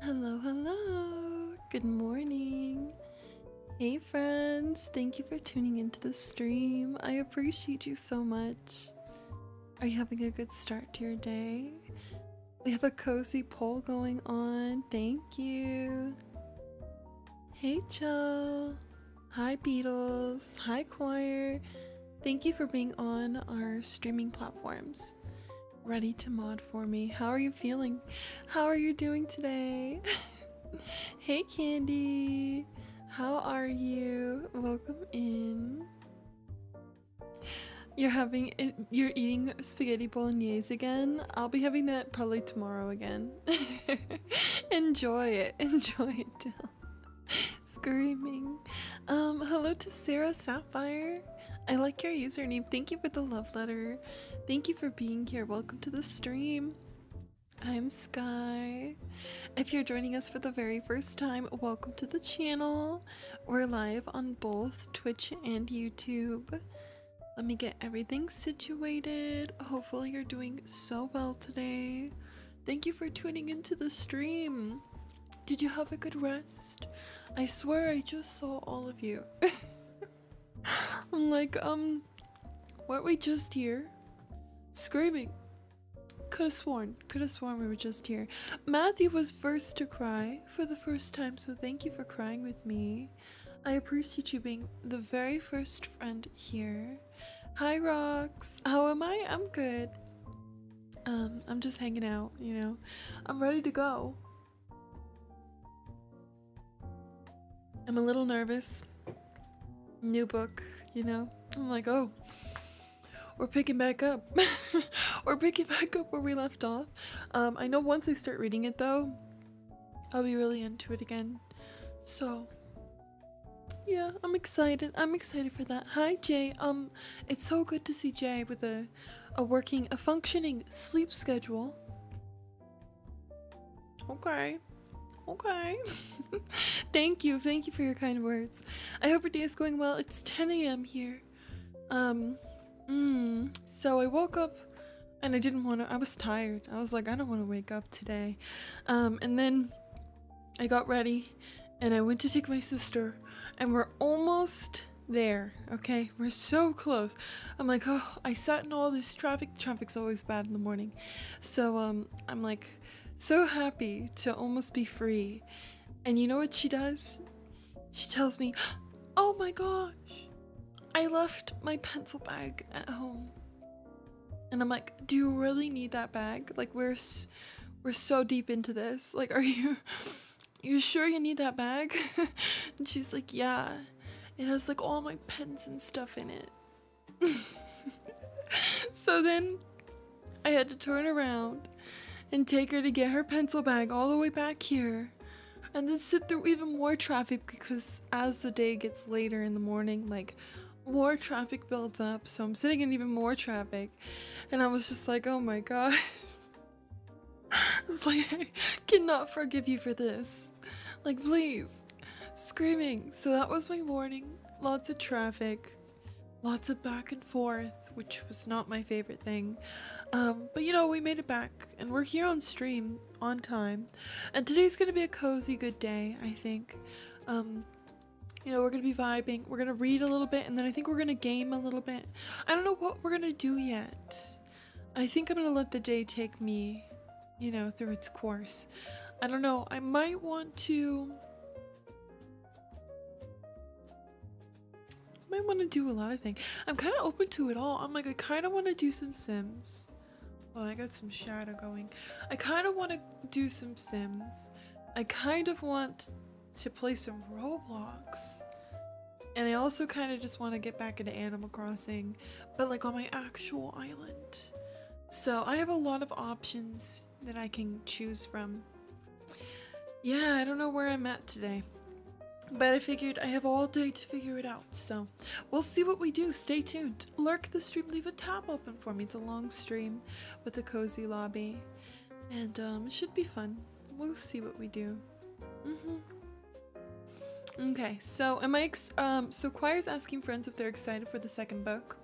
Hello, hello. Good morning. Hey friends, thank you for tuning into the stream. I appreciate you so much. Are you having a good start to your day? We have a cozy poll going on. Thank you. Hey Joe. Hi Beatles. Hi Choir. Thank you for being on our streaming platforms. Ready to mod for me. How are you feeling? How are you doing today? Hey Candy. How are you? Welcome in. You're eating spaghetti bolognese again? I'll be having that probably tomorrow again. Enjoy it. Enjoy it till screaming. Hello to Sarah Sapphire. I like your username. Thank you for the love letter. Thank you for being here. Welcome to the stream. I'm Sky. If you're joining us for the very first time, welcome to the channel. We're live on both Twitch and YouTube. Let me get everything situated. Hopefully you're doing so well today. Thank you for tuning into the stream. Did you have a good rest? I swear I just saw all of you. I'm like, weren't we just here? Screaming. Could have sworn we were just here. Matthew was first to cry for the first time, so thank you for crying with me. I appreciate you being the very first friend here. Hi Rox, how am I? I'm good. I'm just hanging out, you know. I'm ready to go. I'm a little nervous. New book, you know. I'm like, oh, we're picking back up. We're picking back up where we left off. I know once I start reading it though, I'll be really into it again. So yeah, I'm excited. I'm excited for that. Hi Jay. It's so good to see Jay with a functioning sleep schedule. Okay. Thank you for your kind words. I hope your day is going well. It's 10 a.m. here. So I woke up and I was tired. I was like, I don't want to wake up today. And then I got ready and I went to take my sister and we're almost there. Okay, we're so close. I'm like, oh, I sat in all this traffic. Traffic's always bad in the morning. So I'm like so happy to almost be free. And you know what she does? She tells me, oh my gosh, I left my pencil bag at home. And I'm like, do you really need that bag? Like we're so deep into this. Like, are you sure you need that bag? And she's like, yeah, it has like all my pens and stuff in it. So then I had to turn around and take her to get her pencil bag all the way back here. And then sit through even more traffic because as the day gets later in the morning, like more traffic builds up. So I'm sitting in even more traffic. And I was just like, oh my gosh. It's like, I cannot forgive you for this. Like, please. Screaming. So that was my morning. Lots of traffic. Lots of back and forth, which was not my favorite thing. But you know, we made it back and we're here on stream on time. And today's gonna be a cozy good day, I think. You know, we're gonna be vibing. We're gonna read a little bit and then I think we're gonna game a little bit. I don't know what we're gonna do yet. I think I'm gonna let the day take me, you know, through its course. I don't know. I might want to do a lot of things. I'm kind of open to it all. I'm like, I kind of want to do some Sims. Well, I got some shadow going. I kind of want to do some Sims. I kind of want to play some Roblox. And I also kind of just want to get back into Animal Crossing, but like on my actual island. So I have a lot of options that I can choose from. Yeah, I don't know where I'm at today. But I figured I have all day to figure it out, so we'll see what we do. Stay tuned. Lurk the stream, leave a tab open for me. It's a long stream with a cozy lobby, and it should be fun. We'll see what we do. Okay, so so Choir's asking friends if they're excited for the second book.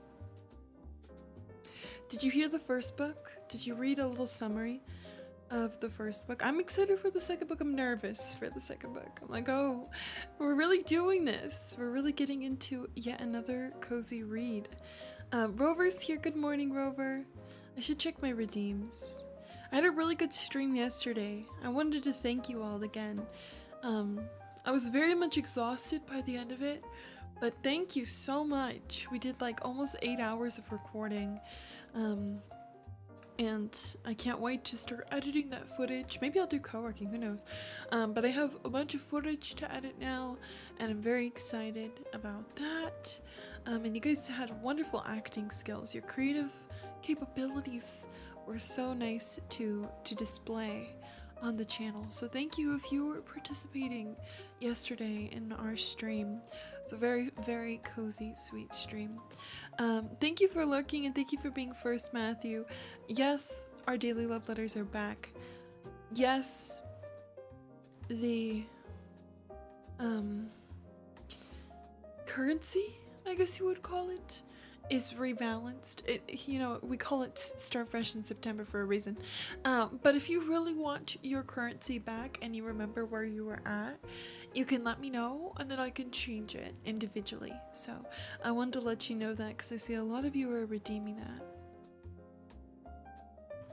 Did you hear the first book? Did you read a little summary? of the first book. I'm excited for the second book. I'm nervous for the second book. I'm like, oh, we're really doing this. We're really getting into yet another cozy read. Rover's here. Good morning, Rover. I should check my redeems. I had a really good stream yesterday. I wanted to thank you all again. I was very much exhausted by the end of it, but thank you so much. We did like almost 8 hours of recording. And I can't wait to start editing that footage. Maybe I'll do co-working, who knows. But I have a bunch of footage to edit now, and I'm very excited about that. And you guys had wonderful acting skills. Your creative capabilities were so nice to display on the channel. So thank you if you were participating yesterday in our stream. It's a very, very cozy, sweet stream. Thank you for lurking, and thank you for being first, Matthew. Yes, our daily love letters are back. Yes, the currency, I guess you would call it, is rebalanced. You know, we call it Start Fresh in September for a reason. But if you really want your currency back and you remember where you were at, you can let me know, and then I can change it individually. So I wanted to let you know that because I see a lot of you are redeeming that.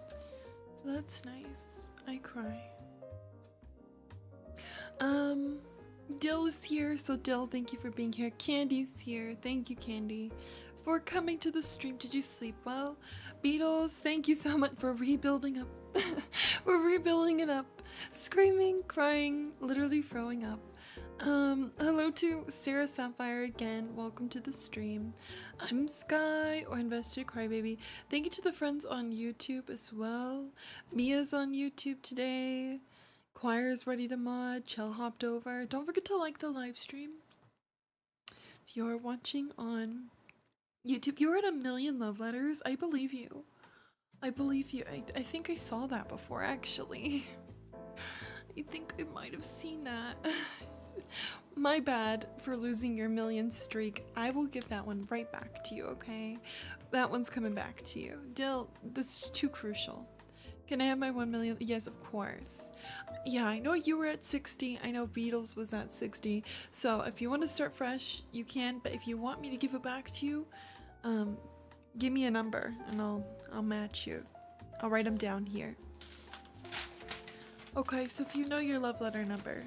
So that's nice. I cry. Dill is here. So Dill, thank you for being here. Candy's here. Thank you, Candy, for coming to the stream. Did you sleep well? Beatles, thank you so much for rebuilding up. We're rebuilding it up. Screaming, crying, literally throwing up. Hello to Sarah Sapphire again. Welcome to the stream. I'm Sky, or Invested Crybaby. Thank you to the friends on YouTube as well. Mia's on YouTube today. Choir's ready to mod. Chell hopped over. Don't forget to like the live stream. If you're watching on YouTube, you're at 1 million love letters. I believe you. I believe you. I think I saw that before, actually. I think I might have seen that. My bad for losing your 1 million streak. I will give that one right back to you, okay? That one's coming back to you. Dill, that's too crucial. Can I have my 1 million? Yes, of course. Yeah, I know you were at 60. I know Beatles was at 60. So if you want to start fresh, you can. But if you want me to give it back to you, give me a number and I'll match you. I'll write them down here. Okay, so if you know your love letter number,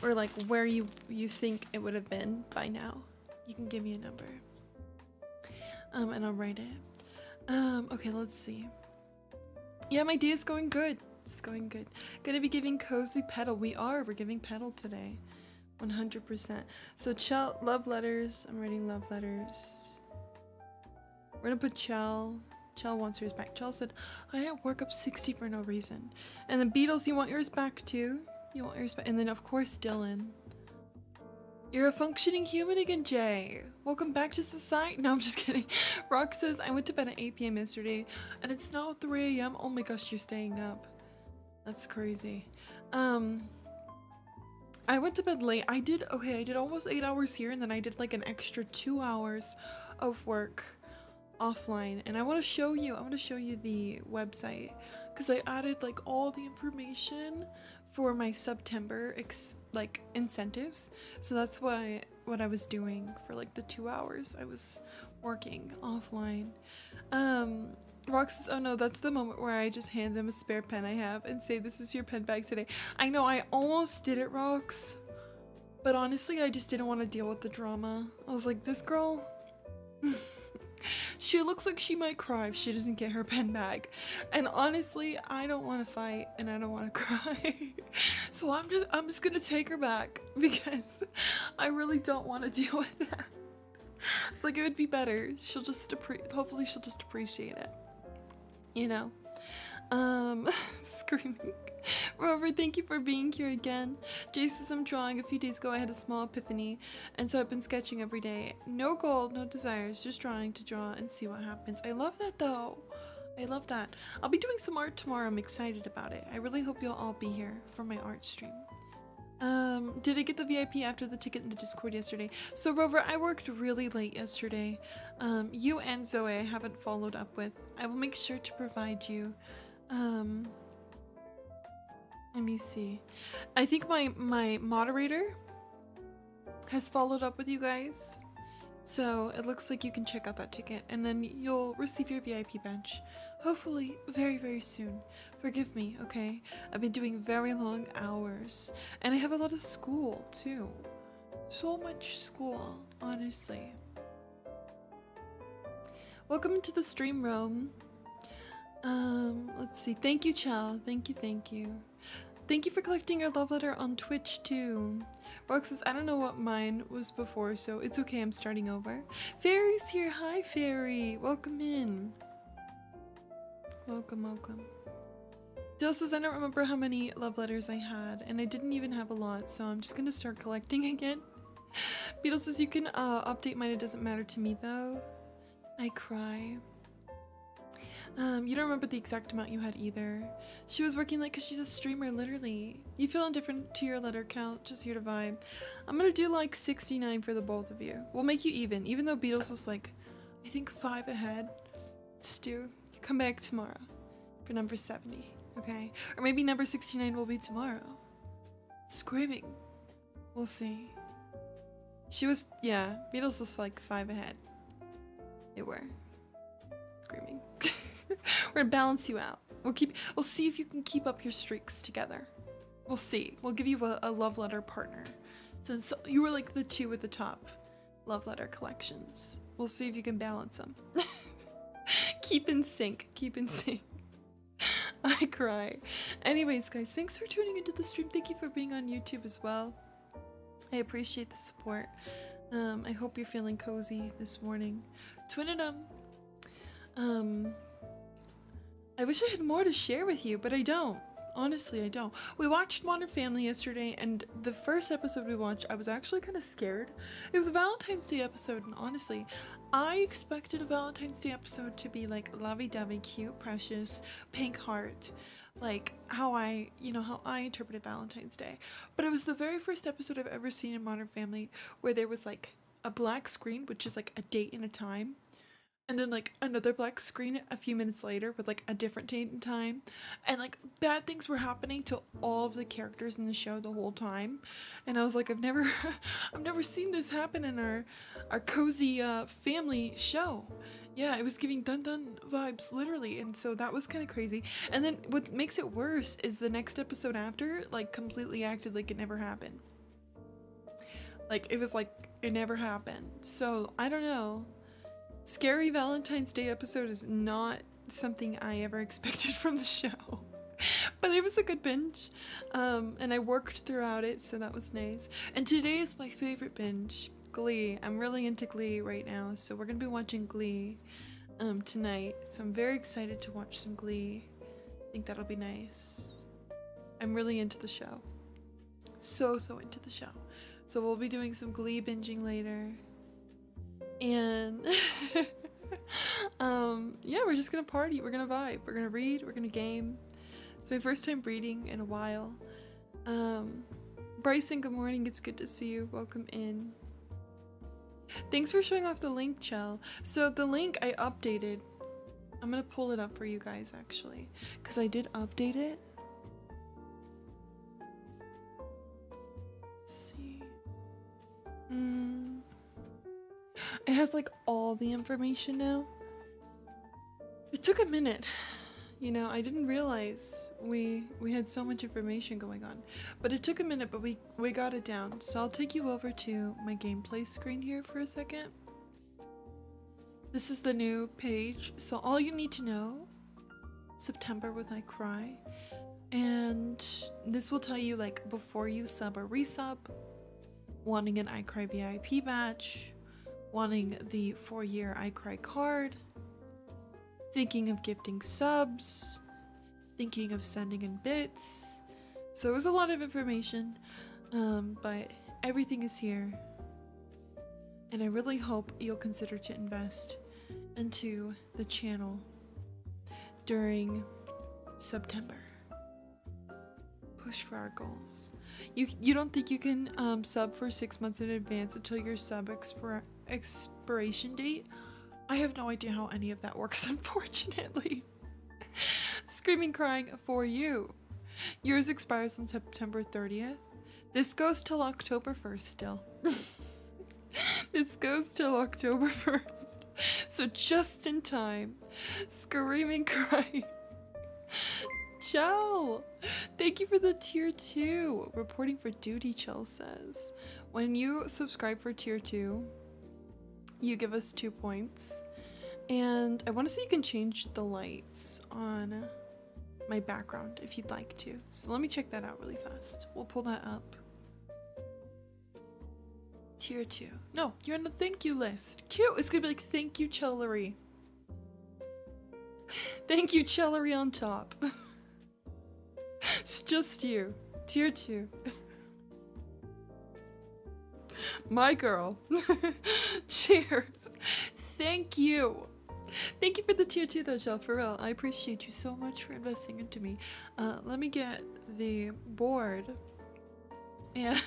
or like where you think it would have been by now, you can give me a number. And I'll write it. Okay, let's see. Yeah, my day is going good. It's going good. Gonna be giving cozy petal. We're giving petal today. 100%. So Chell, love letters. I'm writing love letters. We're gonna put Chell. Chell wants yours back. Chell said, I didn't work up 60 for no reason. And the Beatles, you want yours back too? You want yours back? And then of course Dylan. You're a functioning human again, Jay. Welcome back to society. No, I'm just kidding. Rock says, I went to bed at 8 p.m. yesterday and it's now 3 a.m. Oh my gosh, you're staying up. That's crazy. I went to bed late. I did almost 8 hours here, and then I did like an extra 2 hours of work offline. And I want to show you the website because I added like all the information for my September incentives. So that's what I was doing for like the 2 hours I was working offline. Rox says, oh no, that's the moment where I just hand them a spare pen I have and say, this is your pen bag today. I know, I almost did it, Rox, but honestly I just didn't want to deal with the drama. I was like, this girl she looks like she might cry if she doesn't get her pen bag, and honestly I don't want to fight and I don't want to cry. So I'm just gonna take her back because I really don't want to deal with that. It's like, it would be better. Hopefully she'll just appreciate it, you know. Screaming. Rover, thank you for being here again. Jay says, I'm drawing. A few days ago I had a small epiphany, and so I've been sketching every day. No goal, no desires, just trying to draw and see what happens. I love that though. I love that. I'll be doing some art tomorrow. I'm excited about it. I really hope you'll all be here for my art stream. Did I get the VIP after the ticket in the Discord yesterday? So Rover, I worked really late yesterday. You and Zoe I haven't followed up with. I will make sure to provide you Let me see. I think my moderator has followed up with you guys. So it looks like you can check out that ticket and then you'll receive your VIP badge. Hopefully very, very soon. Forgive me, okay? I've been doing very long hours and I have a lot of school too. So much school, honestly. Welcome to the stream room. Let's see. Thank you, Chal. Thank you, thank you. Thank you for collecting your love letter on Twitch too. Rox says, I don't know what mine was before, so it's okay, I'm starting over. Fairy's here. Hi, Fairy. Welcome in. Welcome, welcome. Dill says, I don't remember how many love letters I had, and I didn't even have a lot, so I'm just gonna start collecting again. Beetle says, you can update mine, it doesn't matter to me though. I cry. You don't remember the exact amount you had either. She was working late because she's a streamer, literally. You feel indifferent to your letter count, just here to vibe. I'm gonna do like 69 for the both of you. We'll make you even though Beatles was like, I think 5 ahead. Stu, come back tomorrow for number 70, okay? Or maybe number 69 will be tomorrow. Screaming. We'll see. She was, yeah, Beatles was like 5 ahead. They were. Screaming. We're gonna balance you out. We'll see if you can keep up your streaks together. We'll see. We'll give you a love letter partner. Since you were like the 2 at the top love letter collections. We'll see if you can balance them. Keep in sync. Keep in sync. I cry. Anyways, guys, thanks for tuning into the stream. Thank you for being on YouTube as well. I appreciate the support. I hope you're feeling cozy this morning. Twinidum. I wish I had more to share with you, but I don't. Honestly, I don't. We watched Modern Family yesterday, and the first episode we watched, I was actually kind of scared. It was a Valentine's Day episode, and honestly, I expected a Valentine's Day episode to be like lovey-dovey, cute, precious, pink heart, like how I interpreted Valentine's Day. But it was the very first episode I've ever seen in Modern Family where there was like a black screen, which is like a date and a time. And then like another black screen a few minutes later with like a different date and time, and like bad things were happening to all of the characters in the show the whole time. And I was like, I've never seen this happen in our cozy family show. Yeah, it was giving dun dun vibes literally, and so that was kind of crazy. And then what makes it worse is the next episode after like completely acted like it never happened. Like it was like it never happened. So I don't know. Scary Valentine's Day episode is not something I ever expected from the show. But it was a good binge. And I worked throughout it, so that was nice. And today is my favorite binge, Glee. I'm really into Glee right now, so we're gonna be watching Glee tonight. So I'm very excited to watch some Glee. I think that'll be nice. I'm really into the show. So into the show. So we'll be doing some Glee binging later. And yeah, we're just gonna party, we're gonna vibe, we're gonna read, we're gonna game. It's my first time reading in a while. Bryson, good morning, it's good to see you, welcome in. Thanks for showing off the link, Chell. So the link I updated, I'm gonna pull it up for you guys actually, because I did update it. Let's see. It has like all the information now. It took a minute. You know, I didn't realize we had so much information going on. But it took a minute, but we got it down. So I'll take you over to my gameplay screen here for a second. This is the new page. So all you need to know, September with I Cry. And this will tell you like before you sub or resub, wanting an I Cry VIP badge, wanting the 4-year I Cry card, thinking of gifting subs, thinking of sending in bits. So it was a lot of information, but everything is here. And I really hope you'll consider to invest into the channel during September. Push for our goals. You don't think you can sub for 6 months in advance until your sub expiration date? I have no idea how any of that works, unfortunately. Screaming, crying for you. Yours expires on September 30th. This goes till October 1st still. This goes till October 1st. So just in time. Screaming crying. Chell! Thank you for the tier 2. Reporting for duty, Chell says. When you subscribe for tier 2, you give us 2 points. And I want to see if you can change the lights on my background if you'd like to. So let me check that out really fast. We'll pull that up. Tier 2. No, you're on the thank you list. Cute! It's gonna be like, thank you, Chellery. Thank you, Chellery on top. It's just you. Tier 2. My girl. Cheers. Thank you. Thank you for the tier 2 though, Chell, for real. I appreciate you so much for investing into me. Let me get the board. Yeah.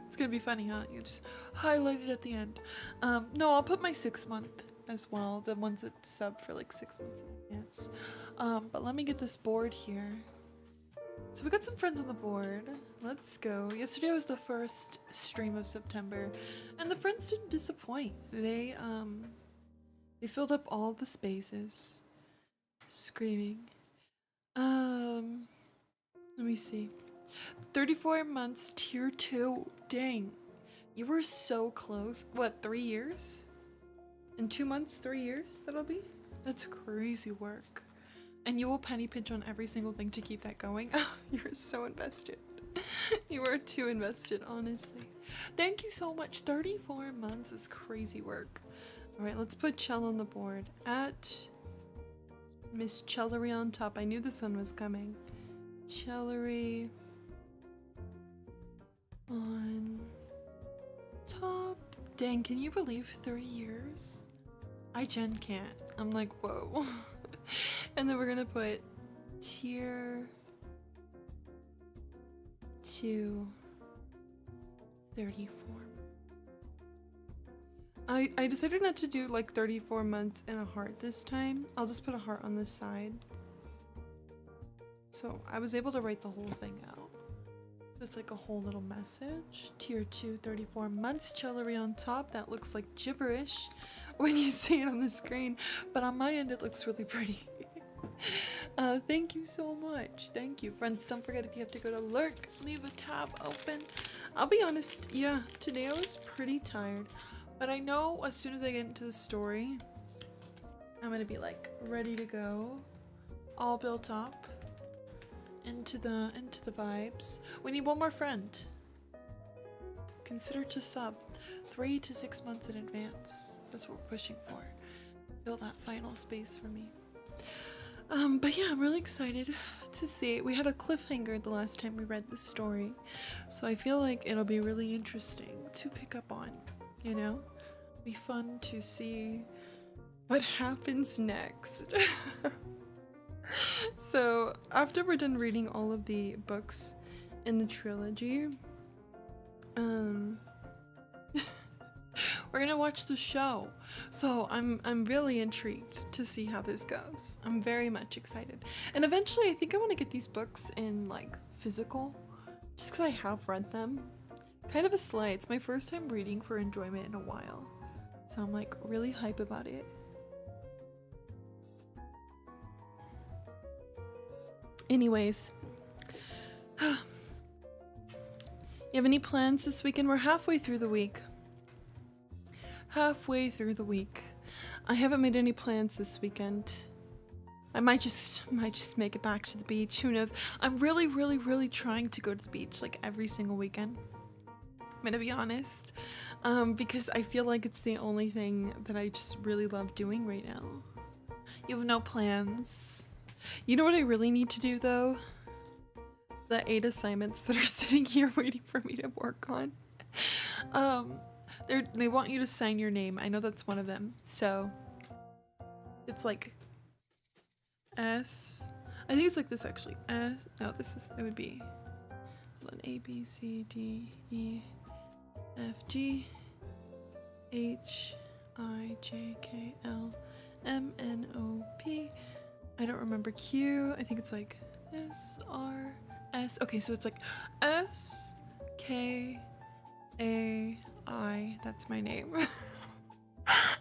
It's gonna be funny, huh? You just highlight it at the end. No, I'll put my 6 month as well. The ones that sub for like 6 months in advance. But let me get this board here. So we got some friends on the board. Let's go. Yesterday was the first stream of September, and the friends didn't disappoint. They filled up all the spaces. Screaming. Let me see. 34 months, tier 2. Dang. You were so close. What, 3 years? In 2 months, 3 years that'll be? That's crazy work. And you will penny pinch on every single thing to keep that going. Oh, you're so invested. You are too invested, honestly. Thank you so much. 34 months is crazy work. Alright, let's put Chell on the board. At Miss Chellery on top. I knew this one was coming. Chellery on top. Dang, can you believe 3 years? I gen can't. I'm like, whoa. And then we're gonna put tier 2 34. I decided not to do like 34 months and a heart this time. I'll just put a heart on this side. So I was able to write the whole thing out. So it's like a whole little message. Tier 2 34 months, Chellery on top. That looks like gibberish when you see it on the screen, but on my end it looks really pretty. Thank you so much. Thank you, friends. Don't forget, if you have to go to lurk, leave a tab open. I'll be honest, yeah, today I was pretty tired, but I know as soon as I get into the story, I'm gonna be like ready to go, all built up into the vibes. We need one more friend. Consider to sub 3 to 6 months in advance. That's what we're pushing for. Fill that final space for me. But yeah, I'm really excited to see it. We had a cliffhanger the last time we read the story, so I feel like it'll be really interesting to pick up on, you know? Be fun to see what happens next. So after we're done reading all of the books in the trilogy, we're gonna watch the show. So I'm really intrigued to see how this goes. I'm very much excited. And eventually I think I want to get these books in like physical, just because I have read them. Kind of a slay. It's my first time reading for enjoyment in a while. So I'm like really hype about it. Anyways. You have any plans this weekend? We're halfway through the week. Halfway through the week. I haven't made any plans this weekend. I might just make it back to the beach. Who knows? I'm really trying to go to the beach like every single weekend. I'm gonna be honest. Because I feel like it's the only thing that I just really love doing right now. You have no plans. You know what I really need to do though? The 8 assignments that are sitting here waiting for me to work on. They want you to sign your name. I know that's one of them. So it's like S. I think it's like this actually. S. No, this is. It would be. Hold on. A B C D E F G H I J K L M N O P. I don't remember Q. I think it's like S-R-S. Okay, so it's like S-K-A-I. That's my name.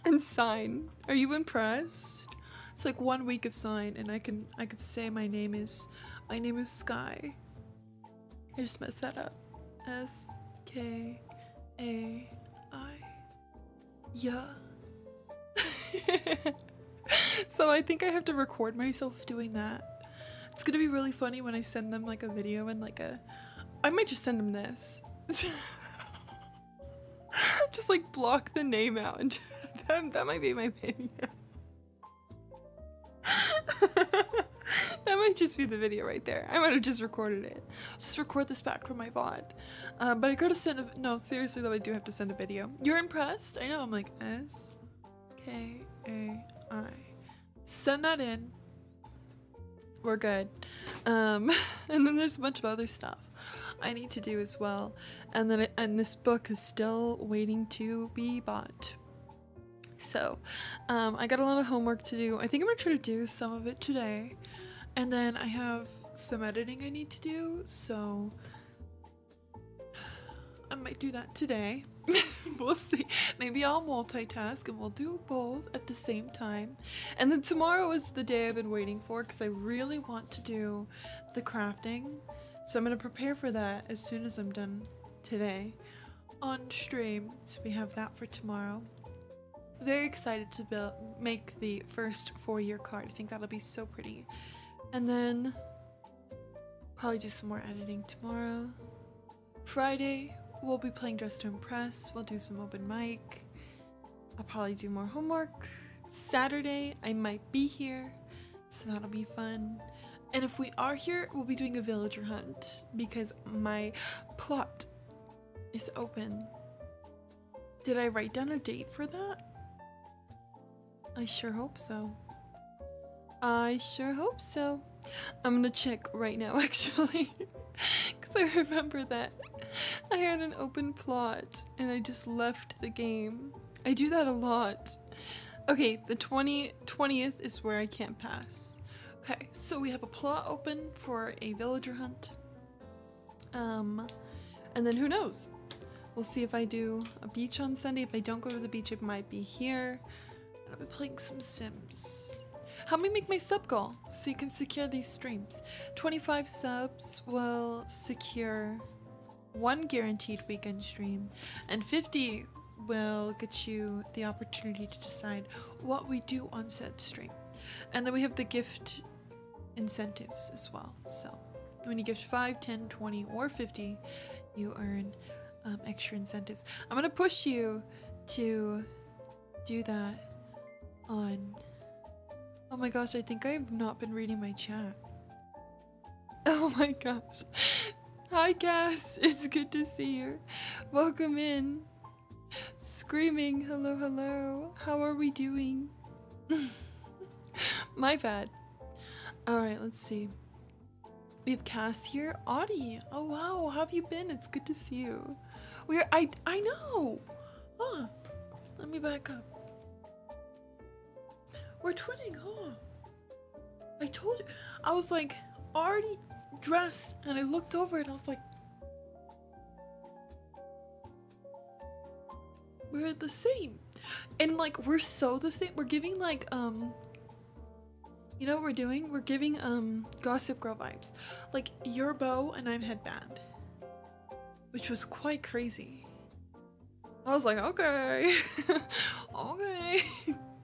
And sign. Are you impressed? It's like 1 week of sign, and I could say my name is Sky. I just messed that up. S-K-A-I. Yeah. So I think I have to record myself doing that. It's gonna be really funny when I send them like a video and like I might just send them this. Just like block the name out and that might be my video. That might just be the video right there. I might have just recorded it. Just record this back from my VOD. But I gotta send no, seriously though, I do have to send a video. You're impressed? I know, I'm like S-K-A-I. Send that in. We're good. And then there's a bunch of other stuff I need to do as well. And then and this book is still waiting to be bought. So, I got a lot of homework to do. I think I'm gonna try to do some of it today. And then I have some editing I need to do, so I might do that today. We'll see. Maybe I'll multitask and we'll do both at the same time. And then tomorrow is the day I've been waiting for because I really want to do the crafting. So I'm gonna prepare for that as soon as I'm done today on stream. So we have that for tomorrow. Very excited to make the first 4-year card. I think that'll be so pretty. And then probably do some more editing tomorrow. Friday, we'll be playing Dress to Impress. We'll do some open mic. I'll probably do more homework. Saturday, I might be here, so that'll be fun. And if we are here, we'll be doing a villager hunt because my plot is open. Did I write down a date for that? I sure hope so. I sure hope so. I'm gonna check right now actually because I remember that I had an open plot and I just left the game. I do that a lot. Okay, the 20th is where I can't pass. Okay, so we have a plot open for a villager hunt. And then who knows? We'll see if I do a beach on Sunday. If I don't go to the beach, it might be here. I'll be playing some Sims. Help me make my sub goal so you can secure these streams. 25 subs will secure 1 guaranteed weekend stream, and 50 will get you the opportunity to decide what we do on said stream. And then we have the gift incentives as well. So when you gift 5, 10, 20, or 50, you earn extra incentives. I'm gonna push you to do that on... Oh my gosh, I think I've not been reading my chat. Oh my gosh. Hi Cass, it's good to see you. Welcome in. Screaming, hello, hello. How are we doing? My bad. Alright, let's see. We have Cass here. Audie, oh wow, how have you been? It's good to see you. I know. Huh. Let me back up. We're twinning, huh? I told you. I was like already dressed and I looked over and I was like, we're the same. And like we're so the same. We're giving like you know what we're doing? We're giving Gossip Girl vibes. Like you're bow and I'm headband. Which was quite crazy. I was like, okay. Okay.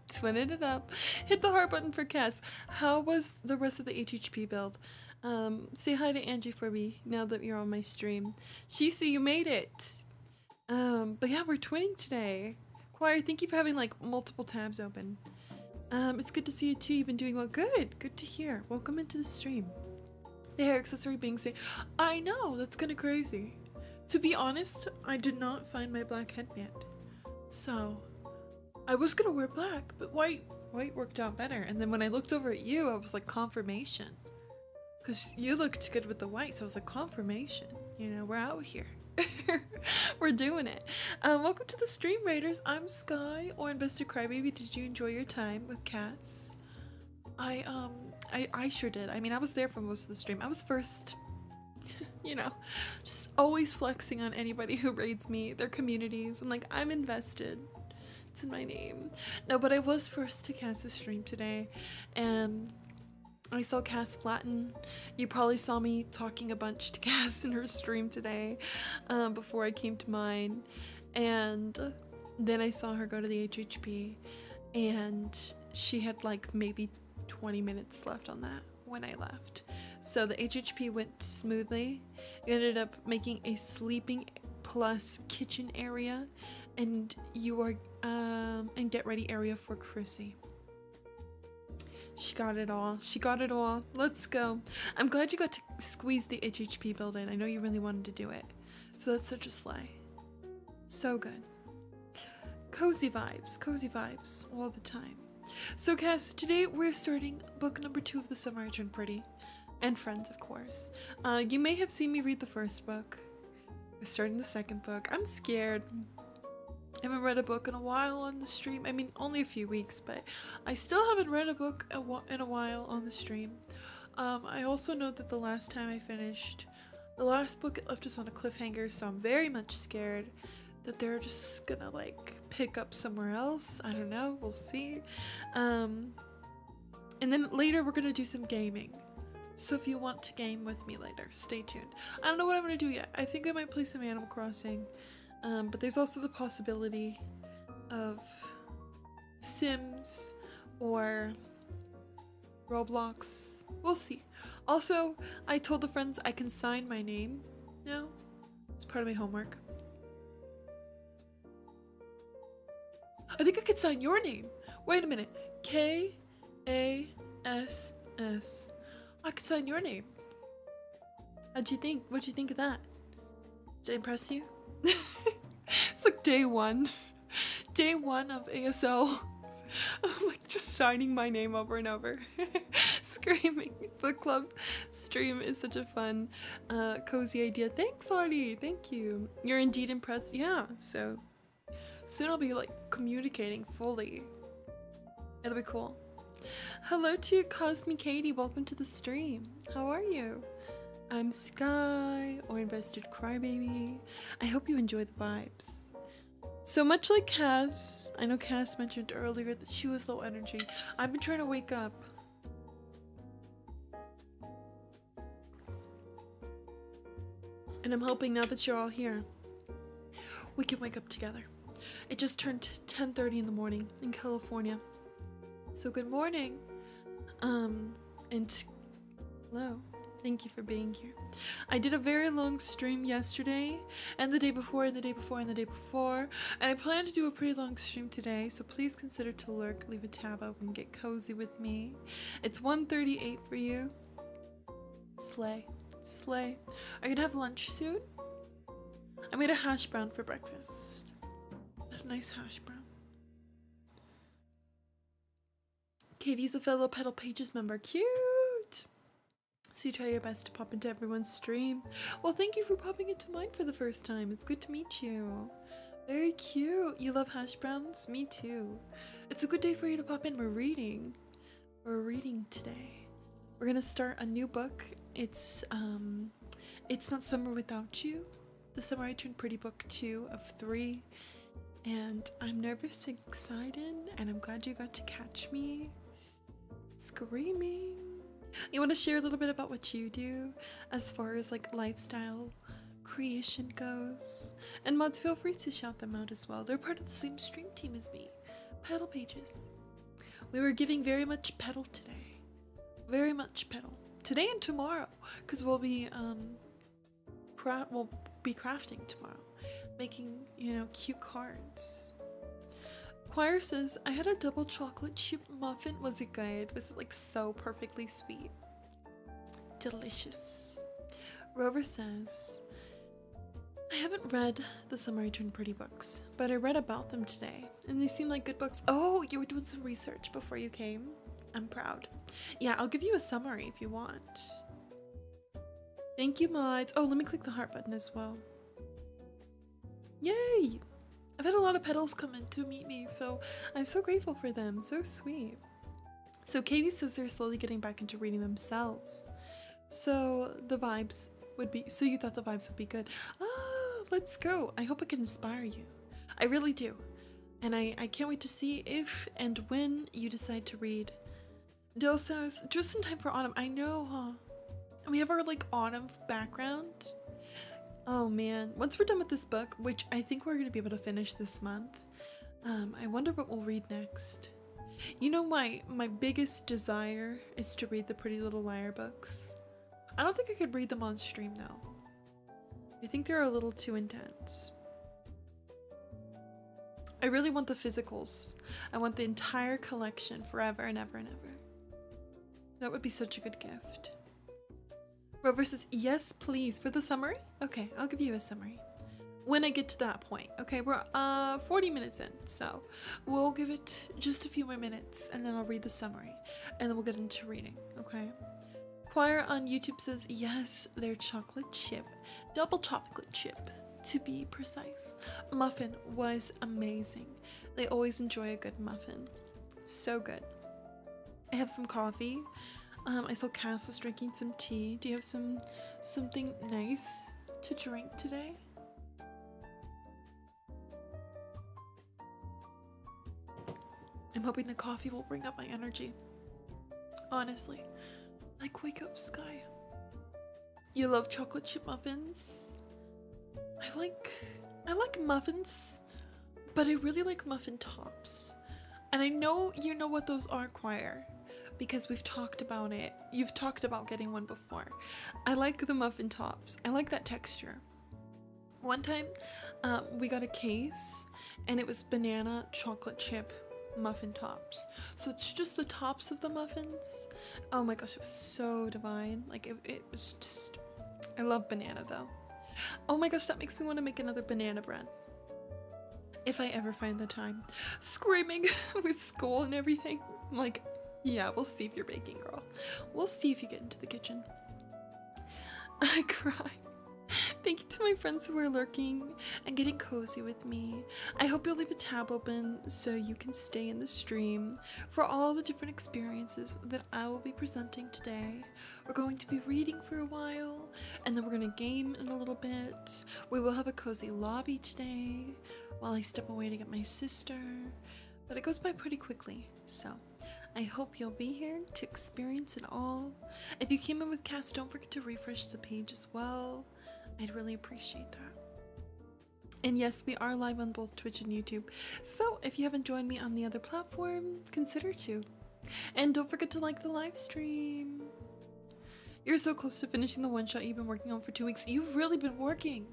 Twinning it up. Hit the heart button for Cass. How was the rest of the HHP build? Say hi to Angie for me now that you're on my stream. Shisa, you made it. But yeah, we're twinning today. Choir, I think you're having like multiple tabs open. It's good to see you too. You've been doing well. Good. Good to hear. Welcome into the stream. The hair accessory being say, I know, that's kind of crazy. To be honest, I did not find my black headband. So I was gonna wear black, but white worked out better. And then when I looked over at you, I was like, confirmation. Because you looked good with the white, so I was like, confirmation. You know, we're out here. We're doing it. Welcome to the stream, Raiders. I'm Sky, or Invested Crybaby. Did you enjoy your time with Cass? I I sure did. I mean, I was there for most of the stream. I was first. You know, just always flexing on anybody who raids me, their communities. I'm like, I'm invested. It's in my name. No, but I was first to cast a stream today, and I saw Cass flatten. You probably saw me talking a bunch to Cass in her stream today, before I came to mine, and then I saw her go to the HHP, and she had like maybe 20 minutes left on that when I left. So the HHP went smoothly. It ended up making a sleeping plus kitchen area, and you are and get ready area for Chrissy. She got it all. She got it all. Let's go. I'm glad you got to squeeze the HHP build in. I know you really wanted to do it. So that's such a slay. So good. Cozy vibes all the time. So Cass, today we're starting book number 2 of The Summer I Turned Pretty. And Friends, of course. You may have seen me read the first book. We're starting the second book. I'm scared. I haven't read a book in a while on the stream. I mean, only a few weeks, but I still haven't read a book in a while on the stream. I also know that the last time I finished the last book, it left us on a cliffhanger, so I'm very much scared that they're just gonna like pick up somewhere else. I don't know, we'll see. And then later we're gonna do some gaming. So if you want to game with me later, stay tuned. I don't know what I'm gonna do yet. I think I might play some Animal Crossing. But there's also the possibility of Sims or Roblox. We'll see. Also, I told the friends I can sign my name now. It's part of my homework. I think I could sign your name. Wait a minute. K-A-S-S. I could sign your name. How'd you think? What'd you think of that? Did I impress you? It's like day one. Day one of ASL. I'm like just signing my name over and over. Screaming. Book club stream is such a fun, cozy idea. Thanks, Lottie. Thank you. You're indeed impressed. Yeah, so soon I'll be like communicating fully. It'll be cool. Hello to Cosmic Katie. Welcome to the stream. How are you? I'm Sky, or Invested Crybaby. I hope you enjoy the vibes. So much like Cass, I know Cass mentioned earlier that she was low energy. I've been trying to wake up. And I'm hoping now that you're all here, we can wake up together. It just turned 10:30 in the morning in California. So good morning. And hello. Thank you for being here. I did a very long stream yesterday, and the day before, and the day before, and the day before, and I plan to do a pretty long stream today, so please consider to lurk, leave a tab open, get cozy with me. It's 1:38 for you. Slay. Slay. Are you gonna have lunch soon? I made a hash brown for breakfast. A nice hash brown. Katie's a fellow Petal Pages member. Cute! So you try your best to pop into everyone's stream. Well, thank you for popping into mine for the first time. It's good to meet you. Very cute. You love hash browns? Me too. It's a good day for you to pop in. We're reading. We're reading today. We're gonna start a new book. It's Not Summer Without You. The Summer I Turned Pretty book 2 of 3. And I'm nervous and excited, and I'm glad you got to catch me screaming. You want to share a little bit about what you do as far as like lifestyle creation goes? And mods, feel free to shout them out as well. They're part of the same stream team as me. Petal Pages. We were giving very much petal today. Very much petal. Today and tomorrow, because we'll be crafting tomorrow, making, you know, cute cards. Choir says, I had a double chocolate chip muffin. Was it good? Was it like so perfectly sweet? Delicious. Rover says, I haven't read the Summer I Turned Pretty books, but I read about them today, and they seem like good books. Oh, you were doing some research before you came? I'm proud. Yeah, I'll give you a summary if you want. Thank you, mods. Oh, let me click the heart button as well. Yay! I've had a lot of petals come in to meet me, so I'm so grateful for them. So sweet. So Katie says they're slowly getting back into reading themselves. So the vibes would be, so you thought the vibes would be good. Ah, let's go. I hope it can inspire you. I really do. And I can't wait to see if and when you decide to read. Dill says, just in time for autumn. I know, huh? And we have our like autumn background. Oh man, once we're done with this book, which I think we're gonna be able to finish this month, I wonder what we'll read next. You know, my biggest desire is to read the Pretty Little Liar books. I don't think I could read them on stream though. I think they're a little too intense. I really want the physicals. I want the entire collection forever and ever and ever. That would be such a good gift. Rover says, yes, please, for the summary? Okay, I'll give you a summary. When I get to that point. Okay, we're 40 minutes in, so we'll give it just a few more minutes and then I'll read the summary and then we'll get into reading, okay? Choir on YouTube says, yes, they're chocolate chip. Double chocolate chip, to be precise. Muffin was amazing. They always enjoy a good muffin. So good. I have some coffee. I saw Cass was drinking some tea. Do you have something nice to drink today? I'm hoping the coffee will bring up my energy. Honestly. Like, wake up, Sky. You love chocolate chip muffins? I like muffins, but I really like muffin tops. And I know you know what those are, Choir, because we've talked about it. You've talked about getting one before. I like the muffin tops. I like that texture. One time, we got a case, and it was banana chocolate chip muffin tops. So it's just the tops of the muffins. Oh my gosh, it was so divine. Like, it was just... I love banana, though. Oh my gosh, that makes me want to make another banana bread. If I ever find the time. Screaming with school and everything. I'm like, yeah, we'll see if you're baking, girl. We'll see if you get into the kitchen. I cry. Thank you to my friends who are lurking and getting cozy with me. I hope you'll leave a tab open so you can stay in the stream for all the different experiences that I will be presenting today. We're going to be reading for a while, and then we're going to game in a little bit. We will have a cozy lobby today while I step away to get my sister, but it goes by pretty quickly, so I hope you'll be here to experience it all. If you came in with Cass, don't forget to refresh the page as well. I'd really appreciate that. And yes, we are live on both Twitch and YouTube, so if you haven't joined me on the other platform, consider to. And don't forget to like the live stream. You're so close to finishing the one-shot you've been working on for 2 weeks. You've really been working.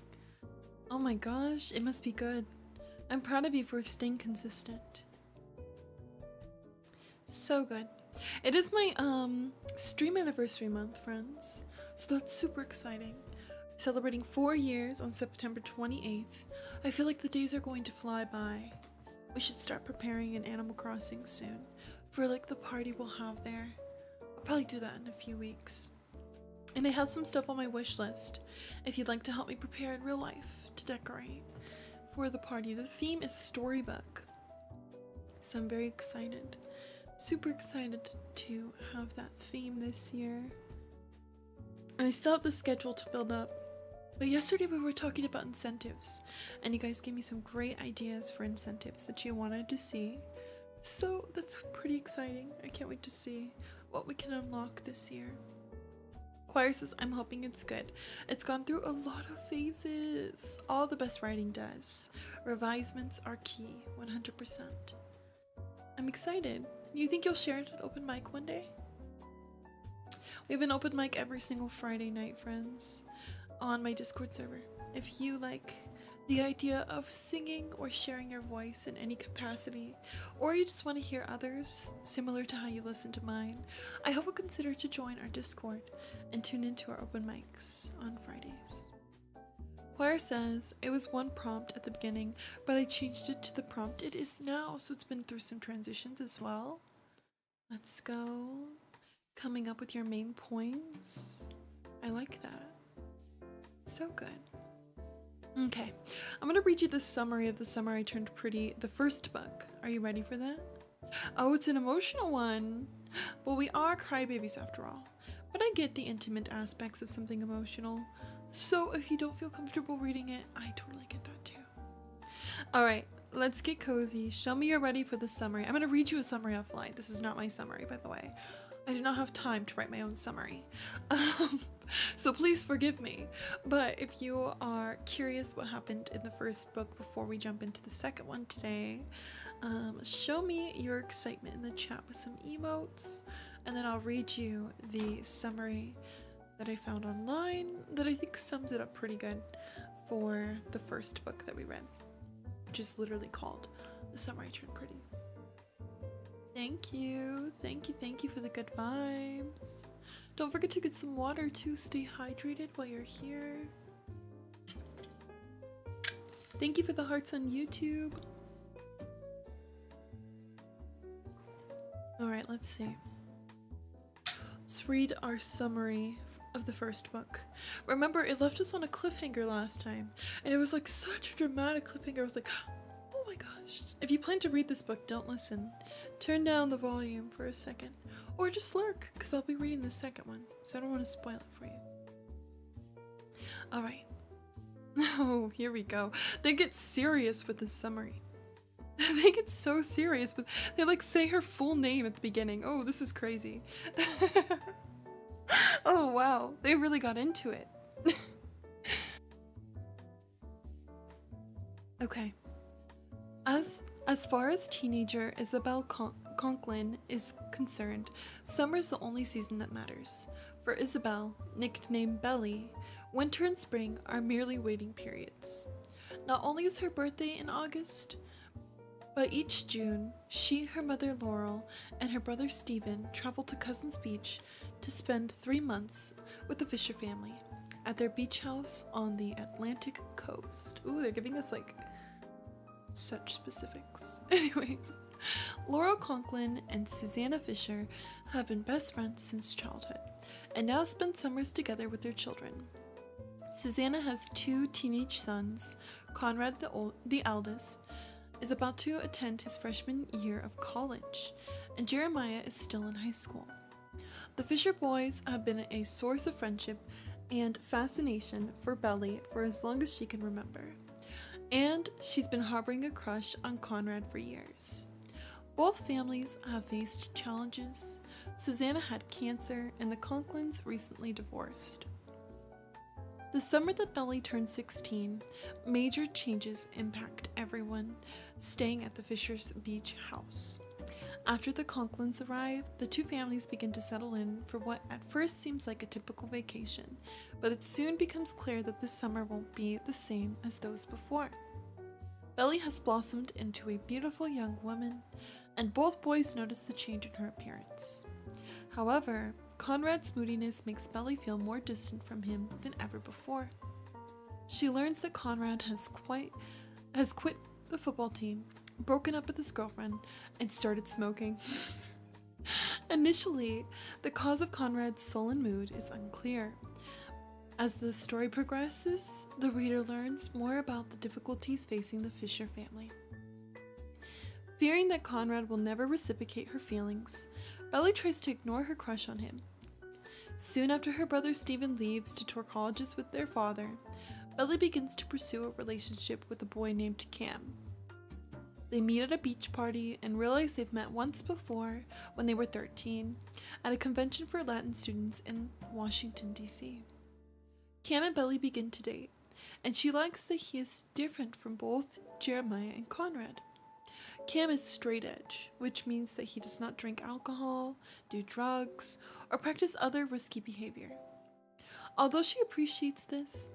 Oh my gosh, it must be good. I'm proud of you for staying consistent. So good. It is my stream anniversary month, friends, so that's super exciting. Celebrating 4 years on September 28th. I feel like the days are going to fly by. We should start preparing an Animal Crossing soon for like the party we'll have there. I'll probably do that in a few weeks. And I have some stuff on my wish list if you'd like to help me prepare in real life to decorate for the party. The theme is storybook, so I'm very excited. Super excited to have that theme this year. And I still have the schedule to build up. But yesterday we were talking about incentives, and you guys gave me some great ideas for incentives that you wanted to see. So that's pretty exciting. I can't wait to see what we can unlock this year. Choir says, I'm hoping it's good. It's gone through a lot of phases. All the best writing does. Revisements are key, 100%. I'm excited. You think you'll share it at open mic one day? We have an open mic every single Friday night, friends, on my Discord server. If you like the idea of singing or sharing your voice in any capacity, or you just want to hear others similar to how you listen to mine, I hope you'll consider to join our Discord and tune into our open mics on Fridays. Choir says, it was one prompt at the beginning, but I changed it to the prompt it is now, so it's been through some transitions as well. Let's go. Coming up with your main points. I like that. So good. Okay, I'm gonna read you the summary of The Summer I Turned Pretty, the first book. Are you ready for that? Oh, it's an emotional one. Well, we are crybabies after all. But I get the intimate aspects of something emotional. So if you don't feel comfortable reading it, I totally get that too. Alright, let's get cozy. Show me you're ready for the summary. I'm going to read you a summary offline. This is not my summary, by the way. I do not have time to write my own summary. So please forgive me. But if you are curious what happened in the first book before we jump into the second one today, show me your excitement in the chat with some emotes, and then I'll read you the summary that I found online that I think sums it up pretty good for the first book that we read, which is literally called The Summer I Turned Pretty. Thank you for the good vibes. Don't forget to get some water too. Stay hydrated while you're here. Thank you for the hearts on YouTube. Alright, let's see. Let's read our summary of the first book. Remember, it left us on a cliffhanger last time, and it was like such a dramatic cliffhanger. I was like, oh my gosh. If you plan to read this book, don't listen. Turn down the volume for a second, or just lurk, because I'll be reading the second one, so I don't want to spoil it for you. Alright. Oh, here we go. They get serious with the summary. They get so serious, but they like say her full name at the beginning. Oh, this is crazy. Oh wow, they really got into it. Okay. As far as teenager Isabel Conklin is concerned, summer's the only season that matters. For Isabel, nicknamed Belly, winter and spring are merely waiting periods. Not only is her birthday in August, but each June, she, her mother Laurel, and her brother Stephen travel to Cousins Beach to spend 3 months with the Fisher family at their beach house on the Atlantic coast. Ooh, they're giving us like such specifics. Anyways, Laurel Conklin and Susanna Fisher have been best friends since childhood and now spend summers together with their children. Susanna has 2 teenage sons. Conrad, the eldest, is about to attend his freshman year of college, and Jeremiah is still in high school. The Fisher boys have been a source of friendship and fascination for Belly for as long as she can remember, and she's been harboring a crush on Conrad for years. Both families have faced challenges. Susanna had cancer, and the Conklins recently divorced. The summer that Belly turned 16, major changes impact everyone staying at the Fisher's beach house. After the Conklins arrive, the 2 families begin to settle in for what at first seems like a typical vacation, but it soon becomes clear that this summer won't be the same as those before. Belly has blossomed into a beautiful young woman, and both boys notice the change in her appearance. However, Conrad's moodiness makes Belly feel more distant from him than ever before. She learns that Conrad has quit the football team, broken up with his girlfriend, and started smoking. Initially, the cause of Conrad's sullen mood is unclear. As the story progresses, the reader learns more about the difficulties facing the Fisher family. Fearing that Conrad will never reciprocate her feelings, Belly tries to ignore her crush on him. Soon after her brother Stephen leaves to tour colleges with their father, Belly begins to pursue a relationship with a boy named Cam. They meet at a beach party and realize they've met once before when they were 13 at a convention for Latin students in Washington, D.C. Cam and Belly begin to date, and she likes that he is different from both Jeremiah and Conrad. Cam is straight edge, which means that he does not drink alcohol, do drugs, or practice other risky behavior. Although she appreciates this,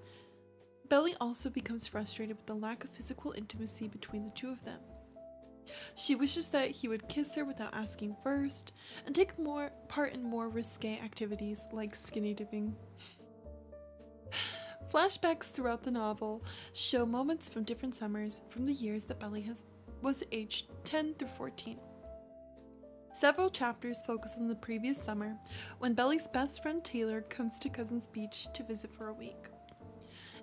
Belly also becomes frustrated with the lack of physical intimacy between the 2 of them. She wishes that he would kiss her without asking first, and take part in more risque activities like skinny dipping. Flashbacks throughout the novel show moments from different summers from the years that Belly was aged 10 through 14. Several chapters focus on the previous summer when Belly's best friend Taylor comes to Cousins Beach to visit for a week.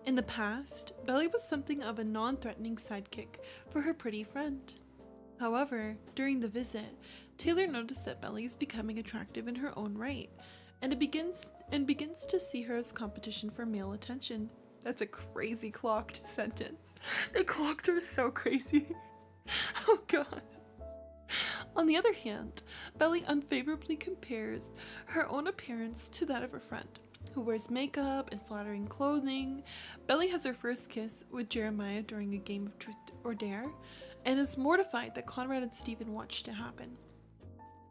In the past, Belly was something of a non-threatening sidekick for her pretty friend. However, during the visit, Taylor noticed that Belly is becoming attractive in her own right, and begins to see her as competition for male attention. That's a crazy clocked sentence. They clocked her so crazy. Oh god. On the other hand, Belly unfavorably compares her own appearance to that of her friend, who wears makeup and flattering clothing. Belly has her first kiss with Jeremiah during a game of Truth or Dare, and is mortified that Conrad and Stephen watched it happen.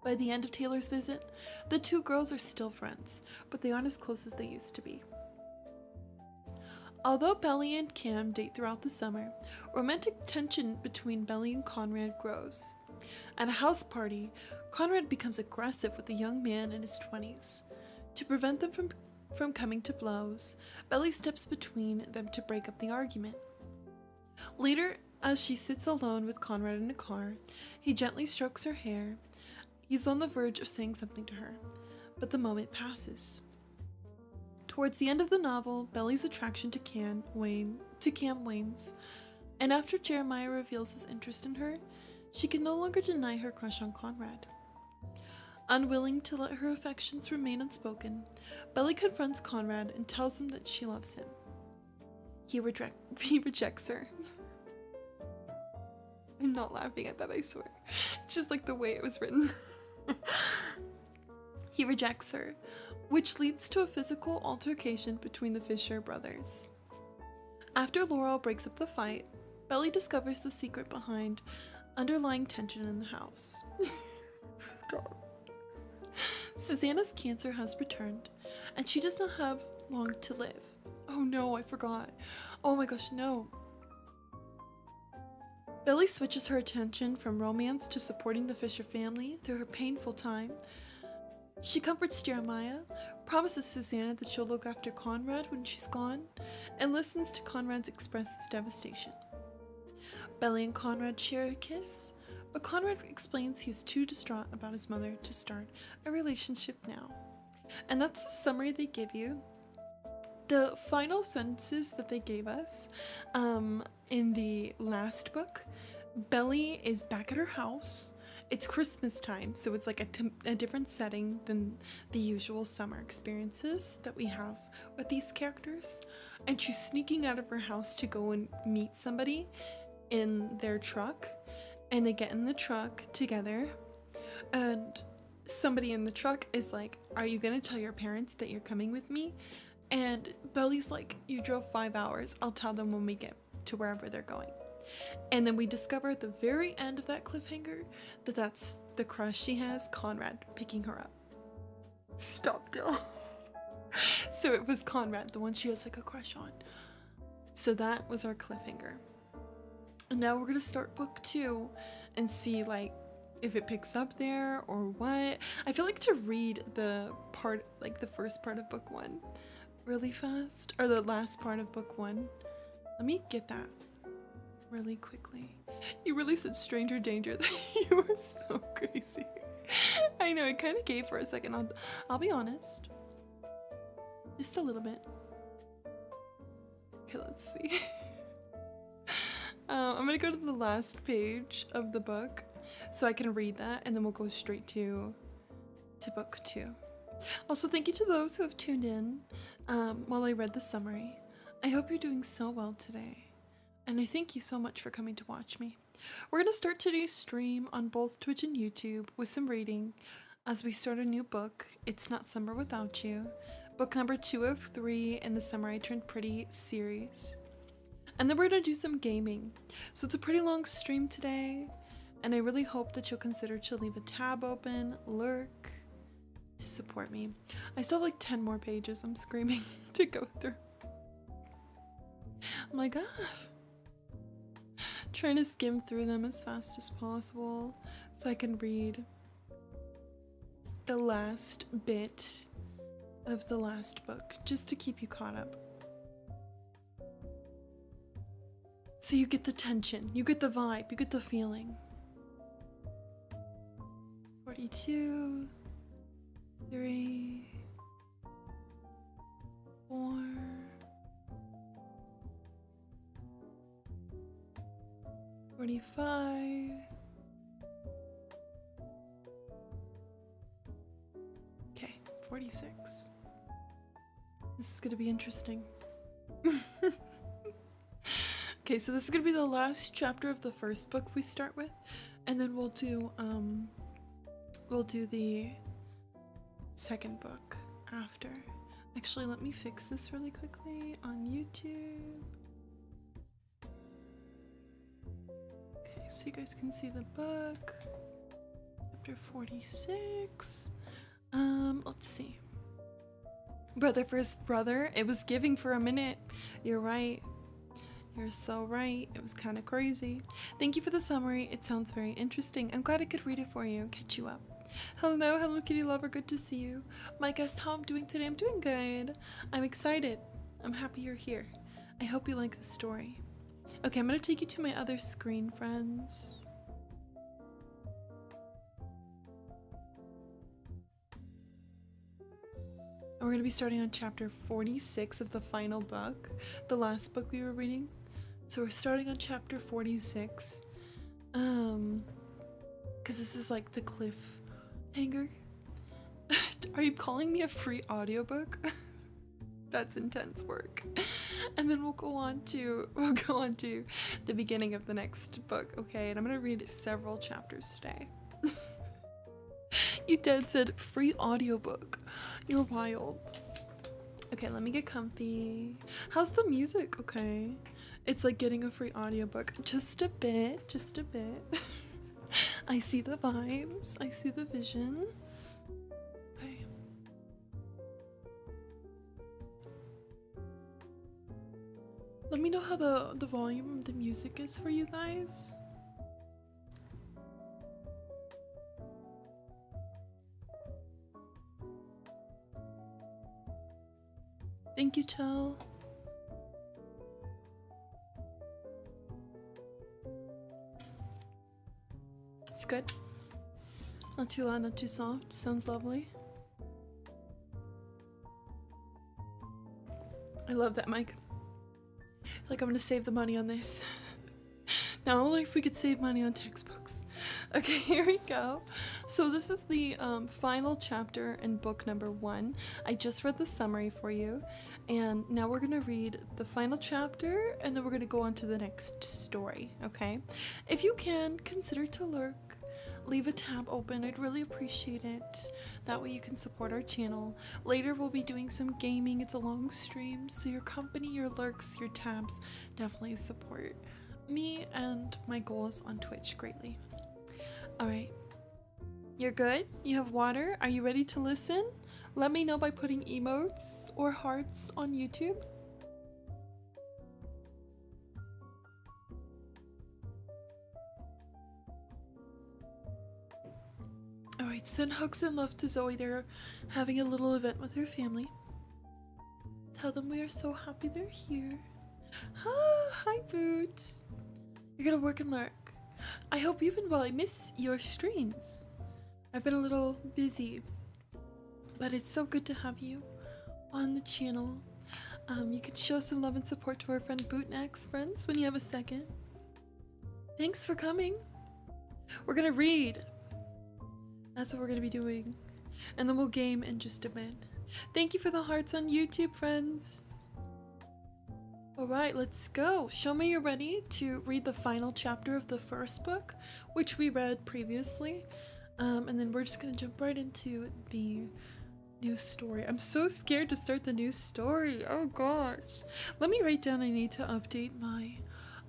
By the end of Taylor's visit, the two girls are still friends, but they aren't as close as they used to be. Although Belly and Cam date throughout the summer, romantic tension between Belly and Conrad grows. At a house party, Conrad becomes aggressive with a young man in his 20s. To prevent them from coming to blows, Belly steps between them to break up the argument. Later, as she sits alone with Conrad in a car, he gently strokes her hair. He's on the verge of saying something to her, but the moment passes. Towards the end of the novel, Belly's attraction to Cam wanes, and after Jeremiah reveals his interest in her, she can no longer deny her crush on Conrad. Unwilling to let her affections remain unspoken, Belly confronts Conrad and tells him that she loves him. He rejects her. I'm not laughing at that, I swear. It's just like the way it was written. He rejects her, which leads to a physical altercation between the Fisher brothers. After Laurel breaks up the fight, Belly discovers the secret behind underlying tension in the house. Stop. Susanna's cancer has returned, and she does not have long to live. Oh no, I forgot. Oh my gosh, no. Belly switches her attention from romance to supporting the Fisher family through her painful time. She comforts Jeremiah, promises Susanna that she'll look after Conrad when she's gone, and listens to Conrad's express his devastation. Belly and Conrad share a kiss, but Conrad explains he's too distraught about his mother to start a relationship now. And that's the summary they give you. The final sentences that they gave us in the last book, Belly is back at her house. It's Christmas time, so it's like a different setting than the usual summer experiences that we have with these characters. And she's sneaking out of her house to go and meet somebody in their truck. And they get in the truck together. And somebody in the truck is like, "Are you gonna tell your parents that you're coming with me?" And Belly's like, "You drove 5 hours. I'll tell them when we get to wherever they're going." And then we discover at the very end of that cliffhanger that that's the crush she has, Conrad, picking her up. Stop, Dill. So it was Conrad, the one she has like a crush on. So that was our cliffhanger. And now we're gonna start book 2 and see like if it picks up there or what. I feel like to read the part, like the first part of book 1 really fast, or the last part of book 1. Let me get that really quickly. You really said stranger danger. You were so crazy. I know, it kind of gave for a second. I'll be honest. Just a little bit. Okay, let's see. I'm gonna go to the last page of the book so I can read that, and then we'll go straight to book 2. Also, thank you to those who have tuned in while I read the summary. I hope you're doing so well today. And I thank you so much for coming to watch me. We're going to start today's stream on both Twitch and YouTube with some reading as we start a new book, It's Not Summer Without You, book number 2 of 3 in the Summer I Turned Pretty series. And then we're going to do some gaming. So it's a pretty long stream today, and I really hope that you'll consider to leave a tab open, lurk, to support me. I still have like 10 more pages I'm screaming to go through. Oh my god. Trying to skim through them as fast as possible so I can read the last bit of the last book just to keep you caught up. So you get the tension, you get the vibe, you get the feeling. 42, 3, 4, 45, 46. This is gonna be interesting. Okay, so this is gonna be the last chapter of the first book we start with, and then we'll do the second book after. Actually, let me fix this really quickly on YouTube. Okay, so you guys can see the book. Chapter 46. Let's see. Brother first brother. It was giving for a minute. You're right. You're so right. It was kind of crazy. Thank you for the summary. It sounds very interesting. I'm glad I could read it for you, catch you up. Hello, Hello Kitty lover. Good to see you. My guest, how I'm doing today? I'm doing good. I'm excited. I'm happy you're here. I hope you like the story. Okay, I'm gonna take you to my other screen, friends. We're going to be starting on chapter 46 of the final book, the last book we were reading. So we're starting on chapter 46, because this is like the cliffhanger. Are you calling me a free audiobook? That's intense work. And then we'll go on to the beginning of the next book, okay? And I'm going to read several chapters today. You dead said free audiobook. You're wild. Okay, let me get comfy. How's the music? Okay. It's like getting a free audiobook. Just a bit. Just a bit. I see the vibes. I see the vision. Okay. Let me know how the volume of the music is for you guys. Thank you, Chell. It's good. Not too loud, not too soft. Sounds lovely. I love that mic. I feel like I'm gonna save the money on this. Not only if we could save money on textbooks. Okay, here we go. So this is the final chapter in book number 1. I just read the summary for you, and now we're gonna read the final chapter, and then we're gonna go on to the next story, okay? If you can, consider to lurk. Leave a tab open, I'd really appreciate it. That way you can support our channel. Later we'll be doing some gaming, it's a long stream, so your company, your lurks, your tabs definitely support me and my goals on Twitch greatly. Alright, you're good? You have water? Are you ready to listen? Let me know by putting emotes or hearts on YouTube. Alright, send hugs and love to Zoe. They're having a little event with her family. Tell them we are so happy they're here. Hi, Boots. You're gonna work and lurk. I hope you've been well. I miss your streams. I've been a little busy, but it's so good to have you on the channel. You could show some love and support to our friend Bootnex, friends, when you have a second. Thanks for coming. We're gonna read. That's what we're gonna be doing. And then we'll game in just a bit. Thank you for the hearts on YouTube, friends. Alright, let's go. Show me you're ready to read the final chapter of the first book, which we read previously. And then we're just gonna jump right into the new story. I'm so scared to start the new story. Oh gosh. Let me write down I need to update my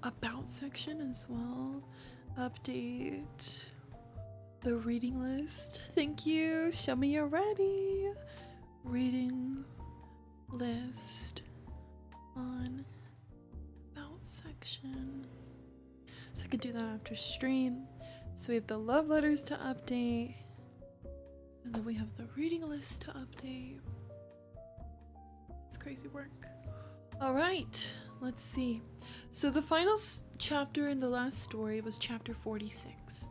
about section as well. Update the reading list. Thank you. Show me you're ready. Reading list on about section. So I could do that after stream. So we have the love letters to update, and then we have the reading list to update. It's crazy work. All right, let's see. So the final chapter in the last story was chapter 46.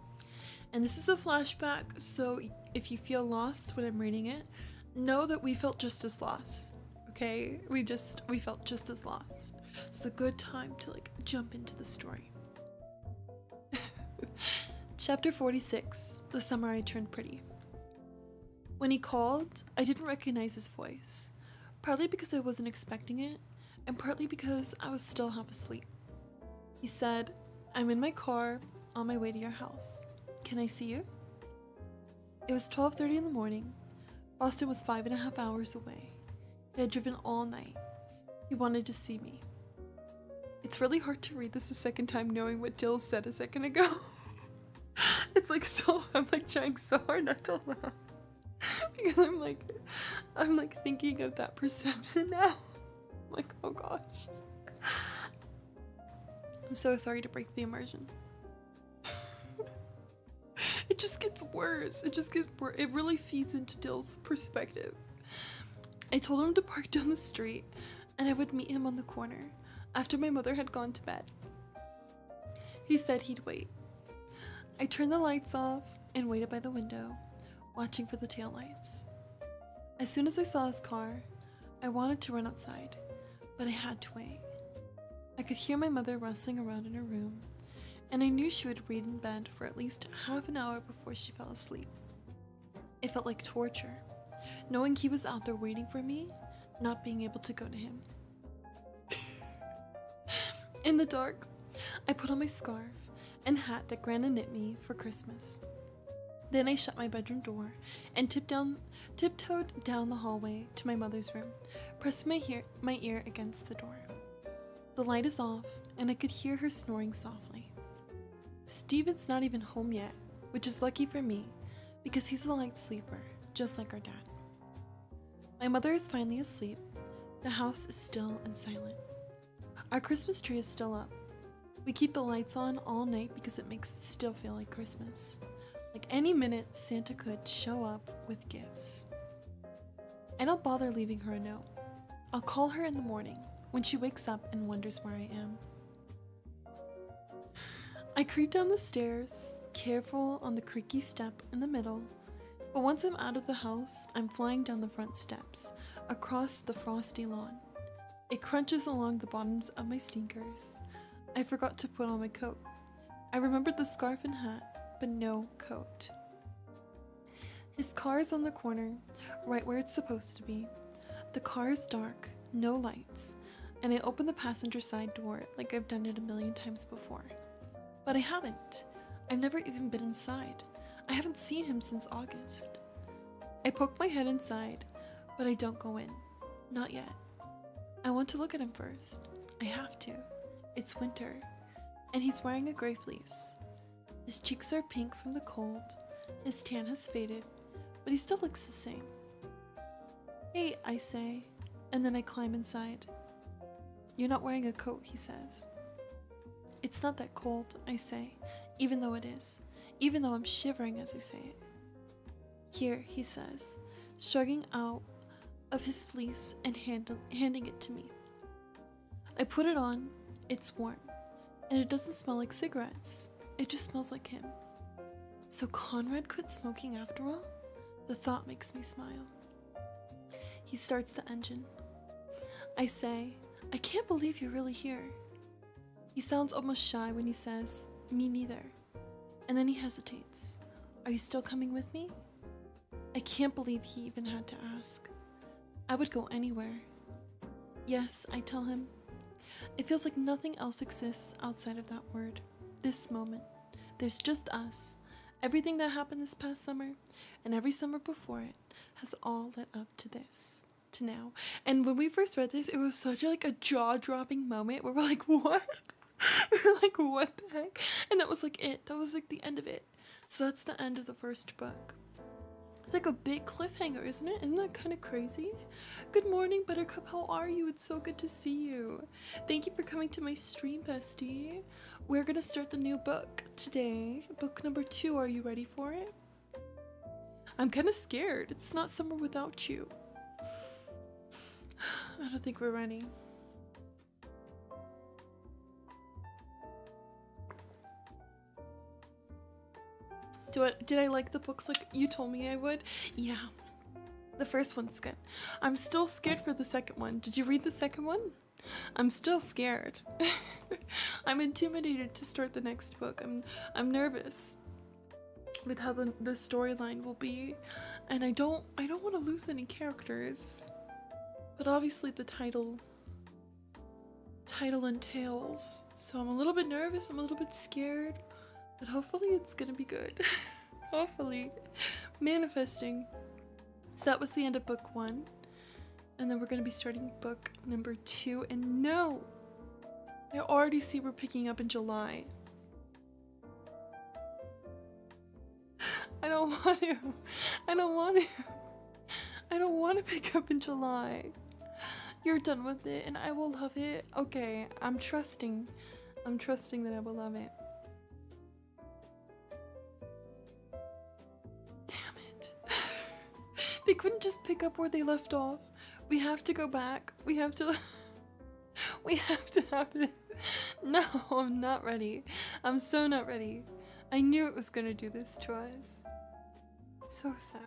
And this is a flashback, so if you feel lost when I'm reading it, know that we felt just as lost, okay? We felt just as lost. It's a good time to like jump into the story. Chapter 46, The Summer I Turned Pretty. When he called, I didn't recognize his voice, partly because I wasn't expecting it, and partly because I was still half asleep. He said, "I'm in my car, on my way to your house. Can I see you?" It was 12:30 in the morning. Boston was 5.5 hours away. He had driven all night. He wanted to see me. It's really hard to read this a second time knowing what Dill said a second ago. It's like I'm like trying so hard not to laugh. Because I'm like thinking of that perception now. I'm like, oh gosh. I'm so sorry to break the immersion. It just gets worse. It really feeds into Dill's perspective. I told him to park down the street and I would meet him on the corner after my mother had gone to bed. He said he'd wait. I turned the lights off and waited by the window, watching for the taillights. As soon as I saw his car, I wanted to run outside, but I had to wait. I could hear my mother rustling around in her room, and I knew she would read in bed for at least half an hour before she fell asleep. It felt like torture, knowing he was out there waiting for me, not being able to go to him. In the dark, I put on my scarf and hat that Grandma knit me for Christmas. Then I shut my bedroom door and tiptoed down the hallway to my mother's room, pressing my ear against the door. The light is off, and I could hear her snoring softly. Steven's not even home yet, which is lucky for me, because he's a light sleeper, just like our dad. My mother is finally asleep. The house is still and silent. Our Christmas tree is still up. We keep the lights on all night because it makes it still feel like Christmas. Like any minute, Santa could show up with gifts. I don't bother leaving her a note. I'll call her in the morning when she wakes up and wonders where I am. I creep down the stairs, careful on the creaky step in the middle, but once I'm out of the house, I'm flying down the front steps, across the frosty lawn. It crunches along the bottoms of my sneakers. I forgot to put on my coat. I remembered the scarf and hat, but no coat. His car is on the corner, right where it's supposed to be. The car is dark, no lights, and I open the passenger side door like I've done it a million times before. But I haven't. I've never even been inside. I haven't seen him since August. I poke my head inside, but I don't go in. Not yet. I want to look at him first. I have to. It's winter, and he's wearing a gray fleece. His cheeks are pink from the cold. His tan has faded, but he still looks the same. "Hey," I say, and then I climb inside. "You're not wearing a coat," he says. "It's not that cold," I say, even though it is, even though I'm shivering as I say it. "Here," he says, shrugging out of his fleece and handing it to me. I put it on. It's warm, and it doesn't smell like cigarettes. It just smells like him. So Conrad quit smoking after all? The thought makes me smile. He starts the engine. I say, "I can't believe you're really here." He sounds almost shy when he says, "Me neither." And then he hesitates. "Are you still coming with me?" I can't believe he even had to ask. I would go anywhere. "Yes," I tell him. It feels like nothing else exists outside of that word. This moment. There's just us. Everything that happened this past summer, and every summer before it, has all led up to this. To now. And when we first read this, it was such a jaw-dropping moment where we're like, what? We're like, what the heck? And that was like it. That was like the end of it. So that's the end of the first book. It's like a big cliffhanger, isn't it? Isn't that kind of crazy? Good morning, Buttercup. How are you? It's so good to see you. Thank you for coming to my stream, bestie. We're gonna start the new book today. Book number 2. Are you ready for it? I'm kind of scared. It's not summer without you. I don't think we're ready. Did I like the books like you told me I would? Yeah. The first one's good. I'm still scared for the second one. Did you read the second one? I'm still scared. I'm intimidated to start the next book. I'm nervous with how the storyline will be. And I don't want to lose any characters. But obviously the title entails. So I'm a little bit nervous, I'm a little bit scared, but hopefully it's gonna be good. Hopefully. Manifesting. So that was the end of book 1. And then we're gonna be starting book number 2. And no! I already see we're picking up in July. I don't want to. I don't want to. I don't want to pick up in July. You're done with it and I will love it. Okay, I'm trusting. I'm trusting that I will love it. Damn it. They couldn't just pick up where they left off. We have to go back. We have to have this. No, I'm not ready. I'm so not ready. I knew it was gonna do this to us. So sad.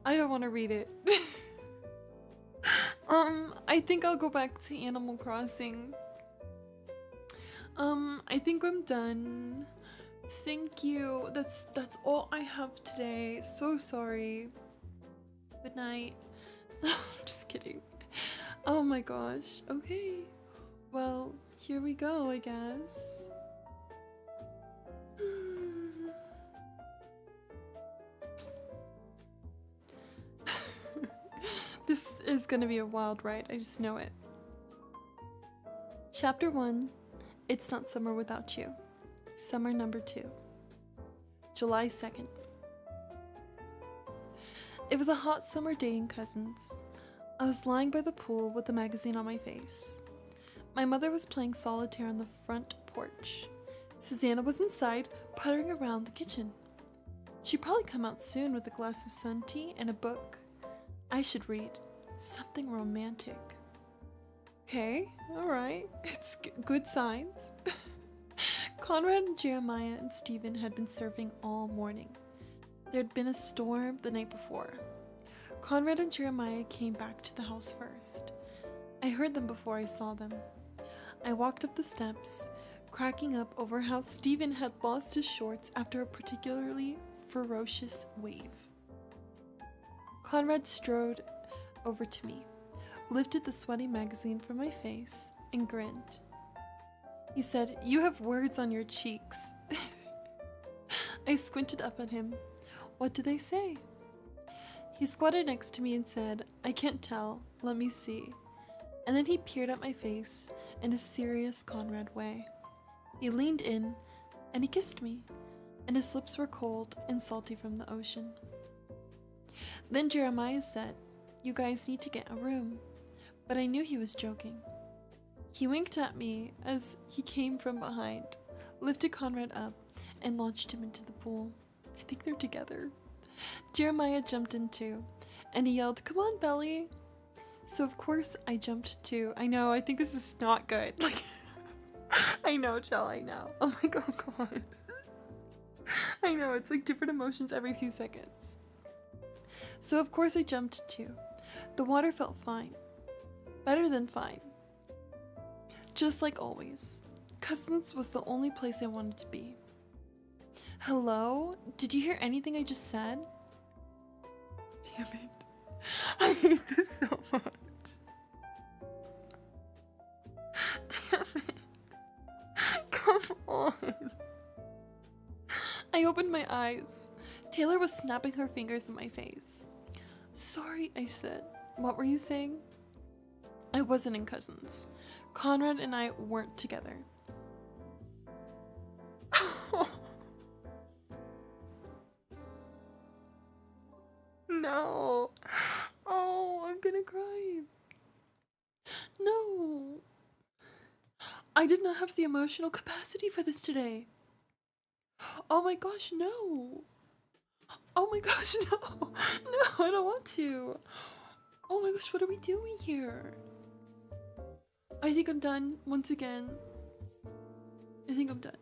I don't want to read it. I think I'll go back to Animal Crossing. I think I'm done. Thank you. That's all I have today. So sorry. Good night. I'm just kidding. Oh my gosh. Okay. Well, here we go, I guess. This is gonna be a wild ride, I just know it. Chapter 1, It's Not Summer Without You. Summer number 2. July 2nd. It was a hot summer day in Cousins. I was lying by the pool with a magazine on my face. My mother was playing solitaire on the front porch. Susanna was inside, puttering around the kitchen. She'd probably come out soon with a glass of sun tea and a book. I should read. Something romantic. Okay, alright. It's good signs. Conrad and Jeremiah and Stephen had been surfing all morning. There'd been a storm the night before. Conrad and Jeremiah came back to the house first. I heard them before I saw them. I walked up the steps, cracking up over how Stephen had lost his shorts after a particularly ferocious wave. Conrad strode over to me, lifted the sweaty magazine from my face, and grinned. He said, "You have words on your cheeks." I squinted up at him. What do they say? He squatted next to me and said, "I can't tell, let me see." And then he peered at my face in a serious Conrad way. He leaned in and he kissed me, and his lips were cold and salty from the ocean. Then Jeremiah said, "You guys need to get a room," but I knew he was joking. He winked at me as he came from behind, lifted Conrad up, and launched him into the pool. I think they're together. Jeremiah jumped in too, and he yelled, "Come on, Belly!" So of course I jumped too. I know, I think this is not good. Like, I know, Chell, I know. Oh my god. I know, it's like different emotions every few seconds. So of course I jumped too. The water felt fine. Better than fine. Just like always. Cousins was the only place I wanted to be. Hello? Did you hear anything I just said? Damn it. I hate this so much. Damn it. Come on. I opened my eyes. Taylor was snapping her fingers in my face. "Sorry," I said. "What were you saying?" I wasn't in Cousins. Conrad and I weren't together. No. Oh, I'm gonna cry. No. I did not have the emotional capacity for this today. Oh my gosh, no. Oh my gosh, no. No, I don't want to. Oh my gosh, what are we doing here? I think I'm done once again. I think I'm done.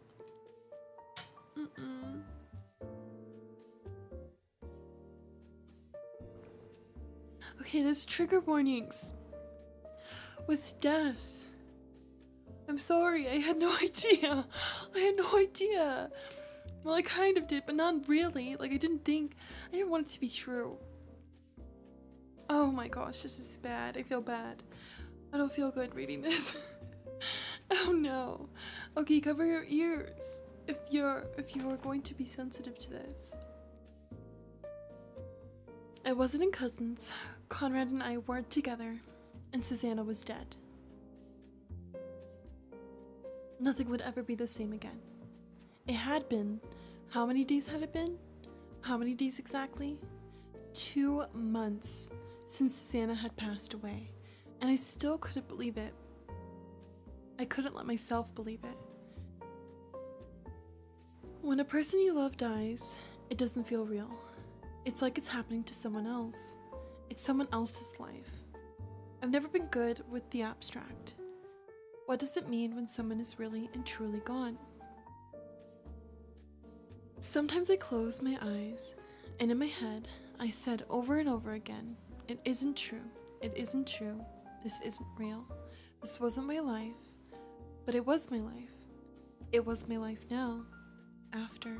Okay, there's trigger warnings. With death. I'm sorry, I had no idea. I had no idea. Well, I kind of did, but not really. Like, I didn't want it to be true. Oh my gosh, this is bad. I feel bad. I don't feel good reading this. Oh no. Okay, cover your ears if you are going to be sensitive to this. I wasn't in cousins. Conrad and I weren't together, and Susanna was dead. Nothing would ever be the same again. It had been. How many days had it been? How many days exactly? 2 months since Susanna had passed away, and I still couldn't believe it. I couldn't let myself believe it. When a person you love dies, it doesn't feel real. It's like it's happening to someone else. It's someone else's life. I've never been good with the abstract. What does it mean when someone is really and truly gone? Sometimes I close my eyes, and in my head, I said over and over again, it isn't true, it isn't true, this isn't real, this wasn't my life, but it was my life. It was my life now, after.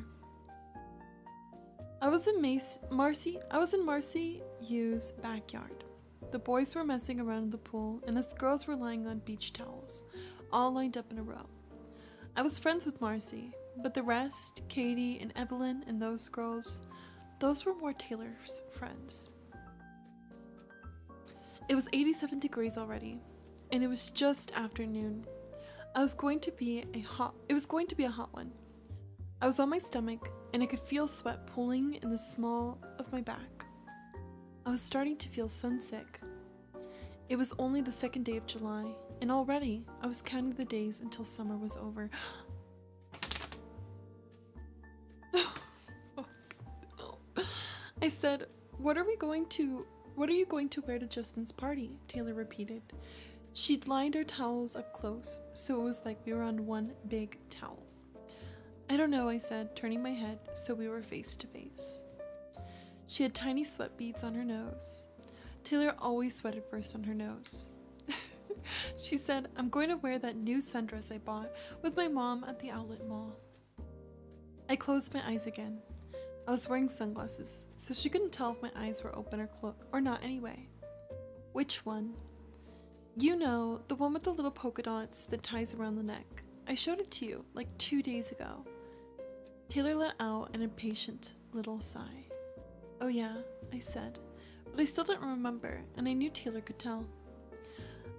I was in Marcy Yu's backyard. The boys were messing around in the pool, and us girls were lying on beach towels, all lined up in a row. I was friends with Marcy, but the rest, Katie and Evelyn and those girls, those were more Taylor's friends. It was 87 degrees already, and it was just afternoon. It was going to be a hot one. I was on my stomach, and I could feel sweat pooling in the small of my back. I was starting to feel sunsick. It was only the 2nd day of July, and already I was counting the days until summer was over. I said, what are you going to wear to Justin's party? Taylor repeated. She'd lined our towels up close, so it was like we were on one big towel. I don't know, I said, turning my head so we were face to face. She had tiny sweat beads on her nose. Taylor always sweated first on her nose. She said, I'm going to wear that new sundress I bought with my mom at the outlet mall. I closed my eyes again. I was wearing sunglasses, so she couldn't tell if my eyes were open or closed, or not anyway. Which one? You know, the one with the little polka dots that ties around the neck. I showed it to you, like 2 days ago. Taylor let out an impatient little sigh. Oh yeah, I said, but I still didn't remember, and I knew Taylor could tell.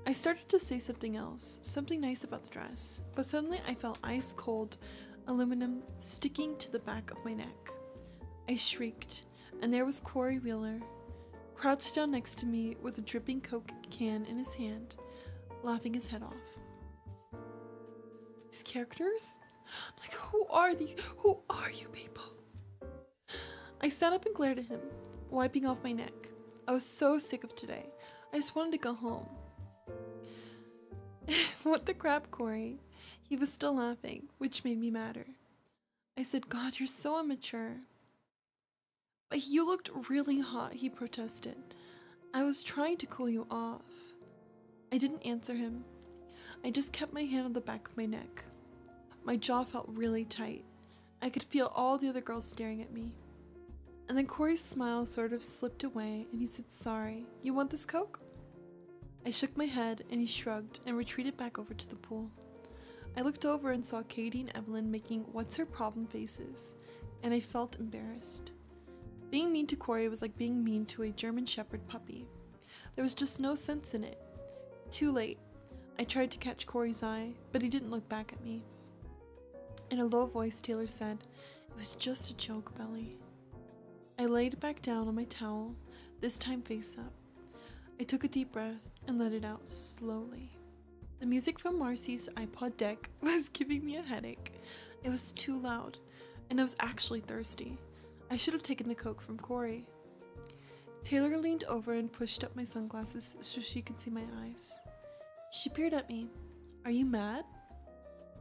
I started to say something else, something nice about the dress, but suddenly I felt ice-cold aluminum sticking to the back of my neck. I shrieked, and there was Corey Wheeler, crouched down next to me with a dripping Coke can in his hand, laughing his head off. These characters? Like, who are these? Who are you people? I sat up and glared at him, wiping off my neck. I was so sick of today. I just wanted to go home. What the crap, Corey? He was still laughing, which made me madder. I said, God, you're so immature. But you looked really hot, he protested. I was trying to cool you off. I didn't answer him. I just kept my hand on the back of my neck. My jaw felt really tight. I could feel all the other girls staring at me. And then Corey's smile sort of slipped away and he said, sorry, you want this Coke? I shook my head and he shrugged and retreated back over to the pool. I looked over and saw Katie and Evelyn making what's her problem faces, and I felt embarrassed. Being mean to Corey was like being mean to a German Shepherd puppy. There was just no sense in it. Too late. I tried to catch Corey's eye, but he didn't look back at me. In a low voice, Taylor said, it was just a joke, Belly. I laid back down on my towel, this time face up. I took a deep breath and let it out slowly. The music from Marcy's iPod deck was giving me a headache. It was too loud, and I was actually thirsty. I should have taken the Coke from Corey. Taylor leaned over and pushed up my sunglasses so she could see my eyes. She peered at me. Are you mad?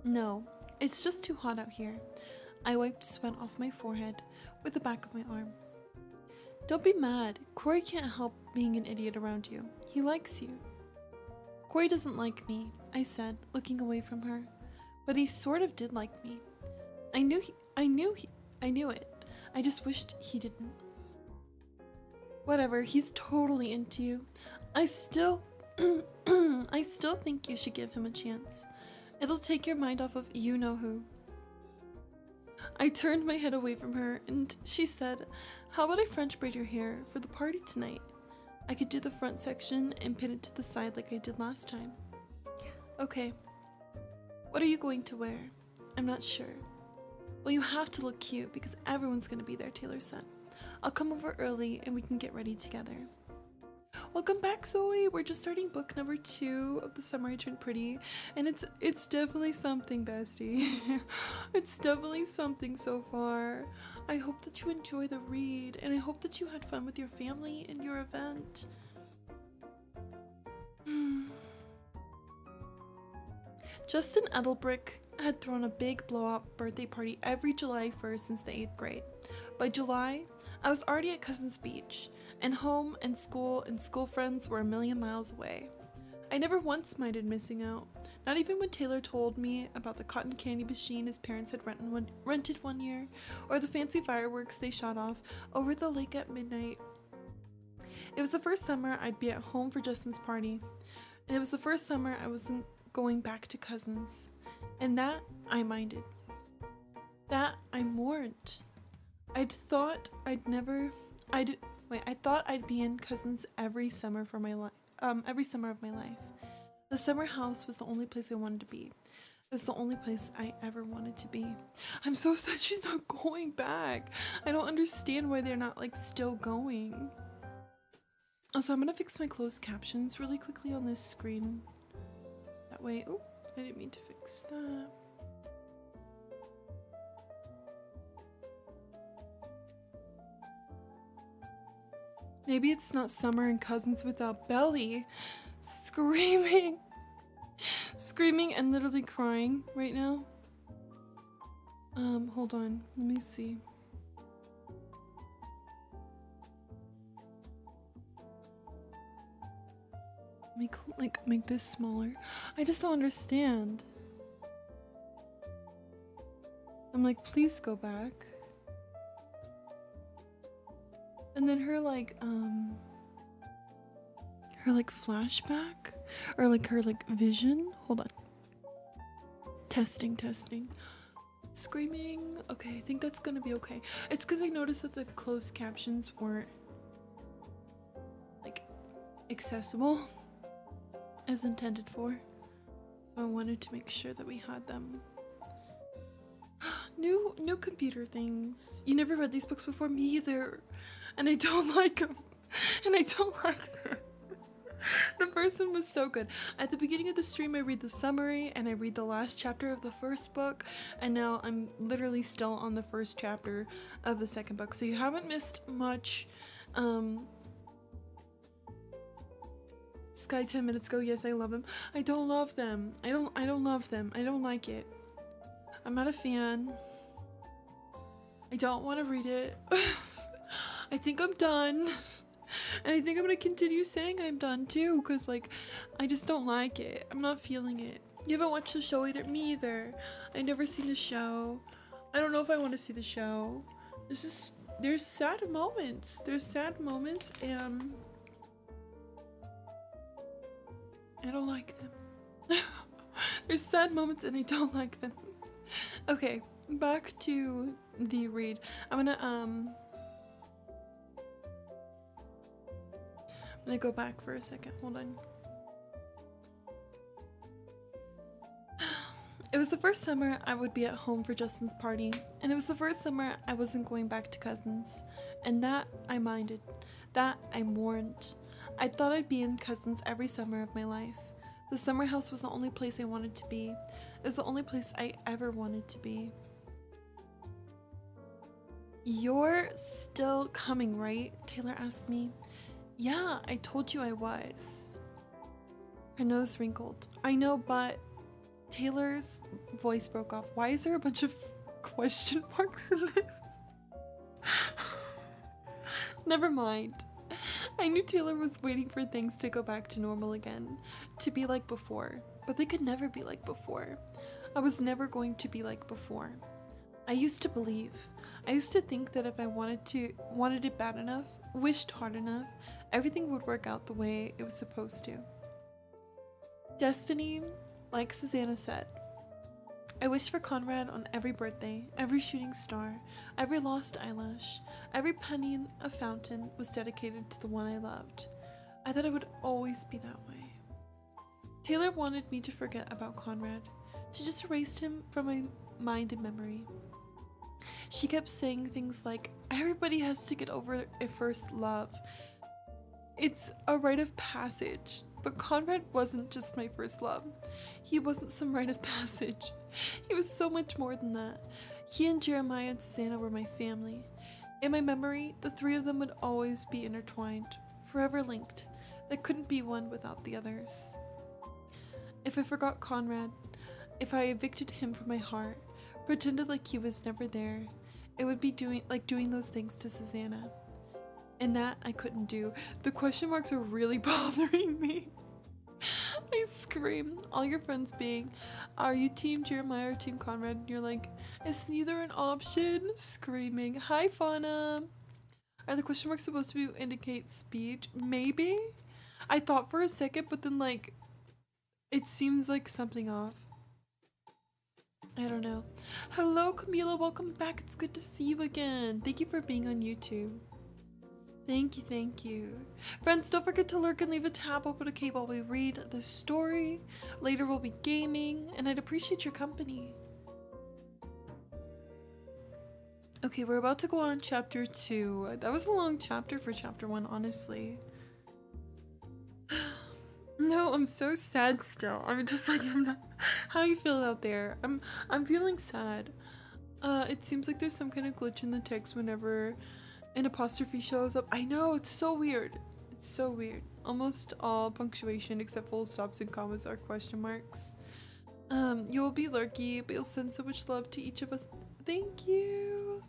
No, it's just too hot out here. I wiped sweat off my forehead with the back of my arm. Don't be mad. Corey can't help being an idiot around you. He likes you. Corey doesn't like me, I said, looking away from her. But he sort of did like me. I knew I knew it. I just wished he didn't. Whatever, he's totally into you. I still think you should give him a chance. It'll take your mind off of you know who. I turned my head away from her and she said, how about I French braid your hair for the party tonight? I could do the front section and pin it to the side like I did last time. Okay. What are you going to wear? I'm not sure. Well, you have to look cute because everyone's going to be there, Taylor said. I'll come over early and we can get ready together. Welcome back, Zoe. We're just starting book number 2 of The Summer I Turned Pretty, and it's definitely something, bestie. It's definitely something so far. I hope that you enjoy the read, and I hope that you had fun with your family and your event. Justin Edelbrick had thrown a big blow-up birthday party every July 1st since the 8th grade. By July, I was already at Cousins Beach, and home and school friends were a million miles away. I never once minded missing out, not even when Taylor told me about the cotton candy machine his parents had rented one year, or the fancy fireworks they shot off over the lake at midnight. It was the first summer I'd be at home for Justin's party, and it was the first summer I wasn't going back to Cousins, and that I minded. That I mourned. I thought I'd be in Cousins every summer of my life. The summer house was the only place I wanted to be. It was the only place I ever wanted to be. I'm so sad she's not going back. I don't understand why they're not like still going. Also, I'm gonna fix my closed captions really quickly on this screen. That way, oh, I didn't mean to fix that. Maybe it's not summer in Cousins without Belly. Screaming and literally crying right now. Hold on, let me see. Make this smaller. I just don't understand. I'm like, please go back. And then her flashback, or like her vision. Hold on. Testing. Screaming. Okay, I think that's gonna be okay. It's because I noticed that the closed captions weren't like accessible as intended for. So I wanted to make sure that we had them. New computer things. You never read these books before? Me either. And I don't like them. The first one was so good. At the beginning of the stream, I read the summary and I read the last chapter of the first book, and now I'm literally still on the first chapter of the second book. So you haven't missed much. Sky 10 minutes ago. Yes, I love them. I don't love them. I don't love them. I don't like it. I'm not a fan. I don't want to read it. I think I'm done. And I think I'm gonna continue saying I'm done too, because I just don't like it. I'm not feeling it. You haven't watched the show either? Me either. I've never seen the show. I don't know if I want to see the show. There's sad moments. And I don't like them. There's sad moments and I don't like them. Okay, back to the read. I'm gonna go back for a second. Hold on. It was the first summer I would be at home for Justin's party, and it was the first summer I wasn't going back to Cousins, and that I minded. That I mourned. I thought I'd be in Cousins every summer of my life. The summer house was the only place I wanted to be. It was the only place I ever wanted to be. You're still coming, right? Taylor asked me. Yeah, I told you I was. Her nose wrinkled. I know, but Taylor's voice broke off. Why is there a bunch of question marks in this? Never mind. I knew Taylor was waiting for things to go back to normal again, to be like before, but they could never be like before. I was never going to be like before. I used to believe. I used to think that if I wanted it bad enough, wished hard enough, everything would work out the way it was supposed to. Destiny, like Susanna said. I wished for Conrad on every birthday, every shooting star, every lost eyelash, every penny in a fountain was dedicated to the one I loved. I thought it would always be that way. Taylor wanted me to forget about Conrad, to just erase him from my mind and memory. She kept saying things like, everybody has to get over a first love. It's a rite of passage. But Conrad wasn't just my first love. He wasn't some rite of passage. He was so much more than that. He and Jeremiah and Susanna were my family. In my memory, the three of them would always be intertwined, forever linked. There couldn't be one without the others. If I forgot Conrad, if I evicted him from my heart, pretended like he was never there, it would be doing those things to Susanna. And that I couldn't do. The question marks are really bothering me. I scream. All your friends being, are you team Jeremiah or team Conrad? And you're like, it's neither an option. Screaming. Hi, Fauna. Are the question marks supposed to indicate speech? Maybe. I thought for a second, but then it seems like something off. I don't know. Hello, Camila. Welcome back. It's good to see you again. Thank you for being on YouTube. Thank you. Friends, don't forget to lurk and leave a tab open, okay, while we read the story. Later we'll be gaming, and I'd appreciate your company. Okay, we're about to go on chapter 2. That was a long chapter for chapter 1, honestly. No, I'm so sad still. I'm just like, I'm not. How you feeling out there? I'm feeling sad. It seems like there's some kind of glitch in the text whenever an apostrophe shows up. I know, it's so weird. It's so weird. Almost all punctuation except full stops and commas are question marks. You'll be lurky, but you'll send so much love to each of us. Thank you.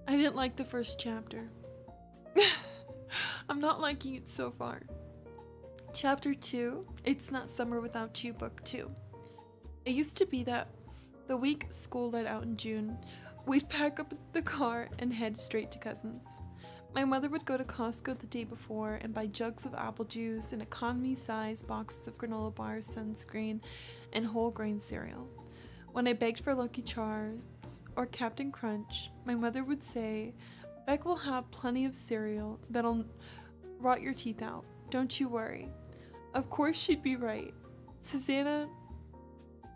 I didn't like the first chapter. I'm not liking it so far. Chapter 2, It's Not Summer Without You, Book 2. It used to be that the week school let out in June, we'd pack up the car and head straight to Cousins. My mother would go to Costco the day before and buy jugs of apple juice and economy-sized boxes of granola bars, sunscreen, and whole grain cereal. When I begged for Lucky Charms or Captain Crunch, my mother would say, Beck will have plenty of cereal that'll rot your teeth out. Don't you worry. Of course she'd be right. Susanna,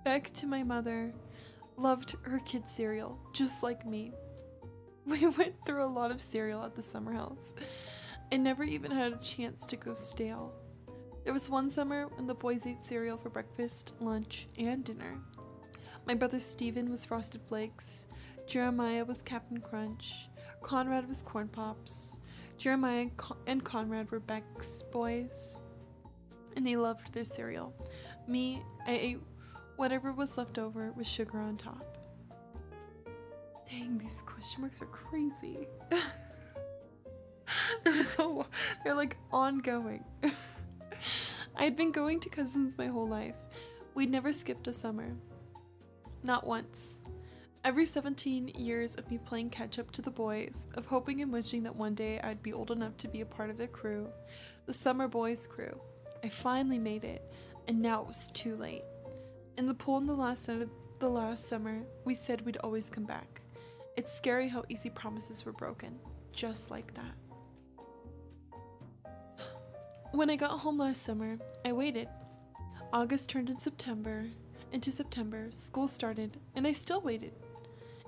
Beck to my mother, loved her kids' cereal, just like me. We went through a lot of cereal at the summer house and never even had a chance to go stale. There was one summer when the boys ate cereal for breakfast, lunch, and dinner. My brother Steven was Frosted Flakes, Jeremiah was Captain Crunch, Conrad was Corn Pops. Jeremiah and Conrad were Beck's boys, and they loved their cereal. Me, I ate whatever was left over with sugar on top. Dang, these question marks are crazy. They're like ongoing. I'd been going to Cousins my whole life. We'd never skipped a summer. Not once. Every 17 years of me playing catch up to the boys, of hoping and wishing that one day I'd be old enough to be a part of their crew, the summer boys crew. I finally made it, and now it was too late. In the pool in the last summer, we said we'd always come back. It's scary how easy promises were broken, just like that. When I got home last summer, I waited. August turned into September, school started, and I still waited.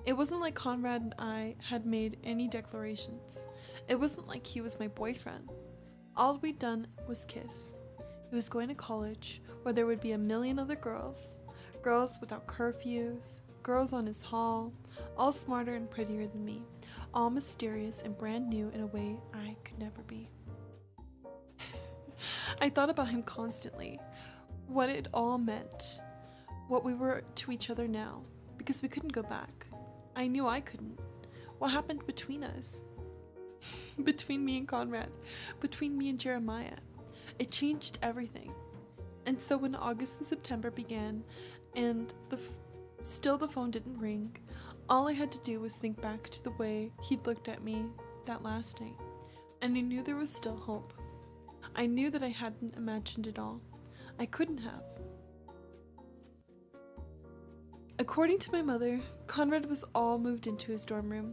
It wasn't like Conrad and I had made any declarations. It wasn't like he was my boyfriend. All we'd done was kiss. He was going to college, where there would be a million other girls without curfews, girls on his hall, all smarter and prettier than me, all mysterious and brand new in a way I could never be. I thought about him constantly, what it all meant, what we were to each other now, because we couldn't go back. I knew I couldn't. What happened between us? Between me and Conrad, between me and Jeremiah. It changed everything. And so when August and September began, and the Still, the phone didn't ring. All I had to do was think back to the way he'd looked at me that last night, and I knew there was still hope. I knew that I hadn't imagined it all. I couldn't have. According to my mother, Conrad was all moved into his dorm room.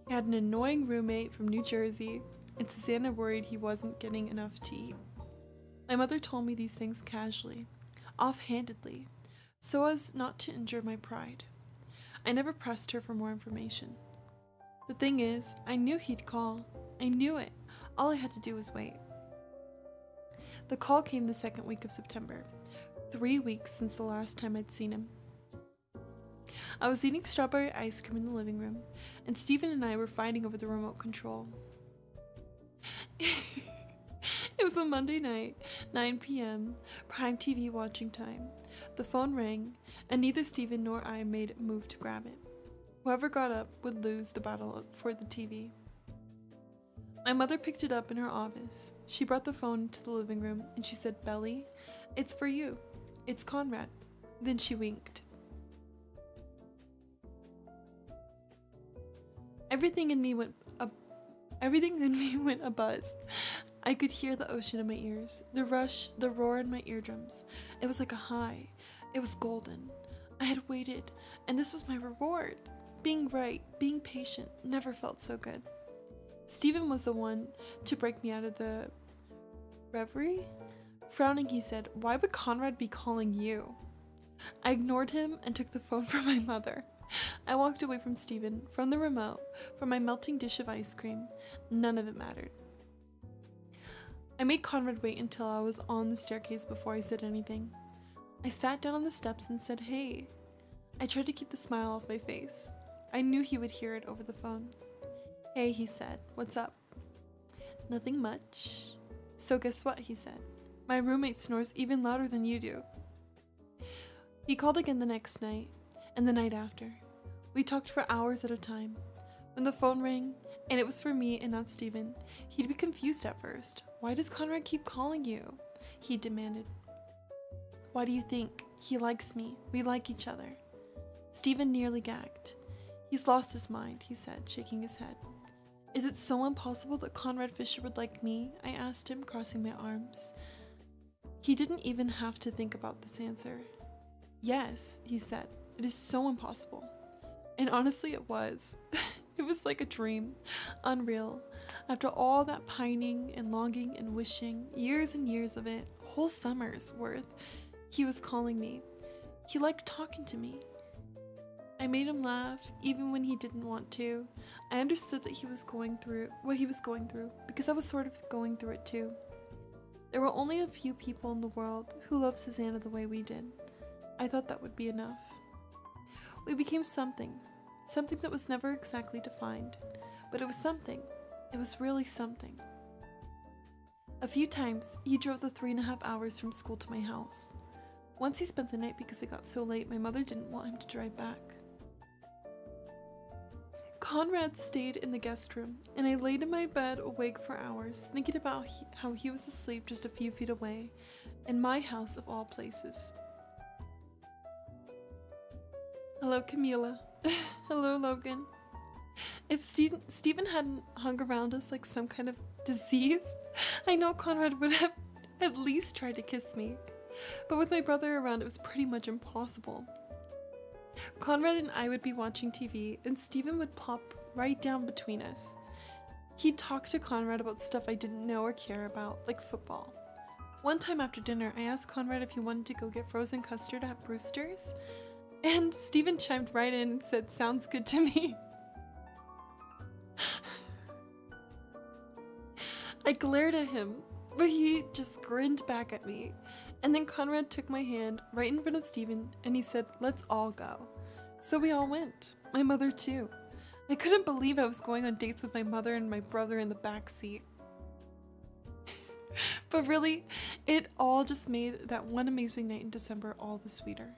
He had an annoying roommate from New Jersey, and Susanna worried he wasn't getting enough to eat. My mother told me these things casually, offhandedly, so as not to injure my pride. I never pressed her for more information. The thing is, I knew he'd call. I knew it. All I had to do was wait. The call came the second week of September, 3 weeks since the last time I'd seen him. I was eating strawberry ice cream in the living room, and Stephen and I were fighting over the remote control. It was a Monday night, 9 p.m., prime TV watching time. The phone rang, and neither Stephen nor I made a move to grab it. Whoever got up would lose the battle for the TV. My mother picked it up in her office. She brought the phone into the living room, and she said, "Belly, it's for you. It's Conrad." Then she winked. Everything in me went abuzz. I could hear the ocean in my ears, the rush, the roar in my eardrums. It was like a high. It was golden. I had waited, and this was my reward. Being right, being patient, never felt so good. Stephen was the one to break me out of the reverie. Frowning, he said, "Why would Conrad be calling you?" I ignored him and took the phone from my mother. I walked away from Stephen, from the remote, from my melting dish of ice cream. None of it mattered. I made Conrad wait until I was on the staircase before I said anything. I sat down on the steps and said, "Hey." I tried to keep the smile off my face. I knew he would hear it over the phone. "Hey," he said. "What's up?" "Nothing much." "So guess what?" he said. "My roommate snores even louder than you do." He called again the next night, and the night after. We talked for hours at a time. When the phone rang, and it was for me and not Stephen, he'd be confused at first. "Why does Conrad keep calling you?" he demanded. "Why do you think? He likes me. We like each other." Stephen nearly gagged. "He's lost his mind," he said, shaking his head. "Is it so impossible that Conrad Fisher would like me?" I asked him, crossing my arms. He didn't even have to think about this answer. "Yes," he said, "it is so impossible." And honestly, it was. It was like a dream, unreal. After all that pining and longing and wishing, years and years of it, whole summers worth, he was calling me. He liked talking to me. I made him laugh, even when he didn't want to. I understood that he was going through what he was going through, because I was sort of going through it too. There were only a few people in the world who loved Susanna the way we did. I thought that would be enough. We became something that was never exactly defined, but it was something. It was really something. A few times, he drove the 3.5 hours from school to my house. Once he spent the night because it got so late, my mother didn't want him to drive back. Conrad stayed in the guest room, and I laid in my bed awake for hours, thinking about how he was asleep just a few feet away, in my house of all places. Hello, Camila. Hello, Logan. If Stephen hadn't hung around us like some kind of disease, I know Conrad would have at least tried to kiss me. But with my brother around, it was pretty much impossible. Conrad and I would be watching TV, and Stephen would pop right down between us. He'd talk to Conrad about stuff I didn't know or care about, like football. One time after dinner, I asked Conrad if he wanted to go get frozen custard at Brewster's, and Stephen chimed right in and said, "Sounds good to me." I glared at him, but he just grinned back at me. And then Conrad took my hand right in front of Stephen, and he said, "Let's all go." So we all went. My mother too. I couldn't believe I was going on dates with my mother and my brother in the back seat. But really, it all just made that one amazing night in December all the sweeter.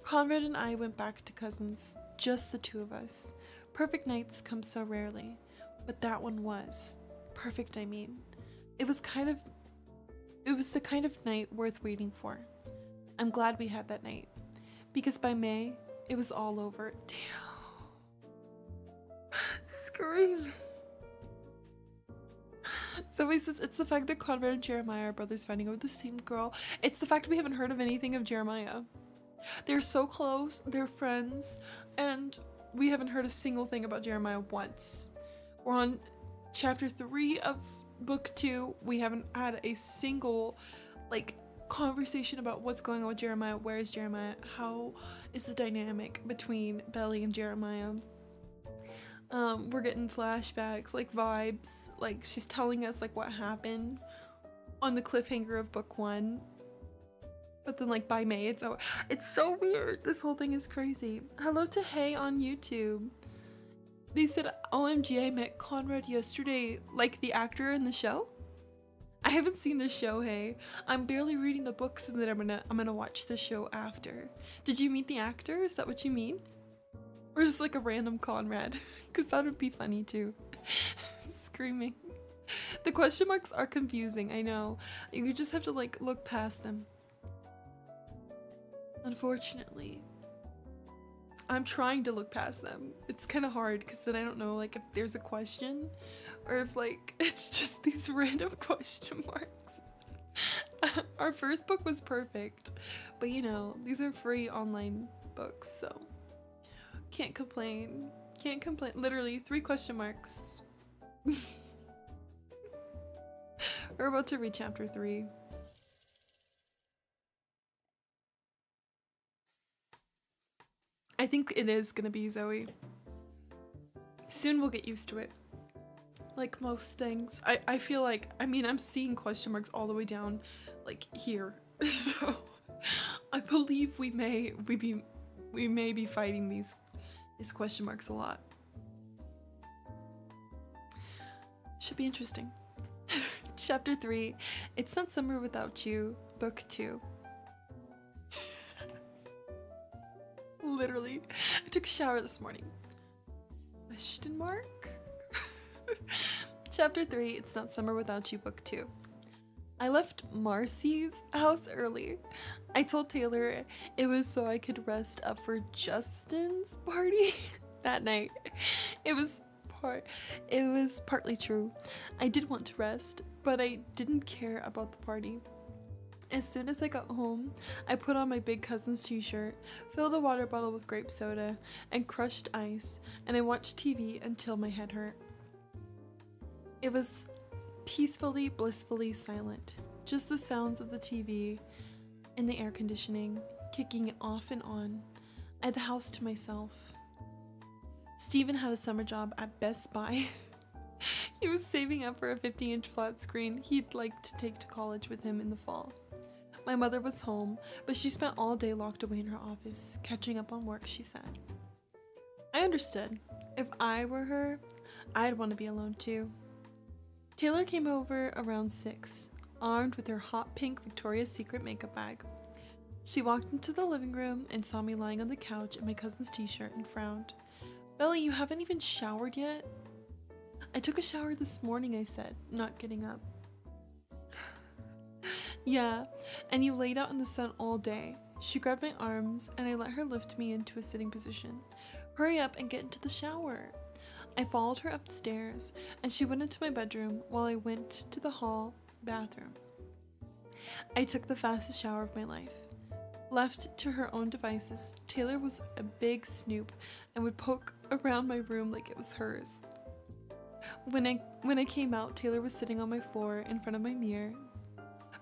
Conrad and I went back to cousins, just the two of us. Perfect nights come so rarely, but that one was. Perfect, I mean. It was the kind of night worth waiting for. I'm glad we had that night, because by May, It was all over. Damn. Screaming. Zoe says it's the fact that Conrad and Jeremiah are brothers fighting over the same girl. It's the fact we haven't heard of anything of Jeremiah. They're so close, they're friends, and we haven't heard a single thing about Jeremiah once. We're on chapter 3 of book 2. We haven't had a single like conversation about what's going on with Jeremiah. Where is Jeremiah? How is the dynamic between Belly and Jeremiah? We're getting flashbacks, like vibes, like she's telling us like what happened on the cliffhanger of book 1, but then like by May it's over. It's so weird. This whole thing is crazy. Hello to Hey on YouTube. They said, OMG, I met Conrad yesterday, like the actor in the show. I haven't seen the show, Hey. I'm barely reading the books, and then I'm gonna watch the show after. Did you meet the actor? Is that what you mean? Or just like a random Conrad? Because that would be funny too. Screaming. The question marks are confusing, I know. You just have to like look past them. Unfortunately. I'm trying to look past them. It's kind of hard because then I don't know like if there's a question or if like it's just these random question marks. Our first book was perfect, but you know, these are free online books, so can't complain. Can't complain. Literally 3 question marks. We're about to read chapter 3. I think it is gonna be Zoe. Soon we'll get used to it. Like most things. I feel like, I mean, I'm seeing question marks all the way down like here. So I believe we may be fighting these question marks a lot. Should be interesting. Chapter 3. It's Not Summer Without You, book 2. Literally. I took a shower this morning. Question mark? Chapter 3. It's Not Summer Without You, book 2. I left Marcy's house early. I told Taylor it was so I could rest up for Justin's party that night. It was partly true. I did want to rest, but I didn't care about the party. As soon as I got home, I put on my big cousin's t-shirt, filled a water bottle with grape soda, and crushed ice, and I watched TV until my head hurt. It was peacefully, blissfully silent. Just the sounds of the TV and the air conditioning, kicking it off and on. I had the house to myself. Steven had a summer job at Best Buy. He was saving up for a 50-inch flat screen he'd like to take to college with him in the fall. My mother was home, but she spent all day locked away in her office, catching up on work, she said. I understood. If I were her, I'd want to be alone too. Taylor came over around 6, armed with her hot pink Victoria's Secret makeup bag. She walked into the living room and saw me lying on the couch in my cousin's t-shirt and frowned. Belly, you haven't even showered yet? I took a shower this morning, I said, not getting up. Yeah, and you laid out in the sun all day. She grabbed my arms and I let her lift me into a sitting position. Hurry up and get into the shower. I followed her upstairs and she went into my bedroom while I went to the hall bathroom. I took the fastest shower of my life. Left to her own devices, Taylor was a big snoop and would poke around my room like it was hers. When I came out, Taylor was sitting on my floor in front of my mirror.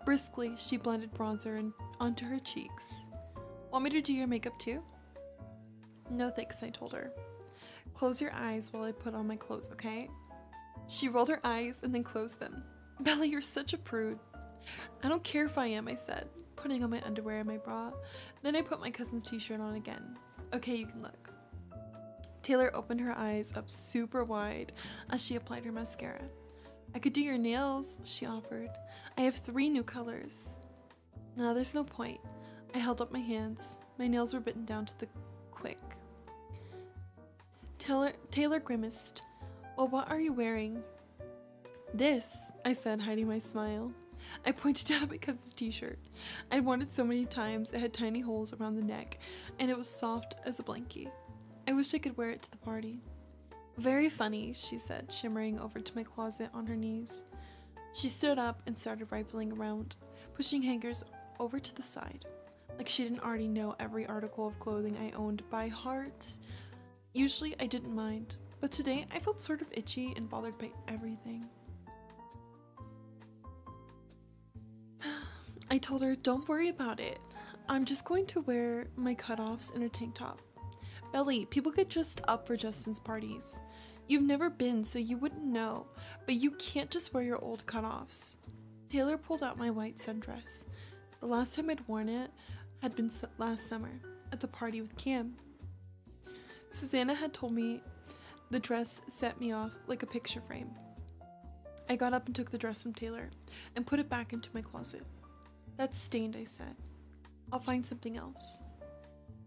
Briskly, she blended bronzer onto her cheeks. Want me to do your makeup too? No thanks, I told her. Close your eyes while I put on my clothes, okay? She rolled her eyes and then closed them. Bella, you're such a prude. I don't care if I am, I said, putting on my underwear and my bra. Then I put my cousin's t-shirt on again. Okay, you can look. Taylor opened her eyes up super wide as she applied her mascara. I could do your nails, she offered. I have 3 new colors. No, there's no point. I held up my hands. My nails were bitten down to the quick. Taylor grimaced. Well, what are you wearing? This, I said, hiding my smile. I pointed down at my cousin's t-shirt. I'd worn it so many times it had tiny holes around the neck, and it was soft as a blankie. I wish I could wear it to the party. Very funny, she said, shimmering over to my closet on her knees. She stood up and started rifling around, pushing hangers over to the side, like she didn't already know every article of clothing I owned by heart. Usually I didn't mind, but today I felt sort of itchy and bothered by everything. I told her, don't worry about it. I'm just going to wear my cutoffs and a tank top. Belly, people get dressed up for Justin's parties. You've never been, so you wouldn't know, but you can't just wear your old cutoffs. Taylor pulled out my white sundress. The last time I'd worn it had been last summer, at the party with Cam. Susanna had told me the dress set me off like a picture frame. I got up and took the dress from Taylor and put it back into my closet. That's stained, I said. I'll find something else.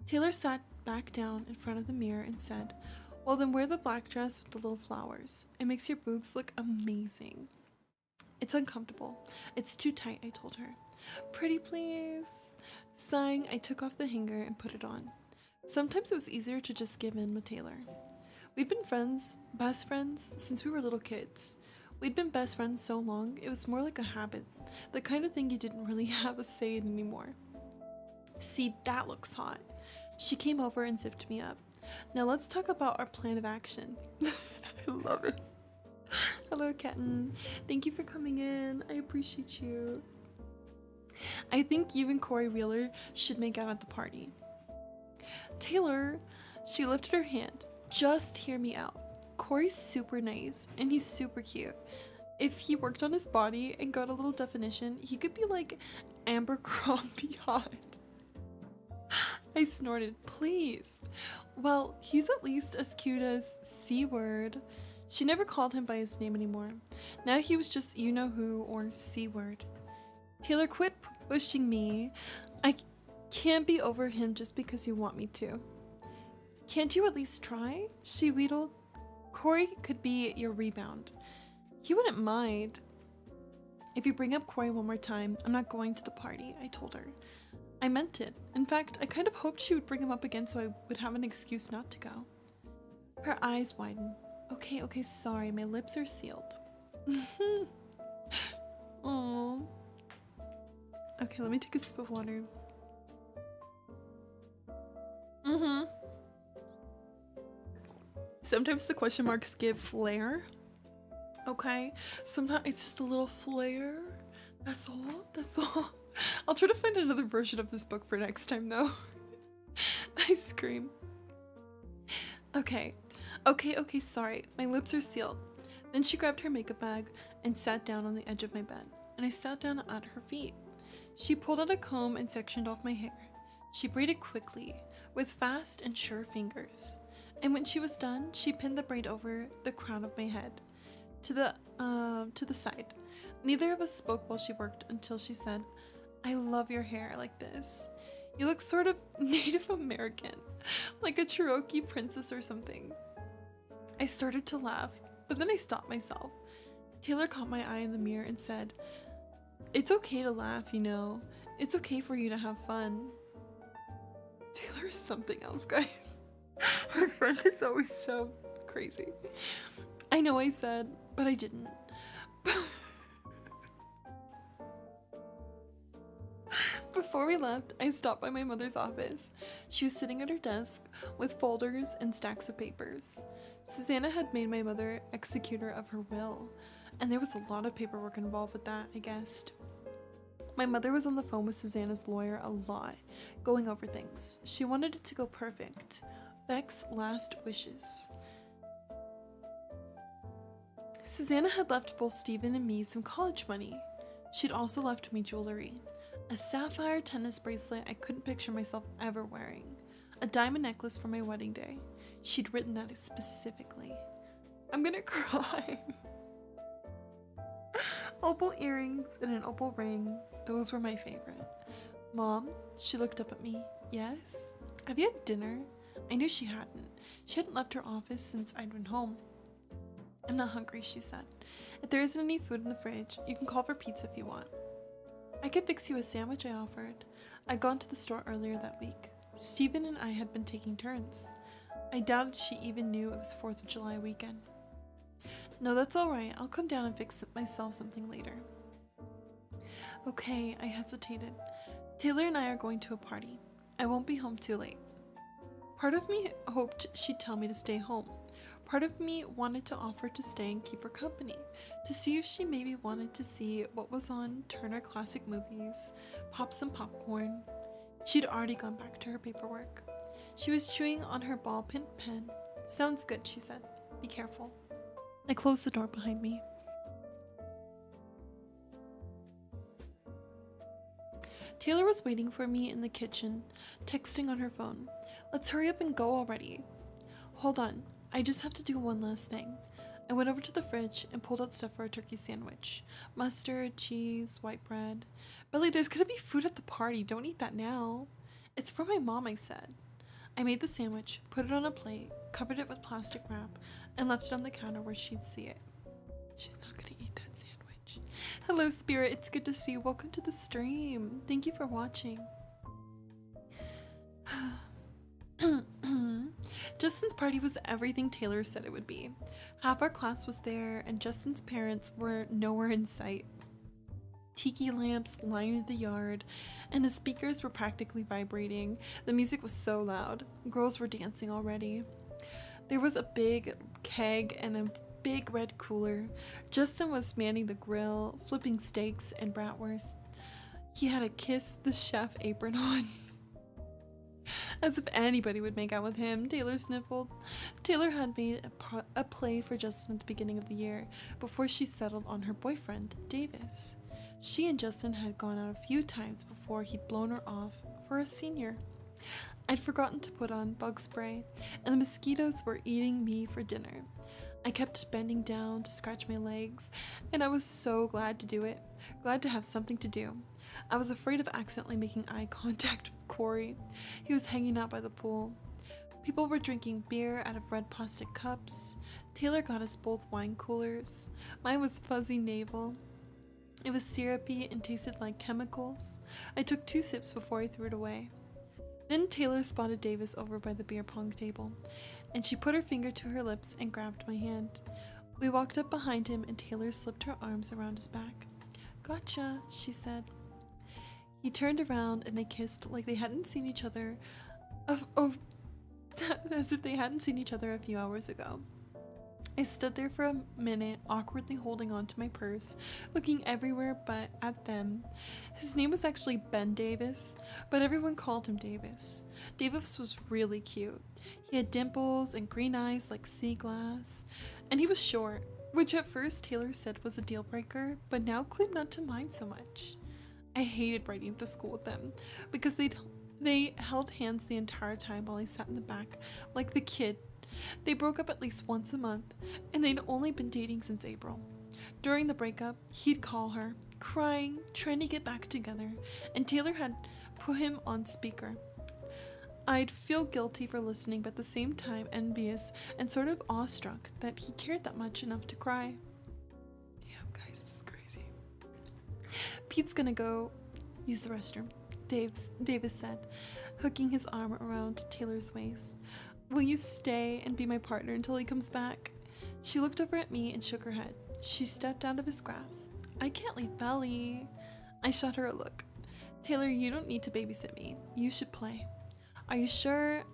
Taylor sat back down in front of the mirror and said, well, then wear the black dress with the little flowers. It makes your boobs look amazing. It's uncomfortable. It's too tight, I told her. Pretty please. Sighing, I took off the hanger and put it on. Sometimes it was easier to just give in with Taylor. We'd been friends, best friends, since we were little kids. We'd been best friends so long, it was more like a habit, the kind of thing you didn't really have a say in anymore. See, that looks hot. She came over and zipped me up. Now let's talk about our plan of action. I love it. Hello, Ketten. Thank you for coming in. I appreciate you. I think you and Corey Wheeler should make out at the party. Taylor, she lifted her hand. Just hear me out. Corey's super nice and he's super cute. If he worked on his body and got a little definition, he could be like Abercrombie hot. I snorted, please. Well, he's at least as cute as C-word. She never called him by his name anymore. Now he was just you-know-who or C-word. Taylor, quit pushing me. I can't be over him just because you want me to. Can't you at least try? She wheedled. Corey could be your rebound. He wouldn't mind. If you bring up Corey one more time, I'm not going to the party, I told her. I meant it. In fact, I kind of hoped she would bring him up again so I would have an excuse not to go. Her eyes widened. Okay, sorry, my lips are sealed. Aww. Okay, let me take a sip of water. Sometimes the question marks give flair. Okay, sometimes it's just a little flair. That's all. I'll try to find another version of this book for next time though. I scream. Okay, sorry, my lips are sealed. Then she grabbed her makeup bag and sat down on the edge of my bed, and I sat down at her feet. She pulled out a comb and sectioned off my hair. She braided quickly, with fast and sure fingers. And when she was done, she pinned the braid over the crown of my head, to the side. Neither of us spoke while she worked until she said, I love your hair like this. You look sort of Native American, like a Cherokee princess or something. I started to laugh, but then I stopped myself. Taylor caught my eye in the mirror and said, it's okay to laugh, you know. It's okay for you to have fun. Taylor is something else, guys. Her friend is always so crazy. I know I said, but I didn't. Before we left, I stopped by my mother's office. She was sitting at her desk with folders and stacks of papers. Susanna had made my mother executor of her will, and there was a lot of paperwork involved with that, I guessed. My mother was on the phone with Susanna's lawyer a lot, going over things. She wanted it to go perfect. Beck's last wishes. Susanna had left both Stephen and me some college money. She'd also left me jewelry. A sapphire tennis bracelet I couldn't picture myself ever wearing. A diamond necklace for my wedding day. She'd written that specifically. I'm gonna cry. Opal earrings and an opal ring. Those were my favorite. Mom, she looked up at me. Yes? Have you had dinner? I knew she hadn't. She hadn't left her office since I'd been home. I'm not hungry, she said. If there isn't any food in the fridge, you can call for pizza if you want. I could fix you a sandwich, I offered. I'd gone to the store earlier that week. Stephen and I had been taking turns. I doubted she even knew it was 4th of July weekend. No, that's alright. I'll come down and fix myself something later. Okay, I hesitated. Taylor and I are going to a party. I won't be home too late. Part of me hoped she'd tell me to stay home. Part of me wanted to offer to stay and keep her company, to see if she maybe wanted to see what was on Turner Classic Movies, pop some popcorn. She'd already gone back to her paperwork. She was chewing on her ball-peen pen. Sounds good, she said. Be careful. I closed the door behind me. Taylor was waiting for me in the kitchen, texting on her phone. Let's hurry up and go already. Hold on, I just have to do one last thing. I went over to the fridge and pulled out stuff for a turkey sandwich. Mustard, cheese, white bread. Billy, there's gonna be food at the party. Don't eat that now. It's for my mom, I said. I made the sandwich, put it on a plate, covered it with plastic wrap, and left it on the counter where she'd see it. She's not gonna eat that sandwich. Hello, Spirit. It's good to see you. Welcome to the stream. Thank you for watching. Justin's party was everything Taylor said it would be. Half our class was there, and Justin's parents were nowhere in sight. Tiki lamps lined the yard, and the speakers were practically vibrating. The music was so loud. Girls were dancing already. There was a big keg and a big red cooler. Justin was manning the grill, flipping steaks and bratwurst. He had a kiss the chef apron on. As if anybody would make out with him, Taylor sniffled. Taylor had made a play for Justin at the beginning of the year, before she settled on her boyfriend, Davis. She and Justin had gone out a few times before he'd blown her off for a senior. I'd forgotten to put on bug spray, and the mosquitoes were eating me for dinner. I kept bending down to scratch my legs, and I was so glad to do it, glad to have something to do. I was afraid of accidentally making eye contact with Corey. He was hanging out by the pool. People were drinking beer out of red plastic cups. Taylor got us both wine coolers. Mine was fuzzy navel. It was syrupy and tasted like chemicals. I took 2 sips before I threw it away. Then Taylor spotted Davis over by the beer pong table, and she put her finger to her lips and grabbed my hand. We walked up behind him, and Taylor slipped her arms around his back. Gotcha, she said. He turned around and they kissed like they hadn't seen each other as if they hadn't seen each other a few hours ago. I stood there for a minute, awkwardly holding on to my purse, looking everywhere but at them. His name was actually Ben Davis, but everyone called him Davis. Davis was really cute. He had dimples and green eyes like sea glass, and he was short, which at first Taylor said was a deal breaker, but now claimed not to mind so much. I hated riding to school with them because they held hands the entire time while I sat in the back like the kid. They broke up at least once a month, and they'd only been dating since April. During the breakup, he'd call her, crying, trying to get back together, and Taylor had put him on speaker. I'd feel guilty for listening, but at the same time envious and sort of awestruck that he cared that much enough to cry. Damn, guys, this is crazy. Pete's gonna go use the restroom, Davis said, hooking his arm around Taylor's waist. Will you stay and be my partner until he comes back? She looked over at me and shook her head. She stepped out of his grasp. I can't leave Belly. I shot her a look. Taylor, you don't need to babysit me. You should play. Are you sure?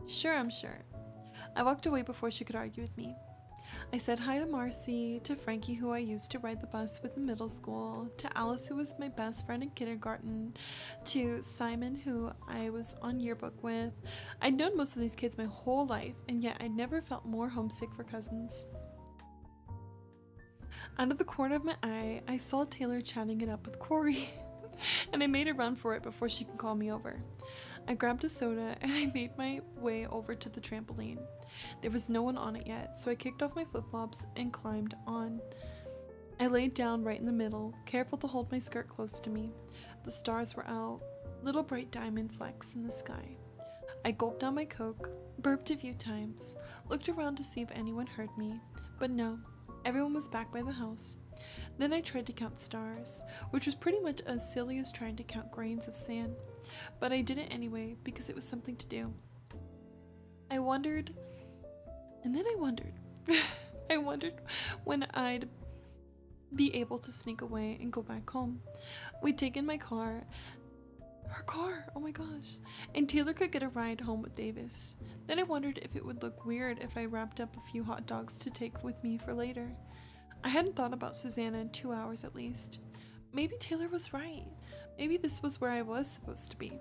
Sure, I'm sure. I walked away before she could argue with me. I said hi to Marcy, to Frankie, who I used to ride the bus with in middle school, to Alice, who was my best friend in kindergarten, to Simon, who I was on yearbook with. I'd known most of these kids my whole life, and yet I never felt more homesick for cousins. Out of the corner of my eye, I saw Taylor chatting it up with Corey, and I made a run for it before she could call me over. I grabbed a soda and I made my way over to the trampoline. There was no one on it yet, so I kicked off my flip-flops and climbed on. I laid down right in the middle, careful to hold my skirt close to me. The stars were out, little bright diamond flecks in the sky. I gulped down my Coke, burped a few times, looked around to see if anyone heard me, but no, everyone was back by the house. Then I tried to count stars, which was pretty much as silly as trying to count grains of sand. But I did it anyway because it was something to do. I wondered, and then I wondered. I wondered when I'd be able to sneak away and go back home. We'd taken my car, her car, oh my gosh, and Taylor could get a ride home with Davis. Then I wondered if it would look weird if I wrapped up a few hot dogs to take with me for later. I hadn't thought about Susanna in 2 hours at least. Maybe Taylor was right. Maybe this was where I was supposed to be.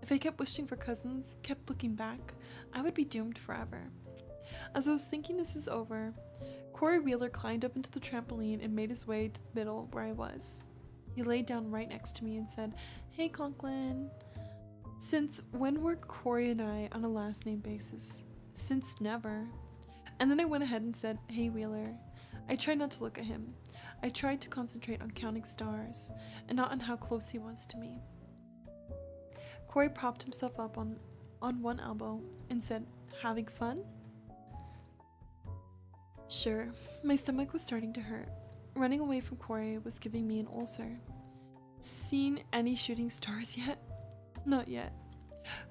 If I kept wishing for cousins, kept looking back, I would be doomed forever. As I was thinking this is over, Corey Wheeler climbed up into the trampoline and made his way to the middle where I was. He laid down right next to me and said, "Hey Conklin." Since when were Corey and I on a last name basis? Since never. And then I went ahead and said, "Hey Wheeler." I tried not to look at him. I tried to concentrate on counting stars and not on how close he was to me. Corey propped himself up on one elbow and said, "Having fun?" Sure, my stomach was starting to hurt. Running away from Corey was giving me an ulcer. Seen any shooting stars yet? Not yet.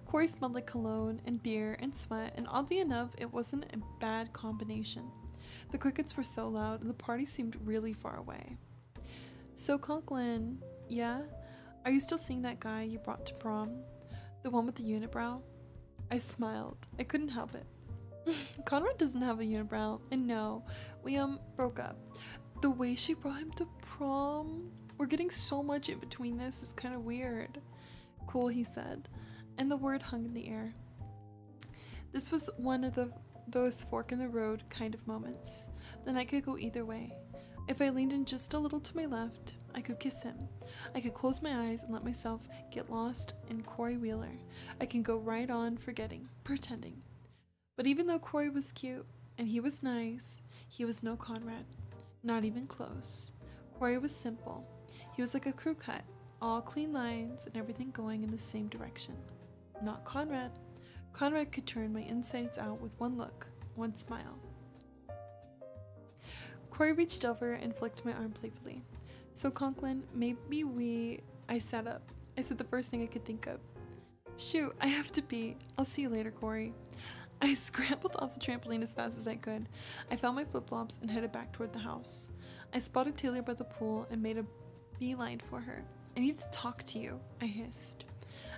Corey smelled like cologne and beer and sweat, and oddly enough, it wasn't a bad combination. The crickets were so loud, and the party seemed really far away. "So Conklin, yeah? Are you still seeing that guy you brought to prom? The one with the unibrow?" I smiled. I couldn't help it. Conrad doesn't have a unibrow, and no, we broke up. The way she brought him to prom, we're getting so much in between this, it's kind of weird. "Cool," he said, and the word hung in the air. This was one of those fork in the road kind of moments. The night could go either way. If I leaned in just a little to my left, I could kiss him. I could close my eyes and let myself get lost in Corey Wheeler. I can go right on forgetting, pretending. But even though Corey was cute and he was nice, he was no Conrad. Not even close. Corey was simple. He was like a crew cut, all clean lines and everything going in the same direction. Not Conrad. Conrad could turn my insides out with one look, one smile. Corey reached over and flicked my arm playfully. "So Conklin, maybe I sat up. I said the first thing I could think of. "Shoot, I have to pee. I'll see you later, Corey." I scrambled off the trampoline as fast as I could. I found my flip-flops and headed back toward the house. I spotted Taylor by the pool and made a beeline for her. "I need to talk to you," I hissed.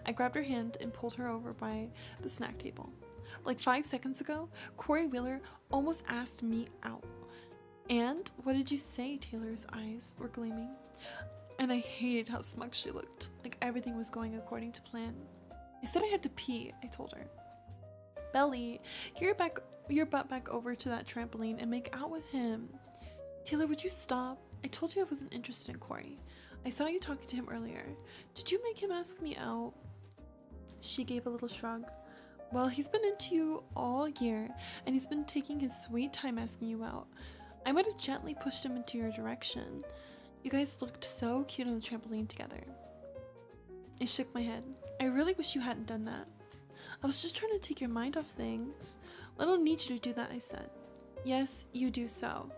I grabbed her hand and pulled her over by the snack table. Like 5 seconds ago, Corey Wheeler almost asked me out. "And what did you say?" Taylor's eyes were gleaming. And I hated how smug she looked, like everything was going according to plan. "I said I had to pee," I told her. "Belly, get your butt back over to that trampoline and make out with him." "Taylor, would you stop? I told you I wasn't interested in Corey. I saw you talking to him earlier. Did you make him ask me out?" She gave a little shrug. "Well, he's been into you all year, and he's been taking his sweet time asking you out. I might have gently pushed him into your direction. You guys looked so cute on the trampoline together." I shook my head. "I really wish you hadn't done that." "I was just trying to take your mind off things." "I don't need you to do that," I said. "Yes, you do so."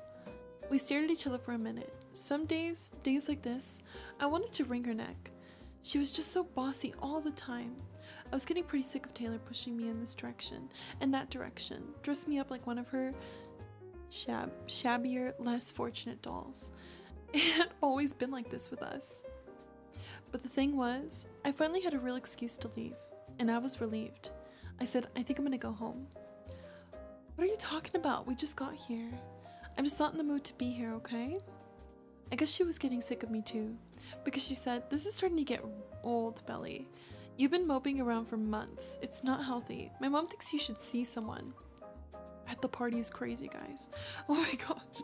We stared at each other for a minute. Some days like this, I wanted to wring her neck. She was just so bossy all the time. I was getting pretty sick of Taylor pushing me in this direction and that direction, dressed me up like one of her shabbier, less fortunate dolls. It had always been like this with us. But the thing was, I finally had a real excuse to leave, and I was relieved. I said, "I think I'm gonna go home." "What are you talking about? We just got here. I'm just not in the mood to be here, okay?" I guess she was getting sick of me too, because she said, "This is starting to get old, Belly. You've been moping around for months. It's not healthy. My mom thinks you should see someone." At the party is crazy, guys. Oh my gosh.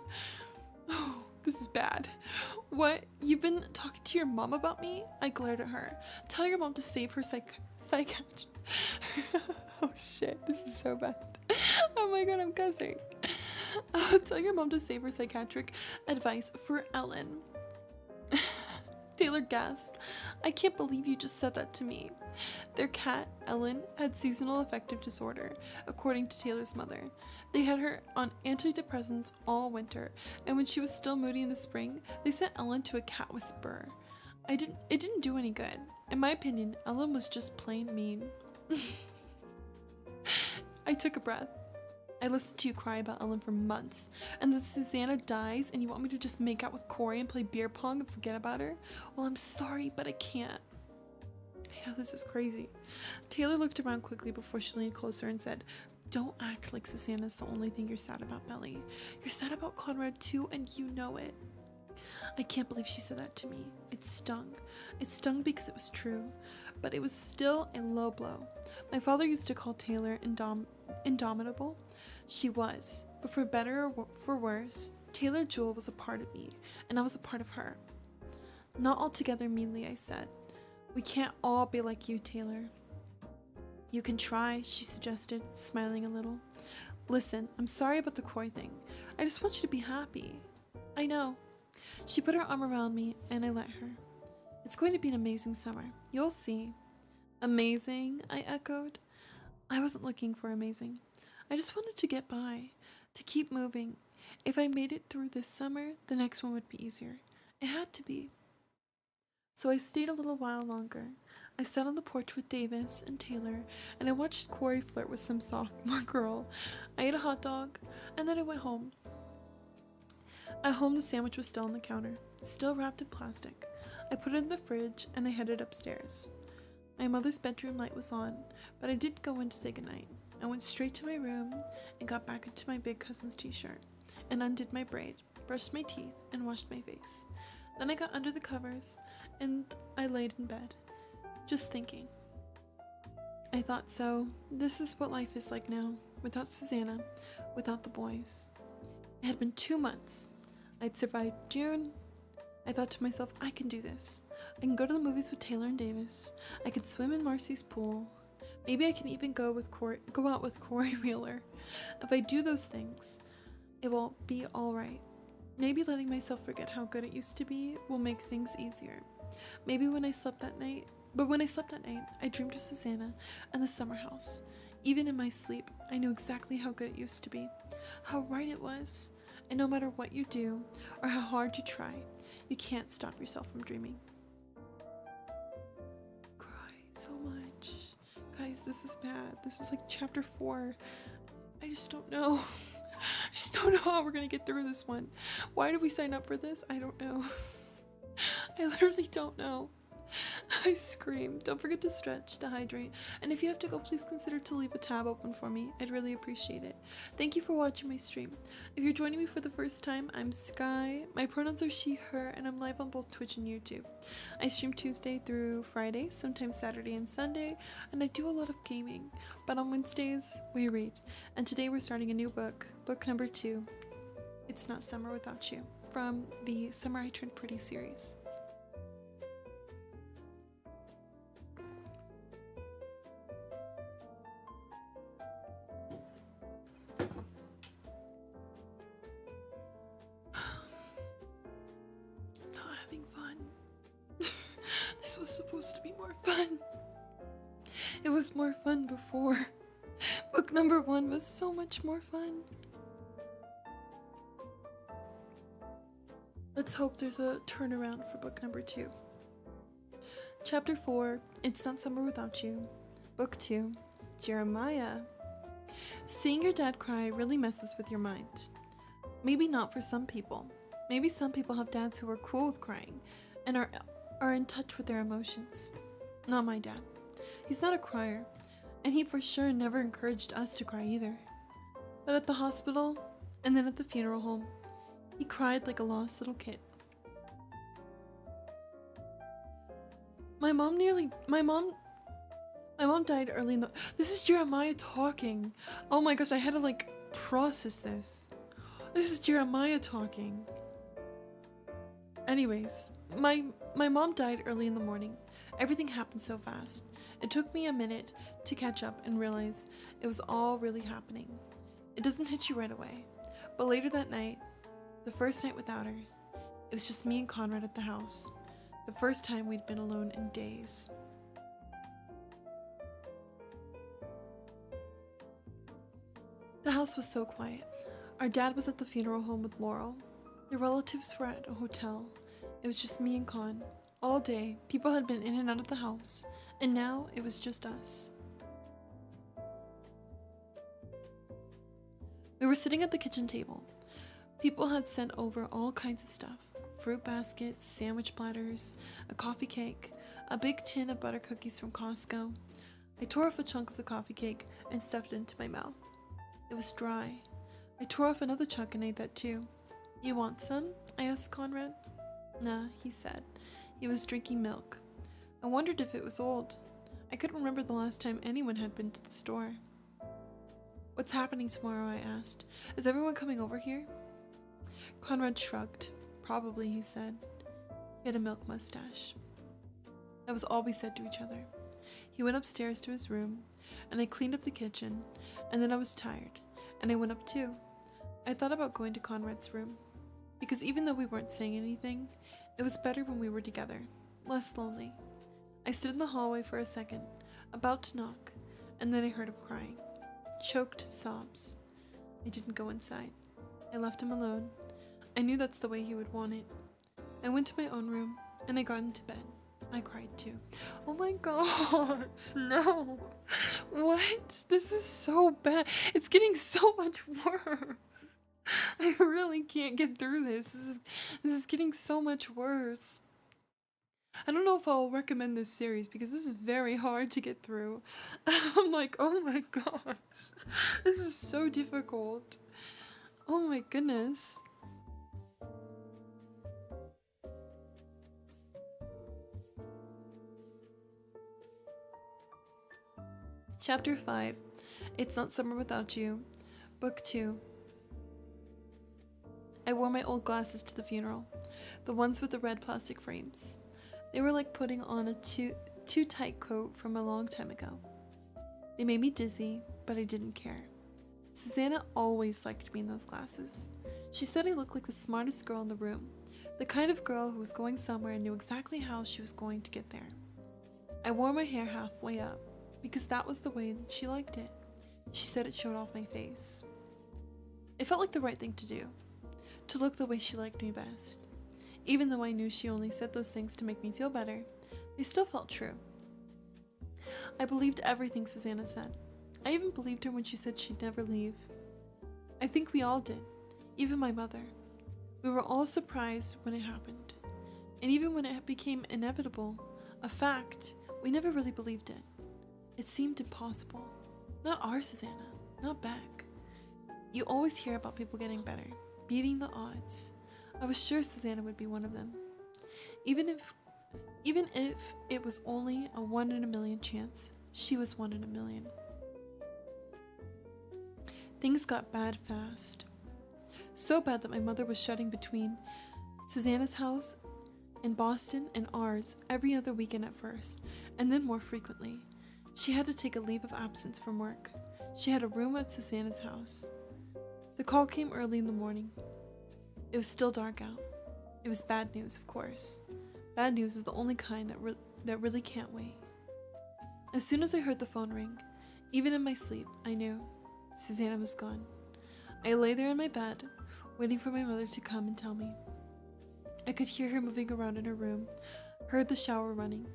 Oh, this is bad. "What? You've been talking to your mom about me?" I glared at her. "Tell your mom to save her psychiatrist." Oh shit, this is so bad. Oh my god, I'm cussing. "Tell your mom to save her psychiatric advice for Ellen." Taylor gasped. I can't believe you just said that to me. Their cat, Ellen, had seasonal affective disorder, according to Taylor's mother. They had her on antidepressants all winter, and when she was still moody in the spring, they sent Ellen to a cat whisperer. It didn't do any good. In my opinion, Ellen was just plain mean. I took a breath. I listened to you cry about Ellen for months, and then Susanna dies and you want me to just make out with Corey and play beer pong and forget about her? Well, I'm sorry, but I can't. I know this is crazy. Taylor looked around quickly before she leaned closer and said, don't act like Susanna's the only thing you're sad about, Belly. You're sad about Conrad too, and you know it. I can't believe she said that to me. It stung. It stung because it was true, but it was still a low blow. My father used to call Taylor indomitable. She was, but for better or for worse, Taylor Jewel was a part of me, and I was a part of her. Not altogether meanly, I said. We can't all be like you, Taylor. You can try, she suggested, smiling a little. Listen, I'm sorry about the Corey thing. I just want you to be happy. I know. She put her arm around me, and I let her. It's going to be an amazing summer. You'll see. Amazing, I echoed. I wasn't looking for amazing. I just wanted to get by, to keep moving. If I made it through this summer, the next one would be easier. It had to be. So I stayed a little while longer. I sat on the porch with Davis and Taylor, and I watched Corey flirt with some sophomore girl. I ate a hot dog, and then I went home. At home, the sandwich was still on the counter, still wrapped in plastic. I put it in the fridge, and I headed upstairs. My mother's bedroom light was on, but I didn't go in to say goodnight. I went straight to my room and got back into my big cousin's t-shirt and undid my braid, brushed my teeth, and washed my face. Then I got under the covers and I laid in bed, just thinking. I thought, so this is what life is like now, without Susanna, without the boys. It had been 2 months. I'd survived June. I thought to myself, I can do this. I can go to the movies with Taylor and Davis. I can swim in Marcy's pool. Maybe I can even go out with Corey Wheeler. If I do those things, it will be all right. Maybe letting myself forget how good it used to be will make things easier. Maybe when I slept that night, I dreamed of Susanna and the summer house. Even in my sleep, I knew exactly how good it used to be, how right it was. And no matter what you do or how hard you try, you can't stop yourself from dreaming. Cry so much. Guys, this is bad. This is like chapter 4. I just don't know. I just don't know how we're gonna get through this one. Why did we sign up for this? I don't know. I literally don't know. I screamed. Don't forget to stretch, to hydrate, and if you have to go, please consider to leave a tab open for me. I'd really appreciate it. Thank you for watching my stream. If you're joining me for the first time, I'm Sky. My pronouns are she, her, and I'm live on both Twitch and YouTube. I stream Tuesday through Friday, sometimes Saturday and Sunday, and I do a lot of gaming. But on Wednesdays, we read. And today we're starting a new book, book number 2. It's Not Summer Without You, from the Summer I Turned Pretty series. This was supposed to be more fun. It was more fun before. Book number 1 was so much more fun. Let's hope there's a turnaround for book number 2. Chapter 4, It's Not Summer Without You. Book 2, Jeremiah. Seeing your dad cry really messes with your mind. Maybe not for some people. Maybe some people have dads who are cool with crying and are in touch with their emotions. Not my dad. He's not a crier, and he for sure never encouraged us to cry either. But at the hospital, and then at the funeral home, he cried like a lost little kid. My mom died early in the— This is Jeremiah talking. Oh my gosh, I had to process this. This is Jeremiah talking. Anyways, my mom died early in the morning. Everything happened so fast. It took me a minute to catch up and realize it was all really happening. It doesn't hit you right away. But later that night, the first night without her, it was just me and Conrad at the house. The first time we'd been alone in days. The house was so quiet. Our dad was at the funeral home with Laurel. The relatives were at a hotel. It was just me and Con. All day, people had been in and out of the house, and now it was just us. We were sitting at the kitchen table. People had sent over all kinds of stuff. Fruit baskets, sandwich platters, a coffee cake, a big tin of butter cookies from Costco. I tore off a chunk of the coffee cake and stuffed it into my mouth. It was dry. I tore off another chunk and ate that too. "You want some?" I asked Conrad. "Nah," he said. He was drinking milk. I wondered if it was old. I couldn't remember the last time anyone had been to the store. "What's happening tomorrow?" I asked. "Is everyone coming over here?" Conrad shrugged. "Probably," he said. He had a milk mustache. That was all we said to each other. He went upstairs to his room, and I cleaned up the kitchen, and then I was tired, and I went up too. I thought about going to Conrad's room, because even though we weren't saying anything, it was better when we were together, less lonely. I stood in the hallway for a second, about to knock, and then I heard him crying. Choked sobs. I didn't go inside. I left him alone. I knew that's the way he would want it. I went to my own room, and I got into bed. I cried too. Oh my gosh, no. What? This is so bad. It's getting so much worse. I really can't get through this. This is getting so much worse. I don't know if I'll recommend this series because this is very hard to get through. I'm like, oh my gosh. This is so difficult. Oh my goodness. Chapter 5. It's Not Summer Without You. Book 2. I wore my old glasses to the funeral, the ones with the red plastic frames. They were like putting on a too tight coat from a long time ago. They made me dizzy, but I didn't care. Susanna always liked me in those glasses. She said I looked like the smartest girl in the room, the kind of girl who was going somewhere and knew exactly how she was going to get there. I wore my hair halfway up, because that was the way she liked it. She said it showed off my face. It felt like the right thing to do, to look the way she liked me best. Even though I knew she only said those things to make me feel better, they still felt true. I believed everything Susanna said. I even believed her when she said she'd never leave. I think we all did, even my mother. We were all surprised when it happened. And even when it became inevitable, a fact, we never really believed it. It seemed impossible. Not our Susanna, not Beck. You always hear about people getting better, beating the odds. I was sure Susanna would be one of them. Even if it was only a 1 in a million chance, she was 1 in a million. Things got bad fast. So bad that my mother was shutting between Susanna's house in Boston and ours every other weekend at first, and then more frequently. She had to take a leave of absence from work. She had a room at Susanna's house. The call came early in the morning. It was still dark out. It was bad news, of course. Bad news is the only kind that really can't wait. As soon as I heard the phone ring, even in my sleep, I knew Susanna was gone. I lay there in my bed, waiting for my mother to come and tell me. I could hear her moving around in her room, heard the shower running.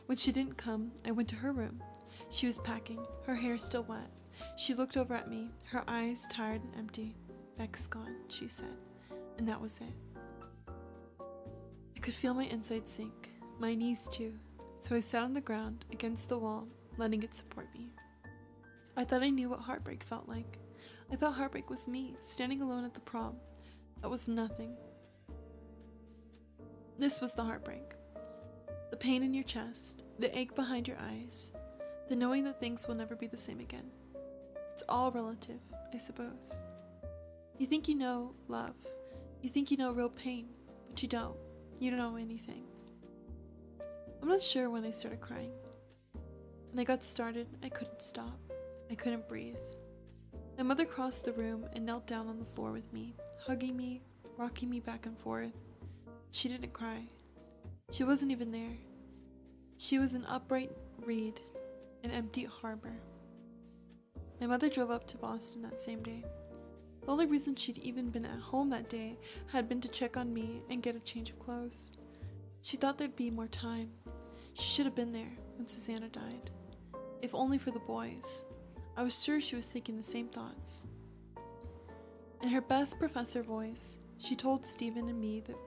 When she didn't come, I went to her room. She was packing, her hair still wet. She looked over at me, her eyes tired and empty. "Beck's gone," she said, and that was it. I could feel my insides sink, my knees too, so I sat on the ground against the wall, letting it support me. I thought I knew what heartbreak felt like. I thought heartbreak was me, standing alone at the prom. That was nothing. This was the heartbreak. The pain in your chest, the ache behind your eyes, the knowing that things will never be the same again. It's all relative, I suppose. You think you know love. You think you know real pain, but you don't. You don't know anything. I'm not sure when I started crying. When I got started, I couldn't stop. I couldn't breathe. My mother crossed the room and knelt down on the floor with me, hugging me, rocking me back and forth. She didn't cry. She wasn't even there. She was an upright reed, an empty harbor. My mother drove up to Boston that same day. The only reason she'd even been at home that day had been to check on me and get a change of clothes. She thought there'd be more time. She should have been there when Susanna died. If only for the boys. I was sure she was thinking the same thoughts. In her best professor voice, she told Stephen and me that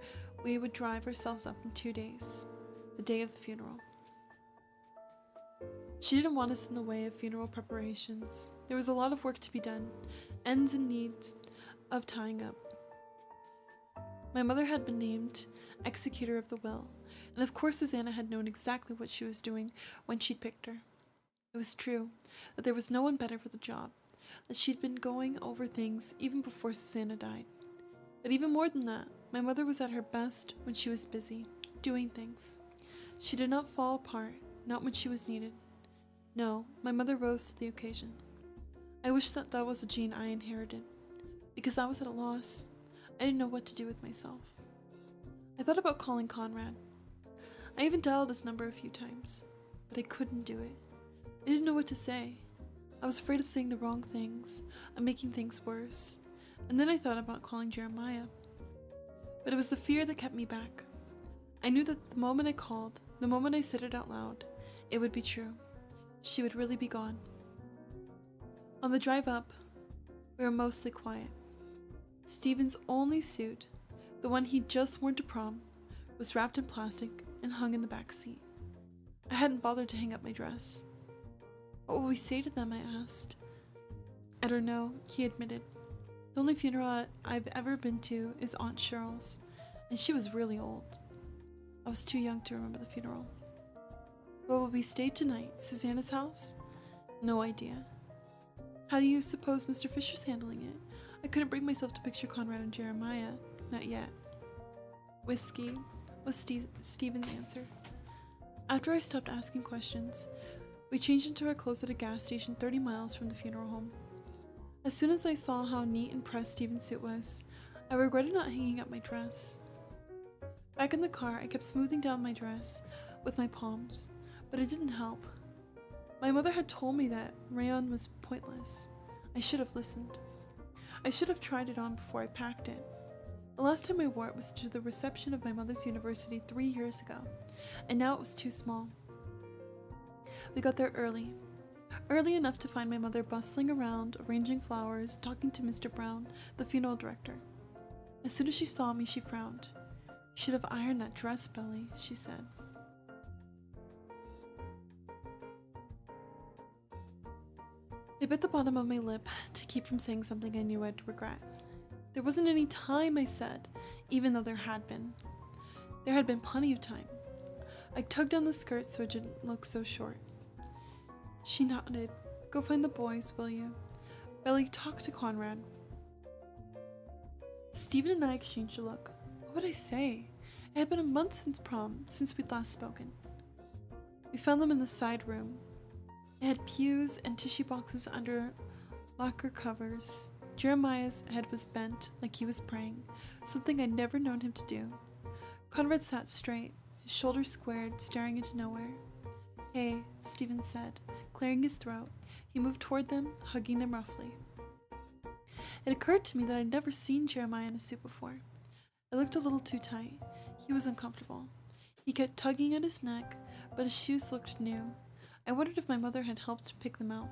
we would drive ourselves up in 2 days, the day of the funeral. She didn't want us in the way of funeral preparations. There was a lot of work to be done, ends and needs of tying up. My mother had been named executor of the will, and of course Susanna had known exactly what she was doing when she'd picked her. It was true that there was no one better for the job, that she'd been going over things even before Susanna died. But even more than that, my mother was at her best when she was busy, doing things. She did not fall apart, not when she was needed. No, my mother rose to the occasion. I wish that that was a gene I inherited, because I was at a loss. I didn't know what to do with myself. I thought about calling Conrad. I even dialed his number a few times, but I couldn't do it. I didn't know what to say. I was afraid of saying the wrong things, of making things worse. And then I thought about calling Jeremiah. But it was the fear that kept me back. I knew that the moment I called, the moment I said it out loud, it would be true. She would really be gone. On the drive up, we were mostly quiet. Stephen's only suit, the one he'd just worn to prom, was wrapped in plastic and hung in the back seat. I hadn't bothered to hang up my dress. What will we say to them? I asked. I don't know, he admitted. The only funeral I've ever been to is Aunt Cheryl's, and she was really old. I was too young to remember the funeral. Where will we stay tonight? Susanna's house? No idea. How do you suppose Mr. Fisher's handling it? I couldn't bring myself to picture Conrad and Jeremiah. Not yet. Whiskey was Stephen's answer. After I stopped asking questions, we changed into our clothes at a gas station 30 miles from the funeral home. As soon as I saw how neat and pressed Stephen's suit was, I regretted not hanging up my dress. Back in the car, I kept smoothing down my dress with my palms, but it didn't help. My mother had told me that rayon was pointless. I should have listened. I should have tried it on before I packed it. The last time I wore it was to the reception of my mother's university 3 years ago, and now it was too small. We got there early enough to find my mother bustling around, arranging flowers, talking to Mr. Brown, the funeral director. As soon as she saw me, she frowned. "You should have ironed that dress, Belly," she said. I bit the bottom of my lip to keep from saying something I knew I'd regret. There wasn't any time, I said, even though there had been. There had been plenty of time. I tugged down the skirt so it didn't look so short. She nodded. "Go find the boys, will you? Belly, talk to Conrad." Stephen and I exchanged a look. What would I say? It had been a month since prom, since we'd last spoken. We found them in the side room. It had pews and tissue boxes under locker covers. Jeremiah's head was bent, like he was praying, something I'd never known him to do. Conrad sat straight, his shoulders squared, staring into nowhere. "Hey," Stephen said, clearing his throat. He moved toward them, hugging them roughly. It occurred to me that I'd never seen Jeremiah in a suit before. It looked a little too tight. He was uncomfortable. He kept tugging at his neck, but his shoes looked new. I wondered if my mother had helped pick them out.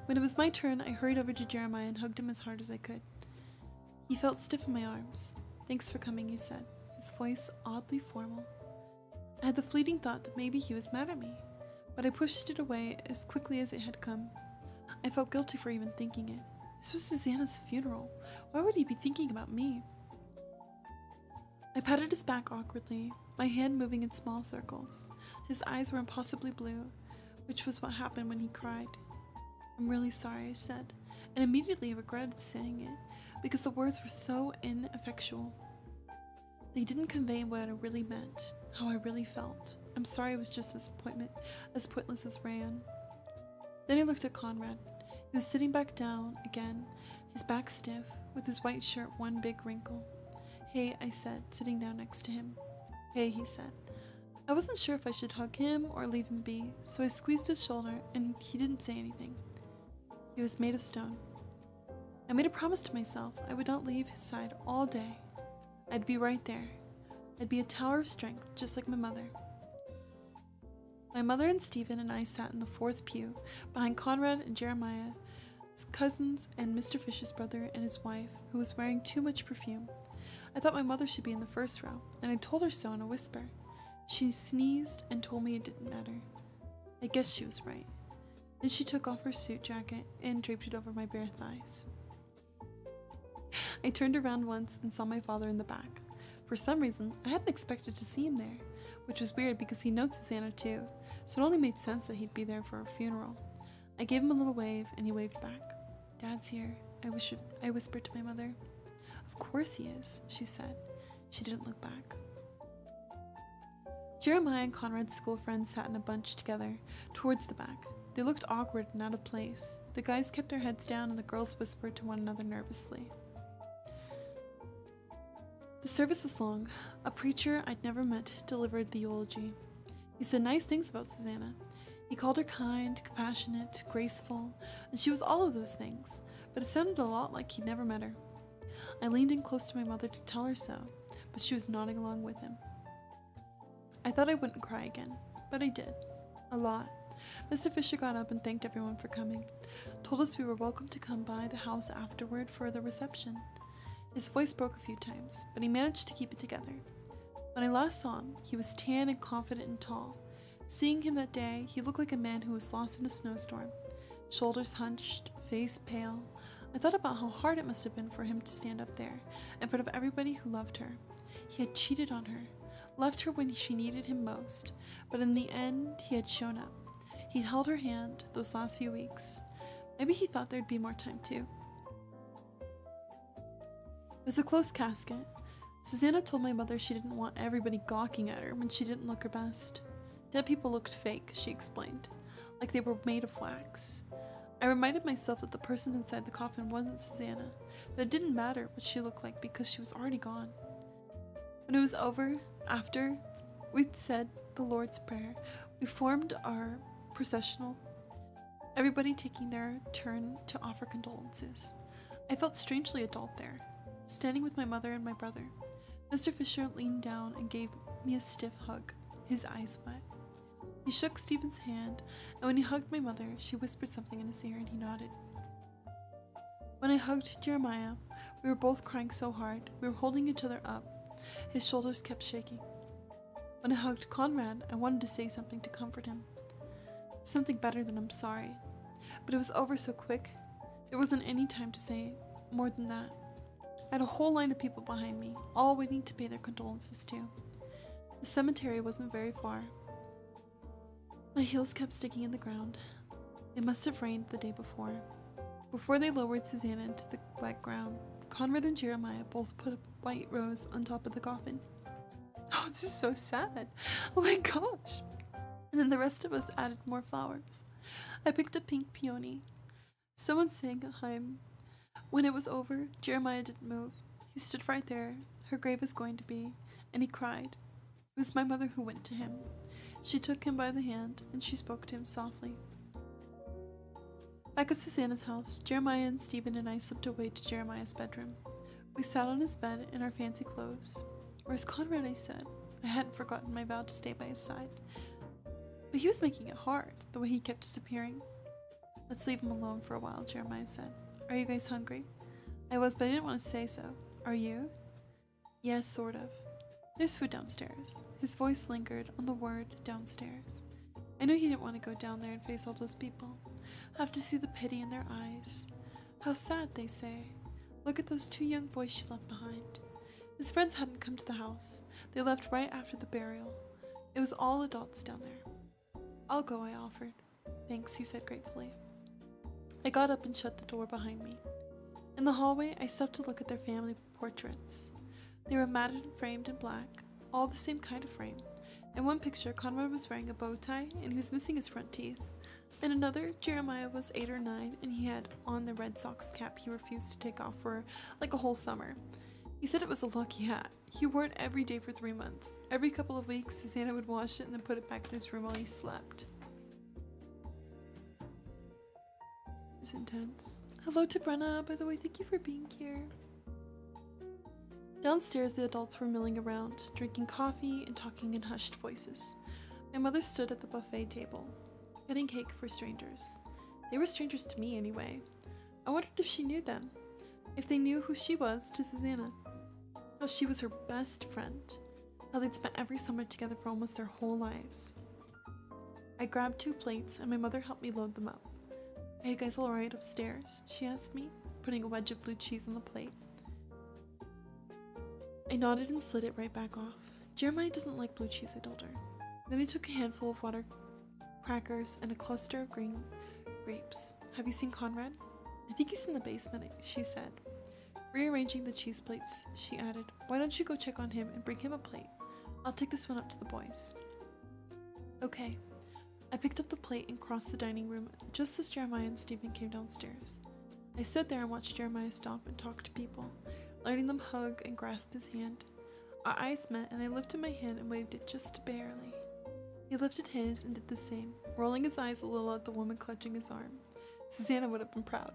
When it was my turn, I hurried over to Jeremiah and hugged him as hard as I could. He felt stiff in my arms. "Thanks for coming," he said, his voice oddly formal. I had the fleeting thought that maybe he was mad at me, but I pushed it away as quickly as it had come. I felt guilty for even thinking it. This was Susanna's funeral. Why would he be thinking about me? I patted his back awkwardly, my hand moving in small circles. His eyes were impossibly blue, which was what happened when he cried. "I'm really sorry," I said, and immediately regretted saying it, because the words were so ineffectual. They didn't convey what I really meant, how I really felt. I'm sorry was just as pointless as rayon. Then I looked at Conrad. He was sitting back down again, his back stiff, with his white shirt one big wrinkle. "Hey," I said, sitting down next to him. "Hey," he said. I wasn't sure if I should hug him or leave him be, so I squeezed his shoulder and he didn't say anything. He was made of stone. I made a promise to myself I would not leave his side all day. I'd be right there. I'd be a tower of strength, just like my mother. My mother and Stephen and I sat in the fourth pew, behind Conrad and Jeremiah, his cousins, and Mr. Fish's brother and his wife, who was wearing too much perfume. I thought my mother should be in the first row, and I told her so in a whisper. She sneezed and told me it didn't matter. I guess she was right. Then she took off her suit jacket and draped it over my bare thighs. I turned around once and saw my father in the back. For some reason, I hadn't expected to see him there, which was weird because he knows Susanna too, so it only made sense that he'd be there for her funeral. I gave him a little wave and he waved back. "Dad's here," I whispered to my mother. "Of course he is," she said. She didn't look back. Jeremiah and Conrad's school friends sat in a bunch together, towards the back. They looked awkward and out of place. The guys kept their heads down and the girls whispered to one another nervously. The service was long. A preacher I'd never met delivered the eulogy. He said nice things about Susanna. He called her kind, compassionate, graceful, and she was all of those things, but it sounded a lot like he'd never met her. I leaned in close to my mother to tell her so, but she was nodding along with him. I thought I wouldn't cry again, but I did. A lot. Mr. Fisher got up and thanked everyone for coming, told us we were welcome to come by the house afterward for the reception. His voice broke a few times, but he managed to keep it together. When I last saw him, he was tan and confident and tall. Seeing him that day, he looked like a man who was lost in a snowstorm. Shoulders hunched, face pale. I thought about how hard it must have been for him to stand up there, in front of everybody who loved her. He had cheated on her, left her when she needed him most, but in the end, he had shown up. He'd held her hand those last few weeks. Maybe he thought there'd be more time too. It was a close casket. Susanna told my mother she didn't want everybody gawking at her when she didn't look her best. Dead people looked fake, she explained, like they were made of wax. I reminded myself that the person inside the coffin wasn't Susanna, that it didn't matter what she looked like because she was already gone. When it was over, after we'd said the Lord's Prayer, we formed our processional, everybody taking their turn to offer condolences. I felt strangely adult there, standing with my mother and my brother. Mr. Fisher leaned down and gave me a stiff hug, his eyes wet. He shook Stephen's hand, and when he hugged my mother, she whispered something in his ear and he nodded. When I hugged Jeremiah, we were both crying so hard, we were holding each other up. His shoulders kept shaking. When I hugged Conrad, I wanted to say something to comfort him. Something better than "I'm sorry." But it was over so quick, there wasn't any time to say more than that. I had a whole line of people behind me, all waiting to pay their condolences too. The cemetery wasn't very far. My heels kept sticking in the ground. It must have rained the day before. Before they lowered Susanna into the wet ground, Conrad and Jeremiah both put a white rose on top of the coffin. Oh, this is so sad. Oh my gosh. And then the rest of us added more flowers. I picked a pink peony. Someone sang a hymn. When it was over, Jeremiah didn't move. He stood right there, her grave is going to be, and he cried. It was my mother who went to him. She took him by the hand, and she spoke to him softly. Back at Susanna's house, Jeremiah and Stephen and I slipped away to Jeremiah's bedroom. We sat on his bed in our fancy clothes. "Where's Conrad?" I said. I hadn't forgotten my vow to stay by his side. But he was making it hard, the way he kept disappearing. "Let's leave him alone for a while," Jeremiah said. "Are you guys hungry?" I was, but I didn't want to say so. "Are you?" "Yes, sort of. There's food downstairs." His voice lingered on the word downstairs. I knew he didn't want to go down there and face all those people. Have to see the pity in their eyes. How sad, they say. Look at those 2 young boys she left behind. His friends hadn't come to the house. They left right after the burial. It was all adults down there. "I'll go," I offered. "Thanks," he said gratefully. I got up and shut the door behind me. In the hallway, I stopped to look at their family portraits. They were matted and framed in black, all the same kind of frame. In one picture, Conrad was wearing a bow tie and he was missing his front teeth. In another, Jeremiah was 8 or 9 and he had on the Red Sox cap he refused to take off for like a whole summer. He said it was a lucky hat. He wore it every day for 3 months. Every couple of weeks, Susanna would wash it and then put it back in his room while he slept. It's intense. Hello to Brenna, by the way, thank you for being here. Downstairs, the adults were milling around, drinking coffee and talking in hushed voices. My mother stood at the buffet table, cutting cake for strangers. They were strangers to me anyway. I wondered if she knew them, if they knew who she was to Susanna, how she was her best friend, how they'd spent every summer together for almost their whole lives. I grabbed 2 plates and my mother helped me load them up. Are you guys alright upstairs? She asked me, putting a wedge of blue cheese on the plate. I nodded and slid it right back off. Jeremiah doesn't like blue cheese, I told her. Then I took a handful of water crackers and a cluster of green grapes. Have you seen Conrad? I think he's in the basement, she said. Rearranging the cheese plates, she added, why don't you go check on him and bring him a plate? I'll take this one up to the boys. Okay. I picked up the plate and crossed the dining room just as Jeremiah and Stephen came downstairs. I stood there and watched Jeremiah stop and talk to people, letting them hug and grasp his hand. Our eyes met and I lifted my hand and waved it just barely. He lifted his and did the same, rolling his eyes a little at the woman clutching his arm. Susanna would have been proud.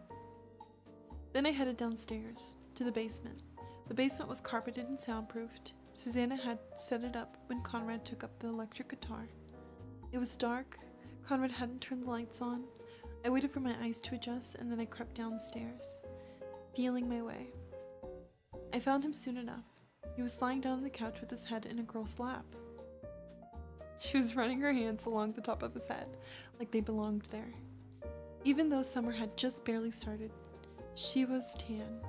Then I headed downstairs, to the basement. The basement was carpeted and soundproofed. Susanna had set it up when Conrad took up the electric guitar. It was dark. Conrad hadn't turned the lights on. I waited for my eyes to adjust and then I crept down the stairs, feeling my way. I found him soon enough. He was lying down on the couch with his head in a girl's lap. She was running her hands along the top of his head, like they belonged there. Even though summer had just barely started, she was tan.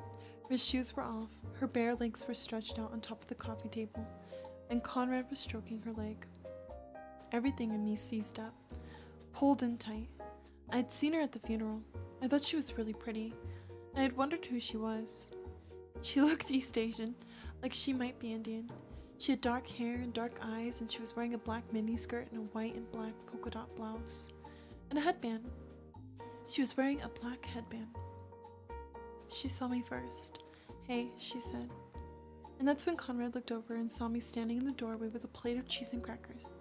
Her shoes were off, her bare legs were stretched out on top of the coffee table, and Conrad was stroking her leg. Everything in me seized up, pulled in tight. I had seen her at the funeral. I thought she was really pretty, and I had wondered who she was. She looked East Asian, like she might be Indian. She had dark hair and dark eyes, and she was wearing a black miniskirt and a white and black polka dot blouse, and a headband. She was wearing a black headband. She saw me first. Hey, she said. And that's when Conrad looked over and saw me standing in the doorway with a plate of cheese and crackers.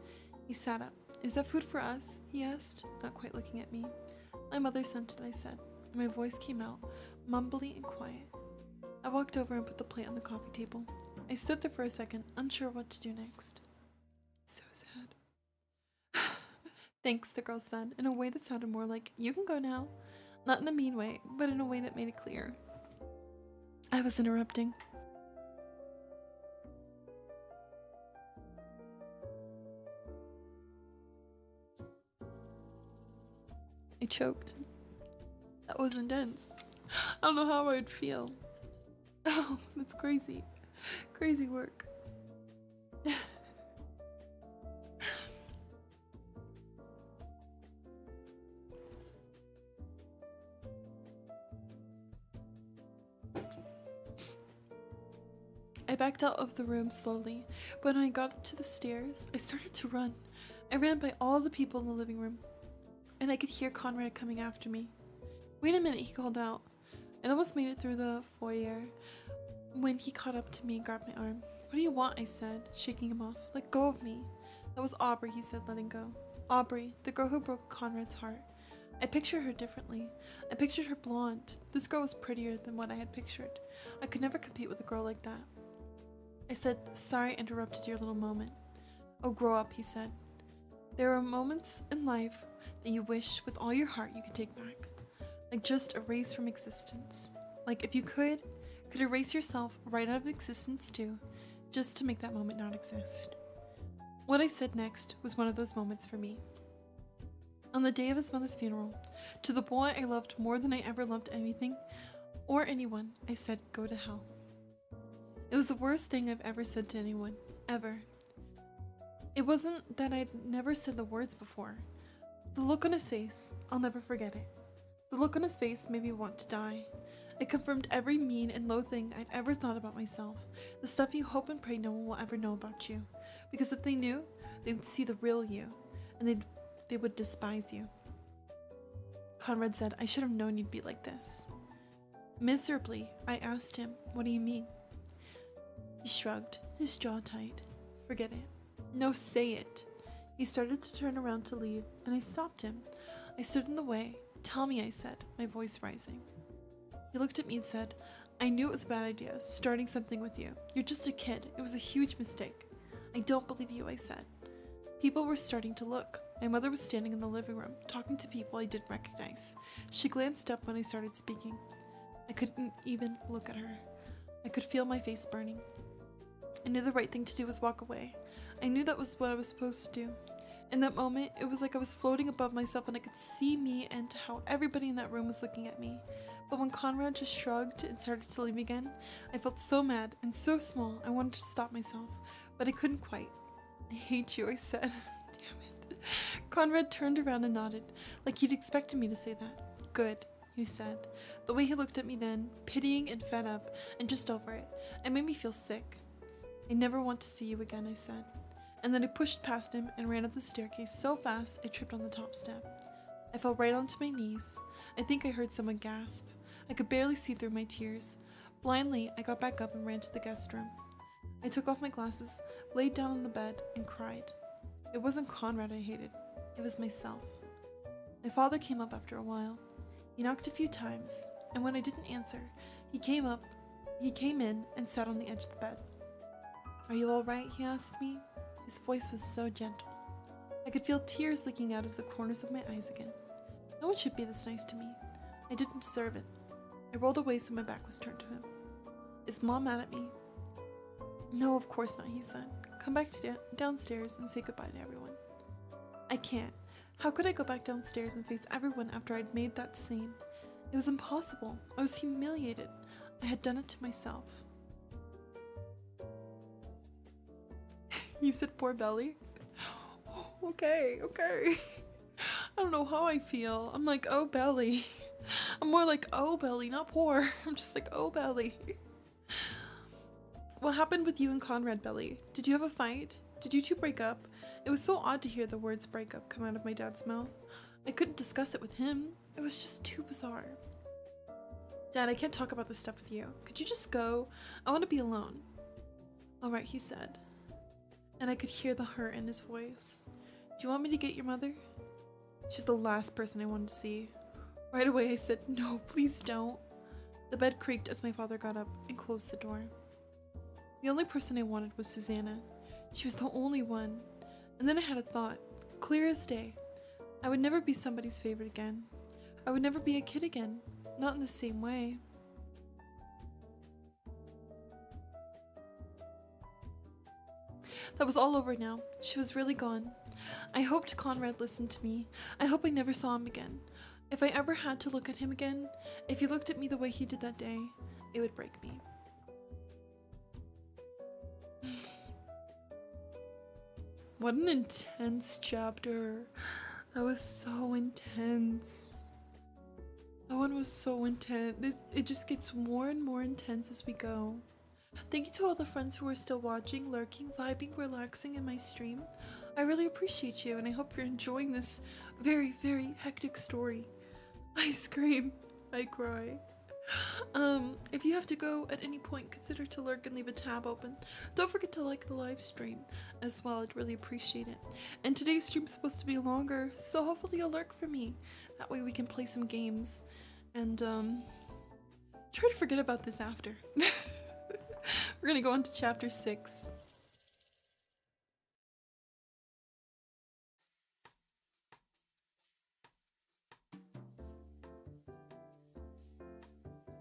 He sat up. Is that food for us? He asked, not quite looking at me. My mother sent it, I said, and my voice came out, mumbly and quiet. I walked over and put the plate on the coffee table. I stood there for a second, unsure what to do next. So sad. Thanks, the girl said, in a way that sounded more like, you can go now. Not in a mean way, but in a way that made it clear. I was interrupting. I choked. That was intense. I don't know how I would feel. Oh, that's crazy. Crazy work. I backed out of the room slowly, but when I got up to the stairs, I started to run. I ran by all the people in the living room, and I could hear Conrad coming after me. Wait a minute, he called out. I almost made it through the foyer when he caught up to me and grabbed my arm. What do you want? I said, shaking him off. Let go of me. That was Aubrey, he said, letting go. Aubrey, the girl who broke Conrad's heart. I pictured her differently. I pictured her blonde. This girl was prettier than what I had pictured. I could never compete with a girl like that. I said, sorry I interrupted your little moment. Oh, grow up, he said. There are moments in life that you wish with all your heart you could take back. Like just erase from existence. Like if you could erase yourself right out of existence too, just to make that moment not exist. What I said next was one of those moments for me. On the day of his mother's funeral, to the boy I loved more than I ever loved anything or anyone, I said, go to hell. It was the worst thing I've ever said to anyone, ever. It wasn't that I'd never said the words before. The look on his face, I'll never forget it. The look on his face made me want to die. It confirmed every mean and low thing I'd ever thought about myself, the stuff you hope and pray no one will ever know about you. Because if they knew, they would see the real you, and they would despise you. Conrad said, I should have known you'd be like this. Miserably, I asked him, what do you mean? He shrugged, his jaw tight. Forget it. No, say it. He started to turn around to leave, and I stopped him. I stood in the way. Tell me, I said, my voice rising. He looked at me and said, I knew it was a bad idea, starting something with you. You're just a kid. It was a huge mistake. I don't believe you, I said. People were starting to look. My mother was standing in the living room, talking to people I didn't recognize. She glanced up when I started speaking. I couldn't even look at her. I could feel my face burning. I knew the right thing to do was walk away. I knew that was what I was supposed to do. In that moment, it was like I was floating above myself and I could see me and how everybody in that room was looking at me. But when Conrad just shrugged and started to leave again, I felt so mad and so small I wanted to stop myself, but I couldn't quite. I hate you, I said. Damn it. Conrad turned around and nodded, like he'd expected me to say that. Good, he said. The way he looked at me then, pitying and fed up, and just over it, it made me feel sick. I never want to see you again, I said. And then I pushed past him and ran up the staircase so fast I tripped on the top step. I fell right onto my knees. I think I heard someone gasp. I could barely see through my tears. Blindly, I got back up and ran to the guest room. I took off my glasses, laid down on the bed, and cried. It wasn't Conrad I hated. It was myself. My father came up after a while. He knocked a few times, and when I didn't answer, he came in and sat on the edge of the bed. Are you all right? He asked me. His voice was so gentle. I could feel tears leaking out of the corners of my eyes again. No one should be this nice to me. I didn't deserve it. I rolled away so my back was turned to him. Is Mom mad at me? No, of course not, he said. Come back downstairs and say goodbye to everyone. I can't. How could I go back downstairs and face everyone after I'd made that scene? It was impossible. I was humiliated. I had done it to myself. You said poor Belly? Okay. I don't know how I feel. I'm like, oh, Belly. I'm more like, oh, Belly, not poor. I'm just like, oh, Belly. What happened with you and Conrad, Belly? Did you have a fight? Did you two break up? It was so odd to hear the words break up come out of my dad's mouth. I couldn't discuss it with him. It was just too bizarre. Dad, I can't talk about this stuff with you. Could you just go? I want to be alone. All right, he said. And I could hear the hurt in his voice. Do you want me to get your mother? She's the last person I wanted to see. Right away I said, no, please don't. The bed creaked as my father got up and closed the door. The only person I wanted was Susanna. She was the only one. And then I had a thought, clear as day. I would never be somebody's favorite again. I would never be a kid again. Not in the same way. That was all over now. She was really gone. I hoped Conrad listened to me. I hope I never saw him again. If I ever had to look at him again, if he looked at me the way he did that day, it would break me. What an intense chapter. That was so intense. That one was so intense. It just gets more and more intense as we go. Thank you to all the friends who are still watching, lurking, vibing, relaxing in my stream. I really appreciate you and I hope you're enjoying this very, very hectic story. I scream. I cry. If you have to go at any point, consider to lurk and leave a tab open. Don't forget to like the live stream as well. I'd really appreciate it. And today's stream's supposed to be longer, so hopefully you'll lurk for me. That way we can play some games and try to forget about this after. We're gonna go on to chapter 6.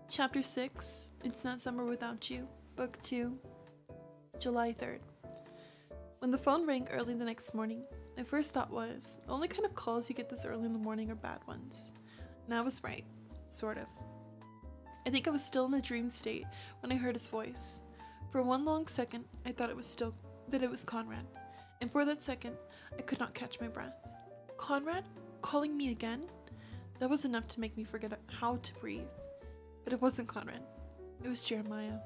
Chapter 6, It's Not Summer Without You, Book 2, July 3rd. When the phone rang early the next morning, my first thought was, the only kind of calls you get this early in the morning are bad ones. And I was right, sort of. I think I was still in a dream state when I heard his voice. For one long second, I thought it was Conrad. And for that second, I could not catch my breath. Conrad? Calling me again? That was enough to make me forget how to breathe. But it wasn't Conrad. It was Jeremiah.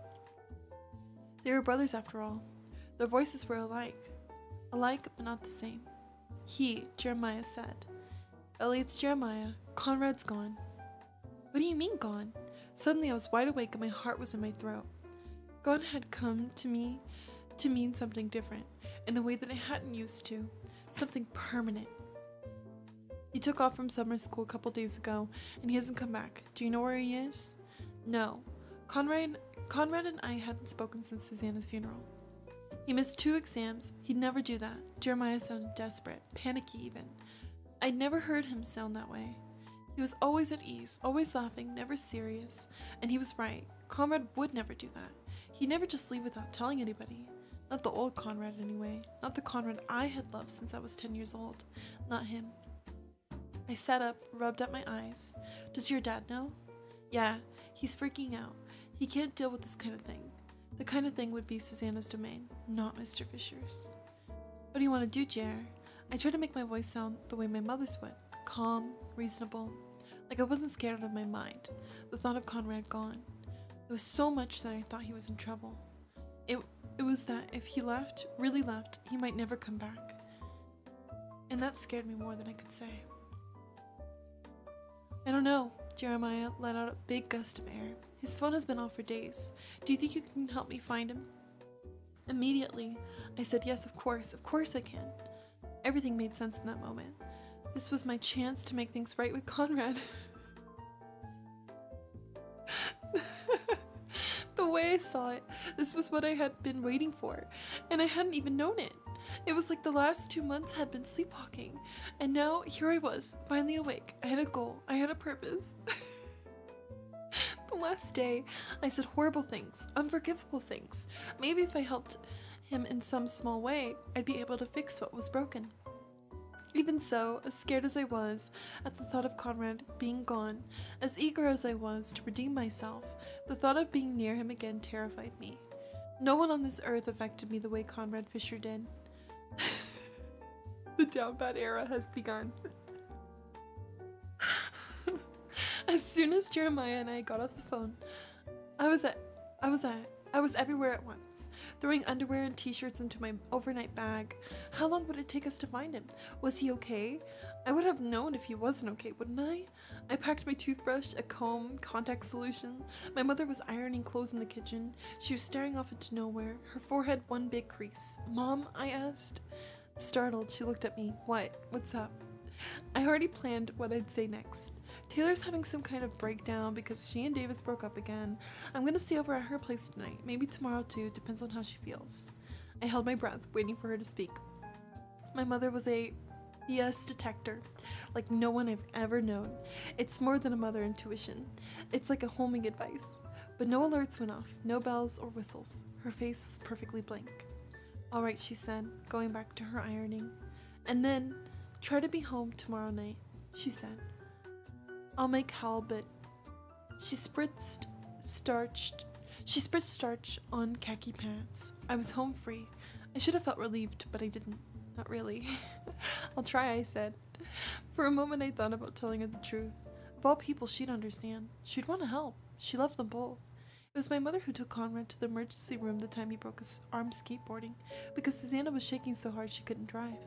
They were brothers after all. Their voices were alike. Alike, but not the same. He, Jeremiah, said, Ellie, it's Jeremiah. Conrad's gone. What do you mean gone? Suddenly I was wide awake and my heart was in my throat. Gone had come to me to mean something different, in a way that I hadn't used to, something permanent. He took off from summer school a couple days ago, and he hasn't come back. Do you know where he is? No. Conrad and I hadn't spoken since Susanna's funeral. He missed 2 exams. He'd never do that. Jeremiah sounded desperate, panicky even. I'd never heard him sound that way. He was always at ease, always laughing, never serious. And he was right. Conrad would never do that. He'd never just leave without telling anybody. Not the old Conrad anyway. Not the Conrad I had loved since I was 10 years old. Not him. I sat up, rubbed at my eyes. Does your dad know? Yeah, he's freaking out. He can't deal with this kind of thing. The kind of thing would be Susanna's domain, not Mr. Fisher's. What do you want to do, Jer? I tried to make my voice sound the way my mother's would. Calm, reasonable. Like I wasn't scared out of my mind. The thought of Conrad gone. It was so much that I thought he was in trouble. It was that if he left, really left, he might never come back. And that scared me more than I could say. I don't know. Jeremiah let out a big gust of air. His phone has been off for days. Do you think you can help me find him? Immediately, I said yes, of course I can. Everything made sense in that moment. This was my chance to make things right with Conrad. The way I saw it, this was what I had been waiting for, and I hadn't even known it. It was like the last 2 months had been sleepwalking, and now here I was, finally awake. I had a goal, I had a purpose. The last day, I said horrible things, unforgivable things. Maybe if I helped him in some small way, I'd be able to fix what was broken. Even so, as scared as I was at the thought of Conrad being gone, as eager as I was to redeem myself, the thought of being near him again terrified me. No one on this earth affected me the way Conrad Fisher did. The down bad era has begun. As soon as Jeremiah and I got off the phone, I was everywhere at once, throwing underwear and t-shirts into my overnight bag. How long would it take us to find him? Was he okay? I would have known if he wasn't okay, wouldn't I? I packed my toothbrush, a comb, contact solution. My mother was ironing clothes in the kitchen. She was staring off into nowhere, her forehead one big crease. Mom, I asked. Startled, she looked at me. What? What's up? I already planned what I'd say next. Taylor's having some kind of breakdown because she and Davis broke up again. I'm gonna stay over at her place tonight, maybe tomorrow too, depends on how she feels. I held my breath, waiting for her to speak. My mother was a BS detector, like no one I've ever known. It's more than a mother intuition. It's like a homing advice. But no alerts went off, no bells or whistles. Her face was perfectly blank. All right, she said, going back to her ironing. And then, try to be home tomorrow night, she said. I'll make halibut. She spritzed starch on khaki pants. I was home free. I should have felt relieved, but I didn't. Not really. I'll try, I said. For a moment I thought about telling her the truth. Of all people, she'd understand. She'd want to help. She loved them both. It was my mother who took Conrad to the emergency room the time he broke his arm skateboarding, because Susanna was shaking so hard she couldn't drive.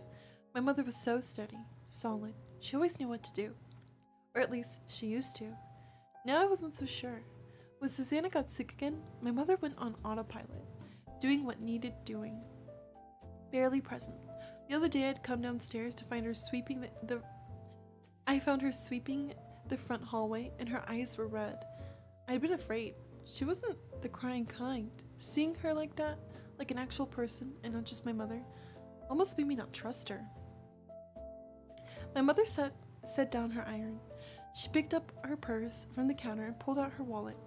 My mother was so steady, solid. She always knew what to do. Or at least, she used to. Now I wasn't so sure. When Susanna got sick again, my mother went on autopilot, doing what needed doing. Barely present. The other day I'd come downstairs to find her sweeping I found her sweeping the front hallway, and her eyes were red. I'd been afraid. She wasn't the crying kind. Seeing her like that, like an actual person and not just my mother, almost made me not trust her. My mother set down her iron. She picked up her purse from the counter and pulled out her wallet.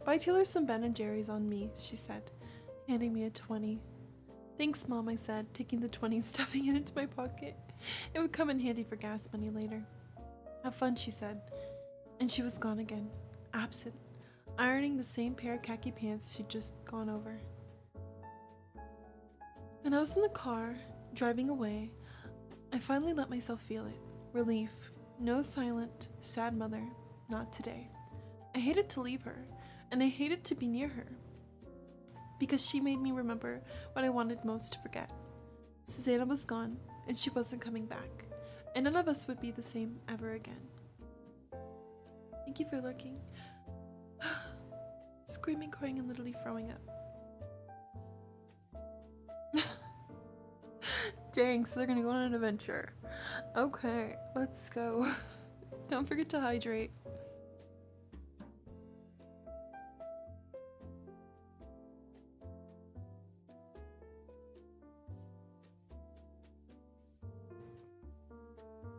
Buy Taylor some Ben & Jerry's on me, she said, handing me a 20. Thanks, Mom, I said, taking the 20 and stuffing it into my pocket. It would come in handy for gas money later. Have fun, she said. And she was gone again, absent, ironing the same pair of khaki pants she'd just gone over. When I was in the car, driving away, I finally let myself feel it. Relief. No silent, sad mother. Not today. I hated to leave her, and I hated to be near her, because she made me remember what I wanted most to forget. Susanna was gone, and she wasn't coming back, and none of us would be the same ever again. Thank you for lurking. Screaming, crying, and literally throwing up. Dang, so they're gonna go on an adventure. Okay, let's go. Don't forget to hydrate.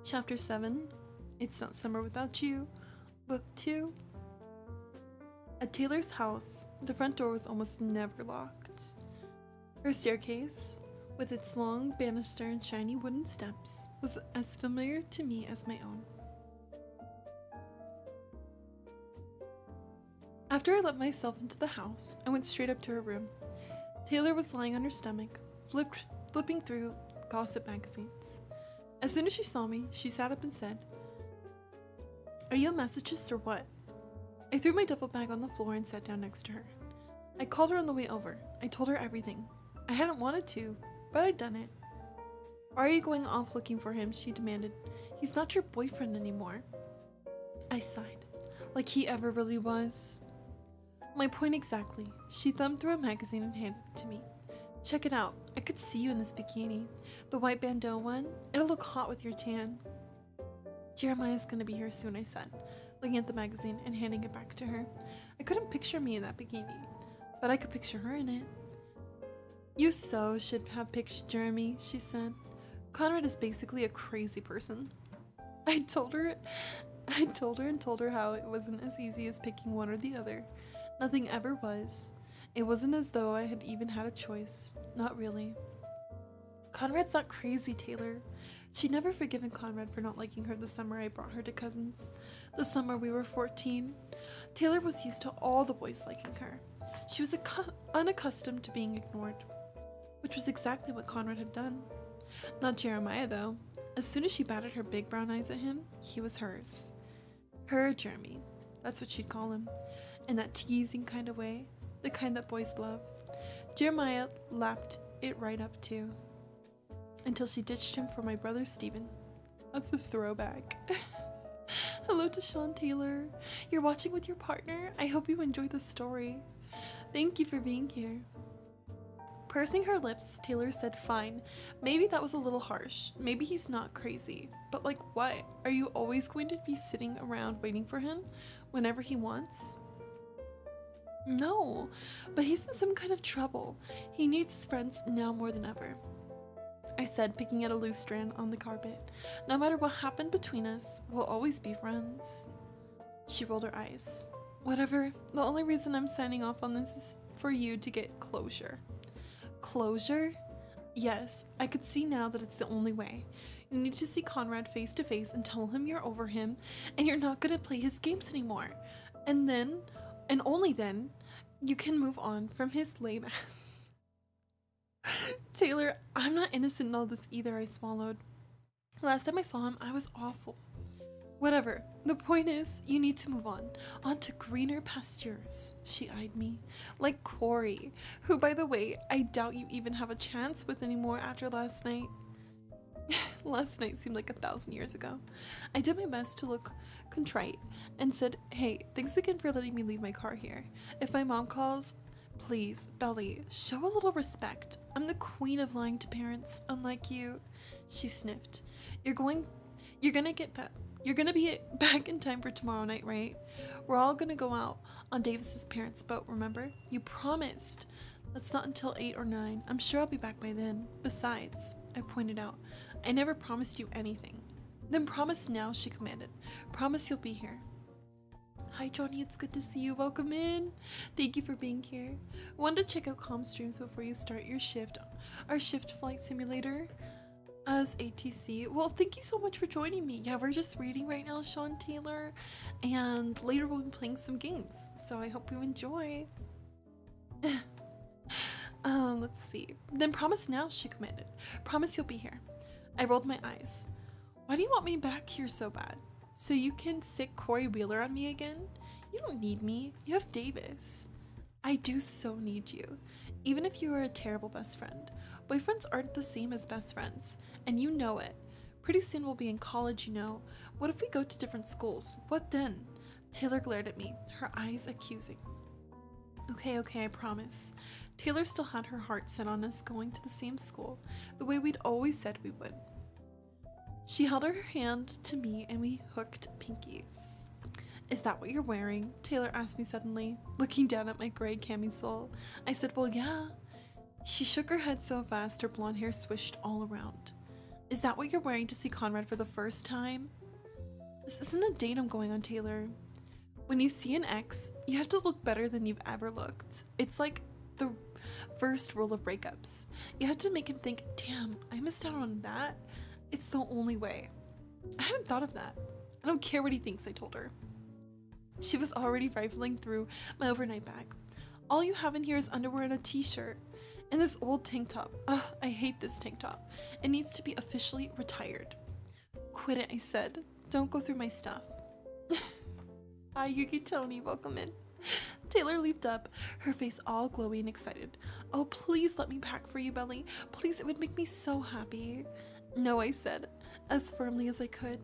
Chapter 7, It's Not Summer Without You, Book 2. At Taylor's house, the front door was almost never locked. Her staircase, with its long banister and shiny wooden steps, was as familiar to me as my own. After I let myself into the house, I went straight up to her room. Taylor was lying on her stomach, flipping through gossip magazines. As soon as she saw me, she sat up and said, "Are you a masochist or what?" I threw my duffel bag on the floor and sat down next to her. I called her on the way over. I told her everything. I hadn't wanted to, but I'd done it. "Why are you going off looking for him?" she demanded. "He's not your boyfriend anymore." I sighed. Like he ever really was. My point exactly. She thumbed through a magazine and handed it to me. "Check it out. I could see you in this bikini. The white bandeau one. It'll look hot with your tan." "Jeremiah's gonna be here soon," I said, looking at the magazine and handing it back to her. I couldn't picture me in that bikini, but I could picture her in it. "You so should have picked Jeremy," she said. "Conrad is basically a crazy person." I told her and told her how it wasn't as easy as picking one or the other. Nothing ever was. It wasn't as though I had even had a choice. Not really. "Conrad's not crazy, Taylor." She'd never forgiven Conrad for not liking her the summer I brought her to Cousins. The summer we were 14. Taylor was used to all the boys liking her. She was unaccustomed to being ignored, which was exactly what Conrad had done. Not Jeremiah, though. As soon as she batted her big brown eyes at him, he was hers. Her Jeremy. That's what she'd call him. In that teasing kind of way. The kind that boys love. Jeremiah lapped it right up too. Until she ditched him for my brother Stephen. Of the throwback. Hello to Sean Taylor. You're watching with your partner? I hope you enjoy the story. Thank you for being here. Pursing her lips, Taylor said, "Fine. Maybe that was a little harsh. Maybe he's not crazy. But like what? Are you always going to be sitting around waiting for him whenever he wants?" "No, but he's in some kind of trouble. He needs his friends now more than ever," I said, picking at a loose strand on the carpet. "No matter what happened between us, we'll always be friends." She rolled her eyes. "Whatever. The only reason I'm signing off on this is for you to get closure." Closure? Yes, I could see now that it's the only way. You need to see Conrad face to face and tell him you're over him and you're not going to play his games anymore. And then, and only then, you can move on from his lame ass. "Taylor, I'm not innocent in all this either," I swallowed. "Last time I saw him, I was awful." "Whatever. The point is, you need to move on. On to greener pastures." She eyed me. "Like Corey, who, by the way, I doubt you even have a chance with anymore after last night." Last night seemed like 1,000 years ago. I did my best to look contrite and said, "Hey, thanks again for letting me leave my car here. If my mom calls, please, Belly, show a little respect. I'm the queen of lying to parents, unlike you." She sniffed. You're gonna be back in time for tomorrow night, right? We're all gonna go out on Davis's parents' boat, remember? You promised. That's not until 8 or 9. I'm sure I'll be back by then. Besides," I pointed out, "I never promised you anything." "Then promise now," she commanded. "Promise you'll be here." "Hi, Johnny. It's good to see you. Welcome in. Thank you for being here. Wanted to check out comm streams before you start your shift. Our shift flight simulator as ATC. Well, thank you so much for joining me. Yeah, we're just reading right now, Sean Taylor, and later we'll be playing some games, so I hope you enjoy." Let's see. "Then promise now," she commanded. "Promise you'll be here." I rolled my eyes. "Why do you want me back here so bad? So you can sick Corey Wheeler on me again? You don't need me. You have Davis." "I do so need you. Even if you are a terrible best friend. Boyfriends aren't the same as best friends, and you know it. Pretty soon we'll be in college, you know. What if we go to different schools? What then?" Taylor glared at me, her eyes accusing. Okay, I promise. Taylor still had her heart set on us going to the same school, the way we'd always said we would. She held her hand to me and we hooked pinkies. Is that what you're wearing? Taylor asked me suddenly, looking down at my gray camisole. I said, well, yeah. She shook her head so fast her blonde hair swished all around. Is that what you're wearing to see Conrad for the first time? This isn't a date I'm going on, Taylor. When you see an ex, you have to look better than you've ever looked. It's like the first rule of breakups. You have to make him think, damn, I missed out on that. It's the only way. I hadn't thought of that. I don't care what he thinks, I told her. She was already rifling through my overnight bag. All you have in here is underwear and a t-shirt. And this old tank top. Ugh, I hate this tank top. It needs to be officially retired. Quit it, I said. Don't go through my stuff. Hi, Yuki Tony, welcome in. Taylor leaped up, her face all glowy and excited. Oh, please let me pack for you, Belly. Please, it would make me so happy. No, I said, as firmly as I could.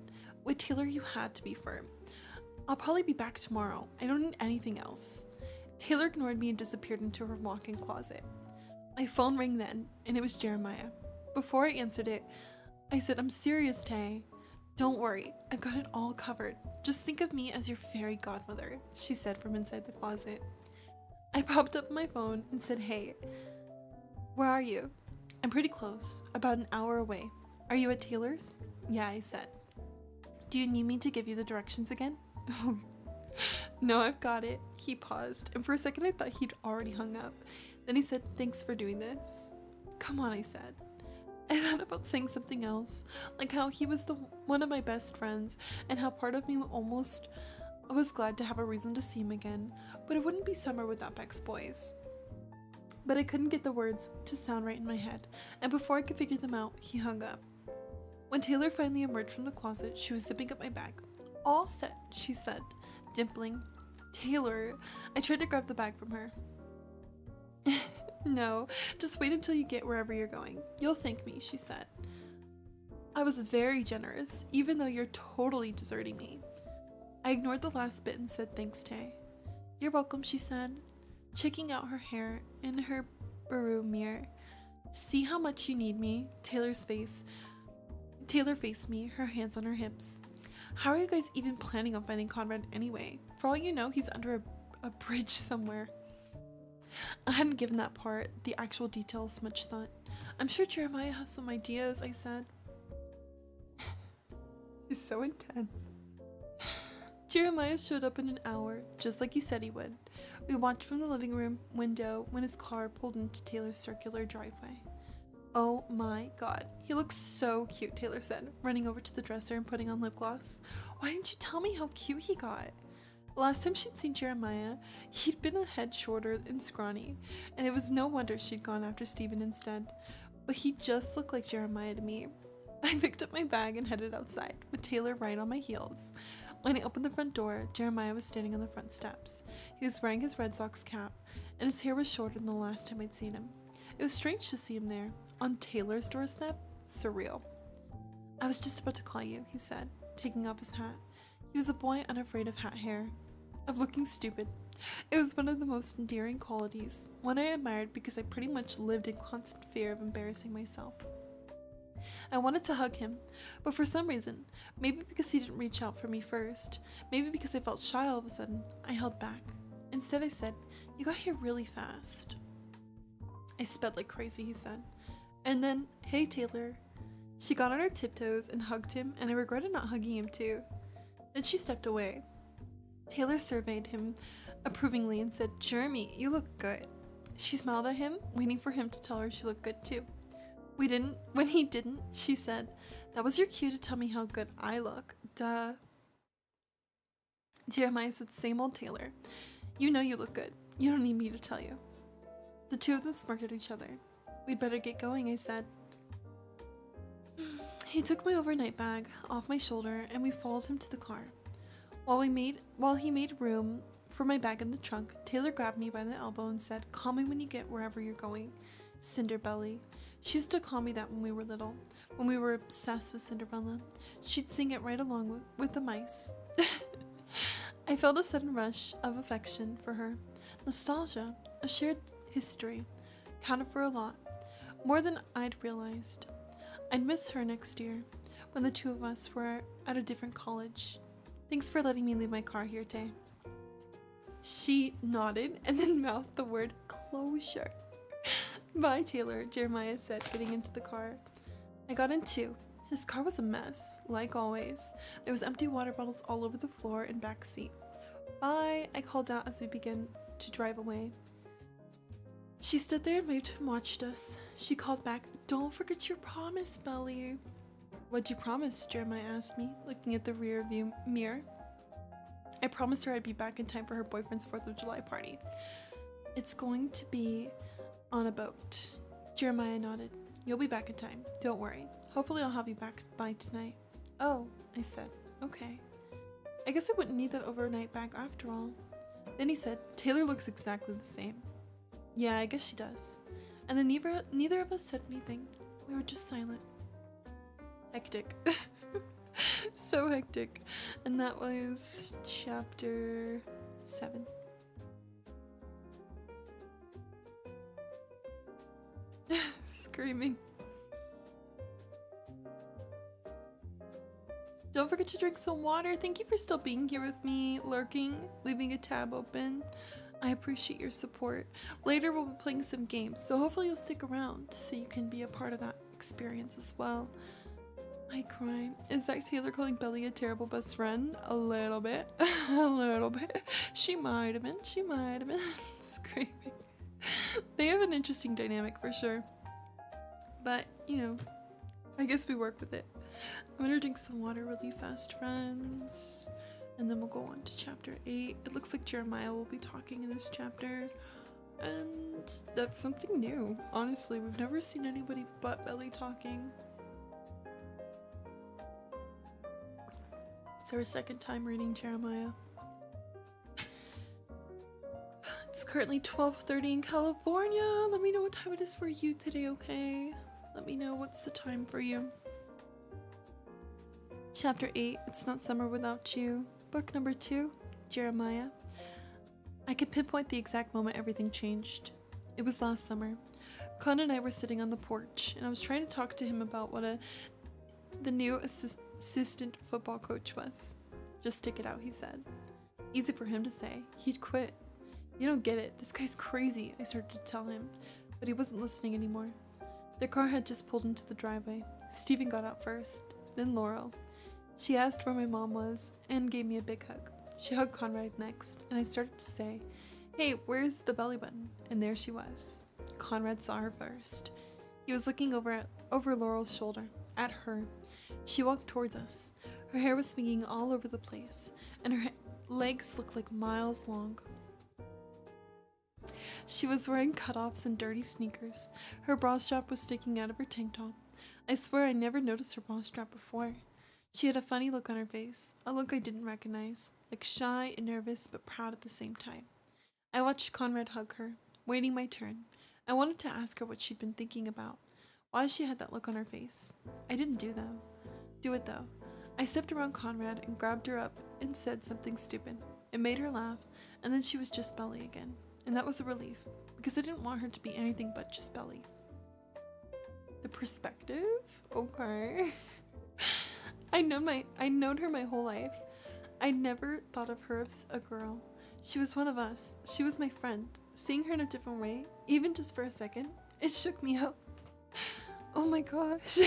With Taylor, you had to be firm. I'll probably be back tomorrow. I don't need anything else. Taylor ignored me and disappeared into her walk-in closet. My phone rang then, and it was Jeremiah. Before I answered it, I said, I'm serious, Tay. Don't worry, I've got it all covered. Just think of me as your fairy godmother, she said from inside the closet. I popped up my phone and said, hey, where are you? I'm pretty close, about an hour away. Are you at Taylor's? Yeah, I said. Do you need me to give you the directions again? No, I've got it. He paused, and for a second I thought he'd already hung up. Then he said, thanks for doing this. Come on, I said. I thought about saying something else, like how he was one of my best friends, and how part of me almost was glad to have a reason to see him again, but it wouldn't be summer without Beck's boys. But I couldn't get the words to sound right in my head, and before I could figure them out, he hung up. When Taylor finally emerged from the closet, she was zipping up my bag. All set, she said, dimpling. Taylor, I tried to grab the bag from her. No, just wait until you get wherever you're going. You'll thank me, she said. I was very generous, even though you're totally deserting me. I ignored the last bit and said thanks, Tay. You're welcome, she said, checking out her hair in her bureau mirror. See how much you need me? Taylor faced me, her hands on her hips. How are you guys even planning on finding Conrad anyway? For all you know, he's under a bridge somewhere. I hadn't given that part, the actual details, much thought. I'm sure Jeremiah has some ideas, I said. He's so intense. Jeremiah showed up in an hour, just like he said he would. We watched from the living room window when his car pulled into Taylor's circular driveway. Oh my god, he looks so cute, Taylor said, running over to the dresser and putting on lip gloss. Why didn't you tell me how cute he got? Last time she'd seen Jeremiah, he'd been a head shorter and scrawny, and it was no wonder she'd gone after Steven instead. But he just looked like Jeremiah to me. I picked up my bag and headed outside, with Taylor right on my heels. When I opened the front door, Jeremiah was standing on the front steps. He was wearing his Red Sox cap, and his hair was shorter than the last time I'd seen him. It was strange to see him there, on Taylor's doorstep. Surreal. I was just about to call you, he said, taking off his hat. He was a boy unafraid of hat hair, of looking stupid. It was one of the most endearing qualities, one I admired because I pretty much lived in constant fear of embarrassing myself. I wanted to hug him, but for some reason, maybe because he didn't reach out for me first, maybe because I felt shy all of a sudden, I held back. Instead I said, you got here really fast. I sped like crazy, he said. And then, hey Taylor. She got on her tiptoes and hugged him, and I regretted not hugging him too. Then she stepped away. Taylor surveyed him approvingly and said, Jeremy, you look good. She smiled at him, waiting for him to tell her she looked good too. When he didn't, she said, that was your cue to tell me how good I look. Duh. Jeremiah said, same old Taylor. You know you look good. You don't need me to tell you. The two of them smirked at each other. We'd better get going, I said. He took my overnight bag off my shoulder and we followed him to the car. While he made room for my bag in the trunk, Taylor grabbed me by the elbow and said, call me when you get wherever you're going. Cinderbelly. She used to call me that when we were little, when we were obsessed with Cinderella. She'd sing it right along with the mice. I felt a sudden rush of affection for her. Nostalgia, a shared history. Counted for a lot. More than I'd realized. I'd miss her next year, when the two of us were at a different college. Thanks for letting me leave my car here, Tay. She nodded and then mouthed the word closure. Bye, Taylor, Jeremiah said, getting into the car. I got in too. His car was a mess, like always. There was empty water bottles all over the floor and back seat. Bye, I called out as we began to drive away. She stood there and waved and watched us. She called back, "Don't forget your promise, Belly." "What'd you promise?" Jeremiah asked me, looking at the rear view mirror. I promised her I'd be back in time for her boyfriend's 4th of July party. "It's going to be on a boat." Jeremiah nodded. "You'll be back in time. Don't worry. Hopefully I'll have you back by tonight." "Oh," I said. "Okay. I guess I wouldn't need that overnight bag after all." Then he said, "Taylor looks exactly the same." "Yeah, I guess she does." And then neither of us said anything. We were just silent. Hectic. So hectic. And that was chapter 7. Screaming. Don't forget to drink some water. Thank you for still being here with me, lurking, leaving a tab open. I appreciate your support. Later we'll be playing some games, so hopefully you'll stick around so you can be a part of that experience as well. I cry. Is that Taylor calling Belly a terrible best friend? A little bit. A little bit. She might have been. She might have been. Screaming. They have an interesting dynamic for sure. But, you know, I guess we work with it. I'm gonna drink some water really fast, friends. And then we'll go on to chapter 8. It looks like Jeremiah will be talking in this chapter. And that's something new. Honestly, we've never seen anybody but Belly talking. It's our second time reading Jeremiah. It's currently 12:30 in California. Let me know what time it is for you today, okay? Let me know what's the time for you. Chapter 8, It's Not Summer Without You. Book number 2, Jeremiah. I can pinpoint the exact moment everything changed. It was last summer. Con and I were sitting on the porch, and I was trying to talk to him about what the new assistant football coach was. Just stick it out, he said. Easy for him to say. He'd quit. You don't get it. This guy's crazy, I started to tell him, but he wasn't listening anymore. Their car had just pulled into the driveway. Stephen got out first, then Laurel. She asked where my mom was and gave me a big hug. She hugged Conrad next, and I started to say, "Hey, where's the belly button?" And there she was. Conrad saw her first. He was looking over Laurel's shoulder, at her. She walked towards us. Her hair was swinging all over the place, and her legs looked like miles long. She was wearing cutoffs and dirty sneakers. Her bra strap was sticking out of her tank top. I swear I never noticed her bra strap before. She had a funny look on her face, a look I didn't recognize, like shy and nervous but proud at the same time. I watched Conrad hug her, waiting my turn. I wanted to ask her what she'd been thinking about, why she had that look on her face. I didn't do it though. I stepped around Conrad and grabbed her up and said something stupid. It made her laugh, and then she was just Belly again. And that was a relief, because I didn't want her to be anything but just Belly. The perspective? Okay. I'd known her my whole life. I'd never thought of her as a girl. She was one of us. She was my friend. Seeing her in a different way, even just for a second, it shook me up. Oh my gosh.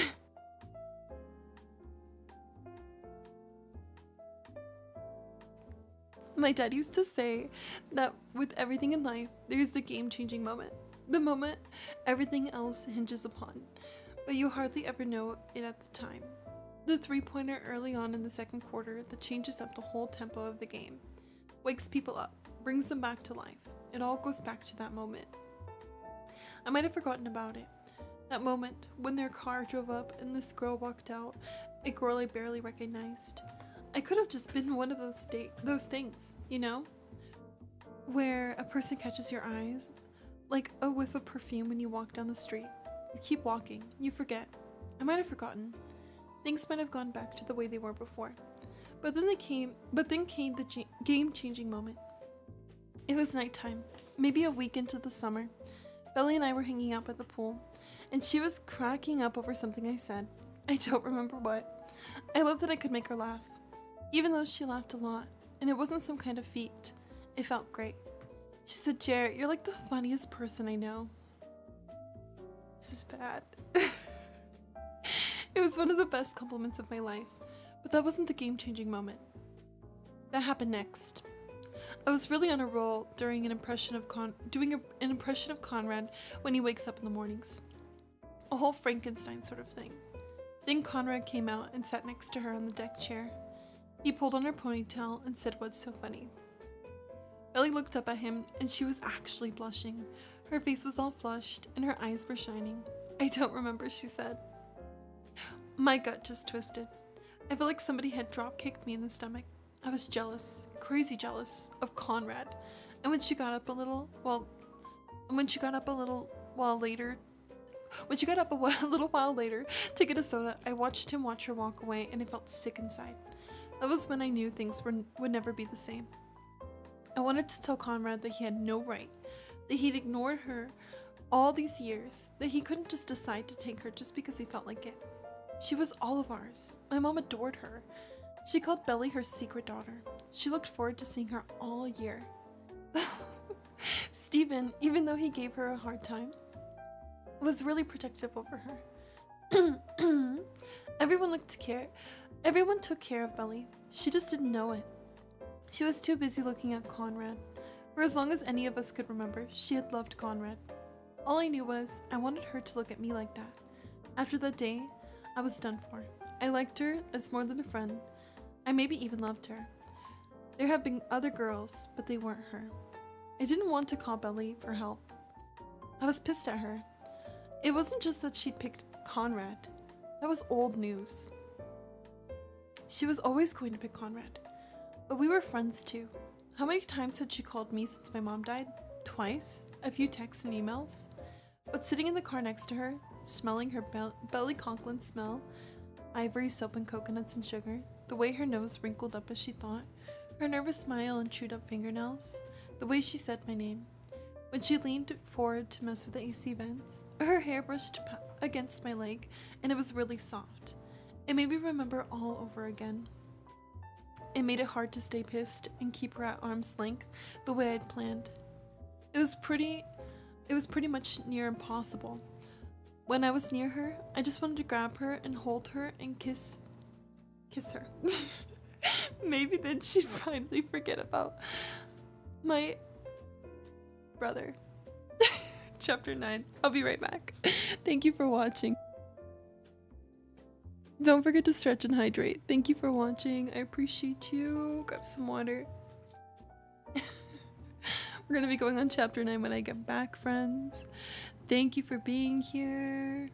My dad used to say that with everything in life, there's the game-changing moment. The moment everything else hinges upon, but you hardly ever know it at the time. The three-pointer early on in the second quarter that changes up the whole tempo of the game. Wakes people up, brings them back to life. It all goes back to that moment. I might have forgotten about it. That moment when their car drove up and this girl walked out, a girl I barely recognized. I could have just been one of those things, you know? Where a person catches your eyes, like a whiff of perfume when you walk down the street. You keep walking, you forget. I might have forgotten. Things might have gone back to the way they were before. But then came the game-changing moment. It was nighttime, maybe a week into the summer, Belly and I were hanging out by the pool, and she was cracking up over something I said. I don't remember what. I loved that I could make her laugh, even though she laughed a lot, and it wasn't some kind of feat. It felt great. She said, Jarrett, you're like the funniest person I know. This is bad. It was one of the best compliments of my life, but that wasn't the game-changing moment. That happened next. I was really on a roll during an impression of doing an impression of Conrad when he wakes up in the mornings. A whole Frankenstein sort of thing. Then Conrad came out and sat next to her on the deck chair. He pulled on her ponytail and said, "What's so funny?" Belly looked up at him and she was actually blushing. Her face was all flushed and her eyes were shining. "I don't remember," she said. My gut just twisted. I felt like somebody had drop-kicked me in the stomach. I was jealous, crazy jealous, of Conrad. And when she got up a little while later to get a soda, I watched him watch her walk away and I felt sick inside. That was when I knew things would never be the same. I wanted to tell Conrad that he had no right, that he'd ignored her all these years, that he couldn't just decide to take her just because he felt like it. She was all of ours. My mom adored her. She called Belly her secret daughter. She looked forward to seeing her all year. Stephen, even though he gave her a hard time, was really protective over her. Everyone took care of Belly. She just didn't know it. She was too busy looking at Conrad. For as long as any of us could remember, she had loved Conrad. All I knew was I wanted her to look at me like that. After that day, I was done for. I liked her as more than a friend. I maybe even loved her. There had been other girls, but they weren't her. I didn't want to call Belly for help. I was pissed at her. It wasn't just that she'd picked Conrad. That was old news. She was always going to pick Conrad. But we were friends too. How many times had she called me since my mom died? Twice? A few texts and emails? But sitting in the car next to her, smelling her Belly Conklin smell, ivory soap and coconuts and sugar, the way her nose wrinkled up as she thought, her nervous smile and chewed up fingernails, the way she said my name. When she leaned forward to mess with the AC vents, her hair brushed against my leg and it was really soft. It made me remember all over again. It made it hard to stay pissed and keep her at arm's length the way I'd planned. It was pretty much near impossible. When I was near her, I just wanted to grab her and hold her and kiss her. Maybe then she'd finally forget about my brother. Chapter 9. I'll be right back. Thank you for watching. Don't forget to stretch and hydrate. Thank you for watching. I appreciate you. Grab some water. We're gonna be going on chapter 9 when I get back, friends. Thank you for being here.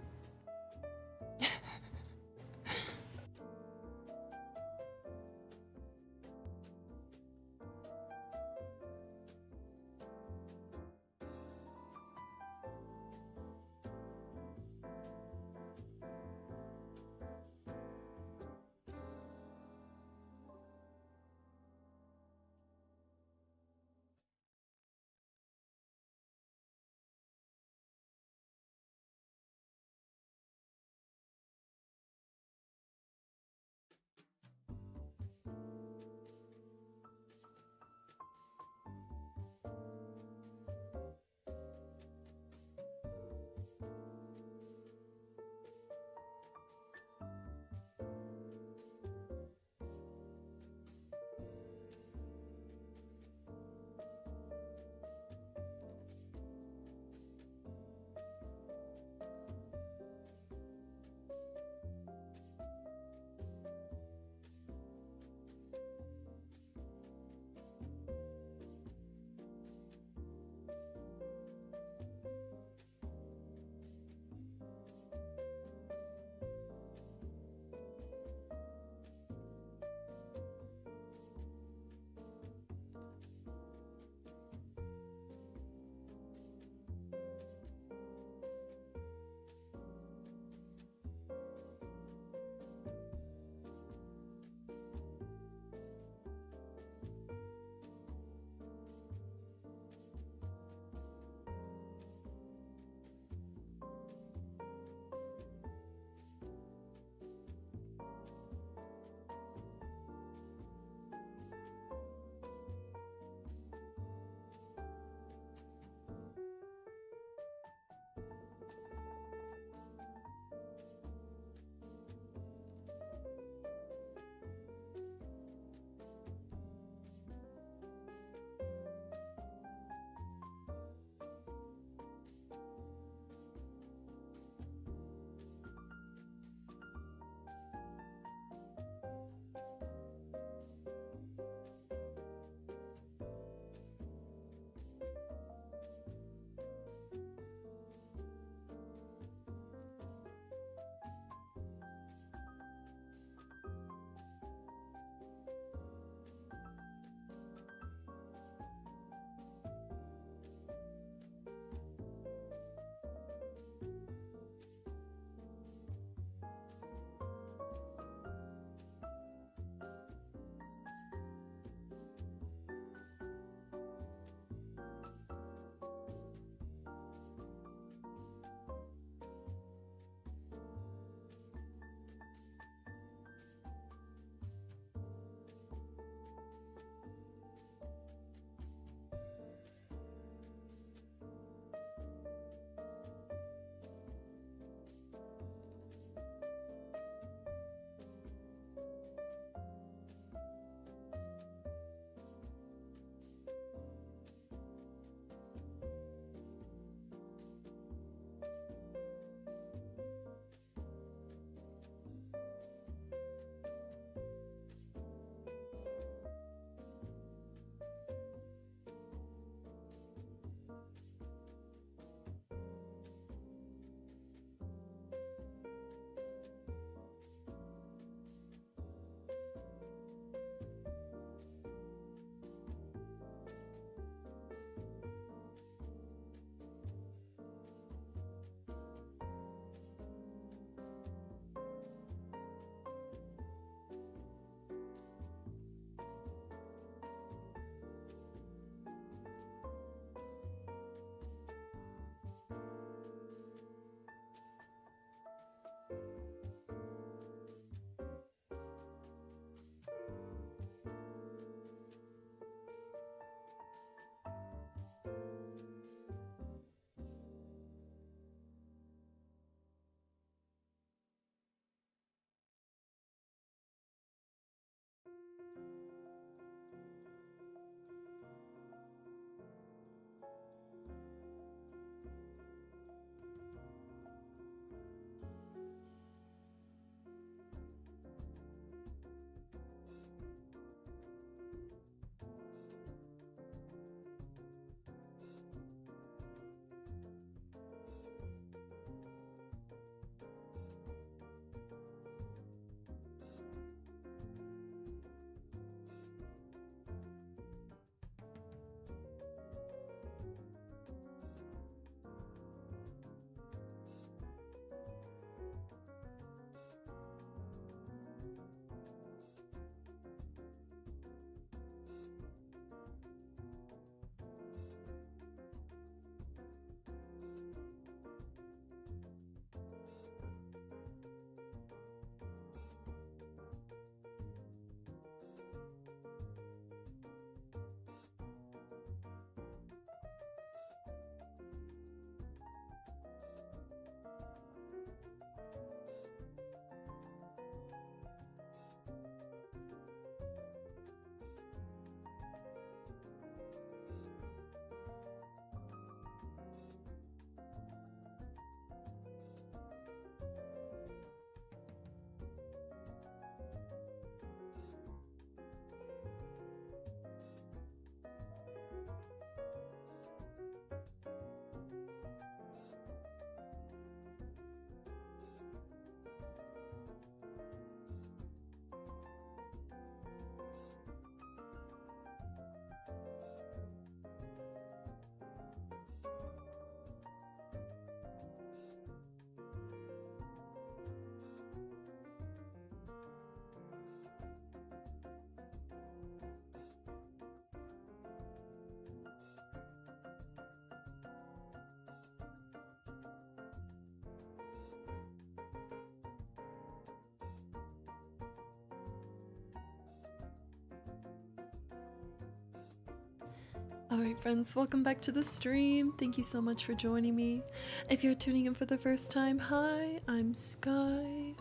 Alright friends, welcome back to the stream. Thank you so much for joining me. If you're tuning in for the first time, hi, I'm Sky,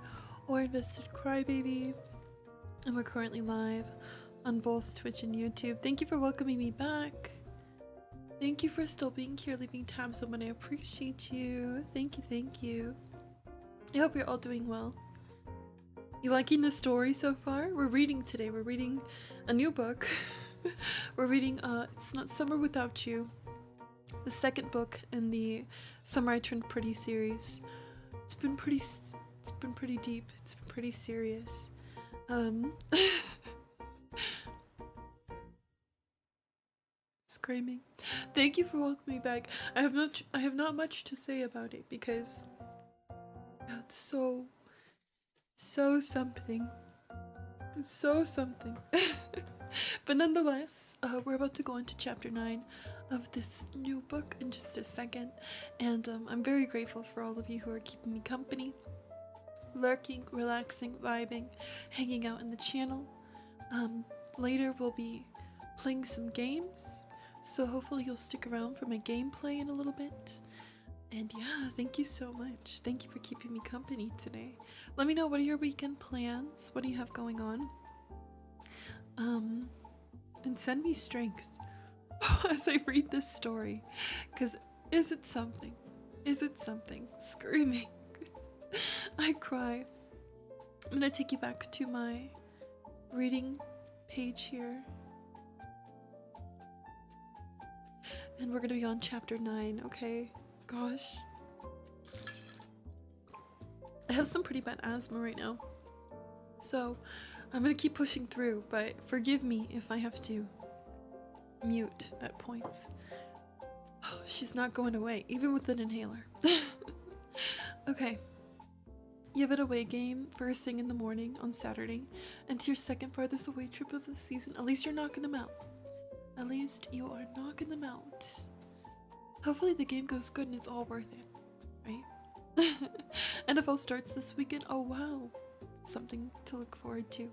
or investedcrybaby, and we're currently live on both Twitch and YouTube. Thank you for welcoming me back. Thank you for still being here, leaving tabs open. I appreciate you. Thank you, thank you. I hope you're all doing well. You liking the story so far? We're reading today. We're reading a new book. We're reading It's Not Summer Without You, the second book in the Summer I Turned Pretty series. It's been pretty deep. It's been pretty serious. Screaming. Thank you for welcoming me back. I have not much to say about it because it's so something. It's so something. But nonetheless, we're about to go into chapter 9 of this new book in just a second, and I'm very grateful for all of you who are keeping me company, lurking, relaxing, vibing, hanging out in the channel. Later we'll be playing some games, so hopefully you'll stick around for my gameplay in a little bit. And yeah, thank you so much. Thank you for keeping me company today. Let me know, what are your weekend plans? What do you have going on? And send me strength as I read this story, because is it something? Is it something? Screaming. I cry. I'm gonna take you back to my reading page here, and we're gonna be on chapter 9, okay? Gosh. I have some pretty bad asthma right now, so I'm gonna keep pushing through, but forgive me if I have to mute at points. Oh, she's not going away, even with an inhaler. Okay. You have an away game first thing in the morning on Saturday, and to your second farthest away trip of the season. At least you're knocking them out. At least you are knocking them out. Hopefully the game goes good and it's all worth it, right? NFL starts this weekend. Oh wow. Something to look forward to.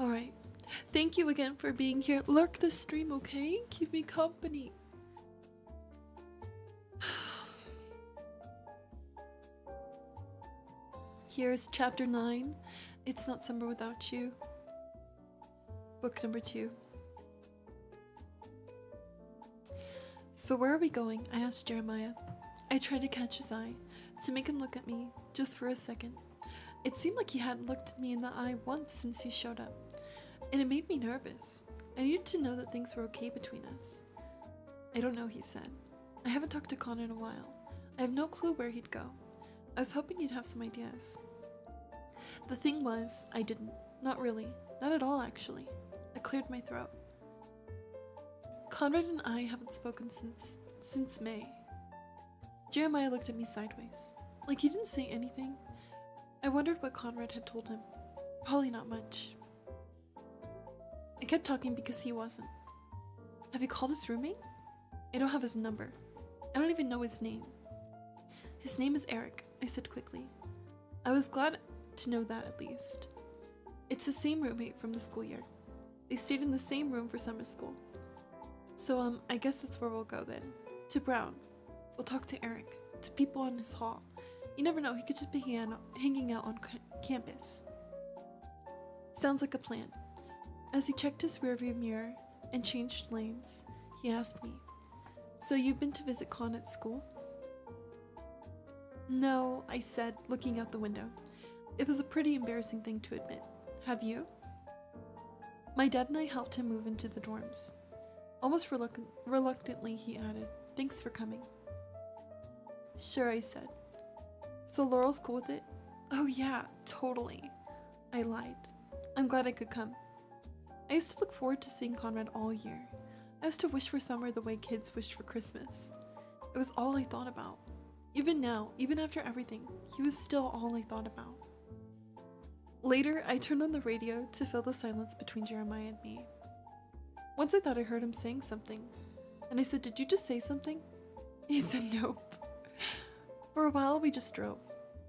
Alright. Thank you again for being here. Lurk the stream, okay? Keep me company. Here's chapter 9. It's Not Summer Without You. Book number 2. So where are we going? I asked Jeremiah. I tried to catch his eye, to make him look at me, just for a second. It seemed like he hadn't looked at me in the eye once since he showed up, and it made me nervous. I needed to know that things were okay between us. I don't know, he said. I haven't talked to Con in a while. I have no clue where he'd go. I was hoping you'd have some ideas. The thing was, I didn't. Not really. Not at all, actually. I cleared my throat. Conrad and I haven't spoken since May. Jeremiah looked at me sideways, like he didn't say anything. I wondered what Conrad had told him. Probably not much. I kept talking because he wasn't. Have you called his roommate? I don't have his number. I don't even know his name. His name is Eric, I said quickly. I was glad to know that at least. It's the same roommate from the school year. They stayed in the same room for summer school. So I guess that's where we'll go then. To Brown. We'll talk to Eric. To people on his hall. You never know, he could just be hanging out on campus. Sounds like a plan. As he checked his rearview mirror and changed lanes, he asked me, So you've been to visit Con at school? No, I said, looking out the window. It was a pretty embarrassing thing to admit. Have you? My dad and I helped him move into the dorms. Almost reluctantly, he added, Thanks for coming. Sure, I said. So Laurel's cool with it? Oh yeah, totally. I lied. I'm glad I could come. I used to look forward to seeing Conrad all year. I used to wish for summer the way kids wished for Christmas. It was all I thought about. Even now, even after everything, he was still all I thought about. Later, I turned on the radio to fill the silence between Jeremiah and me. Once I thought I heard him saying something, and I said, Did you just say something? He said nope. For a while, we just drove.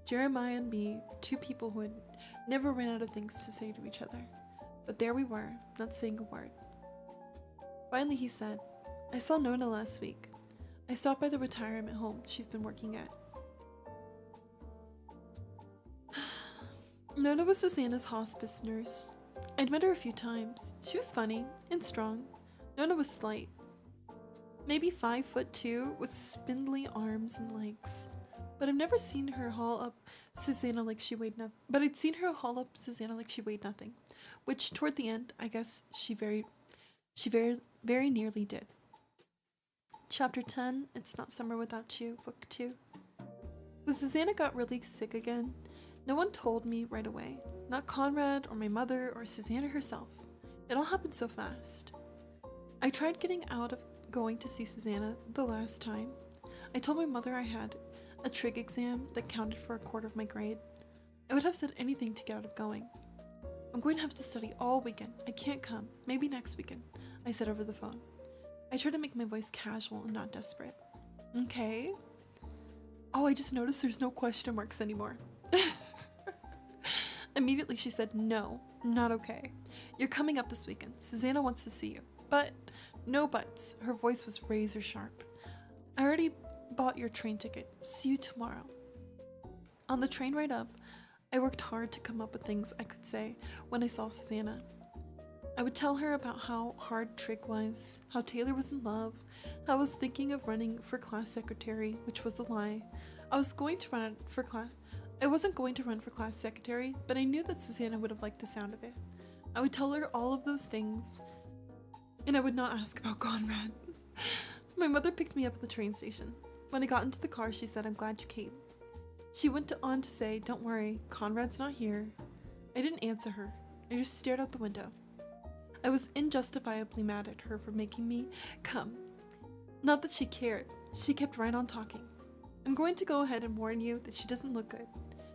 Jeremiah and me, two people who had never ran out of things to say to each other. But there we were, not saying a word. Finally he said, I saw Nona last week. I stopped by the retirement home she's been working at. Nona was Susanna's hospice nurse. I'd met her a few times. She was funny and strong. Nona was slight. Maybe 5'2" with spindly arms and legs. But I've never seen her haul up Susanna like she weighed nothing. Which toward the end, I guess she very nearly did. Chapter 10, It's Not Summer Without You, Book 2. When Susanna got really sick again, no one told me right away. Not Conrad or my mother or Susanna herself. It all happened so fast. I tried getting out of going to see Susanna the last time. I told my mother I had a trig exam that counted for a quarter of my grade. I would have said anything to get out of going. I'm going to have to study all weekend. I can't come. Maybe next weekend, I said over the phone. I tried to make my voice casual and not desperate. Okay. Oh, I just noticed there's no question marks anymore. Immediately she said, no, not okay. You're coming up this weekend. Susanna wants to see you. But, no buts. Her voice was razor sharp. I already bought your train ticket. See you tomorrow. On the train ride up, I worked hard to come up with things I could say when I saw Susanna. I would tell her about how hard trig was, how Taylor was in love, how I was thinking of running for class secretary, which was a lie. I wasn't going to run for class secretary, but I knew that Susanna would have liked the sound of it. I would tell her all of those things, and I would not ask about Conrad. My mother picked me up at the train station. When I got into the car, she said, I'm glad you came. She went on to say, don't worry, Conrad's not here. I didn't answer her. I just stared out the window. I was unjustifiably mad at her for making me come. Not that she cared. She kept right on talking. I'm going to go ahead and warn you that she doesn't look good.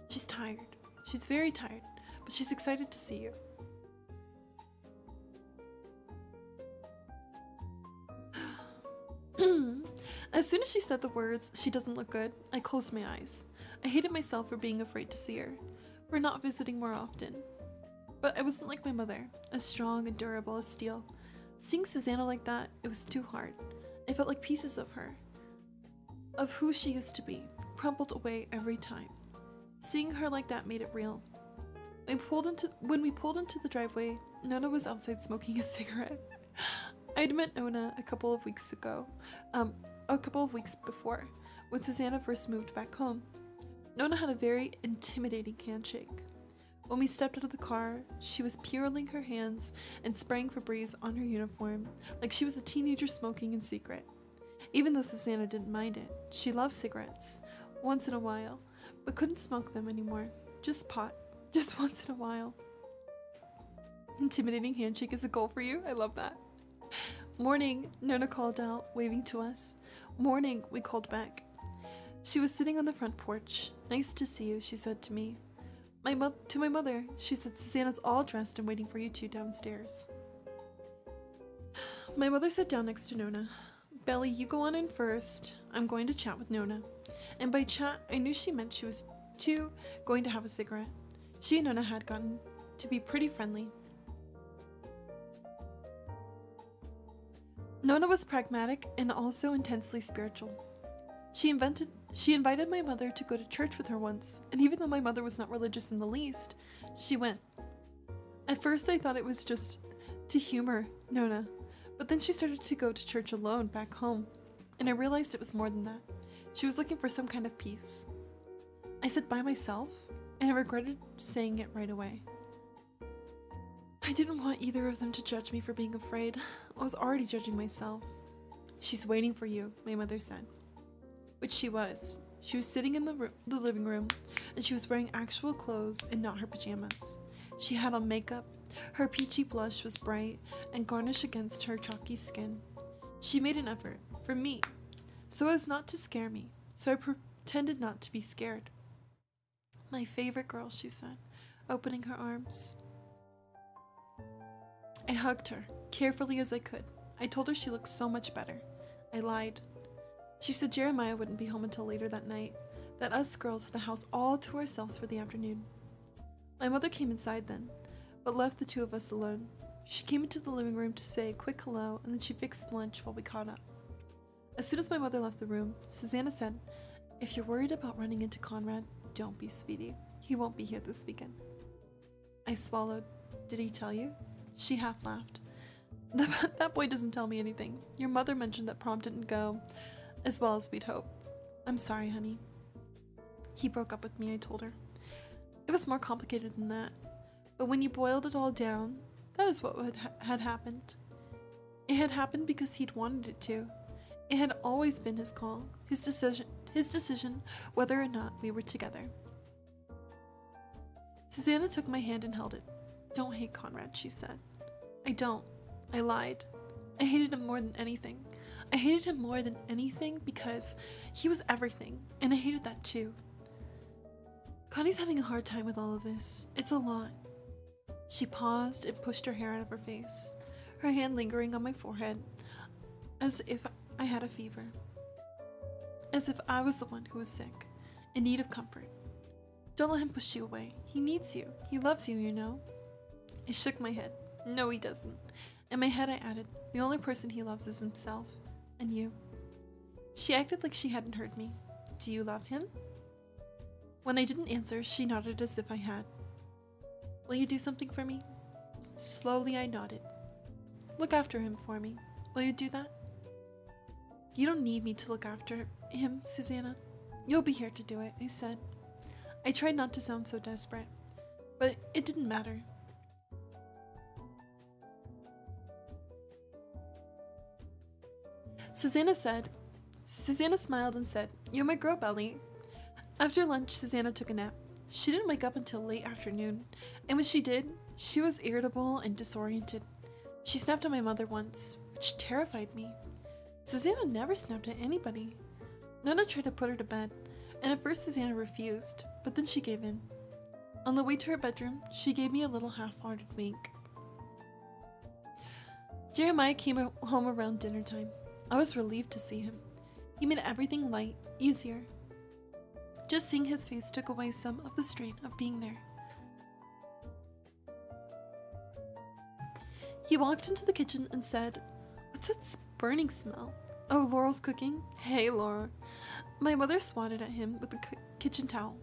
She's tired. She's very tired, but she's excited to see you. As soon as she said the words, she doesn't look good, I closed my eyes. I hated myself for being afraid to see her, for not visiting more often. But I wasn't like my mother, as strong and durable as steel. Seeing Susanna like that, it was too hard. I felt like pieces of her, of who she used to be, crumpled away every time. Seeing her like that made it real. When we pulled into the driveway, Nona was outside smoking a cigarette. I'd met Nona a couple of weeks before, when Susanna first moved back home. Nona had a very intimidating handshake. When we stepped out of the car, she was purling her hands and spraying Febreze on her uniform, like she was a teenager smoking in secret. Even though Susanna didn't mind it, she loved cigarettes, once in a while, but couldn't smoke them anymore. Just pot, just once in a while. Intimidating handshake is a goal for you? I love that. Morning, Nona called out, waving to us. Morning, we called back. She was sitting on the front porch. Nice to see you, she said to me. To my mother, she said, Susanna's all dressed and waiting for you two downstairs. My mother sat down next to Nona. Belly, you go on in first. I'm going to chat with Nona. And by chat, I knew she meant she was going to have a cigarette. She and Nona had gotten to be pretty friendly. Nona was pragmatic and also intensely spiritual. She invited my mother to go to church with her once, and even though my mother was not religious in the least, she went. At first I thought it was just to humor Nona, but then she started to go to church alone back home, and I realized it was more than that. She was looking for some kind of peace. I said by myself, and I regretted saying it right away. I didn't want either of them to judge me for being afraid. I was already judging myself. She's waiting for you, my mother said. Which she was. She was sitting in the living room, and she was wearing actual clothes and not her pajamas. She had on makeup. Her peachy blush was bright and garnished against her chalky skin. She made an effort, for me, so as not to scare me, so I pretended not to be scared. My favorite girl, she said, opening her arms. I hugged her, carefully as I could. I told her she looked so much better. I lied. She said Jeremiah wouldn't be home until later that night, that us girls had the house all to ourselves for the afternoon. My mother came inside then, but left the two of us alone. She came into the living room to say a quick hello, and then she fixed lunch while we caught up. As soon as my mother left the room, Susanna said, "If you're worried about running into Conrad, don't be, sweetie. He won't be here this weekend." I swallowed. "Did he tell you?" She half laughed. That boy doesn't tell me anything. Your mother mentioned that prom didn't go as well as we'd hoped. I'm sorry, honey. He broke up with me, I told her. It was more complicated than that. But when you boiled it all down, that is what had happened. It had happened because he'd wanted it to. It had always been his call, his decision whether or not we were together. Susanna took my hand and held it. "Don't hate Conrad," she said. "I don't. I lied. I hated him more than anything. I hated him more than anything because he was everything, and I hated that too. Connie's having a hard time with all of this. It's a lot." She paused and pushed her hair out of her face, her hand lingering on my forehead, as if I had a fever. As if I was the one who was sick, in need of comfort. "Don't let him push you away. He needs you. He loves you, you know." I shook my head. "No, he doesn't." In my head I added, "The only person he loves is himself, and you." She acted like she hadn't heard me. "Do you love him?" When I didn't answer, she nodded as if I had. "Will you do something for me?" Slowly I nodded. "Look after him for me. Will you do that?" "You don't need me to look after him, Susanna. You'll be here to do it," I said. I tried not to sound so desperate, but it didn't matter. Susanna smiled and said, "You're my girl, Belly." After lunch, Susanna took a nap. She didn't wake up until late afternoon, and when she did, she was irritable and disoriented. She snapped at my mother once, which terrified me. Susanna never snapped at anybody. Nona tried to put her to bed, and at first Susanna refused, but then she gave in. On the way to her bedroom, she gave me a little half-hearted wink. Jeremiah came home around dinner time. I was relieved to see him. He made everything light, easier. Just seeing his face took away some of the strain of being there. He walked into the kitchen and said, "What's that burning smell?" "Oh, Laurel's cooking." "Hey, Laura." My mother swatted at him with the kitchen towel.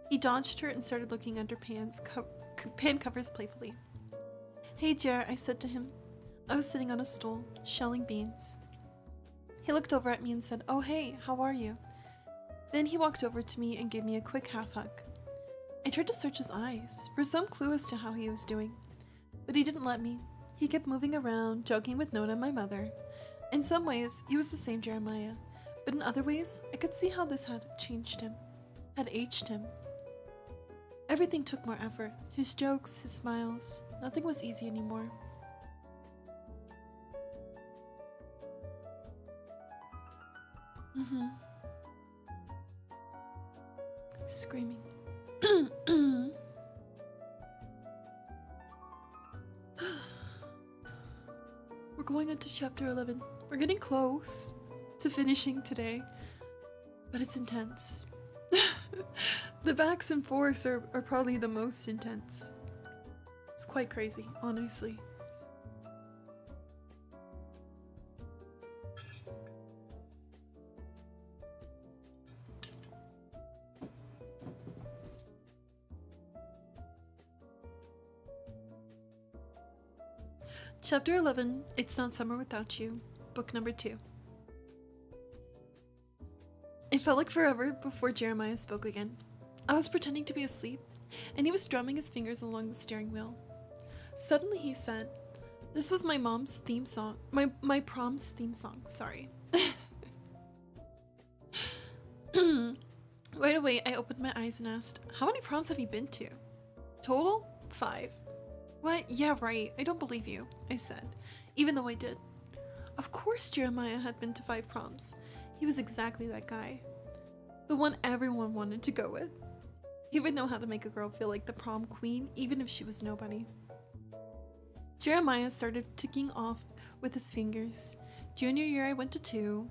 He dodged her and started looking under pan covers playfully. "Hey, Jer," I said to him. I was sitting on a stool, shelling beans. He looked over at me and said, "Oh, hey, how are you?" Then he walked over to me and gave me a quick half hug. I tried to search his eyes for some clue as to how he was doing, but he didn't let me. He kept moving around, joking with Nona and my mother. In some ways, he was the same Jeremiah, but in other ways, I could see how this had changed him, had aged him. Everything took more effort. His jokes, his smiles, nothing was easy anymore. Screaming. We're going into chapter 11. We're getting close to finishing today, but it's intense. The backs and forths are probably the most intense. It's quite crazy, honestly. Chapter 11, It's Not Summer Without You, book number 2. It felt like forever before Jeremiah spoke again. I was pretending to be asleep, and he was drumming his fingers along the steering wheel. Suddenly he said, "This was my mom's theme song, my prom's theme song, sorry." Right away, I opened my eyes and asked, "How many proms have you been to?" "Total? 5. "What? Yeah, right. I don't believe you," I said, even though I did. Of course Jeremiah had been to 5 proms. He was exactly that guy. The one everyone wanted to go with. He would know how to make a girl feel like the prom queen, even if she was nobody. Jeremiah started ticking off with his fingers. Junior year I went to 2.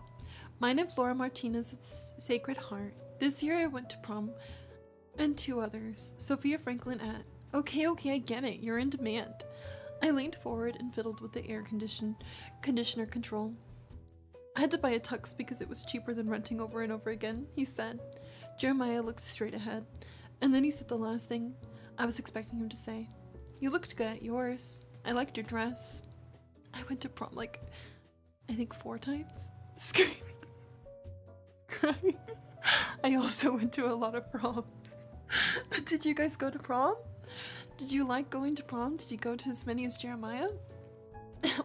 Mine and Flora Martinez's Sacred Heart. This year I went to prom. And 2 others. Sophia Franklin at. Okay, I get it. You're in demand. I leaned forward and fiddled with the conditioner control. I had to buy a tux because it was cheaper than renting over and over again, he said. Jeremiah looked straight ahead, and then he said the last thing I was expecting him to say. You looked good at yours. I liked your dress. I went to prom like, I think 4 times. Screaming. Crying. I also went to a lot of proms. Did you guys go to prom? Did you like going to prom? Did you go to as many as Jeremiah?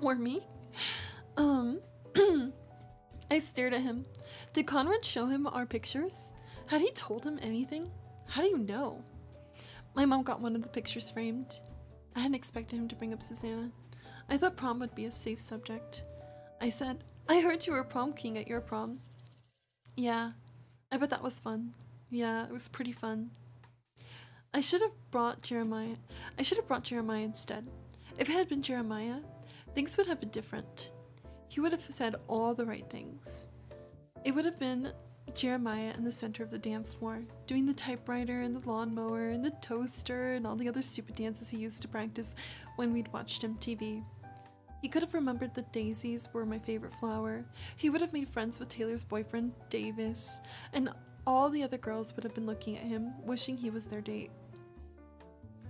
Or me? I stared at him. Did Conrad show him our pictures? Had he told him anything? How do you know? My mom got one of the pictures framed. I hadn't expected him to bring up Susanna. I thought prom would be a safe subject. I said, I heard you were prom king at your prom. Yeah, I bet that was fun. Yeah, it was pretty fun. I should have brought Jeremiah instead. If it had been Jeremiah, things would have been different. He would have said all the right things. It would have been Jeremiah in the center of the dance floor, doing the typewriter and the lawnmower and the toaster and all the other stupid dances he used to practice when we'd watched MTV. He could have remembered that daisies were my favorite flower. He would have made friends with Taylor's boyfriend, Davis, and all the other girls would have been looking at him, wishing he was their date.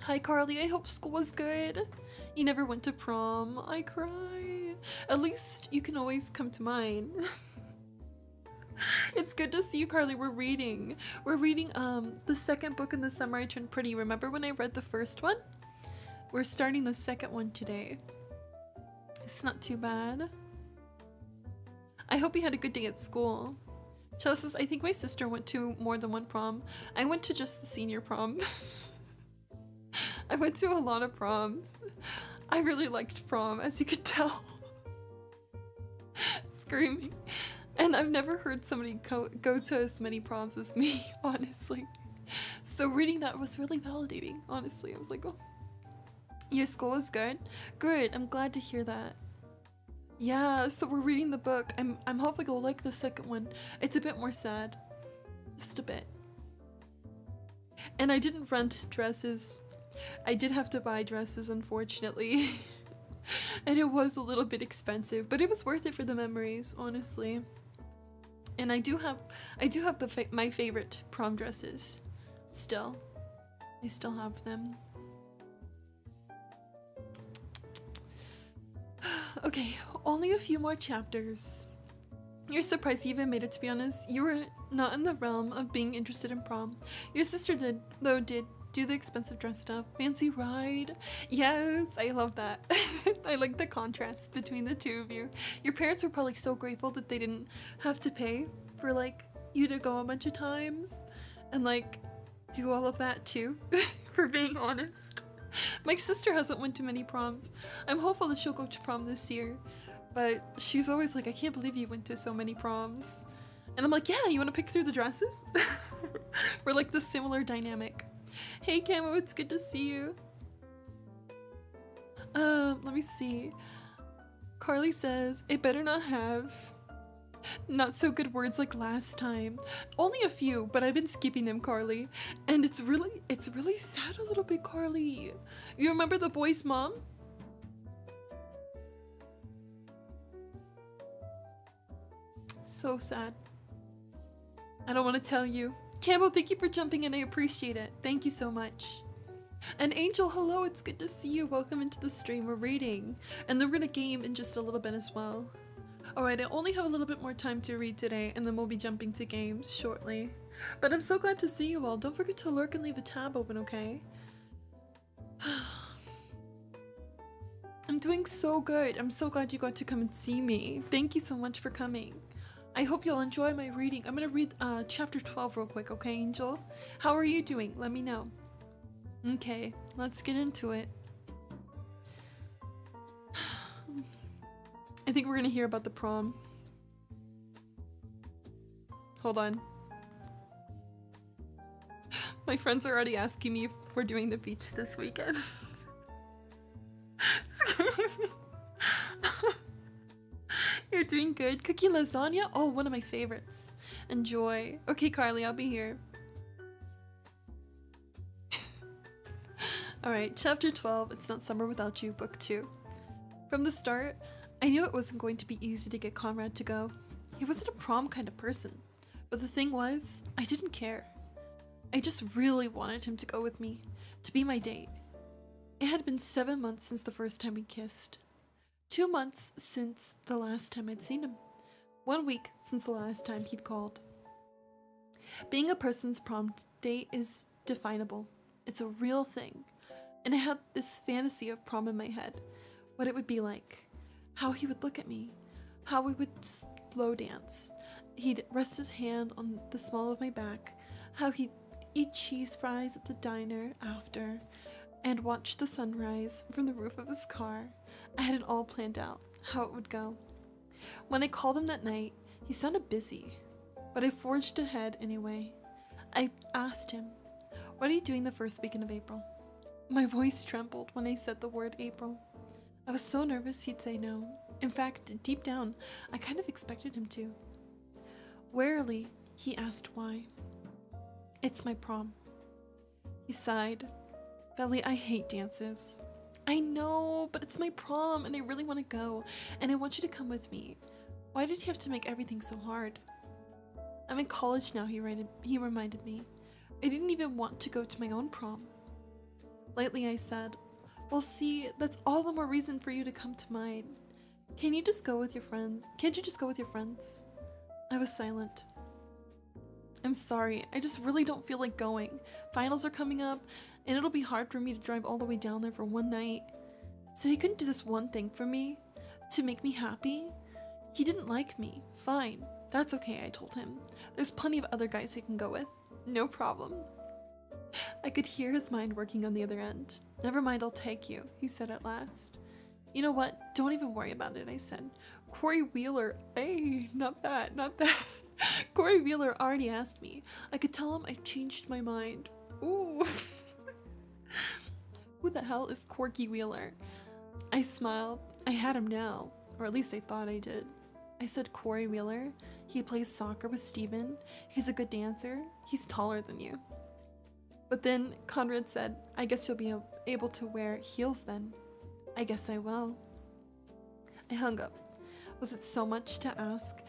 Hi Carly, I hope school was good. You never went to prom. I cry. At least you can always come to mine. It's good to see you, Carly. We're reading the second book in the Summer I Turned Pretty. Remember when I read the first one? We're starting the second one today. It's not too bad. I hope you had a good day at school. Chelsea says, I think my sister went to more than one prom. I went to just the senior prom. I went to a lot of proms. I really liked prom, as you could tell. Screaming. And I've never heard somebody go to as many proms as me, honestly. So reading that was really validating, honestly. I was like, oh, your school is good? Good, I'm glad to hear that. Yeah, so we're reading the book. I'm hopefully gonna like the second one. It's a bit more sad. Just a bit. And I didn't rent dresses. I did have to buy dresses, unfortunately. And it was a little bit expensive, but it was worth it for the memories, honestly. And I do have my favorite prom dresses still. I still have them. Okay, only a few more chapters. You're surprised you even made it, to be honest. You were not in the realm of being interested in prom. Your sister did do the expensive dress stuff. Fancy ride. Yes, I love that. I like the contrast between the two of you. Your parents were probably so grateful that they didn't have to pay for like you to go a bunch of times and like do all of that too, for being honest. My sister hasn't went to many proms. I'm hopeful that she'll go to prom this year, but she's always like, I can't believe you went to so many proms. And I'm like, yeah, you want to pick through the dresses? We're like the similar dynamic. Hey Camo, it's good to see you. Let me see. Carly says, it better not have not so good words like last time. Only a few, but I've been skipping them, Carly. And it's really sad a little bit, Carly. You remember the boy's mom? So sad. I don't want to tell you. Campbell, thank you for jumping in. I appreciate it. Thank you so much. And Angel, hello. It's good to see you. Welcome into the stream. We're reading. And then we're going to game in just a little bit as well. Alright, I only have a little bit more time to read today, and then we'll be jumping to games shortly. But I'm so glad to see you all. Don't forget to lurk and leave a tab open, okay? I'm doing so good. I'm so glad you got to come and see me. Thank you so much for coming. I hope you'll enjoy my reading. I'm gonna read chapter 12 real quick, okay, Angel? How are you doing? Let me know. Okay, let's get into it. I think we're gonna hear about the prom. Hold on. My friends are already asking me if we're doing the beach this weekend. You're doing good. Cookie lasagna? Oh, one of my favorites. Enjoy. Okay, Carly, I'll be here. Alright, chapter 12, It's Not Summer Without You, book 2. From the start, I knew it wasn't going to be easy to get Conrad to go. He wasn't a prom kind of person. But the thing was, I didn't care. I just really wanted him to go with me, to be my date. It had been 7 months since the first time we kissed. 2 months since the last time I'd seen him. 1 week since the last time he'd called. Being a person's prom date is definable. It's a real thing. And I had this fantasy of prom in my head. What it would be like. How he would look at me. How we would slow dance. He'd rest his hand on the small of my back. How he'd eat cheese fries at the diner after. And watch the sunrise from the roof of his car. I had it all planned out. How it would go. When I called him that night, he sounded busy. But I forged ahead anyway. I asked him, "What are you doing the first weekend of April?" My voice trembled when I said the word April. I was so nervous he'd say no. In fact, deep down, I kind of expected him to. Warily, he asked why. "It's my prom." He sighed. "Belly, I hate dances." "I know, but it's my prom and I really want to go, and I want you to come with me. Why did he have to make everything so hard?" "I'm in college now," he reminded me. "I didn't even want to go to my own prom." Lightly I said, "Well, see, that's all the more reason for you to come to mine. Can't you just go with your friends? I was silent. "I'm sorry, I just really don't feel like going. Finals are coming up, and it'll be hard for me to drive all the way down there for one night." So he couldn't do this one thing for me? To make me happy? He didn't like me. Fine, that's okay, I told him. There's plenty of other guys he can go with. No problem. I could hear his mind working on the other end. "Never mind, I'll take you," he said at last. "You know what? Don't even worry about it," I said. "Corey Wheeler, hey, not that. Corey Wheeler already asked me. I could tell him I changed my mind." Ooh. Who the hell is Corky Wheeler? I smiled. I had him now, or at least I thought I did. I said, "Corey Wheeler, he plays soccer with Steven. He's a good dancer. He's taller than you." But then Conrad said, "I guess you'll be able to wear heels then." "I guess I will." I hung up. Was it so much to ask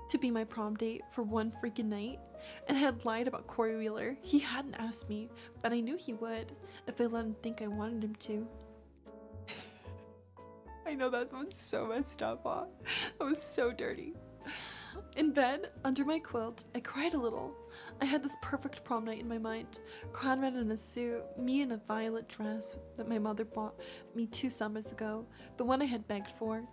to be my prom date for one freaking night? And I had lied about Corey Wheeler. He hadn't asked me, but I knew he would if I let him think I wanted him to. I know that was so messed up, huh? That was so dirty. In bed, under my quilt, I cried a little. I had this perfect prom night in my mind. Conrad in a suit, me in a violet dress that my mother bought me 2 summers ago, the one I had begged for.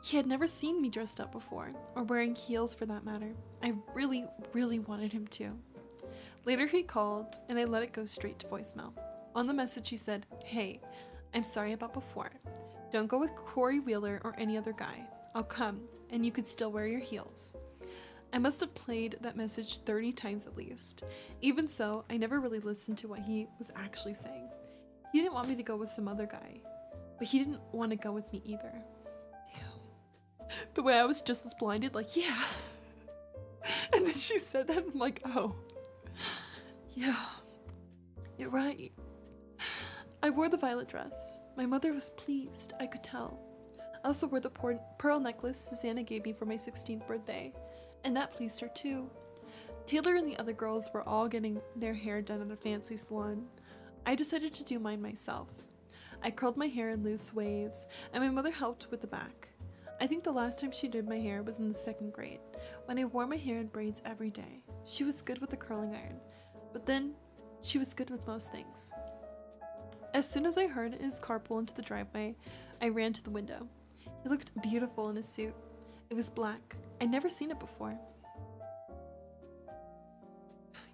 He had never seen me dressed up before, or wearing heels for that matter. I really, really wanted him to. Later he called, and I let it go straight to voicemail. On the message he said, "Hey, I'm sorry about before. Don't go with Corey Wheeler or any other guy. I'll come, and you could still wear your heels." I must have played that message 30 times at least. Even so, I never really listened to what he was actually saying. He didn't want me to go with some other guy, but he didn't want to go with me either. Damn. The way I was just as blinded, like, yeah. And then she said that, I'm like, oh. Yeah, you're right. I wore the violet dress. My mother was pleased, I could tell. I also wore the pearl necklace Susanna gave me for my 16th birthday, and that pleased her too. Taylor and the other girls were all getting their hair done at a fancy salon. I decided to do mine myself. I curled my hair in loose waves, and my mother helped with the back. I think the last time she did my hair was in the 2nd grade, when I wore my hair in braids every day. She was good with the curling iron, but then she was good with most things. As soon as I heard his car pull into the driveway, I ran to the window. He looked beautiful in his suit. It was black. I'd never seen it before.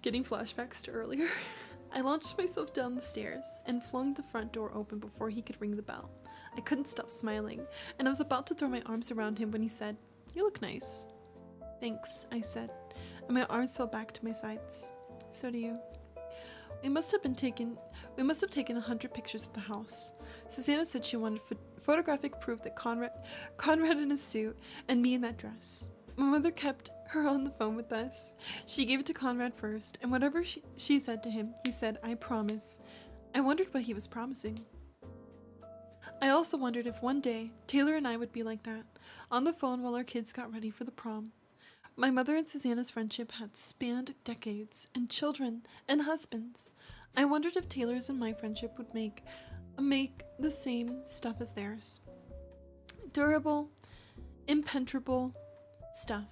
Getting flashbacks to earlier. I launched myself down the stairs and flung the front door open before he could ring the bell. I couldn't stop smiling, and I was about to throw my arms around him when he said, "You look nice." "Thanks," I said, and my arms fell back to my sides. "So do you." We must have taken 100 pictures of the house. Susanna said she wanted photographic proof that Conrad in his suit and me in that dress. My mother kept her on the phone with us. She gave it to Conrad first, and whatever she said to him, he said, "I promise, I wondered what he was promising. I also wondered if one day Taylor and I would be like that, on the phone while our kids got ready for the prom. My mother and Susanna's friendship had spanned decades, and children, and husbands. I wondered if Taylor's and my friendship would make the same stuff as theirs. Durable, impenetrable stuff.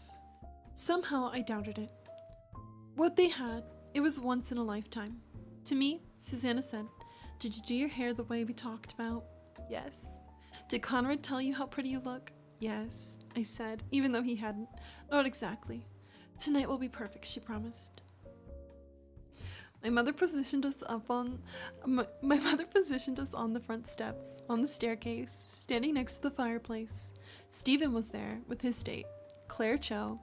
Somehow I doubted it. What they had, it was once in a lifetime. To me, Susanna said, "Did you do your hair the way we talked about?" Yes. Did Conrad tell you how pretty you look? Yes, I said, even though he hadn't. Not exactly. Tonight will be perfect, she promised. My mother positioned us on the front steps, on the staircase, standing next to the fireplace. Stephen was there with his date, Claire Cho.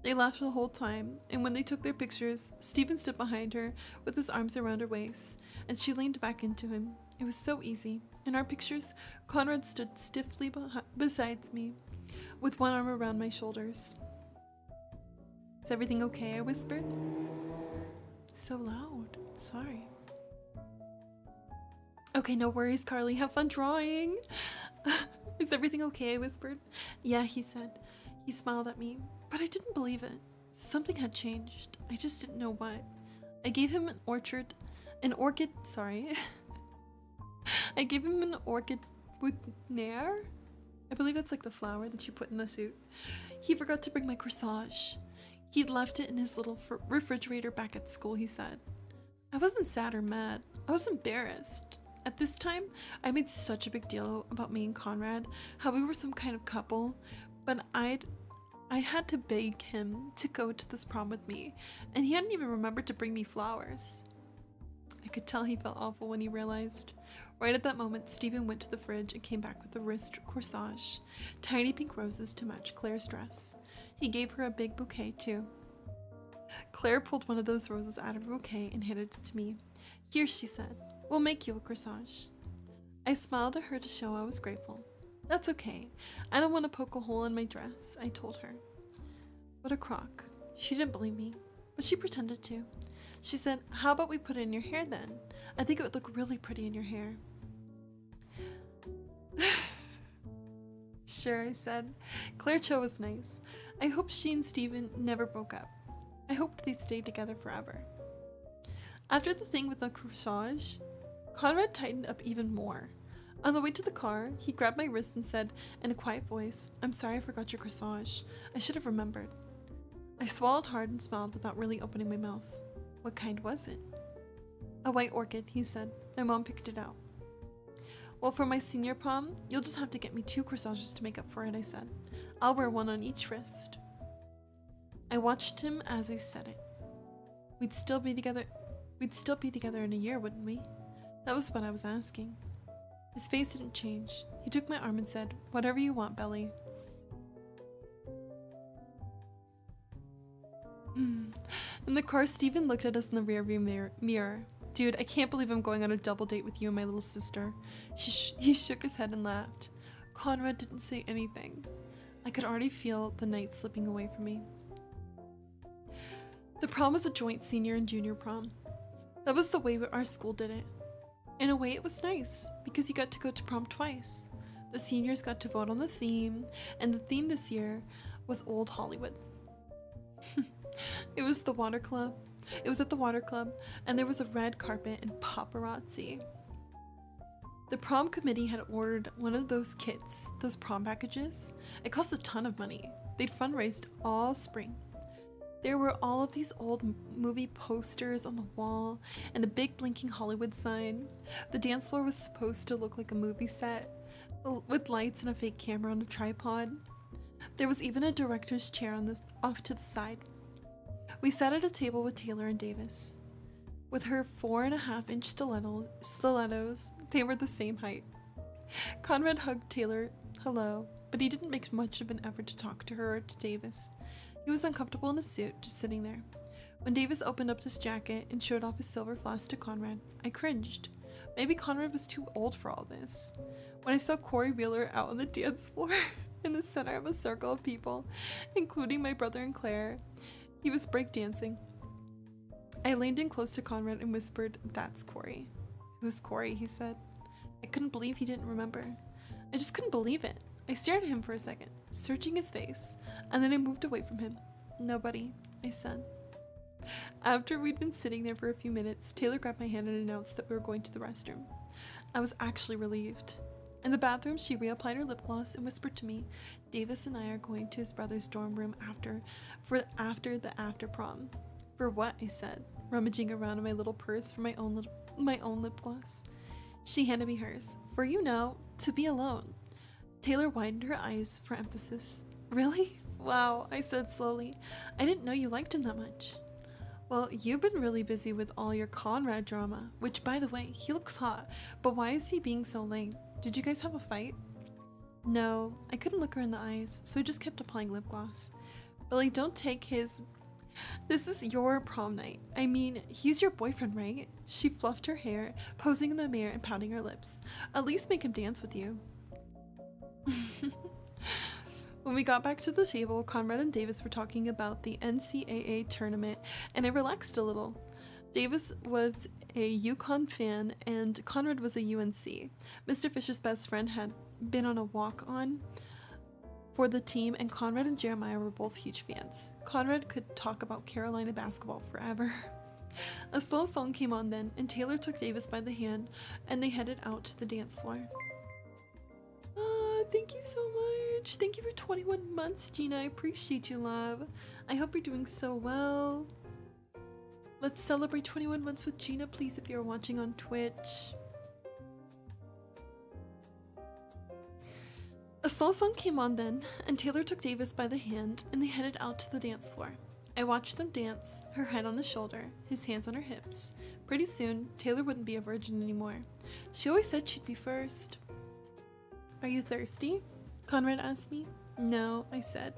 They laughed the whole time, and when they took their pictures, Stephen stood behind her with his arms around her waist, and she leaned back into him. It was so easy. In our pictures, Conrad stood stiffly beside me, with one arm around my shoulders. Is everything okay? I whispered. So loud. Sorry. Okay, no worries, Carly. Have fun drawing. Is everything okay? I whispered. Yeah, he said. He smiled at me, but I didn't believe it. Something had changed. I just didn't know what. I gave him an orchid, sorry. I gave him an orchid with nair. I believe that's like the flower that you put in the suit. He forgot to bring my corsage. He'd left it in his little refrigerator back at school, he said. I wasn't sad or mad. I was embarrassed. At this time, I made such a big deal about me and Conrad, how we were some kind of couple, but I had to beg him to go to this prom with me, and he hadn't even remembered to bring me flowers. I could tell he felt awful when he realized. Right at that moment, Stephen went to the fridge and came back with a wrist corsage, tiny pink roses to match Claire's dress. He gave her a big bouquet too. Claire pulled one of those roses out of her bouquet and handed it to me. Here, she said, we'll make you a corsage. I smiled at her to show I was grateful. That's okay. I don't want to poke a hole in my dress, I told her. What a crock. She didn't believe me, but she pretended to. She said, how about we put it in your hair then? I think it would look really pretty in your hair. Sure, I said. Claire Cho was nice. I hoped she and Stephen never broke up. I hoped they'd stay together forever. After the thing with the corsage, Conrad tightened up even more. On the way to the car, he grabbed my wrist and said in a quiet voice, I'm sorry I forgot your corsage. I should have remembered. I swallowed hard and smiled without really opening my mouth. What kind was it? A white orchid, he said. My mom picked it out. Well, for my senior prom, you'll just have to get me 2 corsages to make up for it, I said. I'll wear one on each wrist. I watched him as he said it. We'd still be together in a year, wouldn't we? That was what I was asking. His face didn't change. He took my arm and said, whatever you want, Belly. In the car, Stephen looked at us in the rearview mirror. Dude, I can't believe I'm going on a double date with you and my little sister. He shook his head and laughed. Conrad didn't say anything. I could already feel the night slipping away from me. The prom was a joint senior and junior prom. That was the way our school did it. In a way, it was nice, because you got to go to prom twice. The seniors got to vote on the theme, and the theme this year was Old Hollywood. It was at the water club, and there was a red carpet and paparazzi. The prom committee had ordered one of those kits, those prom packages. It cost a ton of money. They'd fundraised all spring. There were all of these old movie posters on the wall and a big blinking Hollywood sign. The dance floor was supposed to look like a movie set, with lights and a fake camera on a tripod. There was even a director's chair off to the side. We sat at a table with Taylor and Davis. With her 4.5-inch stilettos, they were the same height. Conrad hugged Taylor hello, but he didn't make much of an effort to talk to her or to Davis. He was uncomfortable in his suit, just sitting there. When Davis opened up his jacket and showed off his silver flask to Conrad, I cringed. Maybe Conrad was too old for all this. When I saw Corey Wheeler out on the dance floor in the center of a circle of people, including my brother and Claire, he was breakdancing. I leaned in close to Conrad and whispered, "That's Corey." Who's Corey? He said. I couldn't believe he didn't remember. I just couldn't believe it. I stared at him for a second, searching his face, and then I moved away from him. Nobody, I said. After we'd been sitting there for a few minutes, Taylor grabbed my hand and announced that we were going to the restroom. I was actually relieved. In the bathroom, she reapplied her lip gloss and whispered to me, Davis and I are going to his brother's dorm room after the after prom. For what? I said, rummaging around in my little purse for my own lip gloss. She handed me hers. For to be alone. Taylor widened her eyes for emphasis. Really? Wow, I said slowly. I didn't know you liked him that much. Well, you've been really busy with all your Conrad drama, which, by the way, he looks hot, but why is he being so lame? Did you guys have a fight? No, I couldn't look her in the eyes, so I just kept applying lip gloss. Billy, don't take his... This is your prom night. I mean, he's your boyfriend, right? She fluffed her hair, posing in the mirror and pouting her lips. At least make him dance with you. When we got back to the table, Conrad and Davis were talking about the NCAA tournament, and I relaxed a little. Davis was a UConn fan, and Conrad was a UNC. Mr. Fisher's best friend had been on a walk-on for the team, and Conrad and Jeremiah were both huge fans. Conrad could talk about Carolina basketball forever. A slow song came on then, and Taylor took Davis by the hand, and they headed out to the dance floor. Thank you so much. Thank you for 21 months, Gina. I appreciate you, love. I hope you're doing so well. Let's celebrate 21 months with Gina, please, if you're watching on Twitch. A slow song came on then, and Taylor took Davis by the hand, and they headed out to the dance floor. I watched them dance, her head on his shoulder, his hands on her hips. Pretty soon, Taylor wouldn't be a virgin anymore. She always said she'd be first. Are you thirsty? Conrad asked me. No, I said.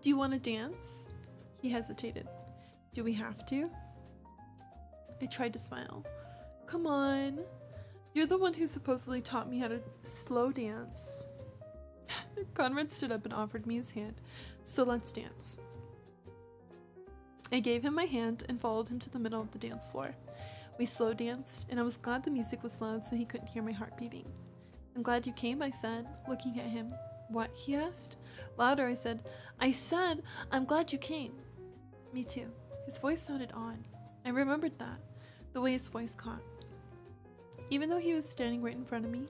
Do you want to dance? He hesitated. Do we have to? I tried to smile. Come on. You're the one who supposedly taught me how to slow dance. Conrad stood up and offered me his hand. So let's dance. I gave him my hand and followed him to the middle of the dance floor. We slow danced, and I was glad the music was loud so he couldn't hear my heart beating. I'm glad you came, I said, looking at him. What? He asked. Louder, I said, I'm glad you came. Me too. His voice sounded odd. I remembered that, the way his voice caught. Even though he was standing right in front of me,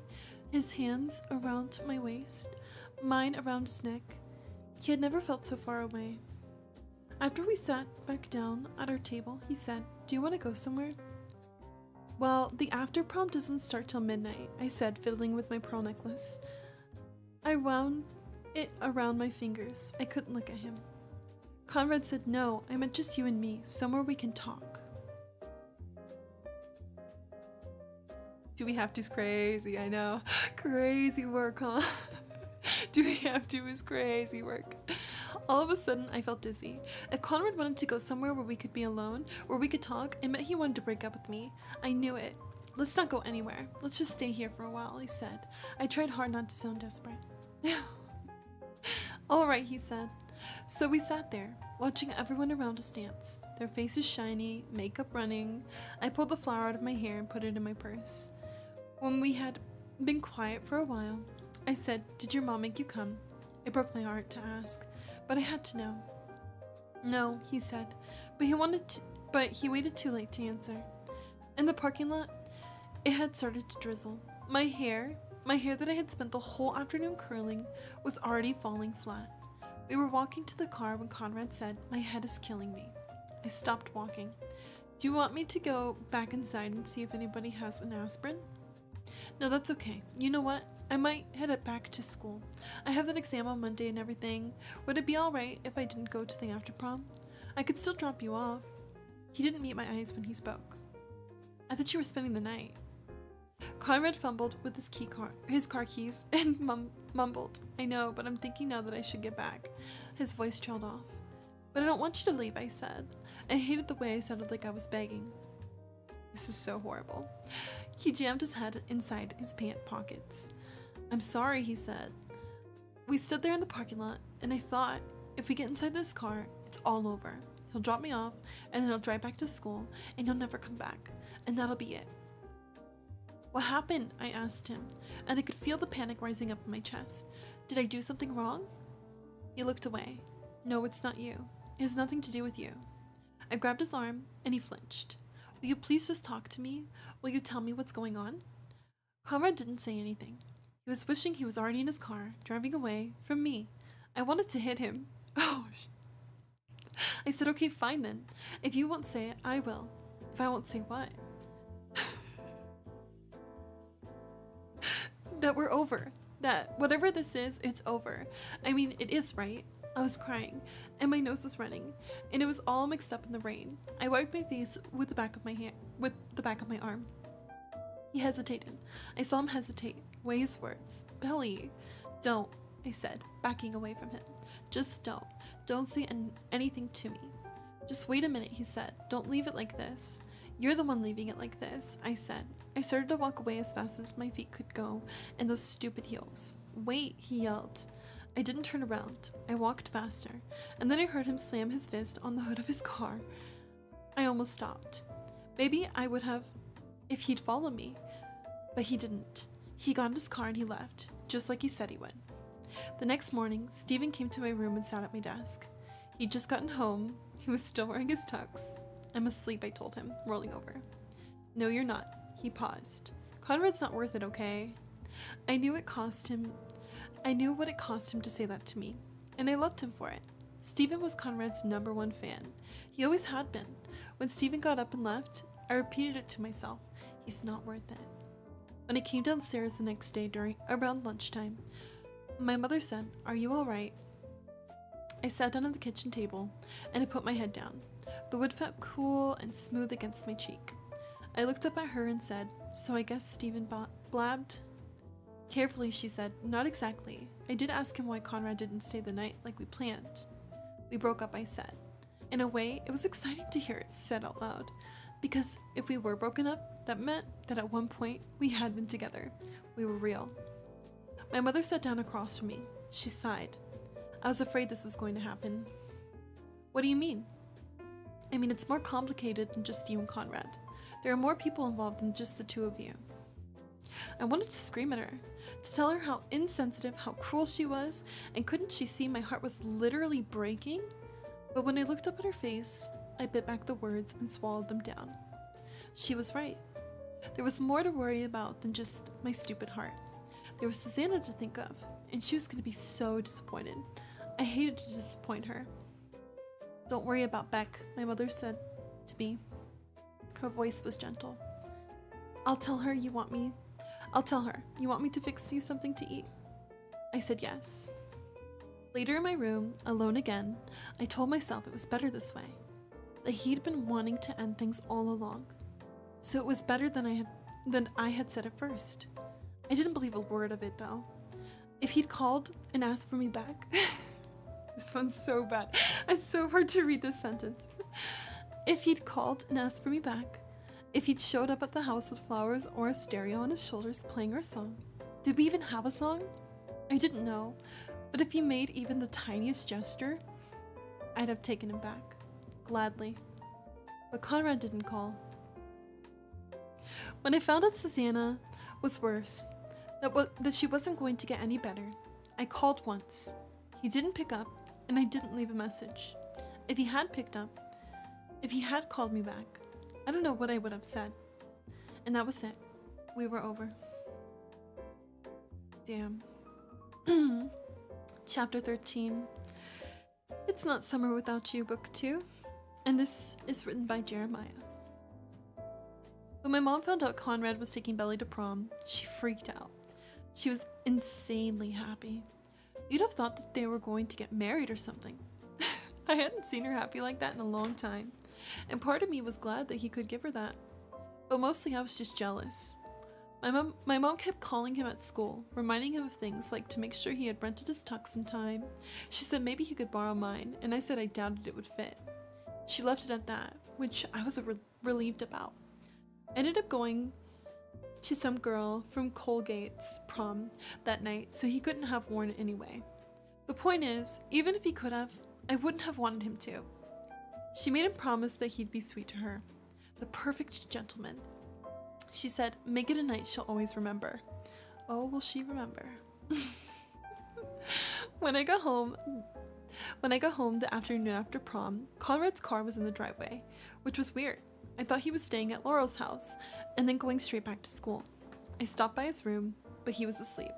his hands around my waist, mine around his neck, he had never felt so far away. After we sat back down at our table, he said, Do you want to go somewhere? Well, the after prom doesn't start till midnight, I said, fiddling with my pearl necklace. I wound it around my fingers. I couldn't look at him. Conrad said, No, I meant just you and me, somewhere we can talk. Do we have to's crazy, I know. Crazy work, huh? Do we have to is crazy work. All of a sudden, I felt dizzy. If Conrad wanted to go somewhere where we could be alone, where we could talk, it meant he wanted to break up with me. I knew it. Let's not go anywhere. Let's just stay here for a while, I said. I tried hard not to sound desperate. All right, he said. So we sat there, watching everyone around us dance, their faces shiny, makeup running. I pulled the flower out of my hair and put it in my purse. When we had been quiet for a while, I said, Did your mom make you come? It broke my heart to ask, but I had to know. No, he said, but he waited too late to answer. In the parking lot, it had started to drizzle. My hair that I had spent the whole afternoon curling, was already falling flat. We were walking to the car when Conrad said, My head is killing me. I stopped walking. Do you want me to go back inside and see if anybody has an aspirin? No, that's okay. You know what? I might head it back to school. I have that exam on Monday and everything. Would it be alright if I didn't go to the after prom? I could still drop you off. He didn't meet my eyes when he spoke. I thought you were spending the night. Conrad fumbled with his car keys and mumbled. I know, but I'm thinking now that I should get back. His voice trailed off. But I don't want you to leave, I said. I hated the way I sounded like I was begging. This is so horrible. He jammed his head inside his pant pockets. I'm sorry, he said. We stood there in the parking lot, and I thought, if we get inside this car, it's all over. He'll drop me off, and then he'll drive back to school, and he'll never come back. And that'll be it. What happened? I asked him, and I could feel the panic rising up in my chest. Did I do something wrong? He looked away. No, it's not you. It has nothing to do with you. I grabbed his arm, and he flinched. Will you please just talk to me? Will you tell me what's going on? Conrad didn't say anything. He was wishing he was already in his car, driving away from me. I wanted to hit him. Oh, I said, okay, fine then. If you won't say it, I will. If I won't say what? That we're over. That whatever this is, it's over. I mean, it is, right? I was crying, and my nose was running, and it was all mixed up in the rain. I wiped my face with the back of my hand, with the back of my arm. He hesitated. I saw him hesitate, weigh his words. Belly. Don't, I said, backing away from him. Just don't. Don't say anything to me. Just wait a minute, he said. Don't leave it like this. You're the one leaving it like this, I said. I started to walk away as fast as my feet could go in those stupid heels. Wait, he yelled. I didn't turn around. I walked faster, and then I heard him slam his fist on the hood of his car. I almost stopped. Maybe I would have if he'd followed me, but he didn't. He got in his car and he left, just like he said he would. The next morning, Stephen came to my room and sat at my desk. He'd just gotten home. He was still wearing his tux. I'm asleep, I told him, rolling over. No, you're not. He paused. Conrad's not worth it, okay? I knew what it cost him to say that to me, and I loved him for it. Stephen was Conrad's #1 fan. He always had been. When Stephen got up and left, I repeated it to myself. He's not worth it. When I came downstairs the next day around lunchtime, my mother said, "Are you all right?" I sat down at the kitchen table, and I put my head down. The wood felt cool and smooth against my cheek. I looked up at her and said, "So I guess Stephen blabbed?" Carefully, she said, "Not exactly. I did ask him why Conrad didn't stay the night like we planned." We broke up, I said. In a way, it was exciting to hear it said out loud, because if we were broken up, that meant that at one point we had been together. We were real. My mother sat down across from me. She sighed. I was afraid this was going to happen. What do you mean? I mean, it's more complicated than just you and Conrad. There are more people involved than just the two of you. I wanted to scream at her, to tell her how insensitive, how cruel she was, and couldn't she see my heart was literally breaking? But when I looked up at her face, I bit back the words and swallowed them down. She was right. There was more to worry about than just my stupid heart. There was Susanna to think of, and she was going to be so disappointed. I hated to disappoint her. Don't worry about Beck, my mother said to me. Her voice was gentle. I'll tell her you want me to fix you something to eat. I said yes. Later in my room, alone again, I told myself it was better this way, that he'd been wanting to end things all along. So it was better than I had said at first. I didn't believe a word of it though. If he'd called and asked for me back, this one's so bad. It's so hard to read this sentence. If he'd called and asked for me back, if he'd showed up at the house with flowers or a stereo on his shoulders playing our song. Did we even have a song? I didn't know, but if he made even the tiniest gesture, I'd have taken him back, gladly. But Conrad didn't call. When I found out Susanna was worse, that she wasn't going to get any better, I called once. He didn't pick up, and I didn't leave a message. If he had picked up, if he had called me back, I don't know what I would have said. And that was it. We were over. Damn. Chapter 13. It's Not Summer Without You, Book 2. And this is written by Jeremiah. When my mom found out Conrad was taking Belly to prom, she freaked out. She was insanely happy. You'd have thought that they were going to get married or something. I hadn't seen her happy like that in a long time, and part of me was glad that he could give her that. But mostly I was just jealous. My mom kept calling him at school, reminding him of things like to make sure he had rented his tux in time. She said maybe he could borrow mine, and I said I doubted it would fit. She left it at that, which I was relieved about. I ended up going to some girl from Colgate's prom that night, so he couldn't have worn it anyway. The point is, even if he could have, I wouldn't have wanted him to. She made him promise that he'd be sweet to her. The perfect gentleman. She said, make it a night she'll always remember. Oh, will she remember? When I got home the afternoon after prom, Conrad's car was in the driveway, which was weird. I thought he was staying at Laurel's house and then going straight back to school. I stopped by his room, but he was asleep.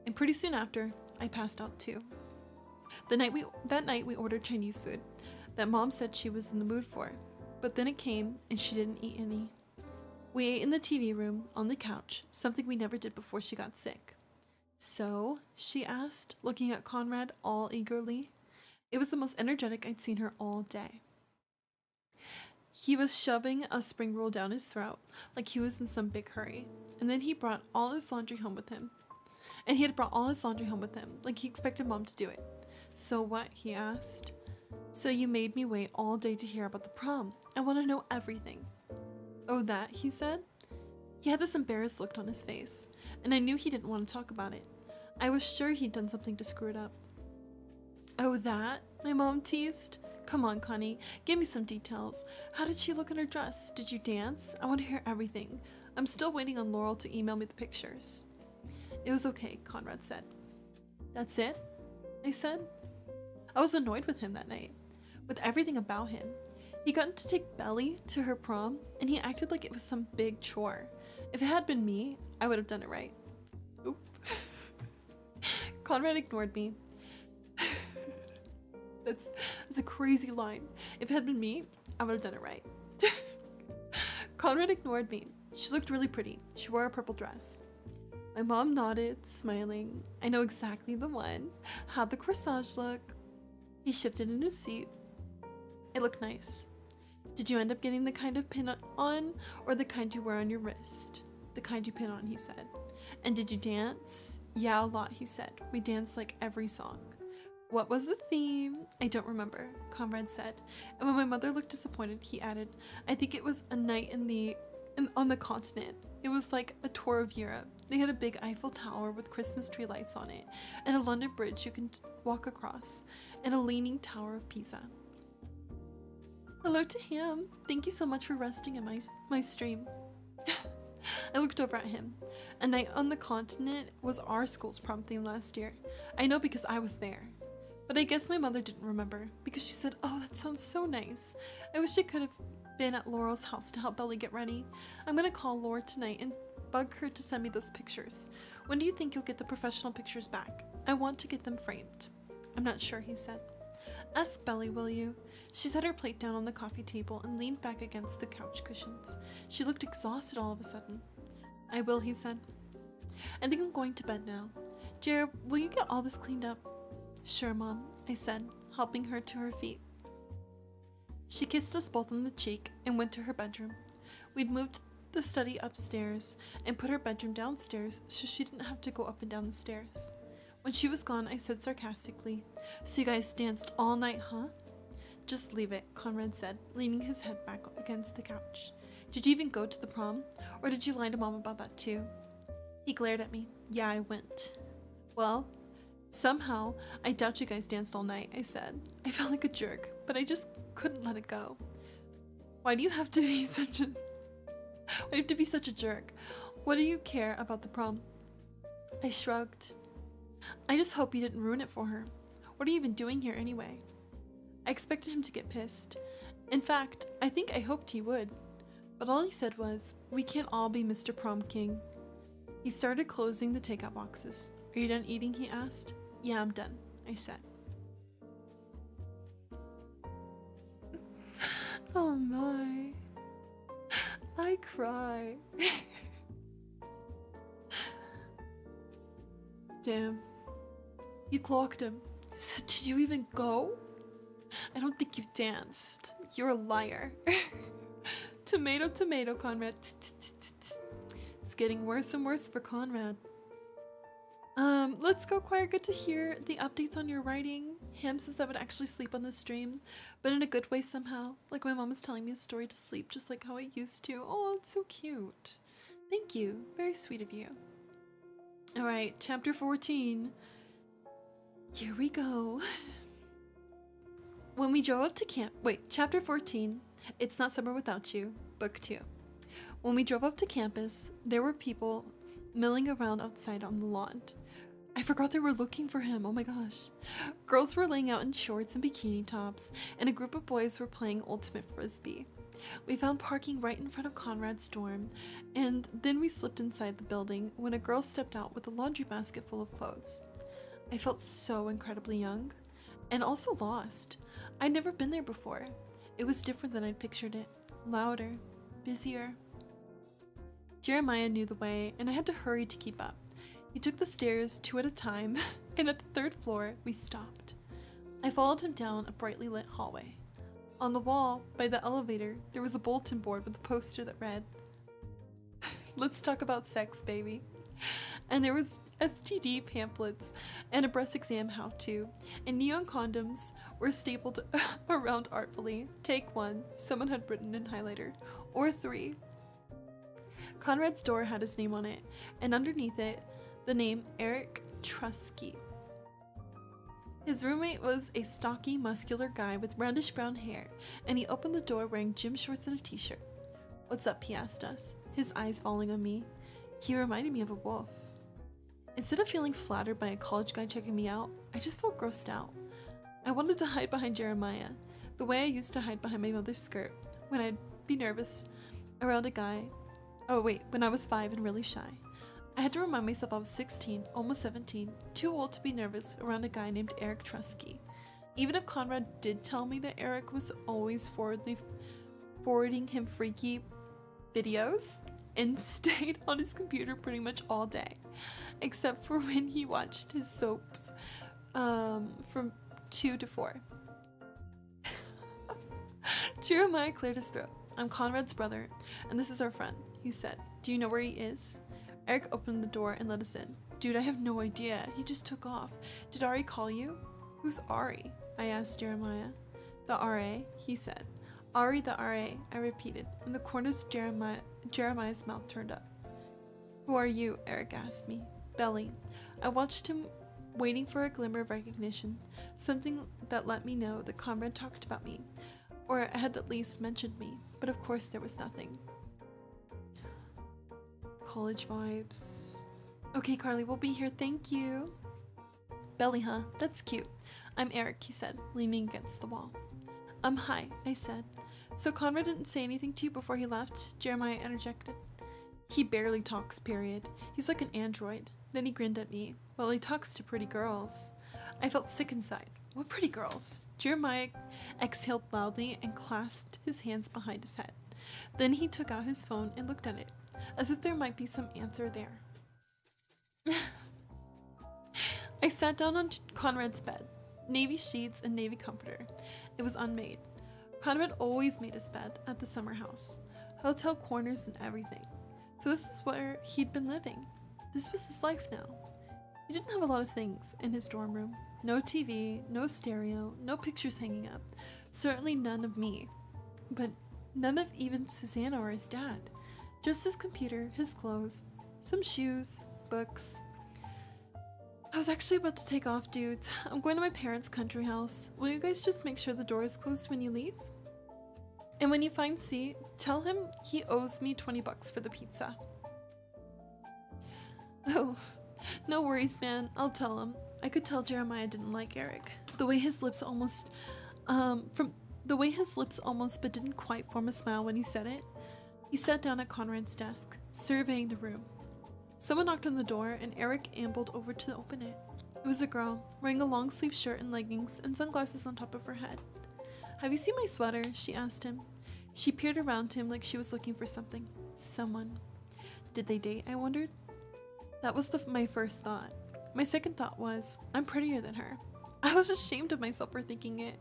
And pretty soon after, I passed out too. That night we ordered Chinese food that Mom said she was in the mood for, but then it came and she didn't eat any. We ate in the TV room, on the couch, something we never did before she got sick. So? She asked, looking at Conrad all eagerly. It was the most energetic I'd seen her all day. He was shoving a spring roll down his throat, like he was in some big hurry, and then he brought all his laundry home with him. And he had brought all his laundry home with him, like he expected Mom to do it. So what? He asked. So you made me wait all day to hear about the prom. I want to know everything. Oh, that? He said. He had this embarrassed look on his face, and I knew he didn't want to talk about it. I was sure he'd done something to screw it up. Oh, that? My mom teased. Come on, Connie, give me some details. How did she look in her dress? Did you dance? I want to hear everything. I'm still waiting on Laurel to email me the pictures. It was okay, Conrad said. That's it? I said. I was annoyed with him that night, with everything about him. He got to take Belly to her prom, and he acted like it was some big chore. If it had been me, I would have done it right. Oop. Conrad ignored me. That's a crazy line. If it had been me, I would have done it right. Conrad ignored me. She looked really pretty. She wore a purple dress. My mom nodded, smiling. I know exactly the one. How'd the corsage look? He shifted in his seat. It looked nice. Did you end up getting the kind of pin on, or the kind you wear on your wrist? The kind you pin on, he said. And did you dance? Yeah, a lot, he said. We danced like every song. What was the theme? I don't remember, Conrad said. And when my mother looked disappointed, he added, I think it was a night on the continent. It was like a tour of Europe. They had a big Eiffel Tower with Christmas tree lights on it, and a London Bridge you can walk across, and a leaning tower of Pisa. Hello to him. Thank you so much for resting in my stream. I looked over at him. A night on the continent was our school's prom theme last year. I know because I was there. But I guess my mother didn't remember, because she said, oh, that sounds so nice. I wish I could have been at Laurel's house to help Belly get ready. I'm gonna call Laura tonight and bug her to send me those pictures. When do you think you'll get the professional pictures back? I want to get them framed. I'm not sure, he said. Ask Belly, will you? She set her plate down on the coffee table and leaned back against the couch cushions. She looked exhausted all of a sudden. I will, he said. I think I'm going to bed now. Jared, will you get all this cleaned up? Sure, Mom, I said, helping her to her feet. She kissed us both on the cheek and went to her bedroom. We'd moved the study upstairs and put her bedroom downstairs so she didn't have to go up and down the stairs. When she was gone, I said sarcastically, so you guys danced all night, huh? Just leave it, Conrad said, leaning his head back against the couch. Did you even go to the prom? Or did you lie to Mom about that too? He glared at me. Yeah, I went. Well, somehow, I doubt you guys danced all night, I said. I felt like a jerk, but I just couldn't let it go. Why do you have to be such a jerk? What do you care about the prom? I shrugged. I just hope you didn't ruin it for her. What are you even doing here anyway? I expected him to get pissed. In fact, I think I hoped he would. But all he said was, we can't all be Mr. Prom King. He started closing the takeout boxes. Are you done eating? He asked. Yeah, I'm done, I said. Oh my. I cry. Damn. You clocked him. So did you even go? I don't think you've danced. You're a liar. Tomato, tomato, Conrad. It's getting worse and worse for Conrad. Let's go, choir. Good to hear the updates on your writing. Ham says that would actually sleep on the stream, but in a good way somehow. Like my mom was telling me a story to sleep just like how I used to. Oh, it's so cute. Thank you. Very sweet of you. Alright, chapter 14. Here we go. When we drove up to camp, chapter 14, It's Not Summer Without You, book 2. When we drove up to campus, there were people milling around outside on the lawn. I forgot they were looking for him, oh my gosh. Girls were laying out in shorts and bikini tops, and a group of boys were playing ultimate frisbee. We found parking right in front of Conrad's dorm, and then we slipped inside the building when a girl stepped out with a laundry basket full of clothes. I felt so incredibly young, and also lost. I'd never been there before. It was different than I'd pictured it. Louder, busier. Jeremiah knew the way, and I had to hurry to keep up. He took the stairs 2 at a time, and at the 3rd floor, we stopped. I followed him down a brightly lit hallway. On the wall, by the elevator, there was a bulletin board with a poster that read, "Let's talk about sex, baby." And there was STD pamphlets and a breast exam how-to, and neon condoms were stapled around artfully. Take 1, someone had written in highlighter, or 3. Conrad's door had his name on it, and underneath it, the name Eric Trusky. His roommate was a stocky, muscular guy with roundish brown hair, and he opened the door wearing gym shorts and a t-shirt. "What's up?" he asked us, his eyes falling on me. He reminded me of a wolf. Instead of feeling flattered by a college guy checking me out, I just felt grossed out. I wanted to hide behind Jeremiah, the way I used to hide behind my mother's skirt when I'd be nervous around a guy. Oh wait, when I was 5 and really shy. I had to remind myself I was 16, almost 17, too old to be nervous around a guy named Eric Trusky. Even if Conrad did tell me that Eric was always forwarding him freaky videos and stayed on his computer pretty much all day, except for when he watched his soaps from 2 to 4. Jeremiah cleared his throat. "I'm Conrad's brother, and this is our friend," he said. "Do you know where he is?" Eric opened the door and let us in. "Dude, I have no idea. He just took off. Did Ari call you?" "Who's Ari?" I asked Jeremiah. "The RA," he said. "Ari the RA," I repeated, and the corners of Jeremiah's mouth turned up. "Who are you?" Eric asked me. "Belly." I watched him, waiting for a glimmer of recognition, something that let me know that Conrad talked about me, or had at least mentioned me, but of course there was nothing. College vibes. "Okay, Carly, we'll be here, thank you." "Belly, huh? That's cute. I'm Eric," he said, leaning against the wall. Hi," I said. "So Conrad didn't say anything to you before he left?" Jeremiah interjected. "He barely talks, period. He's like an android." Then he grinned at me. "Well, he talks to pretty girls." I felt sick inside. "What pretty girls?" Jeremiah exhaled loudly and clasped his hands behind his head. Then he took out his phone and looked at it, as if there might be some answer there. I sat down on Conrad's bed, navy sheets and navy comforter. It was unmade. Conrad always made his bed at the summer house, hotel corners and everything. So this is where he'd been living. This was his life now. He didn't have a lot of things in his dorm room. No TV, no stereo, no pictures hanging up. Certainly none of me. But none of even Susanna or his dad. Just his computer, his clothes, some shoes, books. I was actually about to take off, dudes. I'm going to my parents' country house. Will you guys just make sure the door is closed when you leave? And when you find C, tell him he owes me $20 for the pizza. Oh, no worries, man. I'll tell him. I could tell Jeremiah didn't like Eric. The way his lips almost but didn't quite form a smile when he said it. He sat down at Conrad's desk, surveying the room. Someone knocked on the door, and Eric ambled over to open it. It was a girl, wearing a long-sleeved shirt and leggings and sunglasses on top of her head. "Have you seen my sweater?" she asked him. She peered around him like she was looking for something. Someone. Did they date, I wondered? That was my first thought. My second thought was, I'm prettier than her. I was ashamed of myself for thinking it,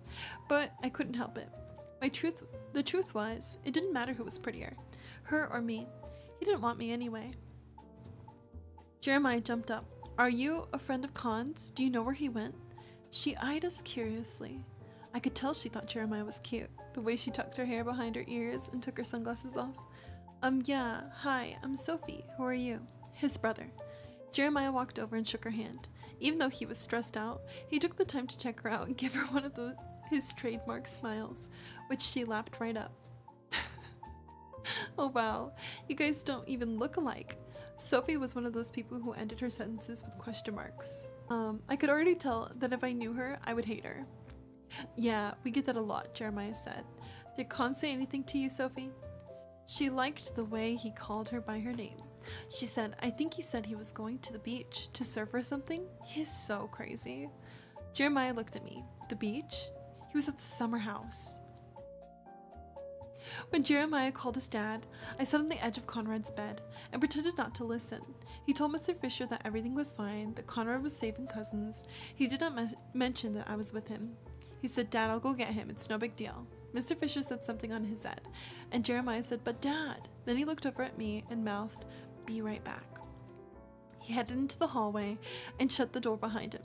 but I couldn't help it. The truth was, it didn't matter who was prettier, her or me. He didn't want me anyway. Jeremiah jumped up. "Are you a friend of Con's? Do you know where he went?" She eyed us curiously. I could tell she thought Jeremiah was cute, the way she tucked her hair behind her ears and took her sunglasses off. Yeah, hi, I'm Sophie. Who are you?" "His brother." Jeremiah walked over and shook her hand. Even though he was stressed out, he took the time to check her out and give her one of his trademark smiles, which she lapped right up. Oh wow, you guys don't even look alike. Sophie was one of those people who ended her sentences with question marks. I could already tell that if I knew her, I would hate her. Yeah, we get that a lot, Jeremiah said. Did Con say anything to you, Sophie? She liked the way he called her by her name. She said, I think he said he was going to the beach to surf or something. He's so crazy. Jeremiah looked at me. The beach? He was at the summer house. When Jeremiah called his dad, I sat on the edge of Conrad's bed and pretended not to listen. He told Mr. Fisher that everything was fine, that Conrad was safe in Cousins. He did not mention that I was with him. He said, Dad, I'll go get him. It's no big deal. Mr. Fisher said something on his end, and Jeremiah said, but Dad. Then he looked over at me and mouthed, be right back. He headed into the hallway and shut the door behind him.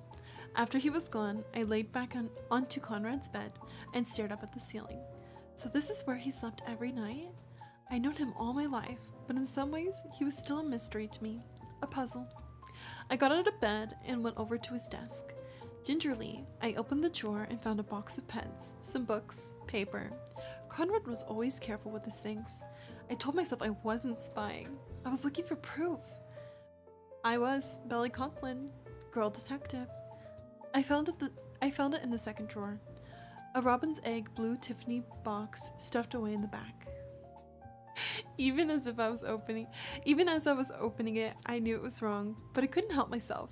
After he was gone, I laid back onto Conrad's bed and stared up at the ceiling. So this is where he slept every night? I'd known him all my life, but in some ways, he was still a mystery to me, a puzzle. I got out of bed and went over to his desk. Gingerly, I opened the drawer and found a box of pens, some books, paper. Conrad was always careful with his things. I told myself I wasn't spying. I was looking for proof. I was Belly Conklin, girl detective. I found it in the second drawer. A robin's egg blue Tiffany box stuffed away in the back. Even as I was opening it, I knew it was wrong, but I couldn't help myself.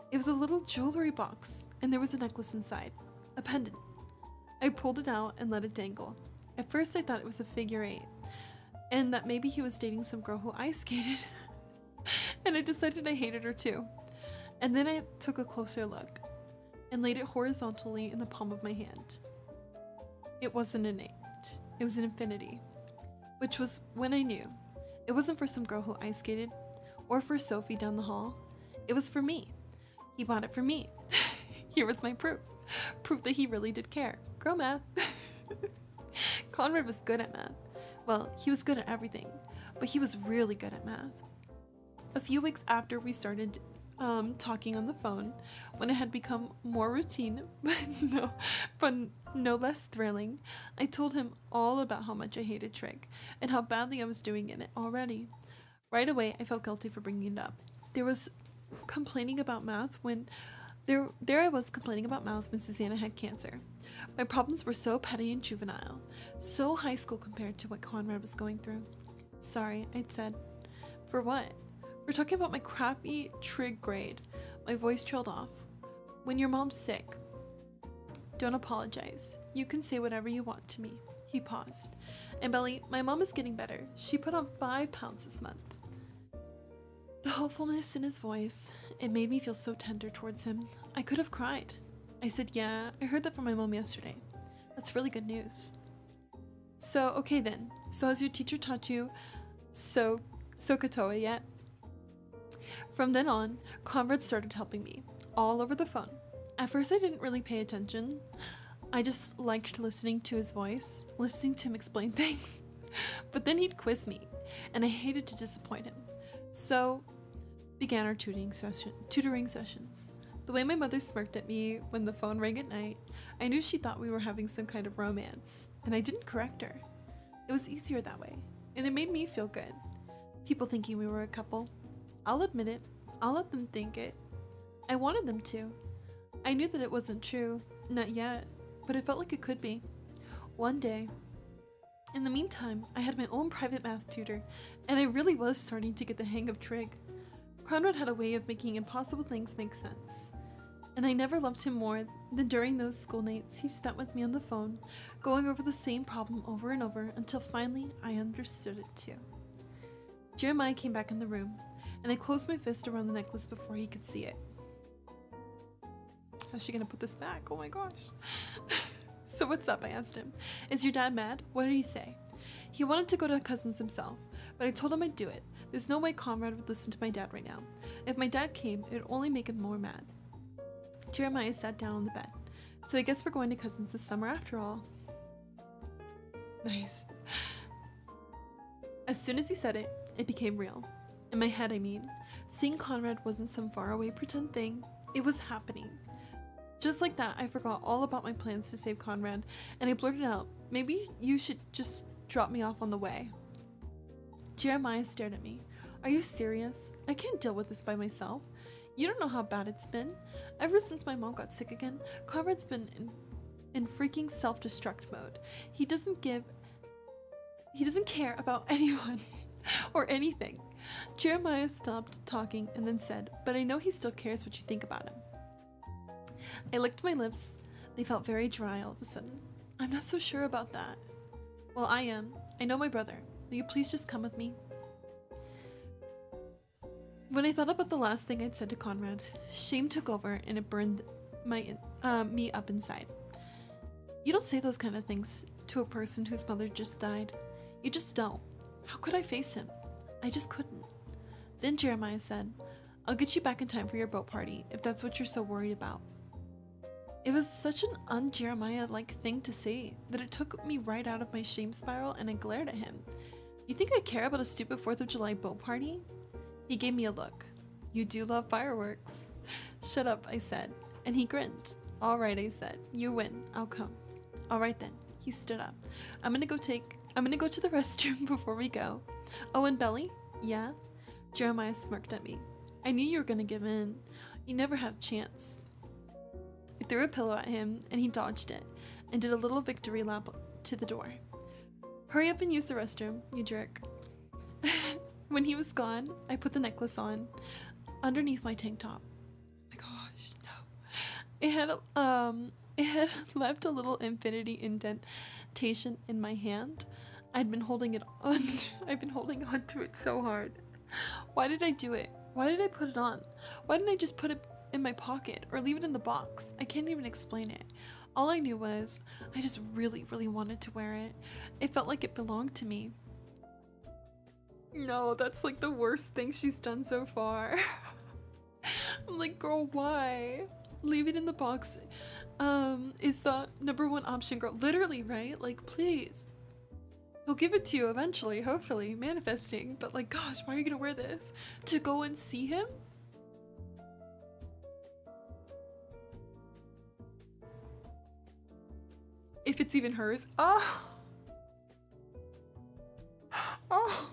It was a little jewelry box, and there was a necklace inside, a pendant. I pulled it out and let it dangle. At first I thought it was a figure 8, and that maybe he was dating some girl who ice skated. And I decided I hated her too. And then I took a closer look and laid it horizontally in the palm of my hand. It wasn't an 8, it was an infinity, which was when I knew. It wasn't for some girl who ice skated, or for Sophie down the hall. It was for me. He bought it for me. Here was my proof. Proof that he really did care. Girl math. Conrad was good at math. Well, he was good at everything, but he was really good at math. A few weeks after we started talking on the phone, when it had become more routine, but no less thrilling, I told him all about how much I hated trig and how badly I was doing in it already. Right away, I felt guilty for bringing it up. There I was complaining about math when Susanna had cancer. My problems were so petty and juvenile, so high school compared to what Conrad was going through. Sorry, I'd said. For what? For talking about my crappy trig grade. My voice trailed off. When your mom's sick. Don't apologize. You can say whatever you want to me. He paused. And Belly, my mom is getting better. She put on 5 pounds this month. The hopefulness in his voice, it made me feel so tender towards him. I could have cried. I said, yeah, I heard that from my mom yesterday. That's really good news. So, okay then. So has your teacher taught you Sokotoa yet? From then on, Conrad started helping me, all over the phone. At first I didn't really pay attention. I just liked listening to his voice, listening to him explain things. But then he'd quiz me, and I hated to disappoint him. So began our tutoring sessions. The way my mother smirked at me when the phone rang at night, I knew she thought we were having some kind of romance, and I didn't correct her. It was easier that way, and it made me feel good. People thinking we were a couple. I'll admit it. I'll let them think it. I wanted them to. I knew that it wasn't true, not yet, but it felt like it could be. One day. In the meantime, I had my own private math tutor, and I really was starting to get the hang of trig. Conrad had a way of making impossible things make sense. And I never loved him more than during those school nights he spent with me on the phone, going over the same problem over and over until finally I understood it too. Jeremiah came back in the room, and I closed my fist around the necklace before he could see it. How's she gonna put this back? Oh my gosh. So what's up? I asked him. Is your dad mad? What did he say? He wanted to go to Cousins himself, but I told him I'd do it. There's no way Conrad would listen to my dad right now. If my dad came, it would only make him more mad. Jeremiah sat down on the bed. So I guess we're going to Cousins this summer after all. Nice. As soon as he said it, it became real. In my head, I mean. Seeing Conrad wasn't some faraway pretend thing. It was happening. Just like that, I forgot all about my plans to save Conrad, and I blurted out, maybe you should just drop me off on the way. Jeremiah stared at me. Are you serious? I can't deal with this by myself. You don't know how bad it's been. Ever since my mom got sick again, Conrad's been in freaking self-destruct mode. He doesn't care about anyone or anything. Jeremiah stopped talking and then said, but I know he still cares what you think about him. I licked my lips. They felt very dry all of a sudden. I'm not so sure about that. Well, I am. I know my brother. Will you please just come with me? When I thought about the last thing I'd said to Conrad, shame took over and it burned me up inside. You don't say those kind of things to a person whose mother just died. You just don't. How could I face him? I just couldn't. Then Jeremiah said, I'll get you back in time for your boat party if that's what you're so worried about. It was such an un-Jeremiah-like thing to say that it took me right out of my shame spiral and I glared at him. You think I care about a stupid 4th of July boat party? He gave me a look. You do love fireworks. Shut up, I said, and he grinned. All right, I said, you win. I'll come. All right then. He stood up. I'm gonna go to the restroom before we go. Oh, and Belly? Yeah? Jeremiah smirked at me. I knew you were gonna give in. You never had a chance. I threw a pillow at him and he dodged it and did a little victory lap to the door. Hurry up and use the restroom, you jerk. When he was gone, I put the necklace on underneath my tank top. Oh my gosh, no. It had left a little infinity indentation in my hand. I've been holding on to it so hard. Why did I do it? Why did I put it on? Why didn't I just put it in my pocket or leave it in the box? I can't even explain it. All I knew was I just really, really wanted to wear it. It felt like it belonged to me. No, that's like the worst thing she's done so far. I'm like, girl, why? Leave it in the box. Is the #1 option, girl. Literally, right? Like, please. He'll give it to you eventually, hopefully, manifesting. But like, gosh, why are you gonna wear this? To go and see him? If it's even hers. Oh. Oh.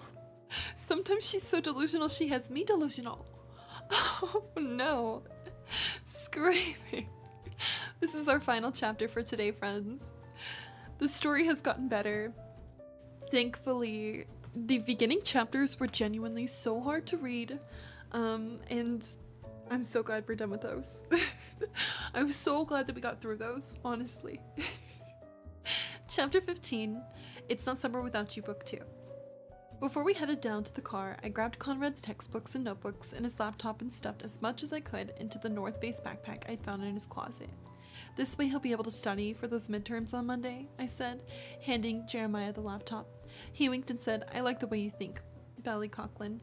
Sometimes she's so delusional, she has me delusional. Oh no. Screaming. This is our final chapter for today, friends. The story has gotten better. Thankfully, the beginning chapters were genuinely so hard to read. And I'm so glad we're done with those. I'm so glad that we got through those, honestly. Chapter 15, It's Not Summer Without You, Book 2. Before we headed down to the car, I grabbed Conrad's textbooks and notebooks and his laptop and stuffed as much as I could into the North Face backpack I'd found in his closet. This way he'll be able to study for those midterms on Monday, I said, handing Jeremiah the laptop. He winked and said, I like the way you think, Belly Coughlin.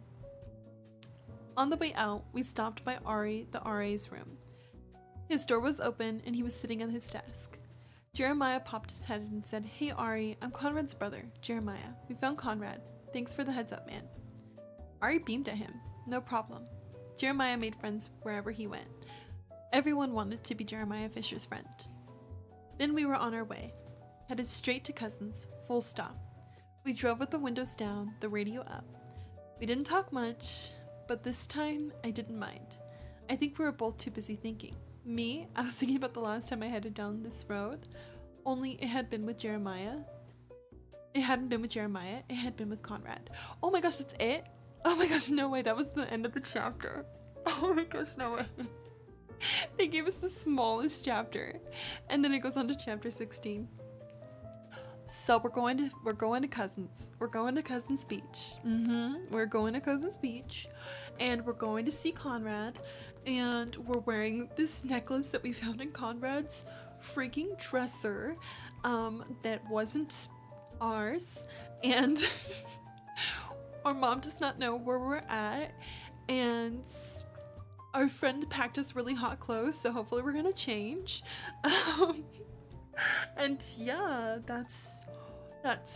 On the way out, we stopped by Ari, the RA's room. His door was open and he was sitting at his desk. Jeremiah popped his head and said, Hey Ari, I'm Conrad's brother, Jeremiah. We found Conrad. Thanks for the heads up, man. Ari beamed at him. No problem. Jeremiah made friends wherever he went. Everyone wanted to be Jeremiah Fisher's friend. Then we were on our way, headed straight to Cousins, full stop. We drove with the windows down, the radio up. We didn't talk much, but this time I didn't mind. I think we were both too busy thinking. Me, I was thinking about the last time I headed down this road, only it had been with Jeremiah. It hadn't been with Jeremiah, it had been with Conrad. Oh my gosh, that's it? Oh my gosh, no way, that was the end of the chapter. Oh my gosh, no way. They gave us the smallest chapter. And then it goes on to chapter 16. So we're going to Cousins. We're going to Cousins Beach. We're going to Cousins Beach. And we're going to see Conrad. And we're wearing this necklace that we found in Conrad's freaking dresser. That wasn't ours. And our mom does not know where we're at. And our friend packed us really hot clothes, so hopefully we're gonna change. And yeah, that's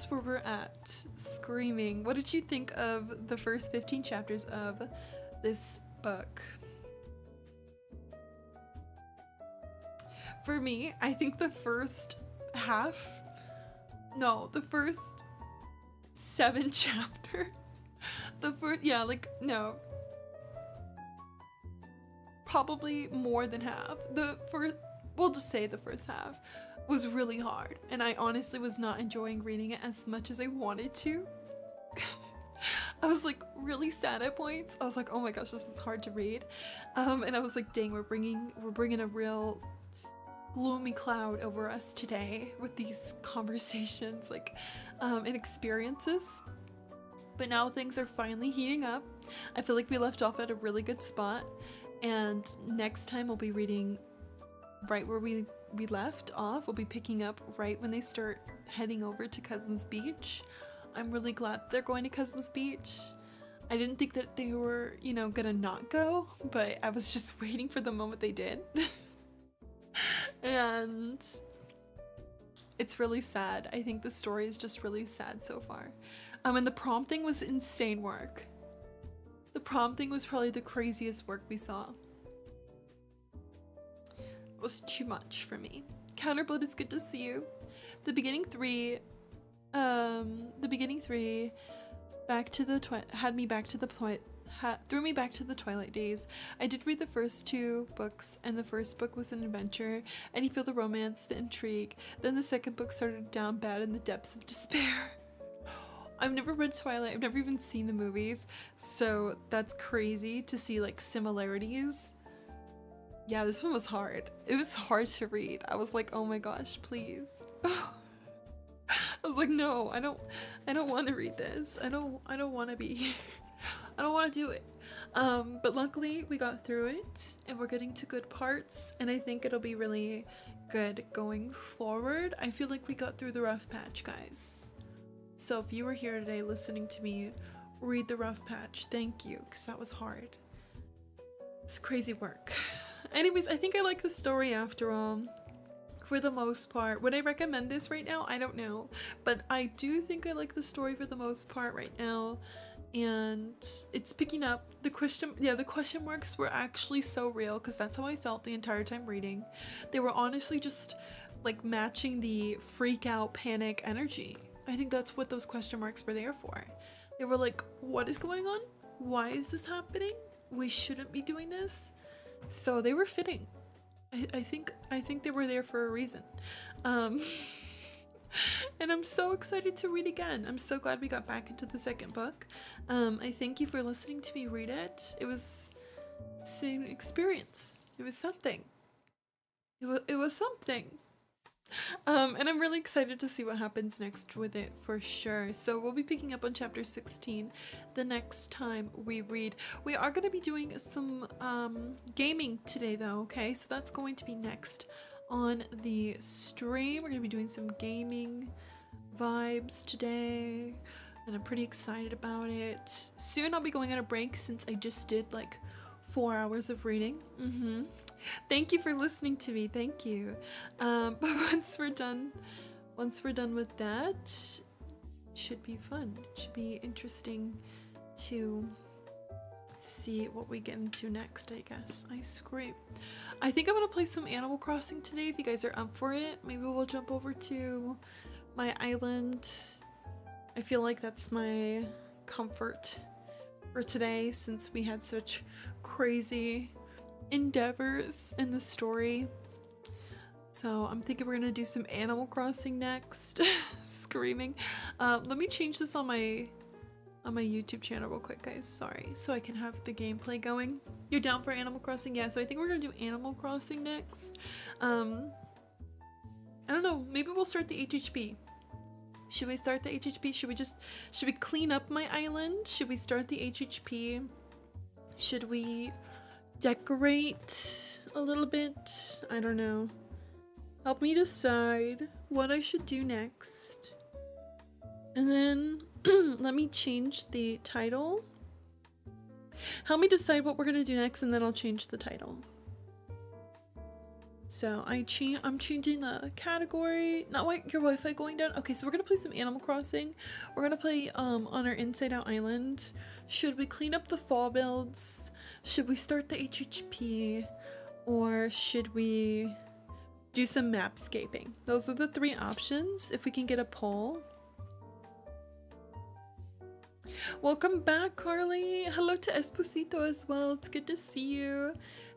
where we're at. Screaming. What did you think of the first 15 chapters of this book? For me, I think the first 7 chapters The first, yeah, like, no. Probably more than half. The first, we'll just say the first half was really hard, and I honestly was not enjoying reading it as much as I wanted to. I was like really sad at points. I was like, oh my gosh, this is hard to read. And I was like, dang, we're bringing a real gloomy cloud over us today with these conversations, like, and experiences. But now things are finally heating up. I feel like we left off at a really good spot, and next time we'll be reading right where we left off. We'll be picking up right when they start heading over to Cousins Beach. I'm really glad they're going to Cousins Beach. I didn't think that they were, you know, gonna not go, but I was just waiting for the moment they did. And it's really sad. I think the story is just really sad so far. And the prompting was insane work. The prompting was probably the craziest work we saw. It was too much for me. Counterblood, it's good to see you. The beginning three back to the threw me back to the Twilight days. I did read the first two books, and the first book was an adventure, and you feel the romance, the intrigue. Then the second book started down bad in the depths of despair. I've never read Twilight, I've never even seen the movies, so that's crazy to see like similarities. Yeah, this one was hard. It was hard to read. I was like, oh my gosh, please. I was like, no, I don't want to read this. I don't want to be I don't want to do it. But luckily we got through it, and we're getting to good parts, and I think it'll be really good going forward. I feel like we got through the rough patch, guys. So if you were here today listening to me read the rough patch, thank you, because that was hard. It's crazy work. Anyways, I think I like the story after all. For the most part. Would I recommend this right now? I don't know. But I do think I like the story for the most part right now. And it's picking up. The question marks were actually so real, because that's how I felt the entire time reading. They were honestly just like matching the freak out panic energy. I think that's what those question marks were there for. They were like, what is going on? Why is this happening? We shouldn't be doing this. So they were fitting. I think they were there for a reason. And I'm so excited to read again. I'm so glad we got back into the second book. I thank you for listening to me read it. It was an experience. It was something. It was something. And I'm really excited to see what happens next with it for sure. So we'll be picking up on chapter 16 the next time we read. We are going to be doing some gaming today though, okay? So that's going to be next on the stream. We're going to be doing some gaming vibes today, and I'm pretty excited about it. Soon I'll be going on a break since I just did like 4 hours of reading. Thank you for listening to me. Thank you. But once we're done with that, it should be fun. It should be interesting to see what we get into next, I guess. I scream. I think I'm gonna play some Animal Crossing today if you guys are up for it. Maybe we'll jump over to my island. I feel like that's my comfort for today, since we had such crazy endeavors in the story. So I'm thinking we're gonna do some Animal Crossing next. Screaming. Let me change this on my YouTube channel real quick, guys. Sorry, so I can have the gameplay going. You're down for Animal Crossing? Yeah, so I think we're gonna do Animal Crossing next. I don't know, maybe we'll start the HHP. Should we start the HHP? Should we clean up my island? Should we start the HHP? Should we decorate a little bit? I don't know. Help me decide what I should do next. And then let me change the title. Help me decide what we're gonna do next, and then I'll change the title. So I'm changing the category. Not like your Wi-Fi going down. Okay, so we're gonna play some Animal Crossing. We're gonna play on our Inside Out Island. Should we clean up the fall builds? Should we start the HHP? Or should we do some mapscaping? Those are the three options if we can get a poll. Welcome back, Carly. Hello to Esposito as well. It's good to see you.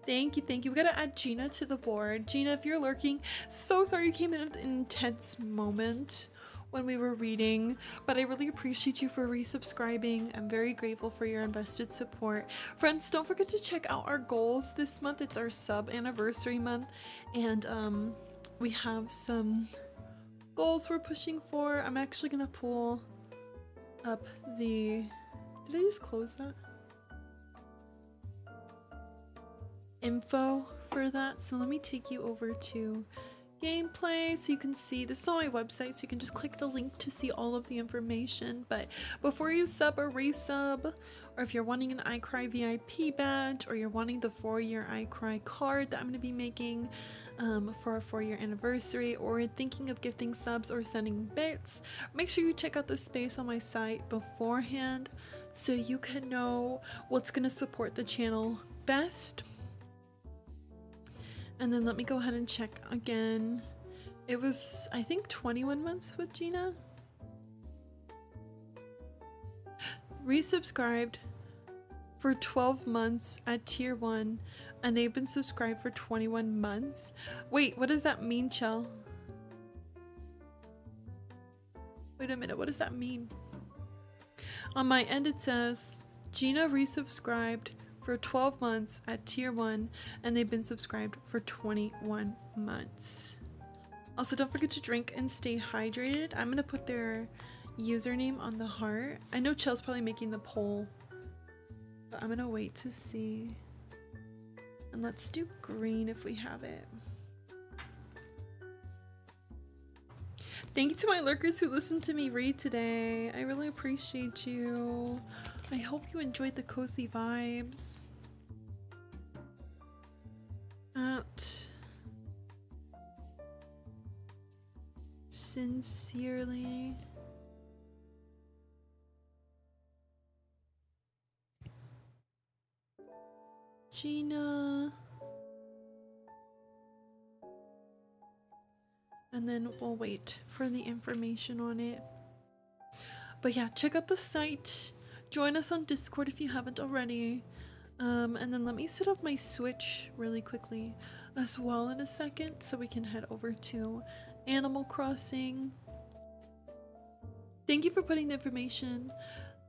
Thank you, thank you. We gotta add Gina to the board. Gina, if you're lurking, so sorry you came in at an intense moment when we were reading, but I really appreciate you for resubscribing. I'm very grateful for your invested support. Friends, don't forget to check out our goals this month. It's our sub anniversary month, and we have some goals we're pushing for. I'm actually gonna pull up the... Did I just close that? Info for that. So let me take you over to gameplay so you can see. This is on my website, so you can just click the link to see all of the information. But before you sub or resub, or if you're wanting an iCry VIP badge, or you're wanting the 4-year iCry card that I'm going to be making for our 4-year anniversary, or thinking of gifting subs or sending bits, make sure you check out the space on my site beforehand so you can know what's going to support the channel best. And then let me go ahead and check again. It was, I think, 21 months with Gina. Resubscribed for 12 months at tier 1, and they've been subscribed for 21 months. Wait, what does that mean, Chell? Wait a minute, what does that mean? On my end it says Gina resubscribed for 12 months at tier 1, and they've been subscribed for 21 months. Also, don't forget to drink and stay hydrated. I'm gonna put their username on the heart. I know Chell's probably making the poll, but I'm gonna wait to see. And let's do green if we have it. Thank you to my lurkers who listened to me read today. I really appreciate you. I hope you enjoyed the cozy vibes. Sincerely. Gina. And then we'll wait for the information on it. But yeah, check out the site. Join us on Discord if you haven't already. And then let me set up my Switch really quickly as well in a second so we can head over to Animal Crossing. Thank you for putting the information.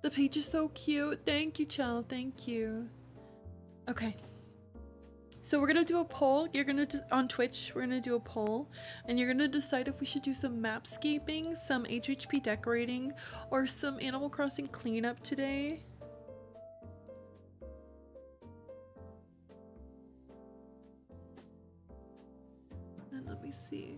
The page is so cute. Thank you, Chell. Thank you. Okay. So we're gonna do a poll. You're gonna on Twitch. We're gonna do a poll, and you're gonna decide if we should do some mapscaping, some HHP decorating, or some Animal Crossing cleanup today. And let me see.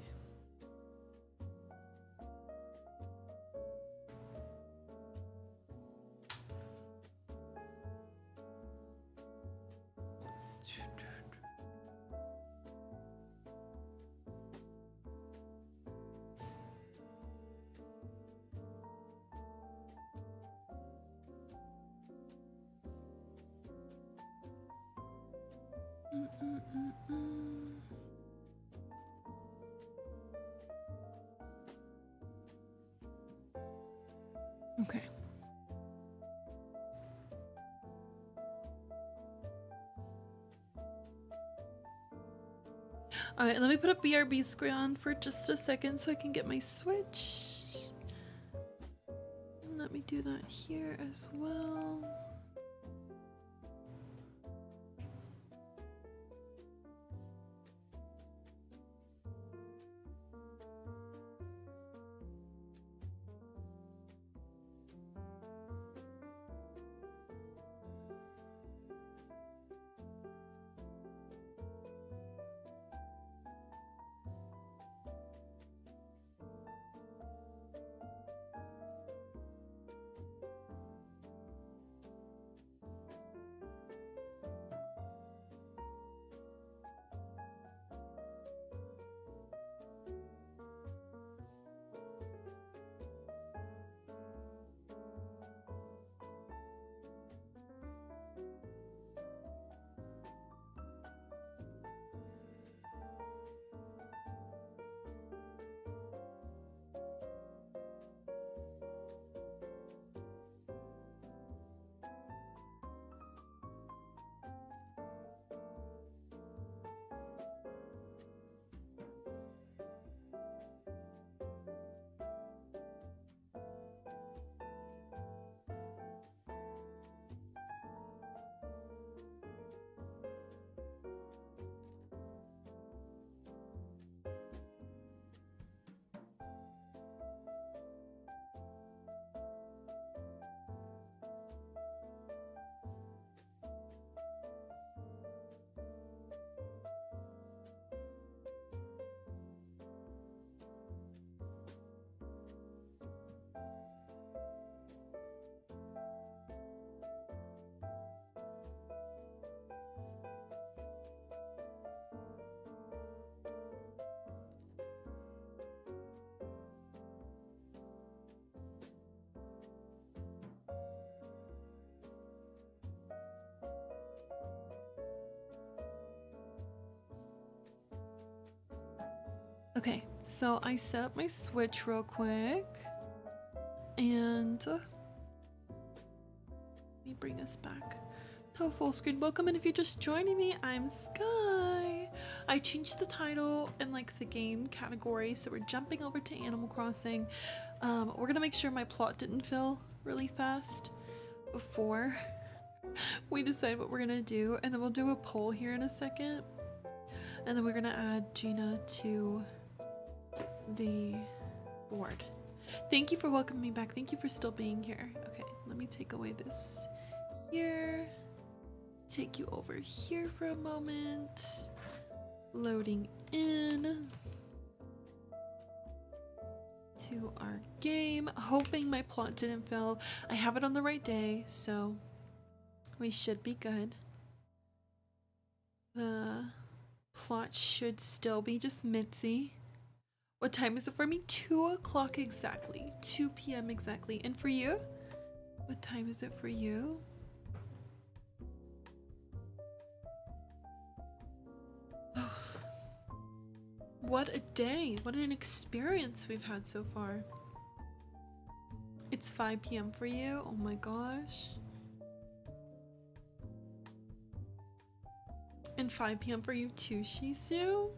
Okay. Alright, let me put a BRB screen on for just a second so I can get my Switch. Let me do that here as well. Okay, so I set up my Switch real quick, and let me bring us back to full screen. Welcome, and if you're just joining me, I'm Sky. I changed the title and like the game category, so we're jumping over to Animal Crossing. We're gonna make sure my plot didn't fill really fast before we decide what we're gonna do, and then we'll do a poll here in a second, and then we're gonna add Gina to the board. Thank you for welcoming me back. Thank you for still being here. Okay, let me take away this here. Take you over here for a moment. Loading in to our game. Hoping my plot didn't fail. I have it on the right day, so we should be good. The plot should still be just Mitzi. What time is it for me? 2 o'clock exactly. 2 p.m. exactly. And for you? What time is it for you? What a day. What an experience we've had so far. It's 5 p.m. for you? Oh my gosh. And 5 p.m. for you too, Shizu?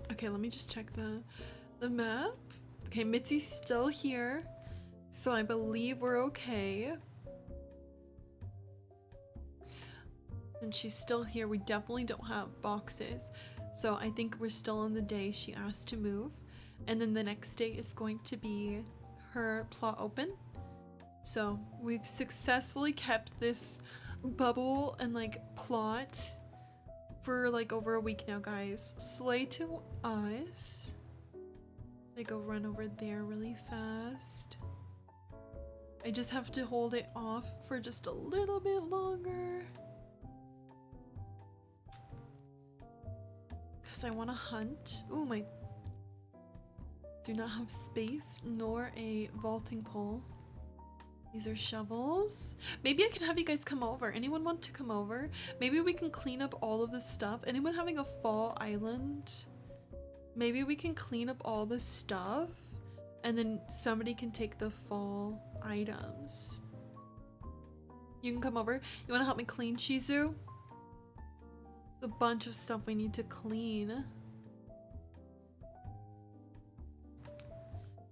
Okay, let me just check the map. Okay, Mitzi's still here, so I believe we're okay. Since she's still here, we definitely don't have boxes. So I think we're still on the day she asked to move. And then the next day is going to be her plot open. So we've successfully kept this bubble and like plot for like over a week now, guys. Slay to us. I go run over there really fast. I just have to hold it off for just a little bit longer. Because I want to hunt. Oh my. Do not have space nor a vaulting pole. These are shovels. Maybe I can have you guys come over. Anyone want to come over? Maybe we can clean up all of this stuff. Anyone having a fall island? Maybe we can clean up all the stuff and then somebody can take the fall items. You can come over. You want to help me clean, Shizu? A bunch of stuff we need to clean.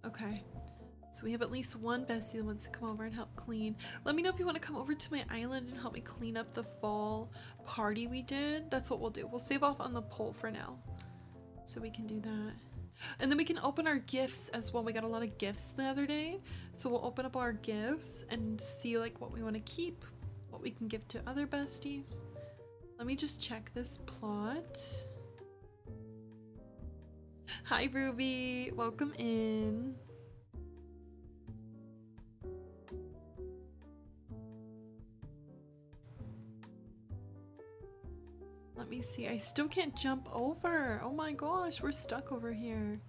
Okay. So we have at least one bestie that wants to come over and help clean. Let me know if you want to come over to my island and help me clean up the fall party we did. That's what we'll do. We'll save off on the poll for now. So we can do that. And then we can open our gifts as well. We got a lot of gifts the other day. So we'll open up our gifts and see like what we want to keep, what we can give to other besties. Let me just check this plot. Hi Ruby, welcome in. Let me see, I still can't jump over. Oh my gosh, we're stuck over here.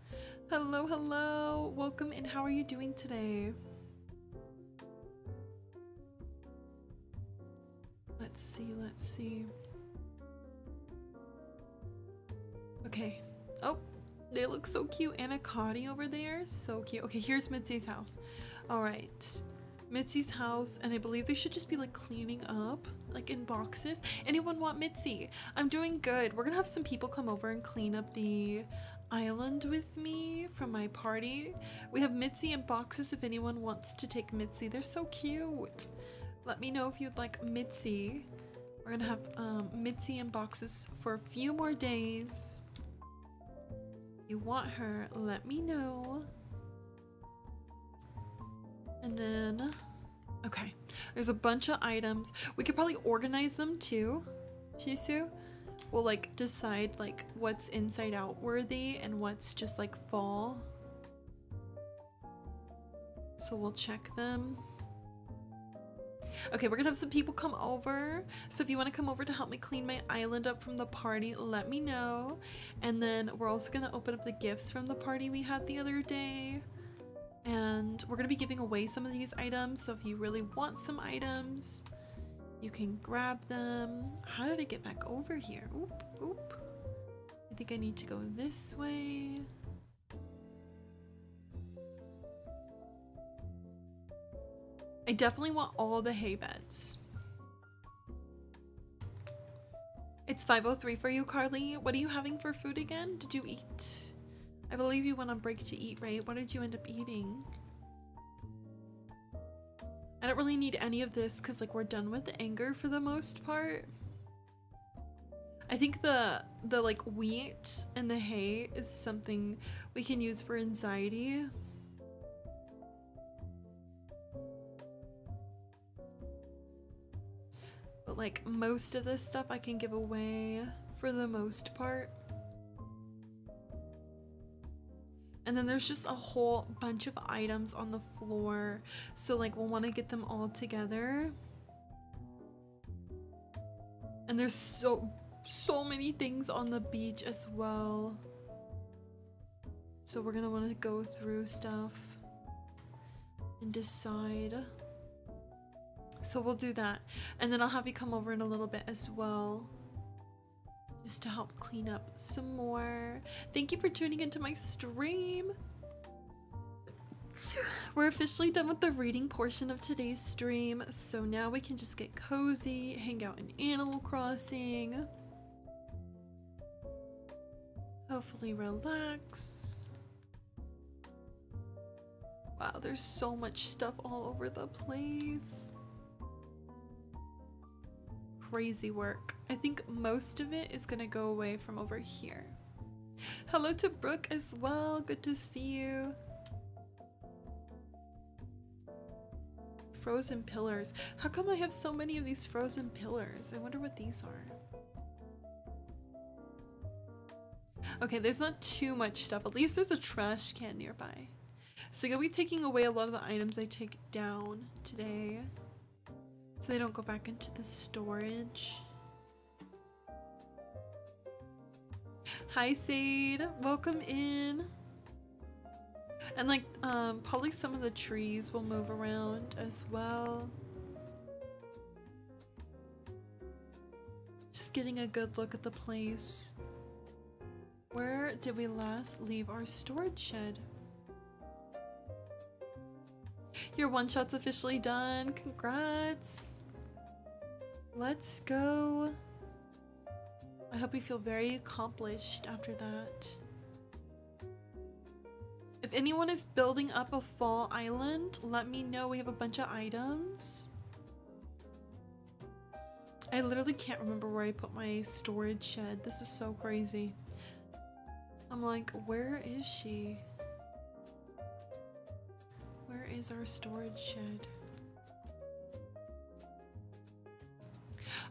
Hello, hello, welcome in. How are you doing today? Let's see, let's see. Okay. Oh, they look so cute. Anaconda over there, so cute. Okay, here's Mitzi's house. All right. Mitzi's house, and I believe they should just be like cleaning up like in boxes. Anyone want Mitzi? I'm doing good. We're gonna have some people come over and clean up the island with me from my party. We have Mitzi in boxes if anyone wants to take Mitzi. They're so cute. Let me know if you'd like Mitzi. We're gonna have Mitzi in boxes for a few more days. If you want her, let me know. And then, okay, there's a bunch of items. We could probably organize them too, Shisu. We'll like decide like what's inside out worthy and what's just like fall. So we'll check them. Okay, we're gonna have some people come over. So if you want to come over to help me clean my island up from the party, let me know. And then we're also gonna open up the gifts from the party we had the other day. And we're gonna be giving away some of these items, so if you really want some items, you can grab them. How did I get back over here? Oop, oop. I I think I need to go this way. I definitely want all the hay beds. It's 5:03 for you, Carly. What are you having for food again? Did you eat? I believe you went on break to eat, right? What did you end up eating? I don't really need any of this because like we're done with the anger for the most part. I think the like wheat and the hay is something we can use for anxiety. But like most of this stuff I can give away for the most part. And then there's just a whole bunch of items on the floor. So like we'll want to get them all together. And there's so many things on the beach as well. So we're gonna want to go through stuff and decide. So we'll do that. And then I'll have you come over in a little bit as well, just to help clean up some more. Thank you for tuning into my stream. We're officially done with the reading portion of today's stream. So now we can just get cozy, hang out in Animal Crossing. Hopefully relax. Wow, there's so much stuff all over the place. Crazy work. I think most of it is gonna go away from over here. Hello to Brooke as well. Good to see you. Frozen pillars. How come I have so many of these frozen pillars? I wonder what these are. Okay, there's not too much stuff. At least there's a trash can nearby. So you'll be taking away a lot of the items I take down today, so they don't go back into the storage. Hi Sade, welcome in. And like probably some of the trees will move around as well. Just getting a good look at the place. Where did we last leave our storage shed? Your one shot's officially done. Congrats. Let's go. I hope you feel very accomplished after that. If anyone is building up a fall island, let me know. We have a bunch of items. I literally can't remember where I put my storage shed. This is so crazy. I'm like, where is she? Where is our storage shed?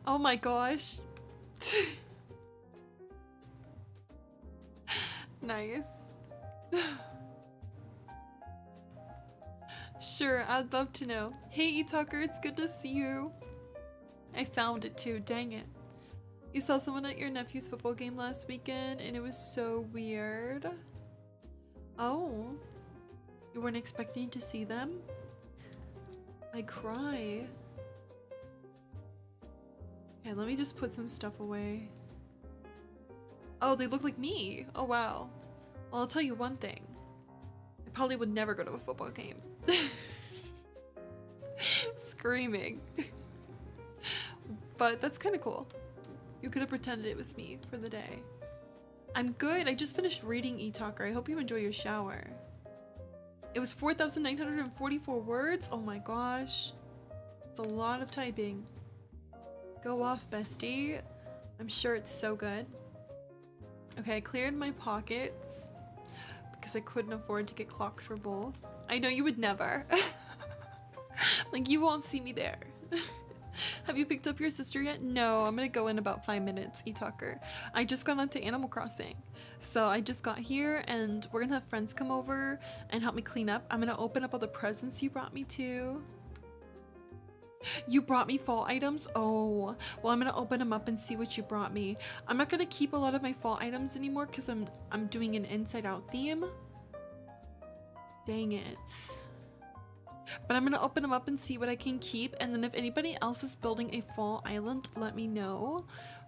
Oh my gosh. Nice. Sure, I'd love to know. Hey E-Talker, it's good to see you. I found it too, dang it. You saw someone at your nephew's football game last weekend and it was so weird. Oh, you weren't expecting to see them? I cry. Okay, let me just put some stuff away. Oh, they look like me. Oh wow. Well, I'll tell you one thing. I probably would never go to a football game. Screaming. But that's kind of cool. You could have pretended it was me for the day. I'm good. I just finished reading E-Talker. I hope you enjoy your shower. It was 4,944 words. Oh my gosh. It's a lot of typing. Go off, bestie. I'm sure it's so good. Okay, I cleared my pockets because I couldn't afford to get clocked for both. I know you would never. Like, you won't see me there. Have you picked up your sister yet? No, I'm gonna go in about 5 minutes, E-Talker. I just got onto Animal Crossing. So I just got here and we're gonna have friends come over and help me clean up. I'm gonna open up all the presents you brought me too. You brought me fall items? Oh, well, I'm gonna open them up and see what you brought me. I'm not gonna keep a lot of my fall items anymore because I'm doing an inside out theme. Dang it. But I'm gonna open them up and see what I can keep, and then if anybody else is building a fall island, let me know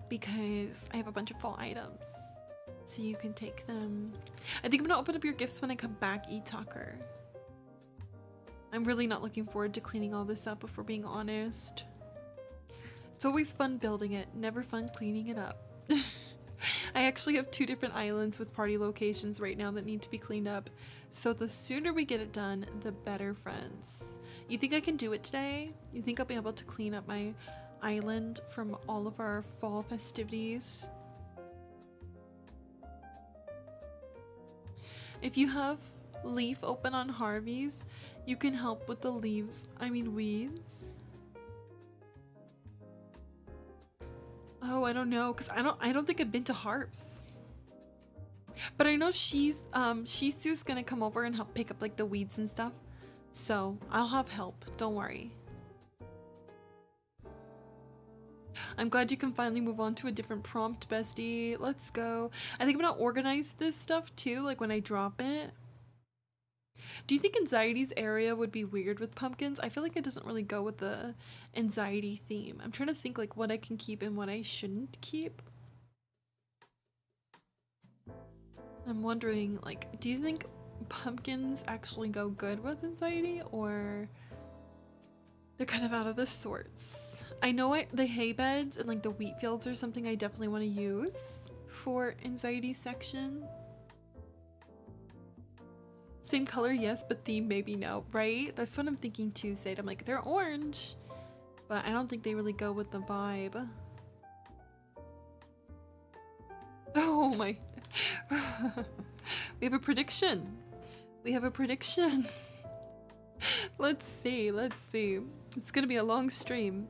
because I have a bunch of fall items. so you can take them. I think I'm gonna open up your gifts when I come back, E-Talker. I'm really not looking forward to cleaning all this up, if we're being honest. It's always fun building it, never fun cleaning it up. I actually have 2 different islands with party locations right now that need to be cleaned up. So the sooner we get it done, the better, friends. You think I can do it today? You think I'll be able to clean up my island from all of our fall festivities? If you have leaf open on Harvey's, you can help with the leaves, weeds. Oh, I don't know, because I don't think I've been to Harps. But I know Shisu's gonna come over and help pick up like the weeds and stuff. So I'll have help, don't worry. I'm glad you can finally move on to a different prompt, bestie. Let's go. I think I'm gonna organize this stuff too, like when I drop it. Do you think Anxiety's area would be weird with pumpkins? I feel like it doesn't really go with the anxiety theme. I'm trying to think like what I can keep and what I shouldn't keep. I'm wondering, like, do you think pumpkins actually go good with anxiety, or they're kind of out of the sorts? I know the hay beds and like the wheat fields are something I definitely want to use for anxiety section. Same color, yes, but theme maybe no, right? That's what I'm thinking too, Sade. I'm like, they're orange, but I don't think they really go with the vibe. Oh my. We have a prediction. We have a prediction. Let's see, let's see. It's gonna be a long stream.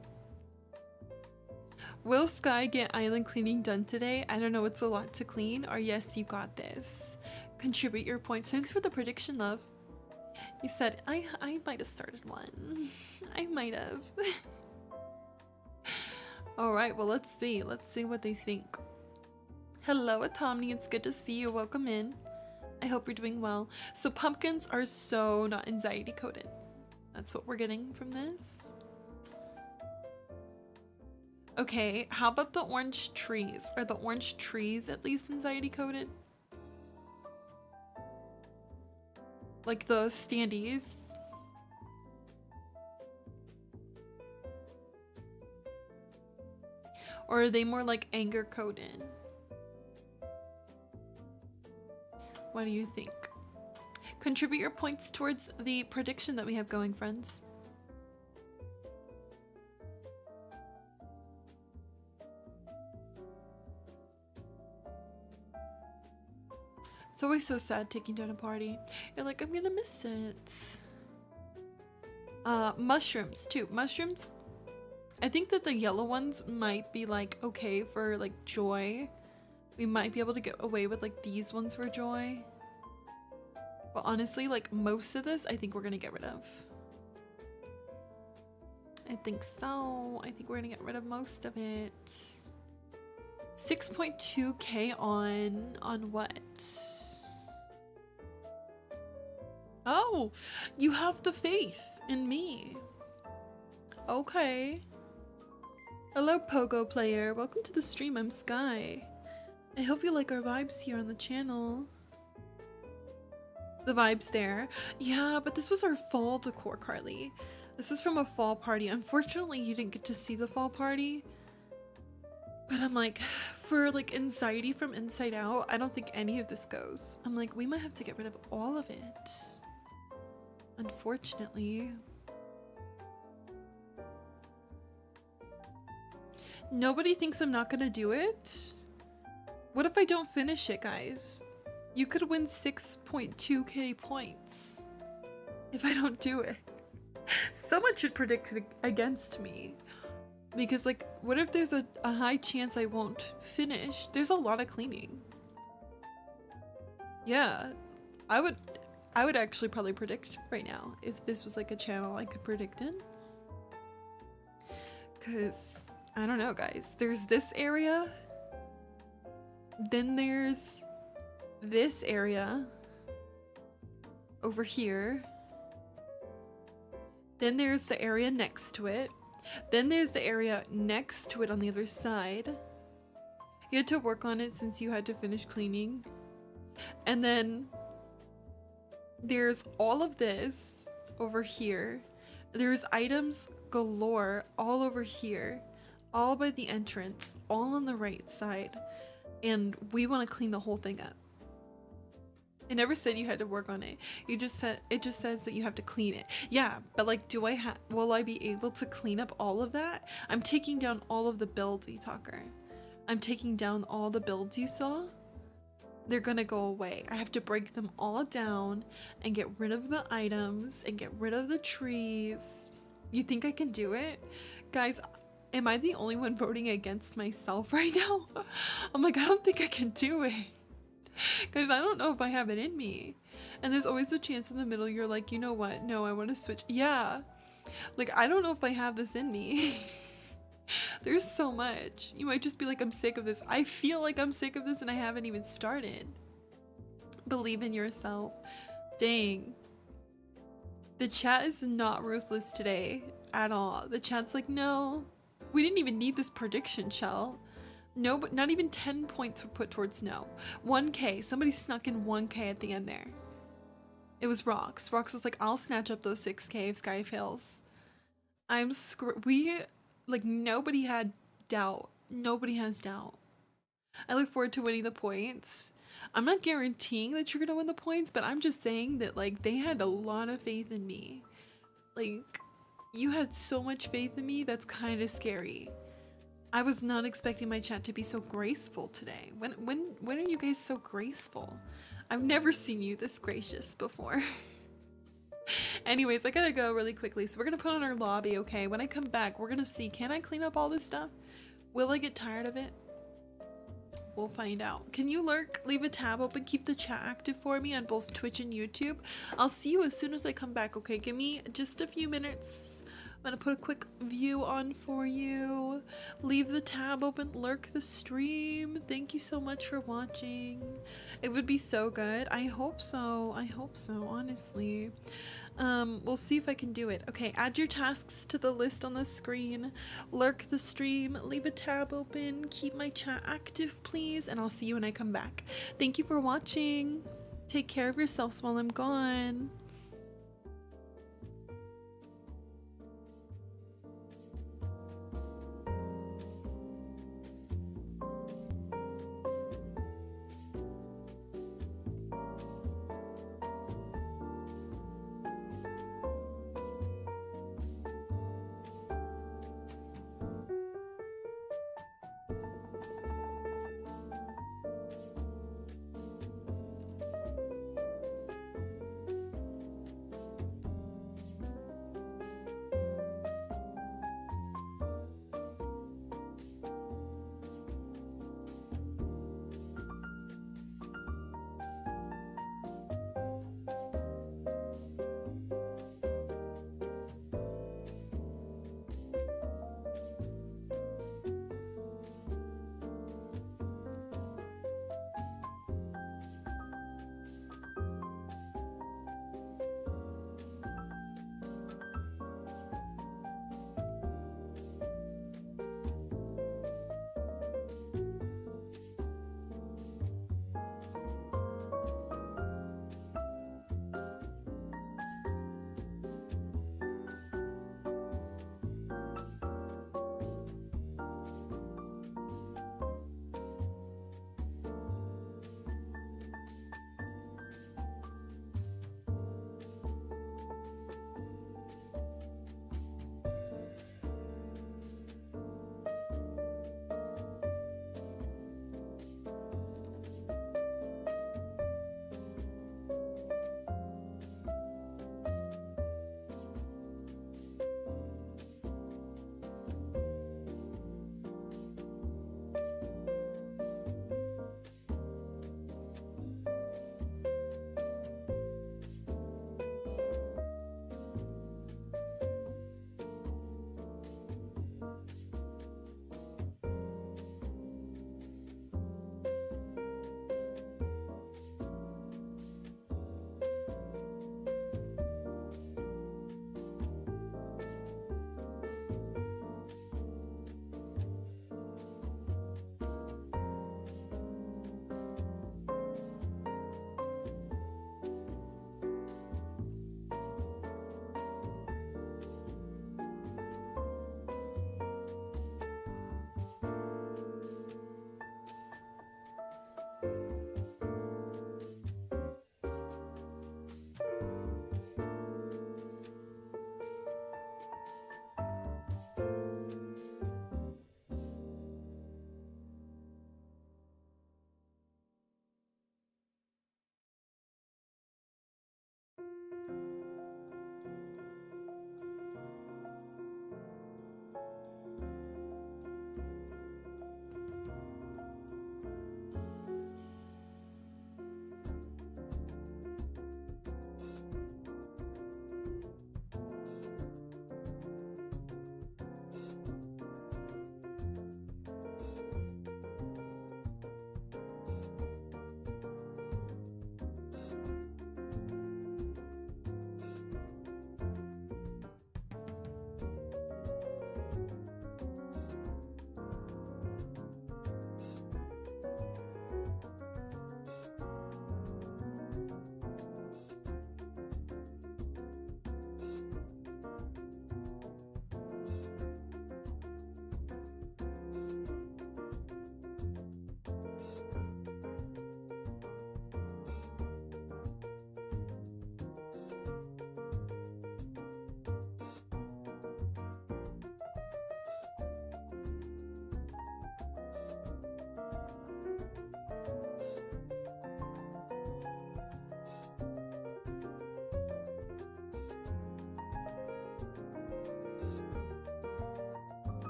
Will Sky get island cleaning done today? I don't know, it's a lot to clean. Or yes, you got this. Contribute your points. Thanks for the prediction, love. You said I might have started one. I might have. Alright, well let's see. Let's see what they think. Hello, Atomni, it's good to see you. Welcome in. I hope you're doing well. So pumpkins are so not anxiety coded. That's what we're getting from this. Okay, how about the orange trees? Are the orange trees at least anxiety coded? Like the standees? Or are they more like anger coded? What do you think? Contribute your points towards the prediction that we have going, friends. It's always so sad taking down a party. You're like, I'm gonna miss it. Mushrooms too. Mushrooms, I think that the yellow ones might be like okay for like joy. We might be able to get away with like these ones for joy. But honestly, like most of this, I think we're gonna get rid of. I think so. I think we're gonna get rid of most of it. 6.2k on what? Oh, you have the faith in me. Okay. Hello, Pogo player. Welcome to the stream. I'm Sky. I hope you like our vibes here on the channel. The vibes there. Yeah, but this was our fall decor, Carly. This is from a fall party. Unfortunately, you didn't get to see the fall party. But I'm like, for like anxiety from inside out, I don't think any of this goes. I'm like, we might have to get rid of all of it. Unfortunately. Nobody thinks I'm not gonna do it? What if I don't finish it, guys? You could win 6.2k points if I don't do it. Someone should predict it against me. Because like, what if there's a high chance I won't finish? There's a lot of cleaning. Yeah, I would actually probably predict right now if this was like a channel I could predict in. Cause I don't know, guys. There's this area. Then there's this area over here. Then there's the area next to it. Then there's the area next to it on the other side. You had to work on it since you had to finish cleaning. And then there's all of this over here. There's items galore all over here, all by the entrance, all on the right side. And we want to clean the whole thing up. It never said you had to work on it. It just says that you have to clean it. Yeah, but like, will I be able to clean up all of that? I'm taking down all of the builds, eTalker. I'm taking down all the builds you saw. They're gonna go away. I have to break them all down and get rid of the items and get rid of the trees. You think I can do it? Guys, am I the only one voting against myself right now? I'm like, I don't think I can do it. Guys, I don't know if I have it in me. And there's always a chance in the middle you're like, you know what? No, I want to switch. Yeah. Like, I don't know if I have this in me. There's so much. You might just be like, I'm sick of this. I feel like I'm sick of this and I haven't even started. Believe in yourself. Dang. The chat is not ruthless today at all. The chat's like, no, we didn't even need this prediction, Shell. No, but not even 10 points were put towards no. 1K. Somebody snuck in 1K at the end there. It was Rox. Rox was like, I'll snatch up those 6K if Sky fails. Like, nobody had doubt. Nobody has doubt. I look forward to winning the points. I'm not guaranteeing that you're gonna win the points, but I'm just saying that, like, they had a lot of faith in me. Like, you had so much faith in me, that's kind of scary. I was not expecting my chat to be so graceful today. When are you guys so graceful? I've never seen you this gracious before. Anyways, I gotta go really quickly. So we're gonna put on our lobby, okay? When I come back, we're gonna see, can I clean up all this stuff? Will I get tired of it? We'll find out. Can you lurk? Leave a tab open. Keep the chat active for me on both Twitch and YouTube. I'll see you as soon as I come back, okay? Give me just a few minutes. I'm gonna put a quick view on for you. Leave the tab open, lurk the stream. Thank you so much for watching. It would be so good. I hope so. I hope so, honestly. We'll see if I can do it. Okay, add your tasks to the list on the screen. Lurk the stream, leave a tab open, keep my chat active, please, and I'll see you when I come back. Thank you for watching. Take care of yourselves while I'm gone.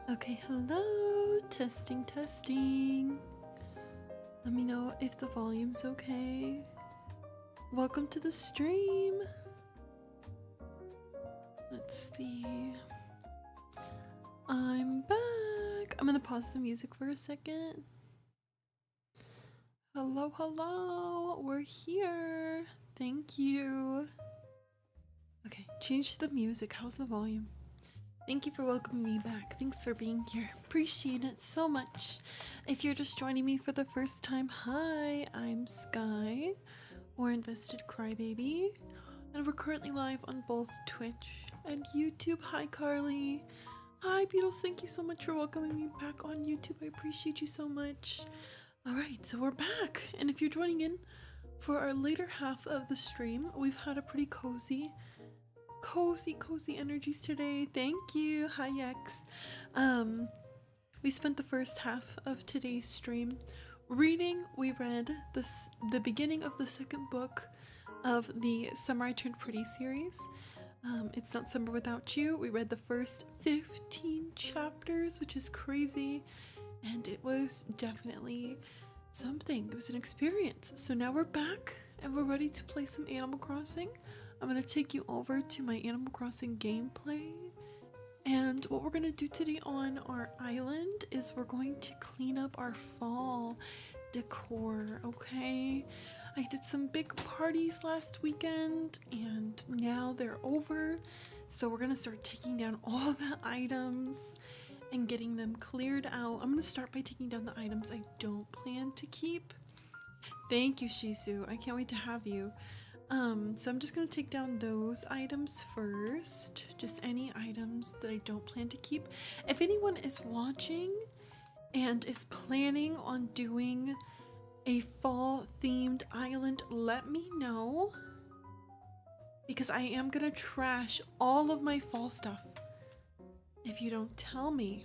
Okay, hello. Testing, testing. Let me know if the volume's okay. Welcome to the stream. Let's see. I'm back. I'm gonna pause the music for a second. Hello, hello. We're here. Thank you. Okay, change the music. How's the volume? Thank you for welcoming me back. Thanks for being here. Appreciate it so much. If you're just joining me for the first time, hi, I'm Sky, or Invested Crybaby, and we're currently live on both Twitch and YouTube. Hi, Carly. Hi, Beatles. Thank you so much for welcoming me back on YouTube. I appreciate you so much. Alright, so we're back. And if you're joining in for our later half of the stream, we've had a pretty cozy energies today. Thank you. Hi, X. We spent the first half of today's stream reading. We read the beginning of the second book of the Summer I Turned Pretty series. It's Not Summer Without You. We read the first 15 chapters, which is crazy, and it was definitely something. It was an experience. So now we're back and we're ready to play some Animal Crossing. I'm going to take you over to my Animal Crossing gameplay, and what we're going to do today on our island is we're going to clean up our fall decor, okay? I did some big parties last weekend and now they're over, so we're going to start taking down all the items and getting them cleared out. I'm going to start by taking down the items I don't plan to keep. Thank you, Shisu. I can't wait to have you. So I'm just gonna take down those items first, just any items that I don't plan to keep. If anyone is watching and is planning on doing a fall themed island, let me know, because I am gonna trash all of my fall stuff if you don't tell me.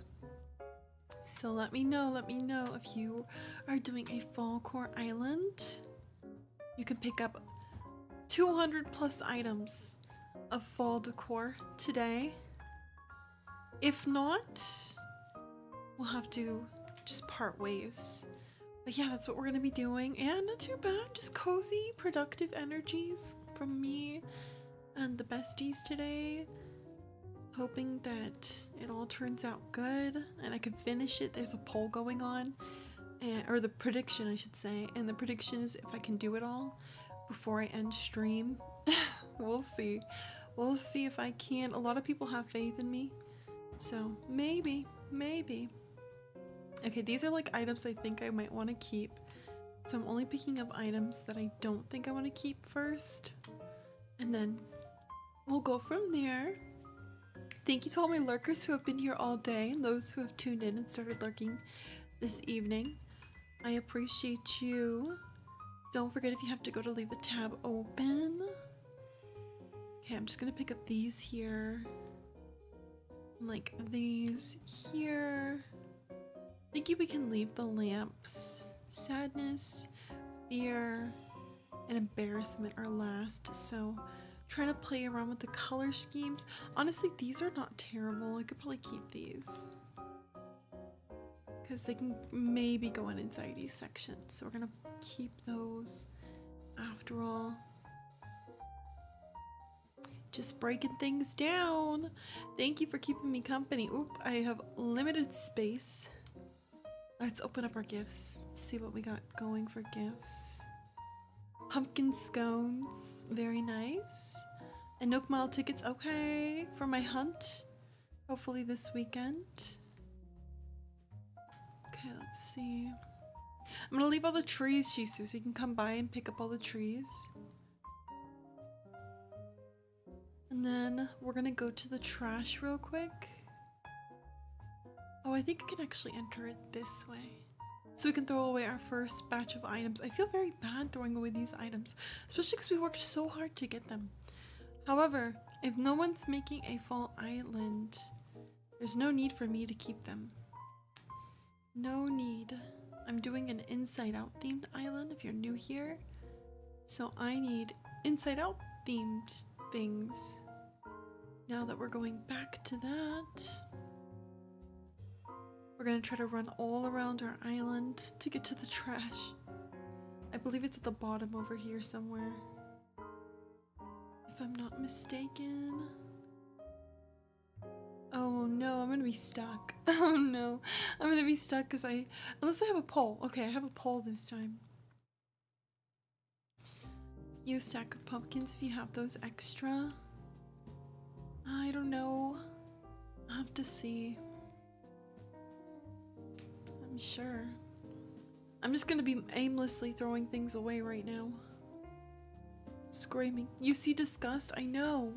So let me know if you are doing a fall core island. You can pick up 200 plus items of fall decor today. If not, we'll have to just part ways. But yeah, that's what we're gonna be doing, and not too bad, just cozy, productive energies from me and the besties today. Hoping that it all turns out good and I can finish it. There's a poll going on, or the prediction I should say, and the prediction is if I can do it all before I end stream. We'll see if I can. A lot of people have faith in me, so maybe. Okay, these are like items I think I might want to keep, so I'm only picking up items that I don't think I want to keep first, and then we'll go from there. Thank you to all my lurkers who have been here all day and those who have tuned in and started lurking this evening. I appreciate you. Don't forget, if you have to go to leave a tab open. Okay, I'm just gonna pick up these here. Like these here. Thinking we can leave the lamps. Sadness, fear, and embarrassment are last. So trying to play around with the color schemes. Honestly, these are not terrible. I could probably keep these, because they can maybe go in anxieties section. So we're gonna keep those after all. Just breaking things down. Thank you for keeping me company. Oop, I have limited space. Let's open up our gifts. Let's see what we got going for gifts. Pumpkin scones, very nice. And Nook Mile tickets, okay, for my hunt. Hopefully this weekend. Okay, let's see. I'm gonna leave all the trees, Shisu, so you can come by and pick up all the trees. And then we're gonna go to the trash real quick. Oh, I think I can actually enter it this way, so we can throw away our first batch of items. I feel very bad throwing away these items, especially because we worked so hard to get them. However, if no one's making a fall island, there's no need for me to keep them. No need. I'm doing an Inside Out themed island if you're new here, so I need Inside Out themed things. Now that we're going back to that, We're gonna try to run all around our island to get to the trash. I believe it's at the bottom over here somewhere, if I'm not mistaken. Oh no, I'm gonna be stuck. Oh no, I'm gonna be stuck because unless I have a pole. Okay, I have a pole this time. You stack of pumpkins if you have those extra. I don't know. I'll have to see. I'm sure. I'm just gonna be aimlessly throwing things away right now. Screaming. You see Disgust? I know.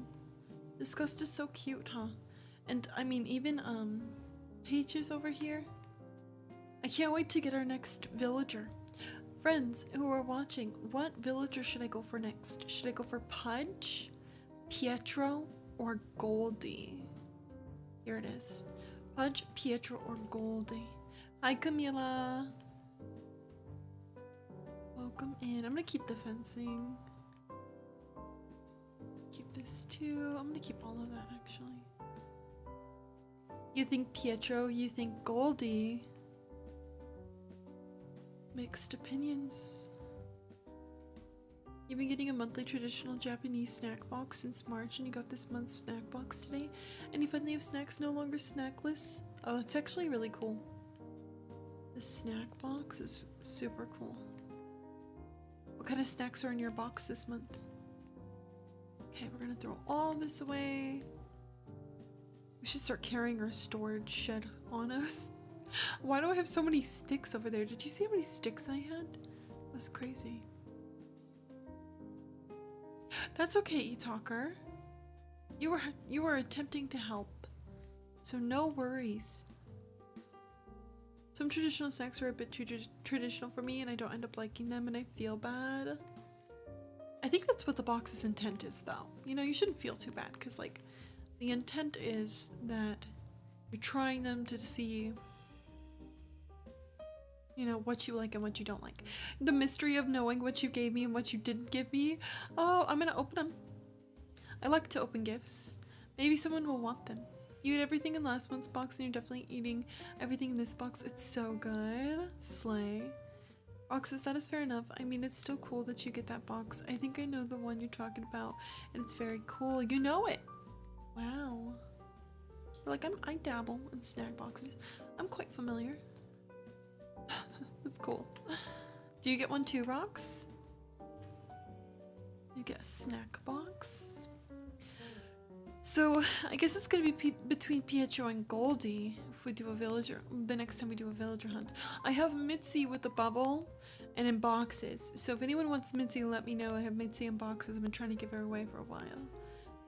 Disgust is so cute, huh? And I mean, even Peaches over here. I can't wait to get our next villager. Friends who are watching, what villager should I go for next? Should I go for Pudge, Pietro, or Goldie? Here it is. Pudge, Pietro, or Goldie. Hi, Camila. Welcome in. I'm gonna keep the fencing. Keep this too. I'm gonna keep all of that actually. You think Pietro, you think Goldie. Mixed opinions. You've been getting a monthly traditional Japanese snack box since March and you got this month's snack box today. And you finally have snacks no longer snackless. Oh, that's actually really cool. The snack box is super cool. What kind of snacks are in your box this month? Okay, we're gonna throw all this away. We should start carrying our storage shed on us. Why do I have so many sticks over there? Did you see how many sticks I had? That was crazy. That's okay, E-Talker. You were attempting to help, so no worries. Some traditional snacks are a bit too traditional for me and I don't end up liking them and I feel bad. I think that's what the box's intent is though. You know, you shouldn't feel too bad because like the intent is that you're trying them to see, you know, what you like and what you don't like. The mystery of knowing what you gave me and what you didn't give me. Oh, I'm gonna open them. I like to open gifts. Maybe someone will want them. You ate everything in last month's box and you're definitely eating everything in this box. It's so good. Slay. Boxes, that is fair enough. I mean, it's still cool that you get that box. I think I know the one you're talking about and it's very cool. You know it. Wow. Like I dabble in snack boxes. I'm quite familiar. That's cool. Do you get one too, Rox? You get a snack box. So I guess it's gonna be between Pietro and Goldie if we do a villager. The next time we do a villager hunt. I have Mitzi with a bubble and in boxes. So if anyone wants Mitzi, let me know. I have Mitzi in boxes. I've been trying to give her away for a while.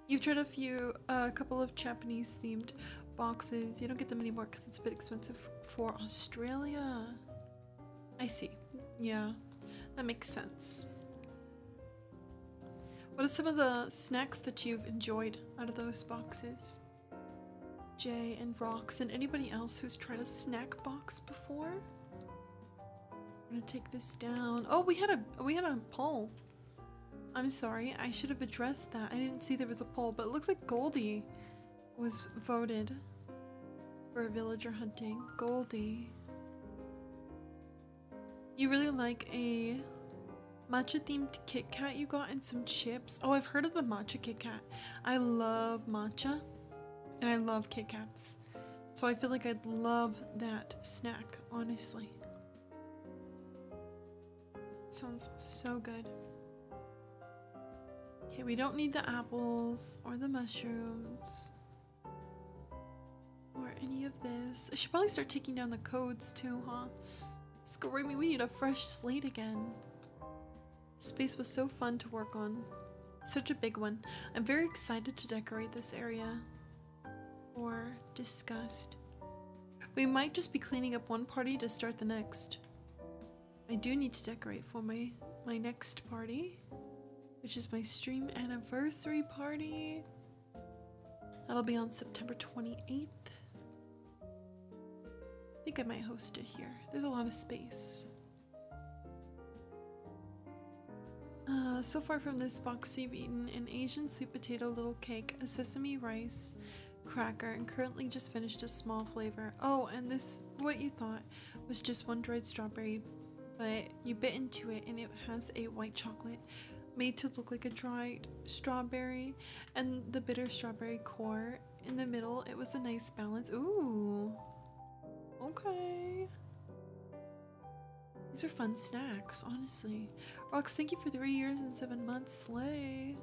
You've tried a couple of Japanese themed boxes. You don't get them anymore because it's a bit expensive for Australia. I see. Yeah, that makes sense. What are some of the snacks that you've enjoyed out of those boxes? Jay and Rox and anybody else who's tried a snack box before? I'm gonna take this down. Oh, we had a poll. I'm sorry, I should have addressed that. I didn't see there was a poll, but it looks like Goldie was voted for villager hunting. Goldie. You really like a matcha themed Kit Kat you got and some chips. Oh, I've heard of the matcha Kit Kat. I love matcha and I love Kit Kats. So I feel like I'd love that snack, honestly. Sounds so good. Okay, we don't need the apples or the mushrooms or any of this. I should probably start taking down the codes too, huh? Screw me, we need a fresh slate again. Space was so fun to work on. Such a big one. I'm very excited to decorate this area. Or disgust. We might just be cleaning up one party to start the next. I do need to decorate for my next party, which is my stream anniversary party. That'll be on September 28th. I think I might host it here. There's a lot of space. So far from this box, you've eaten an Asian sweet potato little cake, a sesame rice cracker and currently just finished a small flavor. Oh, and this, what you thought was just one dried strawberry, but you bit into it and it has a white chocolate made to look like a dried strawberry, and the bitter strawberry core in the middle. It was a nice balance. Ooh, okay. These are fun snacks, honestly. Rox, thank you for 3 years and 7 months. Slay.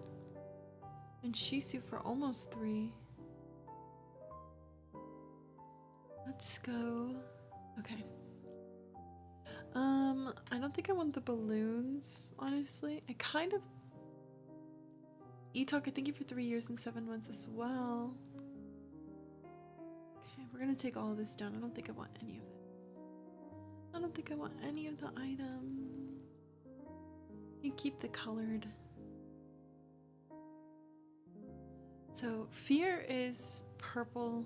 And Shisu for almost 3. Let's go. Okay. I don't think I want the balloons, honestly. I kind of... E-Talk, I thank you for 3 years and 7 months as well. Okay, we're gonna take all of this down. I don't think I want any of this. I don't think I want any of the items. You keep the colored. So, fear is purple.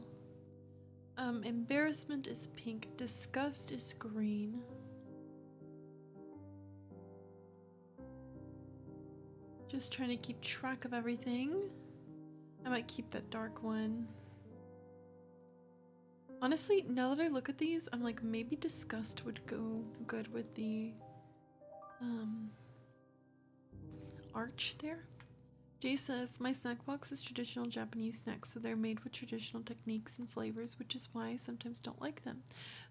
Embarrassment is pink. Disgust is green. Just trying to keep track of everything. I might keep that dark one. Honestly, now that I look at these, I'm like, maybe disgust would go good with the arch there. Jay says, my snack box is traditional Japanese snacks, so they're made with traditional techniques and flavors, which is why I sometimes don't like them.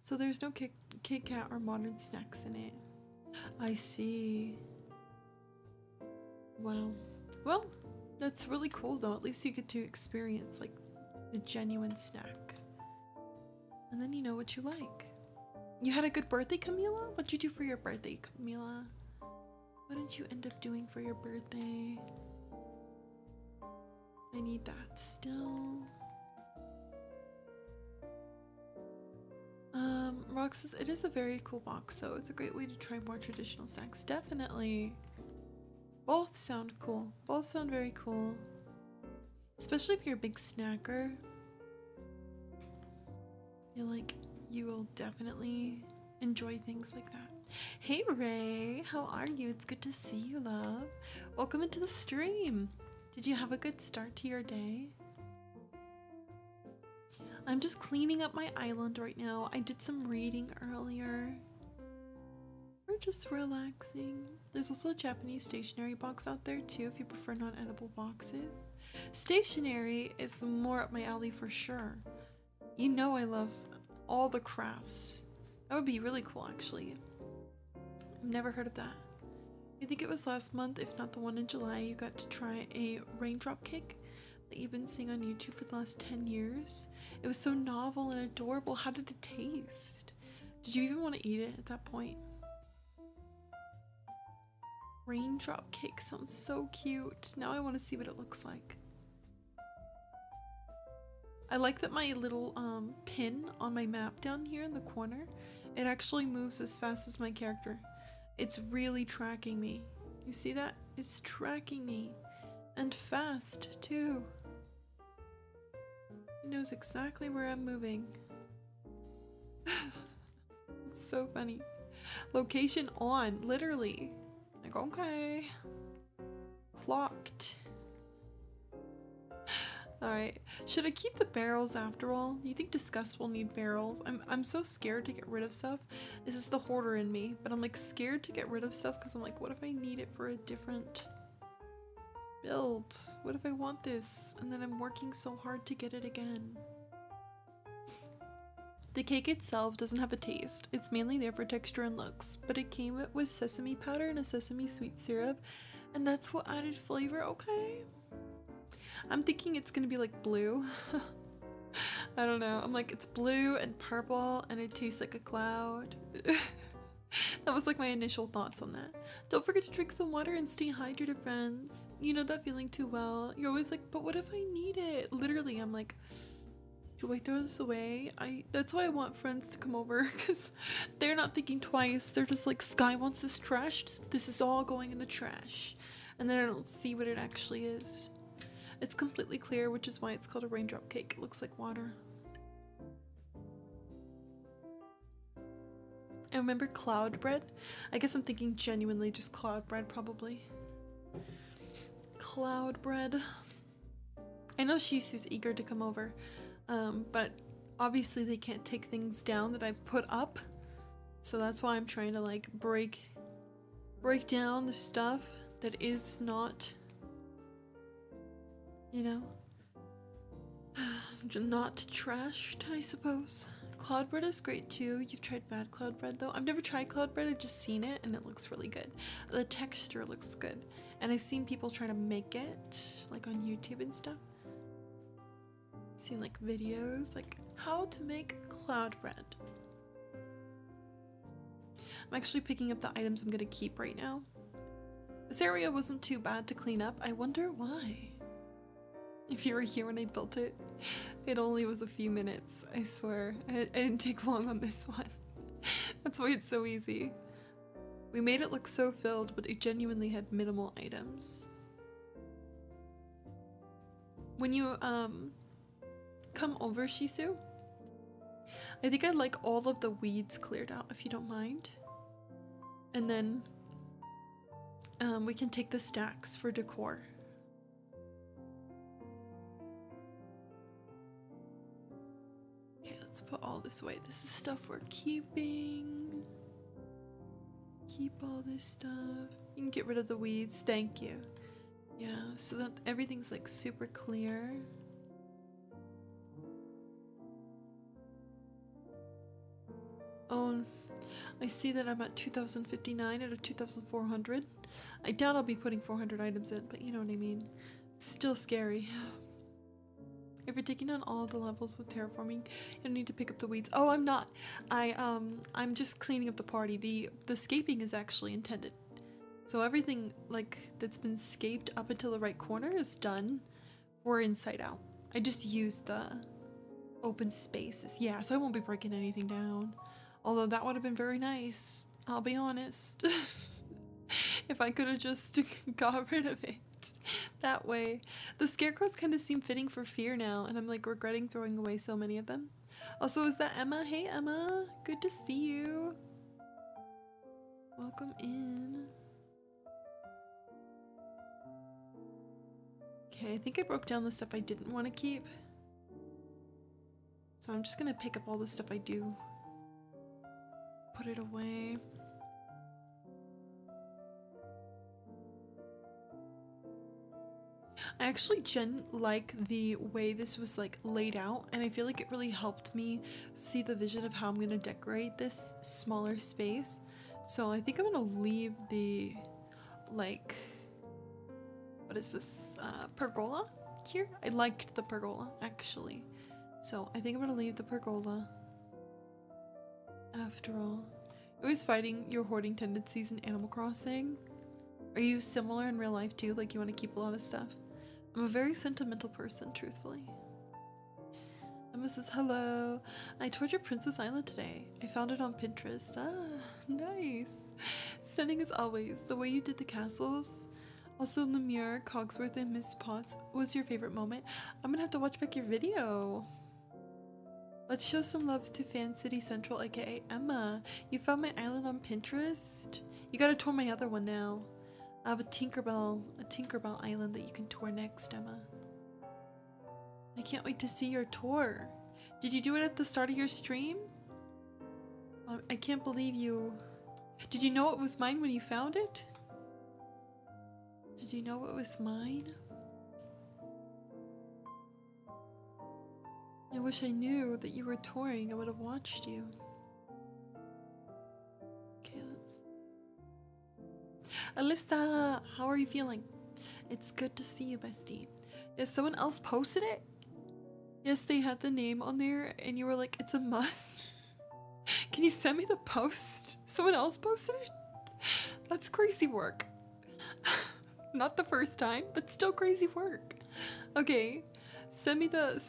So there's no Kit Kat or modern snacks in it. I see. Wow. Well, that's really cool though. At least you get to experience like the genuine snack. And then you know what you like. You had a good birthday, Camila? What'd you do for your birthday, Camila? What did you end up doing for your birthday? I need that still. Rox says, it is a very cool box, so it's a great way to try more traditional snacks. Definitely. Both sound cool. Both sound very cool. Especially if you're a big snacker. I feel like you will definitely enjoy things like that. Hey Ray, how are you? It's good to see you, love. Welcome into the stream. Did you have a good start to your day? I'm just cleaning up my island right now. I did some reading earlier. We're just relaxing. There's also a Japanese stationery box out there too if you prefer non-edible boxes. Stationery is more up my alley for sure. You know I love all the crafts. That would be really cool actually. I've never heard of that. I think it was last month, if not the one in July, you got to try a raindrop cake that you've been seeing on YouTube for the last 10 years. It was so novel and adorable. How did it taste? Did you even want to eat it at that point? Raindrop cake sounds so cute. Now I want to see what it looks like. I like that my little pin on my map down here in the corner, it actually moves as fast as my character. It's really tracking me. You see that? It's tracking me. And fast too. It knows exactly where I'm moving. It's so funny. Location on, literally. Like, okay. Clocked. Alright. Should I keep the barrels after all? You think disgust will need barrels? I'm so scared to get rid of stuff. This is the hoarder in me, but I'm like scared to get rid of stuff because I'm like, what if I need it for a different build? What if I want this and then I'm working so hard to get it again? The cake itself doesn't have a taste. It's mainly there for texture and looks, but it came with sesame powder and a sesame sweet syrup, and that's what added flavor. Okay. I'm thinking it's gonna be like blue. I don't know. I'm like, it's blue and purple and it tastes like a cloud. That was like my initial thoughts on that. Don't forget to drink some water and stay hydrated, friends. You know that feeling too well. You're always like, but what if I need it? Literally, I'm like, do I throw this away? That's why I want friends to come over, because they're not thinking twice. They're just like, Sky wants this trashed. This is all going in the trash. And then I don't see what it actually is. It's completely clear, which is why it's called a raindrop cake. It looks like water. I remember cloud bread. I guess I'm thinking genuinely just cloud bread, probably. Cloud bread. I know Shisu's eager to come over, but obviously they can't take things down that I've put up, so that's why I'm trying to like break down the stuff that is not, you know, not trashed, I suppose. Cloud bread is great too. You've tried bad cloud bread though? I've never tried cloud bread, I've just seen it and it looks really good. The texture looks good. And I've seen people try to make it, like on YouTube and stuff. I've seen like videos, like how to make cloud bread. I'm actually picking up the items I'm gonna keep right now. This area wasn't too bad to clean up. I wonder why. If you were here when I built it, it only was a few minutes, I swear. I didn't take long on this one. That's why it's so easy. We made it look so filled, but it genuinely had minimal items. When you come over, Shisu, I think I'd like all of the weeds cleared out, if you don't mind. And then we can take the stacks for decor. Let's put all this away. This is stuff we're keeping. Keep all this stuff. You can get rid of the weeds. Thank you. Yeah, so that everything's like super clear. Oh, I see that I'm at 2059 out of 2400. I doubt I'll be putting 400 items in, but you know what I mean. Still scary. If you're taking on all the levels with terraforming, you don't need to pick up the weeds. Oh, I'm not. I'm just cleaning up the party. The scaping is actually intended. So everything like that's been scaped up until the right corner is done for inside out. I just used the open spaces. Yeah, so I won't be breaking anything down. Although that would have been very nice. I'll be honest. If I could have just got rid of it. That way. The scarecrows kind of seem fitting for fear now, and I'm like regretting throwing away so many of them. Also, is that Emma? Hey Emma, good to see you. Welcome in. Okay, I think I broke down the stuff I didn't want to keep. So I'm just gonna pick up all the stuff I do. Put it away. I actually like the way this was like laid out, and I feel like it really helped me see the vision of how I'm gonna decorate this smaller space. So I think I'm gonna leave the like, what is this, pergola here? I liked the pergola actually, so I think I'm gonna leave the pergola. After all, you're always fighting your hoarding tendencies in Animal Crossing. Are you similar in real life too? Like you want to keep a lot of stuff? I'm a very sentimental person, truthfully. Emma says, hello. I toured your Princess Island today. I found it on Pinterest. Ah, nice. Stunning as always. The way you did the castles. Also, Lemure, Cogsworth, and Miss Potts was your favorite moment. I'm gonna have to watch back your video. Let's show some love to Fan City Central, aka Emma. You found my island on Pinterest? You gotta tour my other one now. I have a Tinkerbell island that you can tour next, Emma. I can't wait to see your tour. Did you do it at the start of your stream? I can't believe you. Did you know it was mine when you found it? Did you know it was mine? I wish I knew that you were touring. I would have watched you. Okay, let's... Alyssa, how are you feeling? It's good to see you, bestie. Yes, someone else posted it? Yes, they had the name on there and you were like, it's a must. Can you send me the post? Someone else posted it? That's crazy work. Not the first time, but still crazy work. Okay, send me the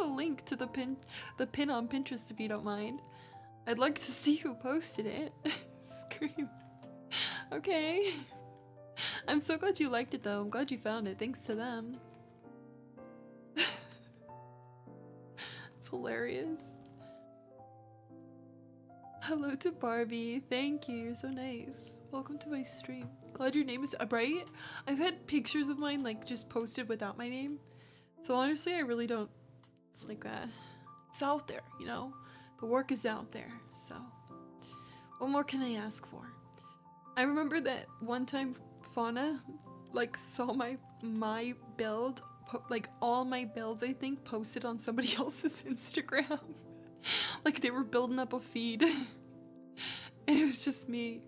link to the pin on Pinterest if you don't mind. I'd like to see who posted it. Scream. Okay. I'm so glad you liked it though. I'm glad you found it. Thanks to them. It's hilarious. Hello to Barbie. Thank you. You're so nice. Welcome to my stream. Glad your name is bright. I've had pictures of mine like just posted without my name. So honestly, I really don't, it's like it's out there, you know? The work is out there, so what more can I ask for? I remember that one time Fauna like saw my build, like all my builds I think posted on somebody else's Instagram. Like they were building up a feed and it was just me.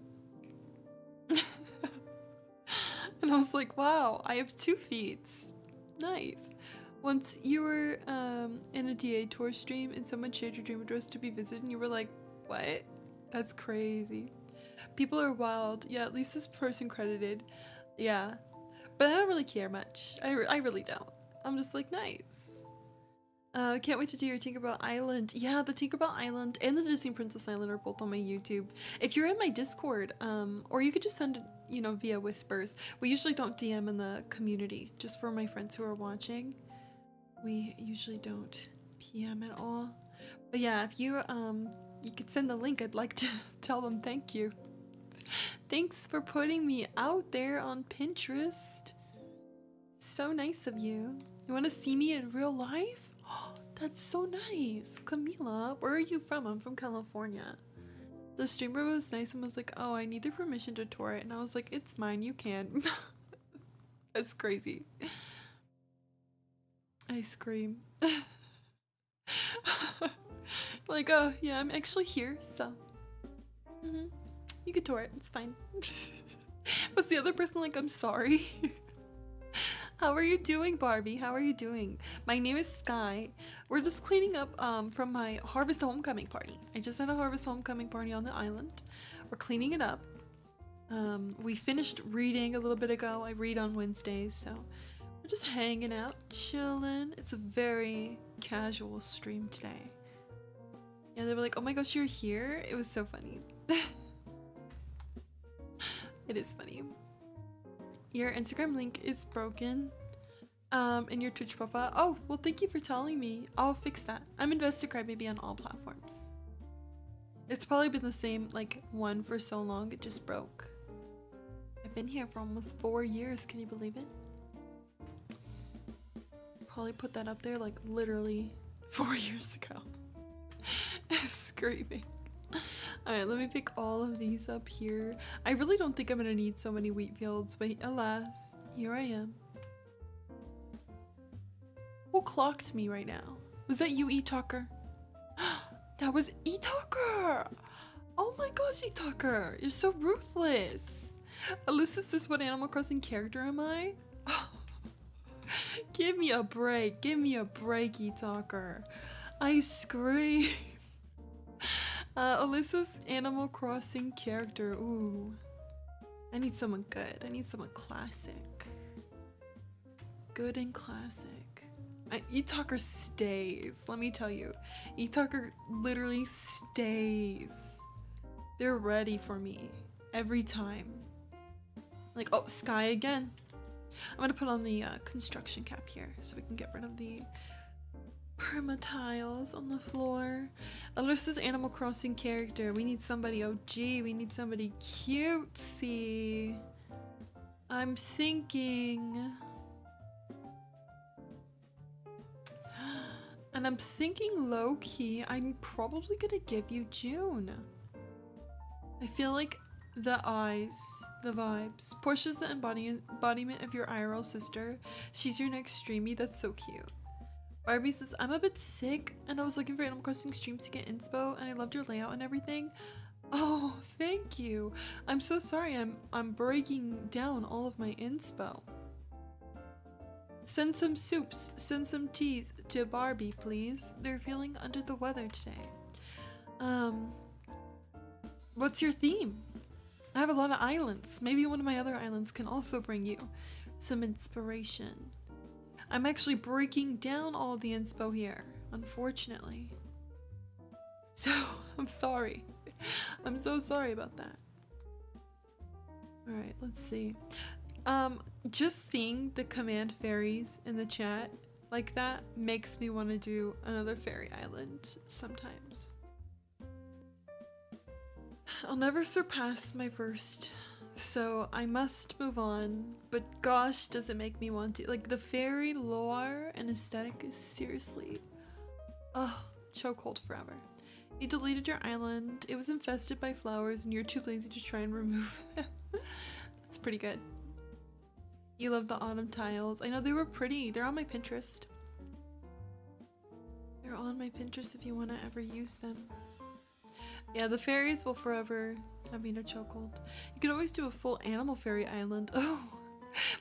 And I was like, wow, I have 2 feeds. Nice. Once you were in a DA tour stream and someone shared your dream address to be visited and you were like, what? That's crazy. People are wild. Yeah, at least this person credited. Yeah. But I don't really care much. I really don't. I'm just like, nice. Can't wait to do your Tinkerbell Island. Yeah, the Tinkerbell Island and the Disney Princess Island are both on my YouTube. If you're in my Discord, or you could just send it, you know, via whispers. We usually don't DM in the community, just for my friends who are watching. We usually don't PM at all. But yeah, if you you could send the link, I'd like to tell them thank you. Thanks for putting me out there on Pinterest. So nice of you. You want to see me in real life? That's so nice. Camila, where are you from? I'm from California. The streamer was nice and was like, oh, I need their permission to tour it. And I was like, it's mine, you can. That's crazy. I scream. Like, oh, yeah, I'm actually here, so. You could tour it, it's fine. Was the other person like, I'm sorry? How are you doing, Barbie? How are you doing? My name is Sky. We're just cleaning up from my Harvest Homecoming party. I just had a Harvest Homecoming party on the island. We're cleaning it up. We finished reading a little bit ago. I read on Wednesdays, so we're just hanging out, chilling. It's a very casual stream today. Yeah, they were like, oh my gosh, you're here? It was so funny. It is funny. Your Instagram link is broken in your Twitch profile. Oh, well, thank you for telling me. I'll fix that. I'm investedcrybaby on all platforms. It's probably been the same like one for so long, it just broke. I've been here for almost 4 years, can you believe it? Probably put that up there like literally 4 years ago. Screaming. Alright, let me pick all of these up here. I really don't think I'm gonna need so many wheat fields, but alas, here I am. Who clocked me right now? Was that you, E-Talker? That was E-Talker! Oh my gosh, E-Talker! You're so ruthless! Alyssa says, what Animal Crossing character am I? Give me a break, E-Talker. I scream. Alyssa's Animal Crossing character. Ooh. I need someone good. I need someone classic. Good and classic. E-Talker stays. Let me tell you. E-Talker literally stays. They're ready for me. Every time. Like, oh, Sky again. I'm gonna put on the construction cap here so we can get rid of the perma tiles on the floor. Alyssa's Animal Crossing character. We need somebody OG. We need somebody cutesy. I'm thinking... And I'm thinking low-key, I'm probably gonna give you June. I feel like the eyes, the vibes. Portia's the embodiment of your IRL sister. She's your next streamy. That's so cute. Barbie says, I'm a bit sick and I was looking for Animal Crossing streams to get inspo and I loved your layout and everything. Oh, thank you. I'm so sorry I'm breaking down all of my inspo. Send some soups, send some teas to Barbie, please. They're feeling under the weather today. What's your theme? I have a lot of islands. Maybe one of my other islands can also bring you some inspiration. I'm actually breaking down all the inspo here, unfortunately. So, I'm sorry. I'm so sorry about that. Alright, let's see. Just seeing the command fairies in the chat like that makes me want to do another fairy island sometimes. I'll never surpass my first So I must move on, but gosh, does it make me want to. Like, the fairy lore and aesthetic is seriously, oh, chokehold forever. You deleted your island, it was infested by flowers, and you're too lazy to try and remove them. That's pretty good. You love the autumn tiles. I know they were pretty. They're on my Pinterest. They're on my Pinterest if you want to ever use them. Yeah, the fairies will forever have me in a chokehold. You could always do a full animal fairy island. Oh,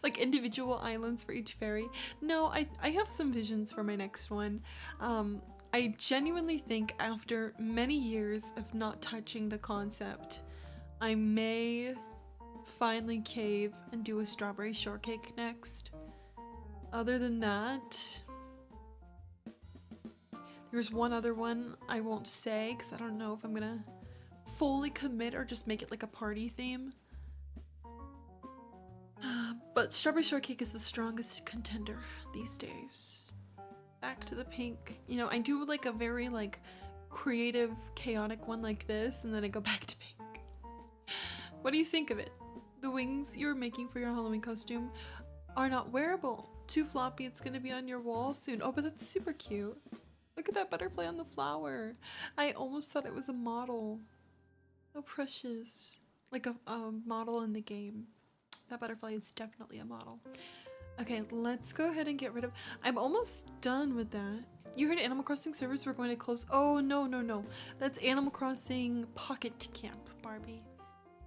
like individual islands for each fairy. No, I have some visions for my next one. I genuinely think after many years of not touching the concept, I may finally cave and do a strawberry shortcake next. Other than that, there's one other one I won't say because I don't know if I'm gonna fully commit or just make it like a party theme. But strawberry shortcake is the strongest contender these days. Back to the pink. You know, I do like a very like creative, chaotic one like this, and then I go back to pink. What do you think of it? The wings you're making for your Halloween costume are not wearable. Too floppy, it's gonna be on your wall soon. Oh, but that's super cute. Look at that butterfly on the flower. I almost thought it was a model. So precious. Like a model in the game. That butterfly is definitely a model. Okay, let's go ahead and get rid of... I'm almost done with that. You heard Animal Crossing servers were going to close. Oh, no. That's Animal Crossing Pocket Camp, Barbie.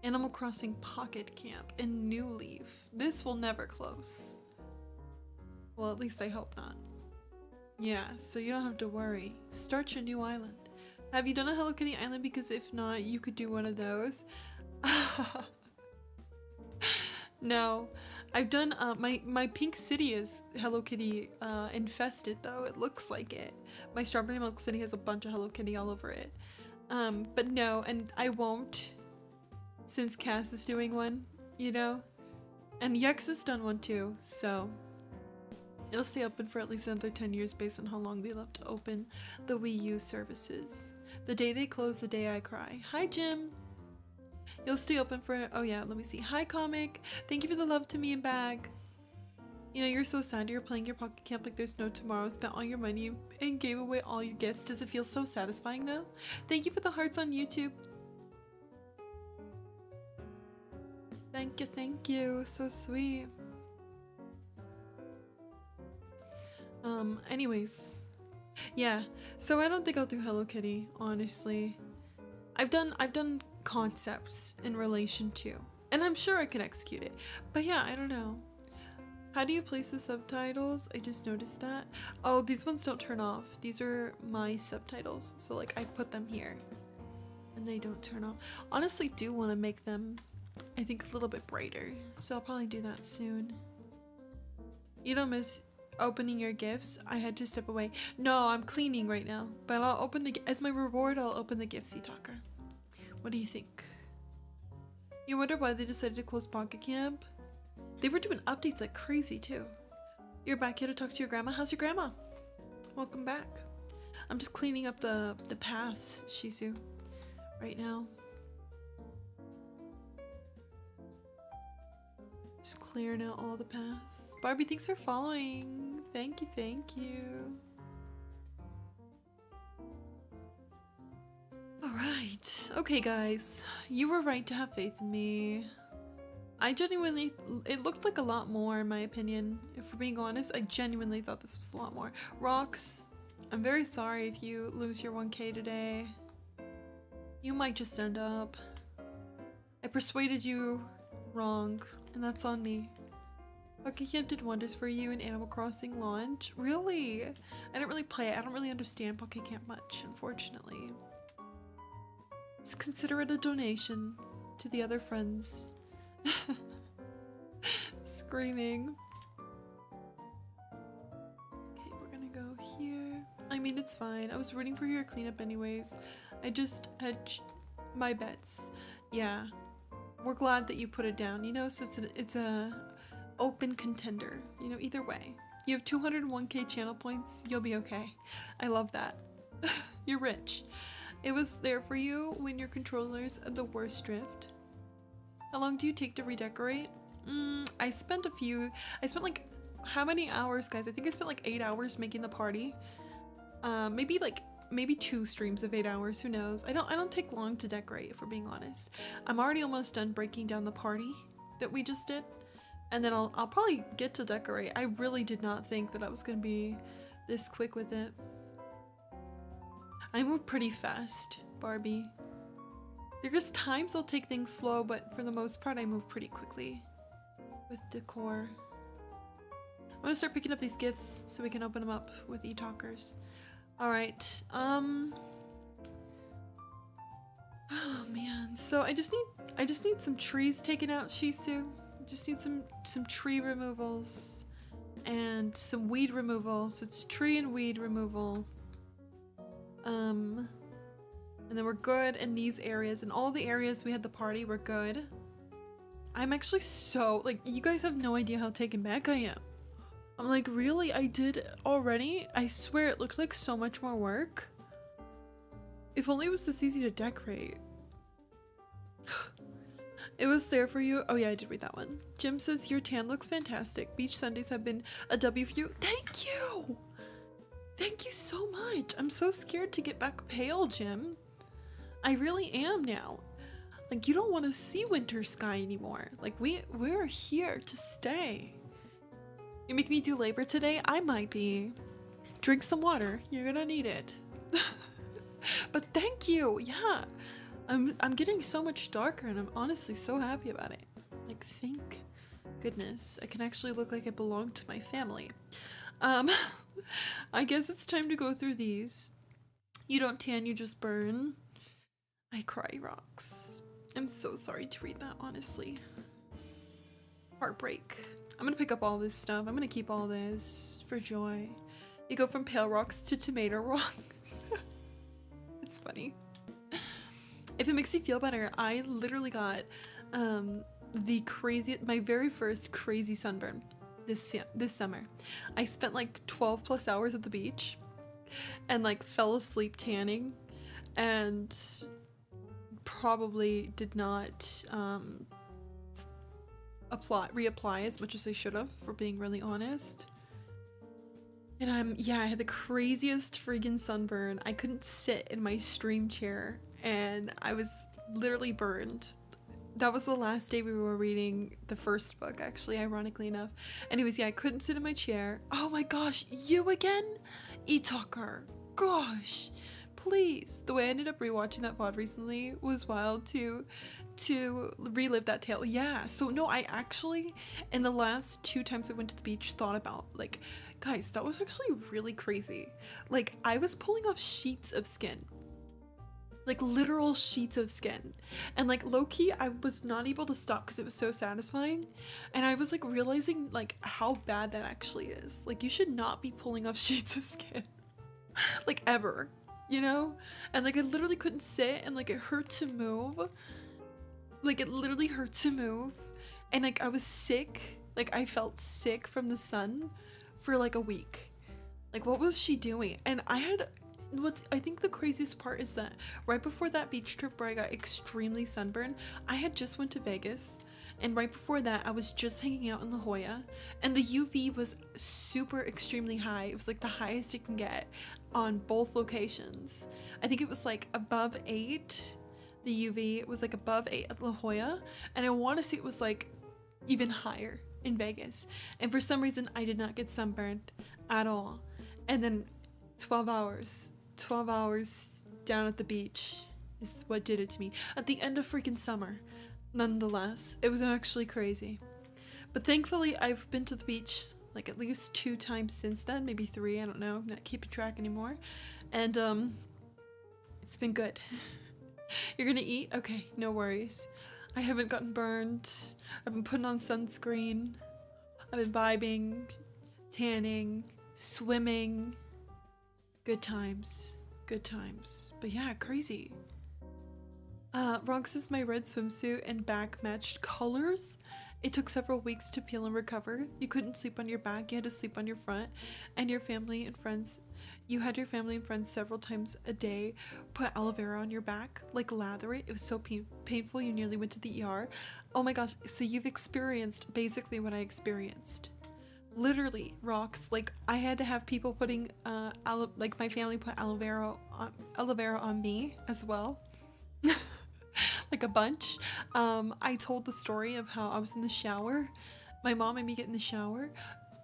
Animal Crossing Pocket Camp in New Leaf. This will never close. Well, at least I hope not. Yeah, so you don't have to worry. Start your new island. Have you done a Hello Kitty island? Because if not, you could do one of those. No, I've done my pink city is Hello Kitty infested though. It looks like it. My strawberry milk city has a bunch of Hello Kitty all over it. But no, and I won't since Cass is doing one, you know? And Yex has done one too, so it'll stay open for at least another 10 years based on how long they left to open the Wii U services. The day they close, the day I cry. Hi, Jim. You'll stay open for... Oh, yeah, let me see. Hi, Comic. Thank you for the love to me and bag. You know, you're so sad you're playing your Pocket Camp like there's no tomorrow. Spent all your money and gave away all your gifts. Does it feel so satisfying, though? Thank you for the hearts on YouTube. Thank you. So sweet. Anyways. Yeah, so I don't think I'll do Hello Kitty, honestly. I've done concepts in relation to, and I'm sure I could execute it. But yeah, I don't know. How do you place the subtitles? I just noticed that. Oh, these ones don't turn off. These are my subtitles. So like I put them here and they don't turn off. Honestly, do want to make them, I think, a little bit brighter. So I'll probably do that soon. You don't miss opening your gifts? I had to step away. No, I'm cleaning right now, but I'll open the, as my reward, I'll open the gift, Talker. What do you think? You wonder why they decided to close Pocket Camp? They were doing updates like crazy too. You're back here to talk to your grandma? How's your grandma? Welcome back. I'm just cleaning up the paths, Shizu, right now. Just clearing out all the paths. Barbie, thanks for following. Thank you. Alright. Okay, guys. You were right to have faith in me. I genuinely... It looked like a lot more, in my opinion. If we're being honest, I genuinely thought this was a lot more. Rox, I'm very sorry if you lose your 1K today. You might just end up. I persuaded you wrong, and that's on me. Pocket Camp did wonders for you in Animal Crossing launch. Really? I don't really play it. I don't really understand Pocket Camp much, unfortunately. Just consider it a donation to the other friends. Screaming. Okay, we're gonna go here. I mean, it's fine. I was rooting for your cleanup anyways. I just had my bets. Yeah. We're glad that you put it down, you know, so it's a open contender, you know, either way. You have 201k channel points, you'll be okay. I love that. You're rich. It was there for you when your controllers had the worst drift. How long do you take to redecorate? I spent like, how many hours, guys? I think I spent like 8 hours making the party. Maybe 2 streams of 8 hours, who knows? I don't take long to decorate, if we're being honest. I'm already almost done breaking down the party that we just did. And then I'll probably get to decorate. I really did not think that I was gonna be this quick with it. I move pretty fast, Barbie. There's times I'll take things slow, but for the most part I move pretty quickly with decor. I'm gonna start picking up these gifts so we can open them up with e-talkers. Alright, oh man, so I just need some trees taken out, Shisu. Just need some tree removals and some weed removal. So it's tree and weed removal. And then we're good in these areas, and all the areas we had the party were good. I'm actually so, like, you guys have no idea how taken back I am. I'm like, really? I did already? I swear it looked like so much more work. If only it was this easy to decorate. It was there for you. Oh yeah, I did read that one. Jim says your tan looks fantastic. Beach Sundays have been a W for you. Thank you! Thank you so much. I'm so scared to get back pale, Jim. I really am now. Like, you don't want to see winter sky anymore. Like, we're here to stay. You make me do labor today? I might be. Drink some water. You're gonna need it. But thank you. Yeah. I'm getting so much darker, and I'm honestly so happy about it. Like, thank goodness. I can actually look like I belong to my family. I guess it's time to go through these. You don't tan, you just burn. I cry rocks. I'm so sorry to read that, honestly. Heartbreak. I'm gonna pick up all this stuff. I'm gonna keep all this for joy. You go from pale rocks to tomato rocks. It's funny. If it makes you feel better, I literally got my very first crazy sunburn this summer. I spent like 12 plus hours at the beach and like fell asleep tanning, and probably did not reapply as much as I should have, for being really honest. And I had the craziest friggin' sunburn. I couldn't sit in my stream chair and I was literally burned. That was the last day we were reading the first book, actually, ironically enough. Anyways, yeah, I couldn't sit in my chair. Oh my gosh, you again? E-talker. Gosh, please. The way I ended up rewatching that VOD recently was wild to relive that tale. Yeah, so no, I actually, in the last 2 times I went to the beach, thought about, like, guys, that was actually really crazy. Like, I was pulling off sheets of skin. Like, literal sheets of skin. And like, low-key, I was not able to stop because it was so satisfying. And I was like realizing like how bad that actually is. Like, you should not be pulling off sheets of skin. Like, ever, you know? And like, I literally couldn't sit, and like, it hurt to move. Like, it literally hurt to move. And like, I was sick. Like, I felt sick from the sun for like a week. Like, what was she doing? And I think the craziest part is that right before that beach trip where I got extremely sunburned, I had just went to Vegas, and right before that I was just hanging out in La Jolla, and the UV was super extremely high. It was like the highest it can get on both locations. I think it was like above 8. The UV was like above 8 at La Jolla, and I want to say it was like even higher in Vegas. And for some reason I did not get sunburned at all. And then 12 hours down at the beach is what did it to me at the end of freaking summer. Nonetheless, it was actually crazy. But thankfully I've been to the beach like at least 2 times since then, maybe 3, I don't know, I'm not keeping track anymore. And it's been good. You're gonna eat? Okay, no worries. I haven't gotten burned. I've been putting on sunscreen. I've been vibing, tanning, swimming. Good times. Good times. But yeah, crazy. Ronk says my red swimsuit and back matched colors It took several weeks to heal and recover. You couldn't sleep on your back, you had to sleep on your front, and your family and friends, you had your family and friends several times a day put aloe vera on your back, like lather it. It was so painful you nearly went to the ER. Oh my gosh, so you've experienced basically what I experienced. Literally, rocks. Like, I had to have people putting like my family put aloe vera on me as well. Like a bunch. I told the story of how I was in the shower. My mom made me get in the shower.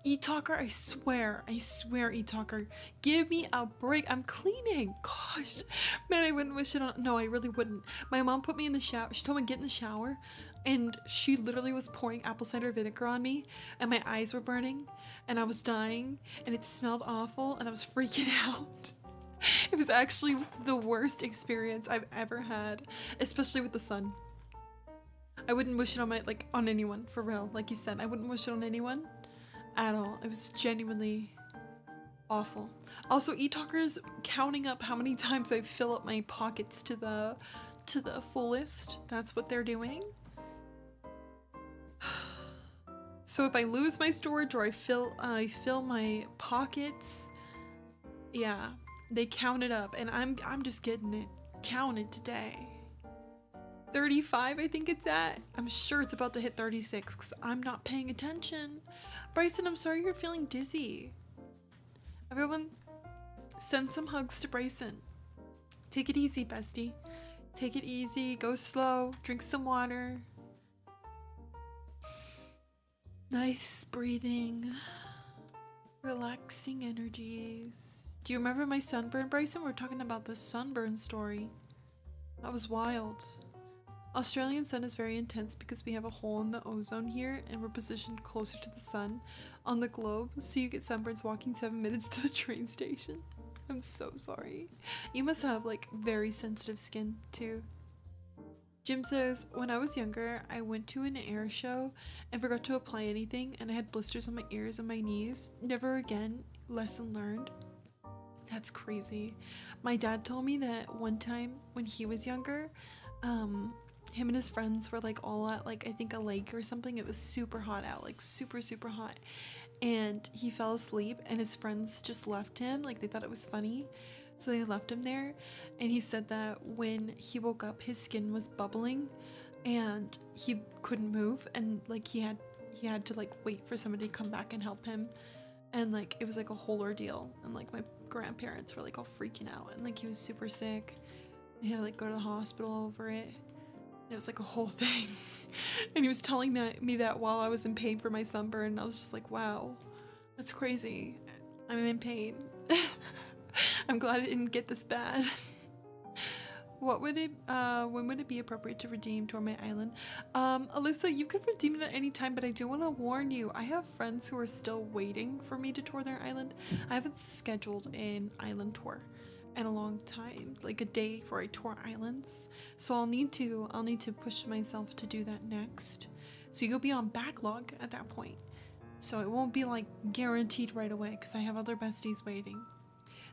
E-Talker, I swear, E-Talker, give me a break. I'm cleaning. Gosh, man, I wouldn't wish it on. No, I really wouldn't. My mom put me in the shower. She told me to get in the shower, and she literally was pouring apple cider vinegar on me, and my eyes were burning, and I was dying, and it smelled awful, and I was freaking out. It was actually the worst experience I've ever had, especially with the sun. I wouldn't wish it on on anyone, for real. Like you said, I wouldn't wish it on anyone at all. It was genuinely awful. Also, E-Talkers counting up how many times I fill up my pockets to the fullest. That's what they're doing. So if I lose my storage or I fill my pockets, yeah. They count it up, and I'm just getting it counted today. 35, I think it's at. I'm sure it's about to hit 36 because I'm not paying attention. Bryson, I'm sorry you're feeling dizzy. Everyone, send some hugs to Bryson. Take it easy, bestie. Take it easy. Go slow. Drink some water. Nice breathing. Relaxing energies. Do you remember my sunburn, Bryson? We're talking about the sunburn story. That was wild. Australian sun is very intense because we have a hole in the ozone here and we're positioned closer to the sun on the globe, so you get sunburns walking 7 minutes to the train station. I'm so sorry. You must have like very sensitive skin too. Jim says, when I was younger, I went to an air show and forgot to apply anything, and I had blisters on my ears and my knees. Never again. Lesson learned. That's crazy. My dad told me that one time when he was younger, him and his friends were like all at like I think a lake or something. It was super hot out, like super hot, and he fell asleep and his friends just left him. Like they thought it was funny, so they left him there. And he said that when he woke up his skin was bubbling and he couldn't move, and like he had to like wait for somebody to come back and help him. And like it was like a whole ordeal, and like my grandparents were like all freaking out, and like he was super sick and he had to like go to the hospital over it. And it was like a whole thing. And he was telling me that while I was in pain for my sunburn, and I was just like, wow, that's crazy. I'm in pain. I'm glad I didn't get this bad. What would it when would it be appropriate to redeem Torment Island? Alyssa, you could redeem it at any time, but I do want to warn you, I have friends who are still waiting for me to tour their island. I haven't scheduled an island tour in a long time, like a day for I tour islands. So I'll need to push myself to do that next. So you'll be on backlog at that point. So it won't be like guaranteed right away because I have other besties waiting.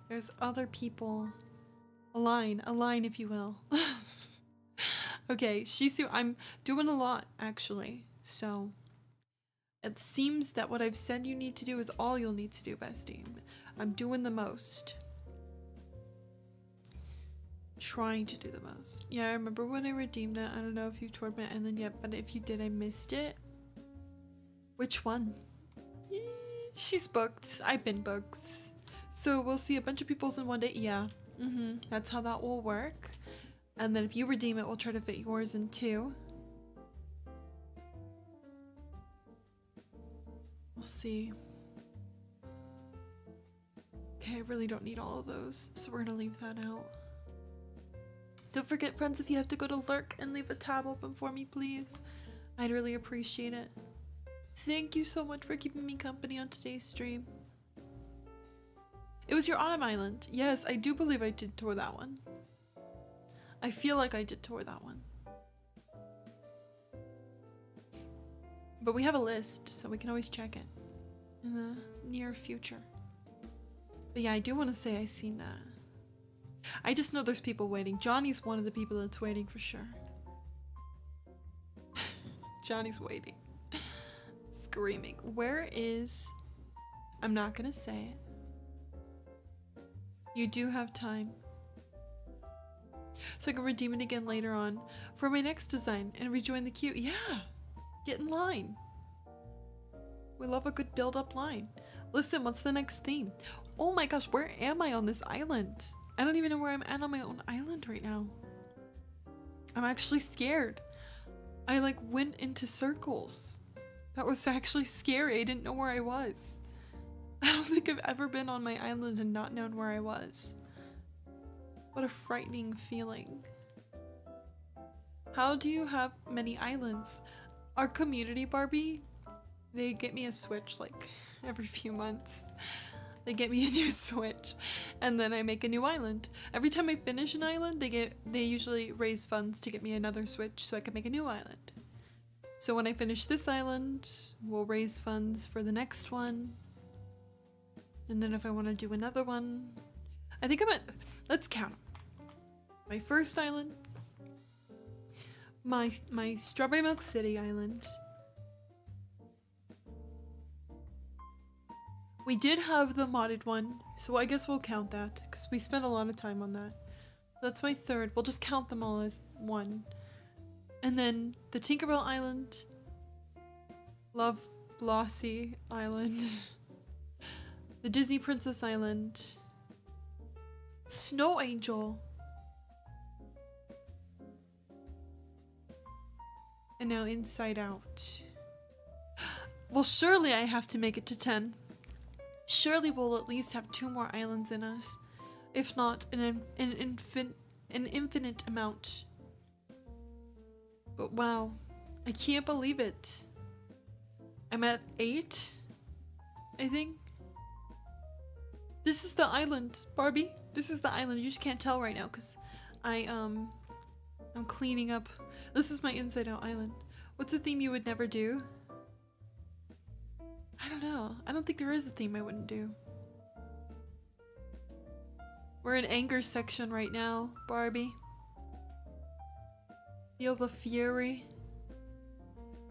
There's other people. A line, if you will. Okay, Shisu, I'm doing a lot, actually. So, it seems that what I've said you need to do is all you'll need to do, bestie. I'm doing the most. Trying to do the most. Yeah, I remember when I redeemed that. I don't know if you toured my island yet, but if you did, I missed it. Which one? She's booked. I've been booked. So, we'll see a bunch of people's in one day. Yeah. That's how that will work. And then if you redeem it, we'll try to fit yours in too. We'll see. Okay, I really don't need all of those, so we're gonna leave that out. Don't forget, friends, if you have to go to lurk and leave a tab open for me, please. I'd really appreciate it. Thank you so much for keeping me company on today's stream. It was your Autumn Island. Yes, I do believe I did tour that one. I feel like I did tour that one. But we have a list, so we can always check it in the near future. But yeah, I do want to say I seen that. I just know there's people waiting. Johnny's one of the people that's waiting for sure. Johnny's waiting. Screaming. Where is... I'm not gonna say it. You do have time. So I can redeem it again later on for my next design and rejoin the queue. Yeah! Get in line. We love a good build-up line. Listen, what's the next theme? Oh my gosh, where am I on this island? I don't even know where I'm at on my own island right now. I'm actually scared. I like went into circles. That was actually scary. I didn't know where I was. I don't think I've ever been on my island and not known where I was. What a frightening feeling. How do you have many islands? Our community, Barbie, they get me a Switch like every few months. They get me a new Switch and then I make a new island. Every time I finish an island, they usually raise funds to get me another Switch so I can make a new island. So when I finish this island, we'll raise funds for the next one. And then if I want to do another one, I think I'm at, let's count 'em. My first island, my Strawberry Milk City island. We did have the modded one, so I guess we'll count that because we spent a lot of time on that. So that's my third. We'll just count them all as one. And then the Tinkerbell Island, Love Blossy Island, the Disney Princess Island, Snow Angel, and now Inside Out. Well, surely I have to make it to 10. Surely we'll at least have 2 more islands in us, if not an infinite amount. But wow, I can't believe it. I'm at 8, I think. This is the island, Barbie. This is the island. You just can't tell right now because I'm cleaning up. This is my Inside Out island. What's a theme you would never do? I don't know. I don't think there is a theme I wouldn't do. We're in anger section right now, Barbie. Feel the fury.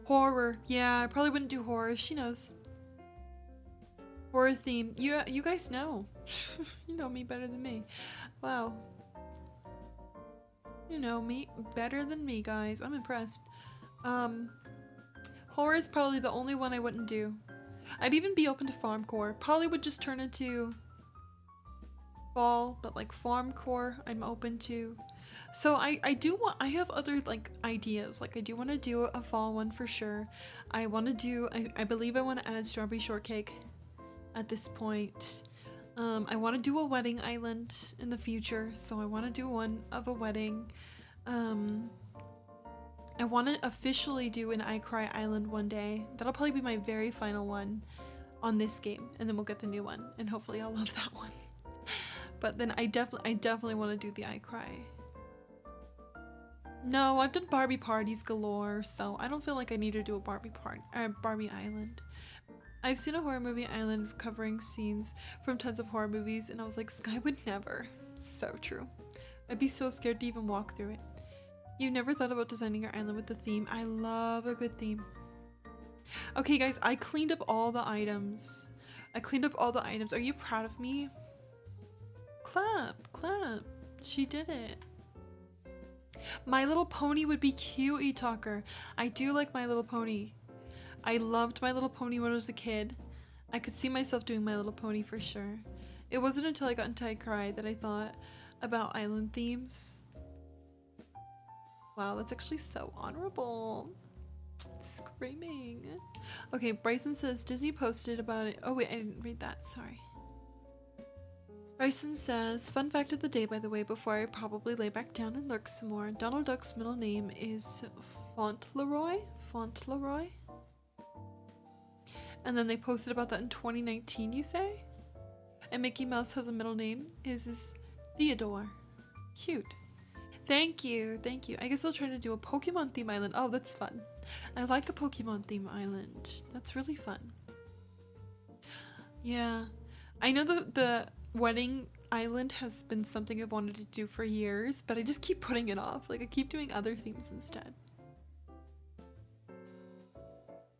Horror. Yeah, I probably wouldn't do horror. She knows. Horror theme. You guys know. You know me better than me. Wow. You know me better than me, guys. I'm impressed. Horror is probably the only one I wouldn't do. I'd even be open to farmcore. Probably would just turn into fall, but like farmcore I'm open to. So I have other like ideas. Like I do want to do a fall one for sure. I want to do, I believe I want to add strawberry shortcake at this point. I want to do a wedding island in the future. So I want to do one of a wedding. I want to officially do an I Cry Island one day. That'll probably be my very final one on this game, and then we'll get the new one, and hopefully I'll love that one. But then I definitely want to do the I Cry. No, I've done Barbie parties galore, so I don't feel like I need to do a Barbie island. I've seen a horror movie island covering scenes from tons of horror movies, and I was like, Sky would never. So true. I'd be so scared to even walk through it. You've never thought about designing your island with the theme? I love a good theme. Okay guys, I cleaned up all the items. Are you proud of me? Clap, clap. She did it. My Little Pony would be cute, E-Talker. I do like My Little Pony. I loved My Little Pony when I was a kid. I could see myself doing My Little Pony for sure. It wasn't until I got into I Cry that I thought about island themes. Wow, that's actually so honorable. Screaming. Okay, Bryson says Disney posted about it. Oh wait, I didn't read that, sorry. Bryson says, fun fact of the day by the way, before I probably lay back down and lurk some more. Donald Duck's middle name is Fauntleroy? Fauntleroy? And then they posted about that in 2019, you say? And Mickey Mouse has a middle name. His is Theodore. Cute. Thank you, thank you. I guess I'll try to do a Pokemon theme island. Oh, that's fun. I like a Pokemon theme island. That's really fun. Yeah. I know the wedding island has been something I've wanted to do for years, but I just keep putting it off. Like I keep doing other themes instead.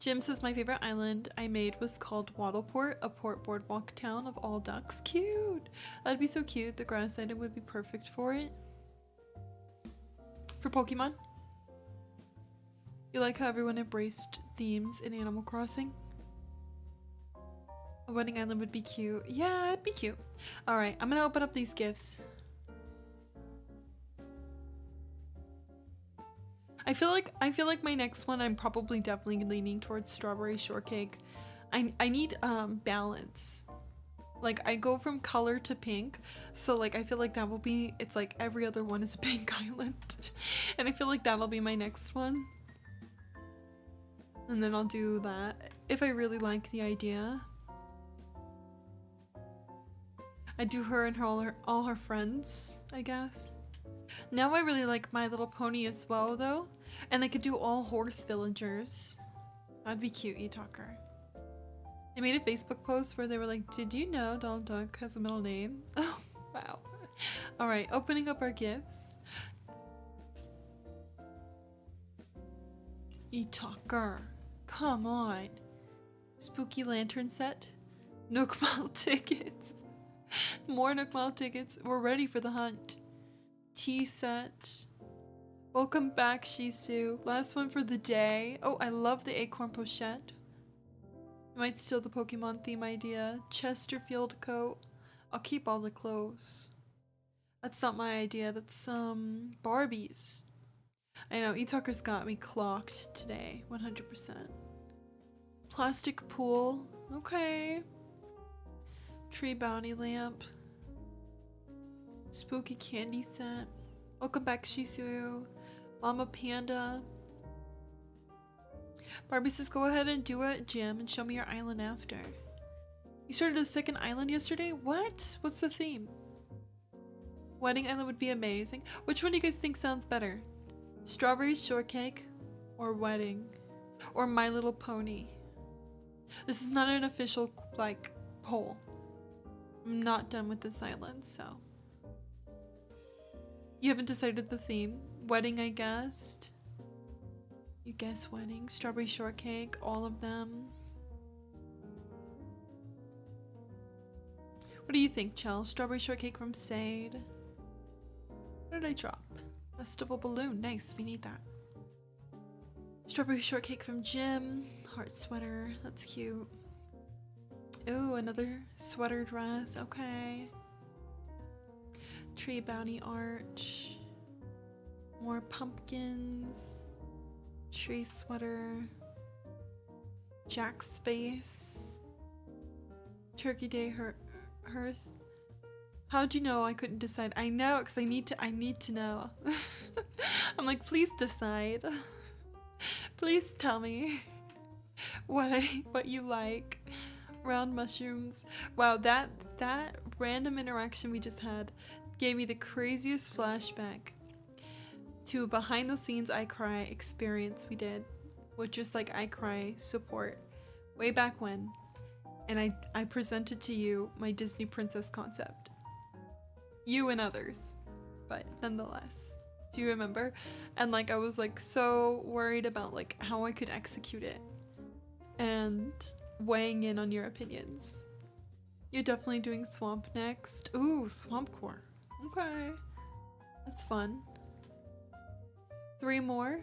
Jim says my favorite island I made was called Waddleport, a port boardwalk town of all ducks. Cute! That'd be so cute. The grass island would be perfect for it. For Pokemon? You like how everyone embraced themes in Animal Crossing? A wedding island would be cute. Yeah, it'd be cute. Alright, I'm gonna open up these gifts. I feel like my next one I'm probably definitely leaning towards strawberry shortcake. I need balance. Like I go from color to pink, so like I feel like that will be, it's like every other one is a pink island. And I feel like that'll be my next one. And then I'll do that if I really like the idea. I do her and all her friends, I guess. Now I really like My Little Pony as well though. And I could do all horse villagers. That'd be cute, E-Talker. They made a Facebook post where they were like, did you know Donald Duck has a middle name? Oh, wow. Alright, opening up our gifts. E-Talker, come on. Spooky lantern set. Nook Mile tickets. More Nook Mile tickets. We're ready for the hunt. Tea set. Welcome back, Shisu. Last one for the day. Oh, I love the acorn pochette. I might steal the Pokemon theme idea. Chesterfield coat. I'll keep all the clothes. That's not my idea. That's Barbie's. I know, E-Talker's got me clocked today. 100%. Plastic pool. Okay. Tree bounty lamp. Spooky candy set. Welcome back, Shisu. Mama Panda. Barbie says, go ahead and do it, Jim, and show me your island after. You started a second island yesterday? What? What's the theme? Wedding island would be amazing. Which one do you guys think sounds better? Strawberry shortcake or wedding? Or My Little Pony? This is not an official, like, poll. I'm not done with this island, so. You haven't decided the theme. Wedding, I guessed. You guess wedding. Strawberry shortcake. All of them. What do you think, Chell? Strawberry shortcake from Sade. What did I drop? Festival balloon. Nice. We need that. Strawberry shortcake from Jim. Heart sweater. That's cute. Ooh, another sweater dress. Okay. Tree bounty arch. More pumpkins. Tree sweater. Jack's face. Turkey day hearth. How'd you know I couldn't decide? I know, because I need to know. I'm like, please decide. Please tell me what you like. Round mushrooms. Wow, that random interaction we just had gave me the craziest flashback to a behind the scenes iCry experience we did with just like iCry support way back when, and I presented to you my Disney princess concept. You and others, but nonetheless. Do you remember? And like I was like so worried about like how I could execute it and weighing in on your opinions. You're definitely doing swamp next. Ooh, swamp core. Okay. That's fun. 3 more.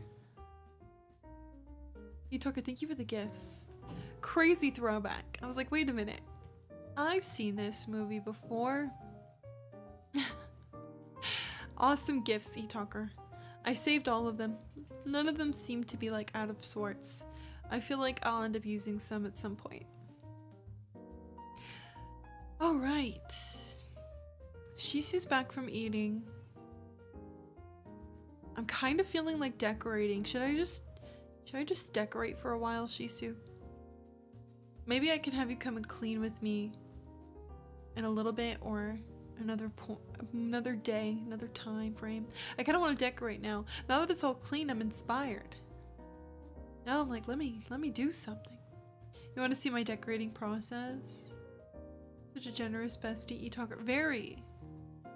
E-Talker, thank you for the gifts. Crazy throwback. I was like, wait a minute. I've seen this movie before. Awesome gifts, E-Talker. I saved all of them. None of them seem to be like out of sorts. I feel like I'll end up using some at some point. Alright. Shisu's back from eating. I'm kind of feeling like decorating. Should I just decorate for a while, Shisu? Maybe I can have you come and clean with me in a little bit, or another day, another time frame. I kind of want to decorate now. Now that it's all clean, I'm inspired. Now I'm like, let me do something. You want to see my decorating process? Such a generous bestie, E-Talker. Very.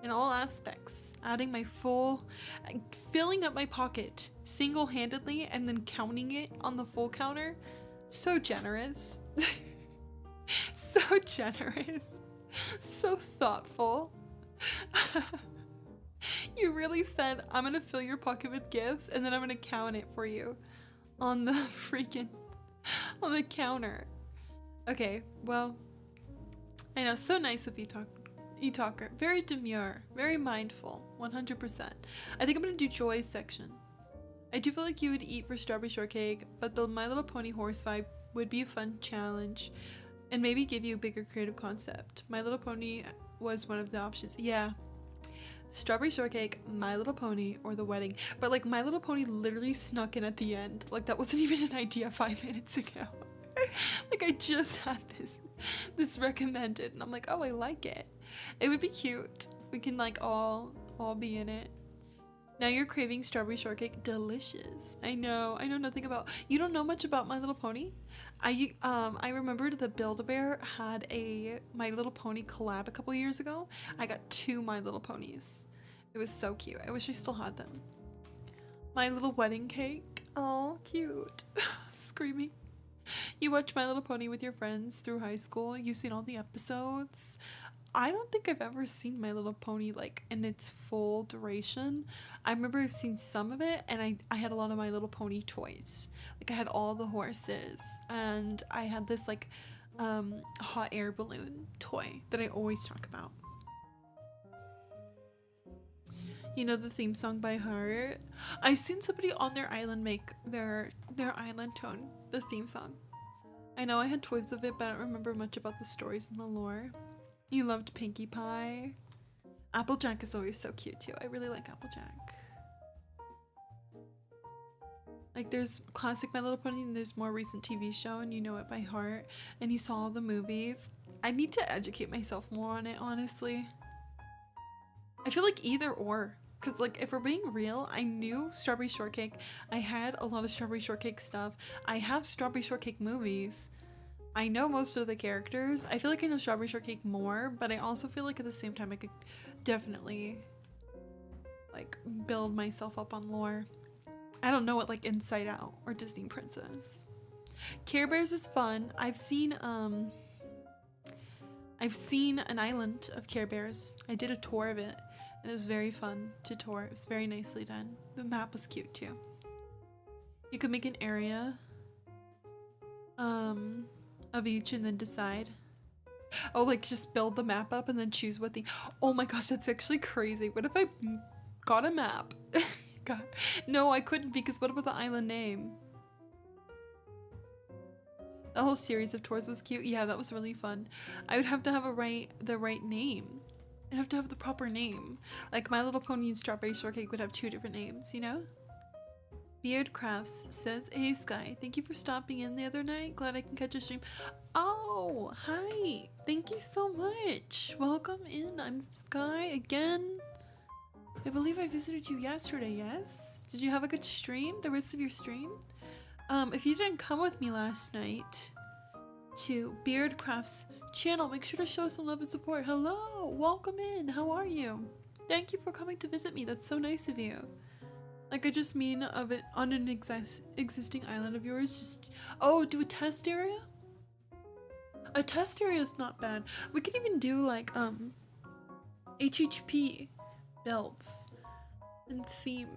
In all aspects. Adding my filling up my pocket single-handedly and then counting it on the full counter. So generous. So generous. So thoughtful. You really said, I'm gonna fill your pocket with gifts and then I'm gonna count it for you on the freaking, on the counter. Okay, well, I know, so nice of e-talker. Very demure, very mindful, 100%. I think I'm gonna do Joy's section. I do feel like you would eat for strawberry shortcake, but the My Little Pony horse vibe would be a fun challenge and maybe give you a bigger creative concept. My Little Pony was one of the options. Yeah. Strawberry shortcake, My Little Pony, or the wedding. But like My Little Pony literally snuck in at the end. Like that wasn't even an idea 5 minutes ago. Like I just had this recommended and I'm like, oh, I like it. It would be cute. We can like all be in it. Now you're craving strawberry shortcake. Delicious. I know nothing about. You don't know much about My Little Pony? I remembered the Build-A-Bear had a My Little Pony collab a couple years ago. I got 2 My Little Ponies. It was so cute. I wish I still had them. My Little Wedding Cake. Oh, cute. Screaming. You watch My Little Pony with your friends through high school. You've seen all the episodes. I don't think I've ever seen My Little Pony like in its full duration. I remember I've seen some of it and I had a lot of My Little Pony toys. Like I had all the horses and I had this like hot air balloon toy that I always talk about. You know the theme song by heart? I've seen somebody on their island make their island tone the theme song. I know I had toys of it, but I don't remember much about the stories and the lore. You loved Pinkie Pie. Applejack is always so cute too. I really like Applejack. Like there's classic My Little Pony and there's more recent TV show and you know it by heart and you saw all the movies. I need to educate myself more on it, honestly. I feel like either or. Because like if we're being real, I knew Strawberry Shortcake. I had a lot of Strawberry Shortcake stuff. I have Strawberry Shortcake movies. I know most of the characters. I feel like I know Strawberry Shortcake more, but I also feel like at the same time I could definitely like build myself up on lore. I don't know it like Inside Out or Disney Princess. Care Bears is fun. I've seen an island of Care Bears. I did a tour of it and it was very fun to tour. It was very nicely done. The map was cute too. You could make an area of each and then decide. Oh, like just build the map up and then choose what the. Oh my gosh, that's actually crazy. What if I got a map? God. No, I couldn't because what about the island name? The whole series of tours was cute. Yeah, that was really fun. I would have to have the right name. I'd have to have the proper name. Like My Little Pony and Strawberry Shortcake would have 2 different names, you know? Beard Crafts says, hey Sky, thank you for stopping in the other night. Glad I can catch a stream. Oh, hi. Thank you so much. Welcome in. I'm Sky again. I believe I visited you yesterday, yes? Did you have a good stream? The rest of your stream? If you didn't come with me last night to Beard Crafts channel, make sure to show some love and support. Hello, welcome in. How are you? Thank you for coming to visit me. That's so nice of you. Like I just mean of it on an existing island of yours. Just do a test area. A test area is not bad. We could even do like HHP belts and theme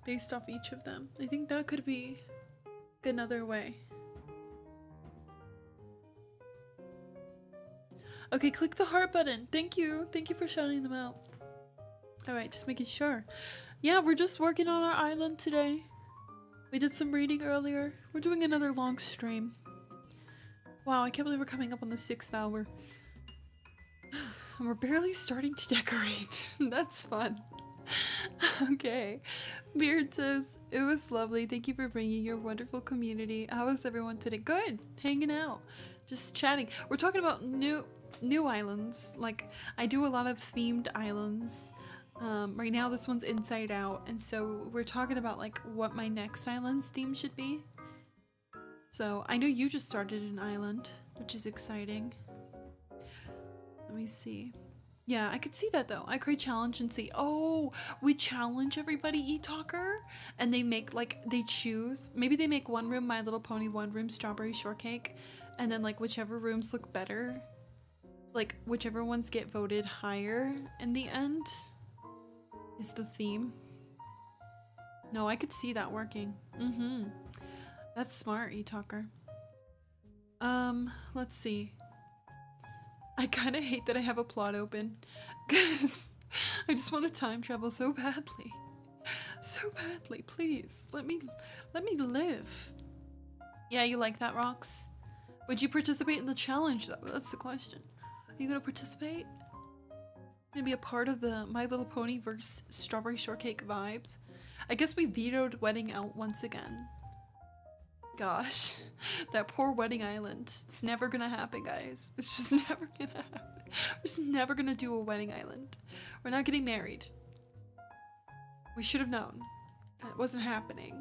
based off each of them. I think that could be another way. Okay, click the heart button. Thank you for shouting them out. All right, just making sure. Yeah, we're just working on our island today. We did some reading earlier. We're doing another long stream. Wow, I can't believe we're coming up on the 6th hour. And we're barely starting to decorate. That's fun. Okay. Beard says, it was lovely. Thank you for bringing your wonderful community. How is everyone today? Good. Hanging out. Just chatting. We're talking about new islands. Like, I do a lot of themed islands. Right now this one's Inside Out, and so we're talking about like what my next island's theme should be. So I know you just started an island, which is exciting. Let me see. Yeah, I could see that though. I create challenge and see, oh, we challenge everybody e-talker and they make like, they choose, maybe they make one room My Little Pony, one room Strawberry Shortcake, and then like whichever rooms look better, like whichever ones get voted higher in the end is the theme. No, I could see that working. That's smart, e-talker. Let's see. I kind of hate that I have a plot open because I just want to time travel so badly. So badly, please. Let me live. Yeah, you like that, Rox? Would you participate in the challenge though? That's the question. Are you gonna participate? Gonna be a part of the My Little Pony versus Strawberry Shortcake vibes? I guess we vetoed Wedding out once again. Gosh, that poor Wedding Island. It's never gonna happen, guys. It's just never gonna happen. We're just never gonna do a Wedding Island. We're not getting married. We should have known. It wasn't happening.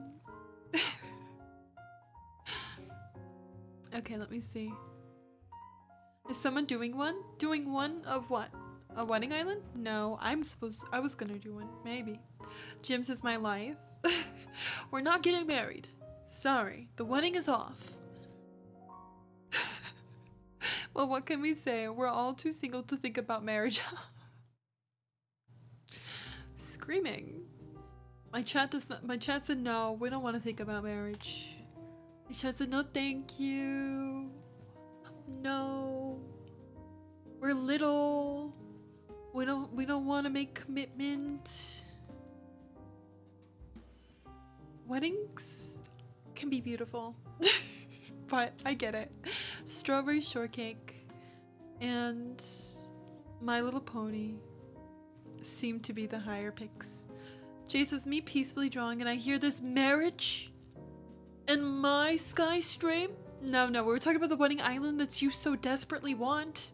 Okay, let me see. Is someone doing one? Doing one of what? A Wedding Island? No, I was gonna do one, maybe. Jim says my life. We're not getting married. Sorry, the wedding is off. Well, what can we say? We're all too single to think about marriage. Screaming. My chat said no, we don't want to think about marriage. My chat said no, thank you. No. We're little. We don't want to make commitment. Weddings can be beautiful. But I get it. Strawberry Shortcake and My Little Pony seem to be the higher picks. Jay says, me peacefully drawing and I hear this marriage in my sky stream. No, we're talking about the Wedding Island that you so desperately want.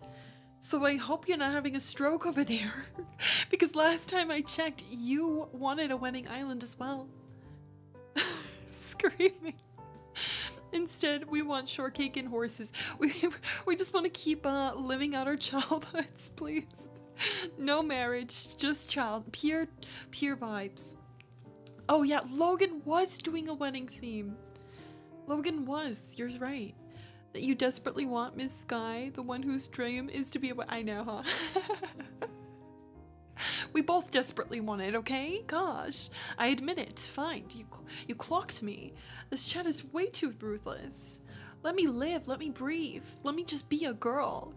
So I hope you're not having a stroke over there. Because last time I checked, you wanted a Wedding Island as well. Screaming. Instead, we want shortcake and horses. We just want to keep living out our childhoods, please. No marriage, just pure vibes. Oh yeah, Logan was doing a wedding theme. Logan was, you're right. That you desperately want Miss Sky, the one whose dream is to be a I know, huh? We both desperately want it, okay? Gosh, I admit it. Fine, you clocked me. This chat is way too ruthless. Let me live, let me breathe. Let me just be a girl.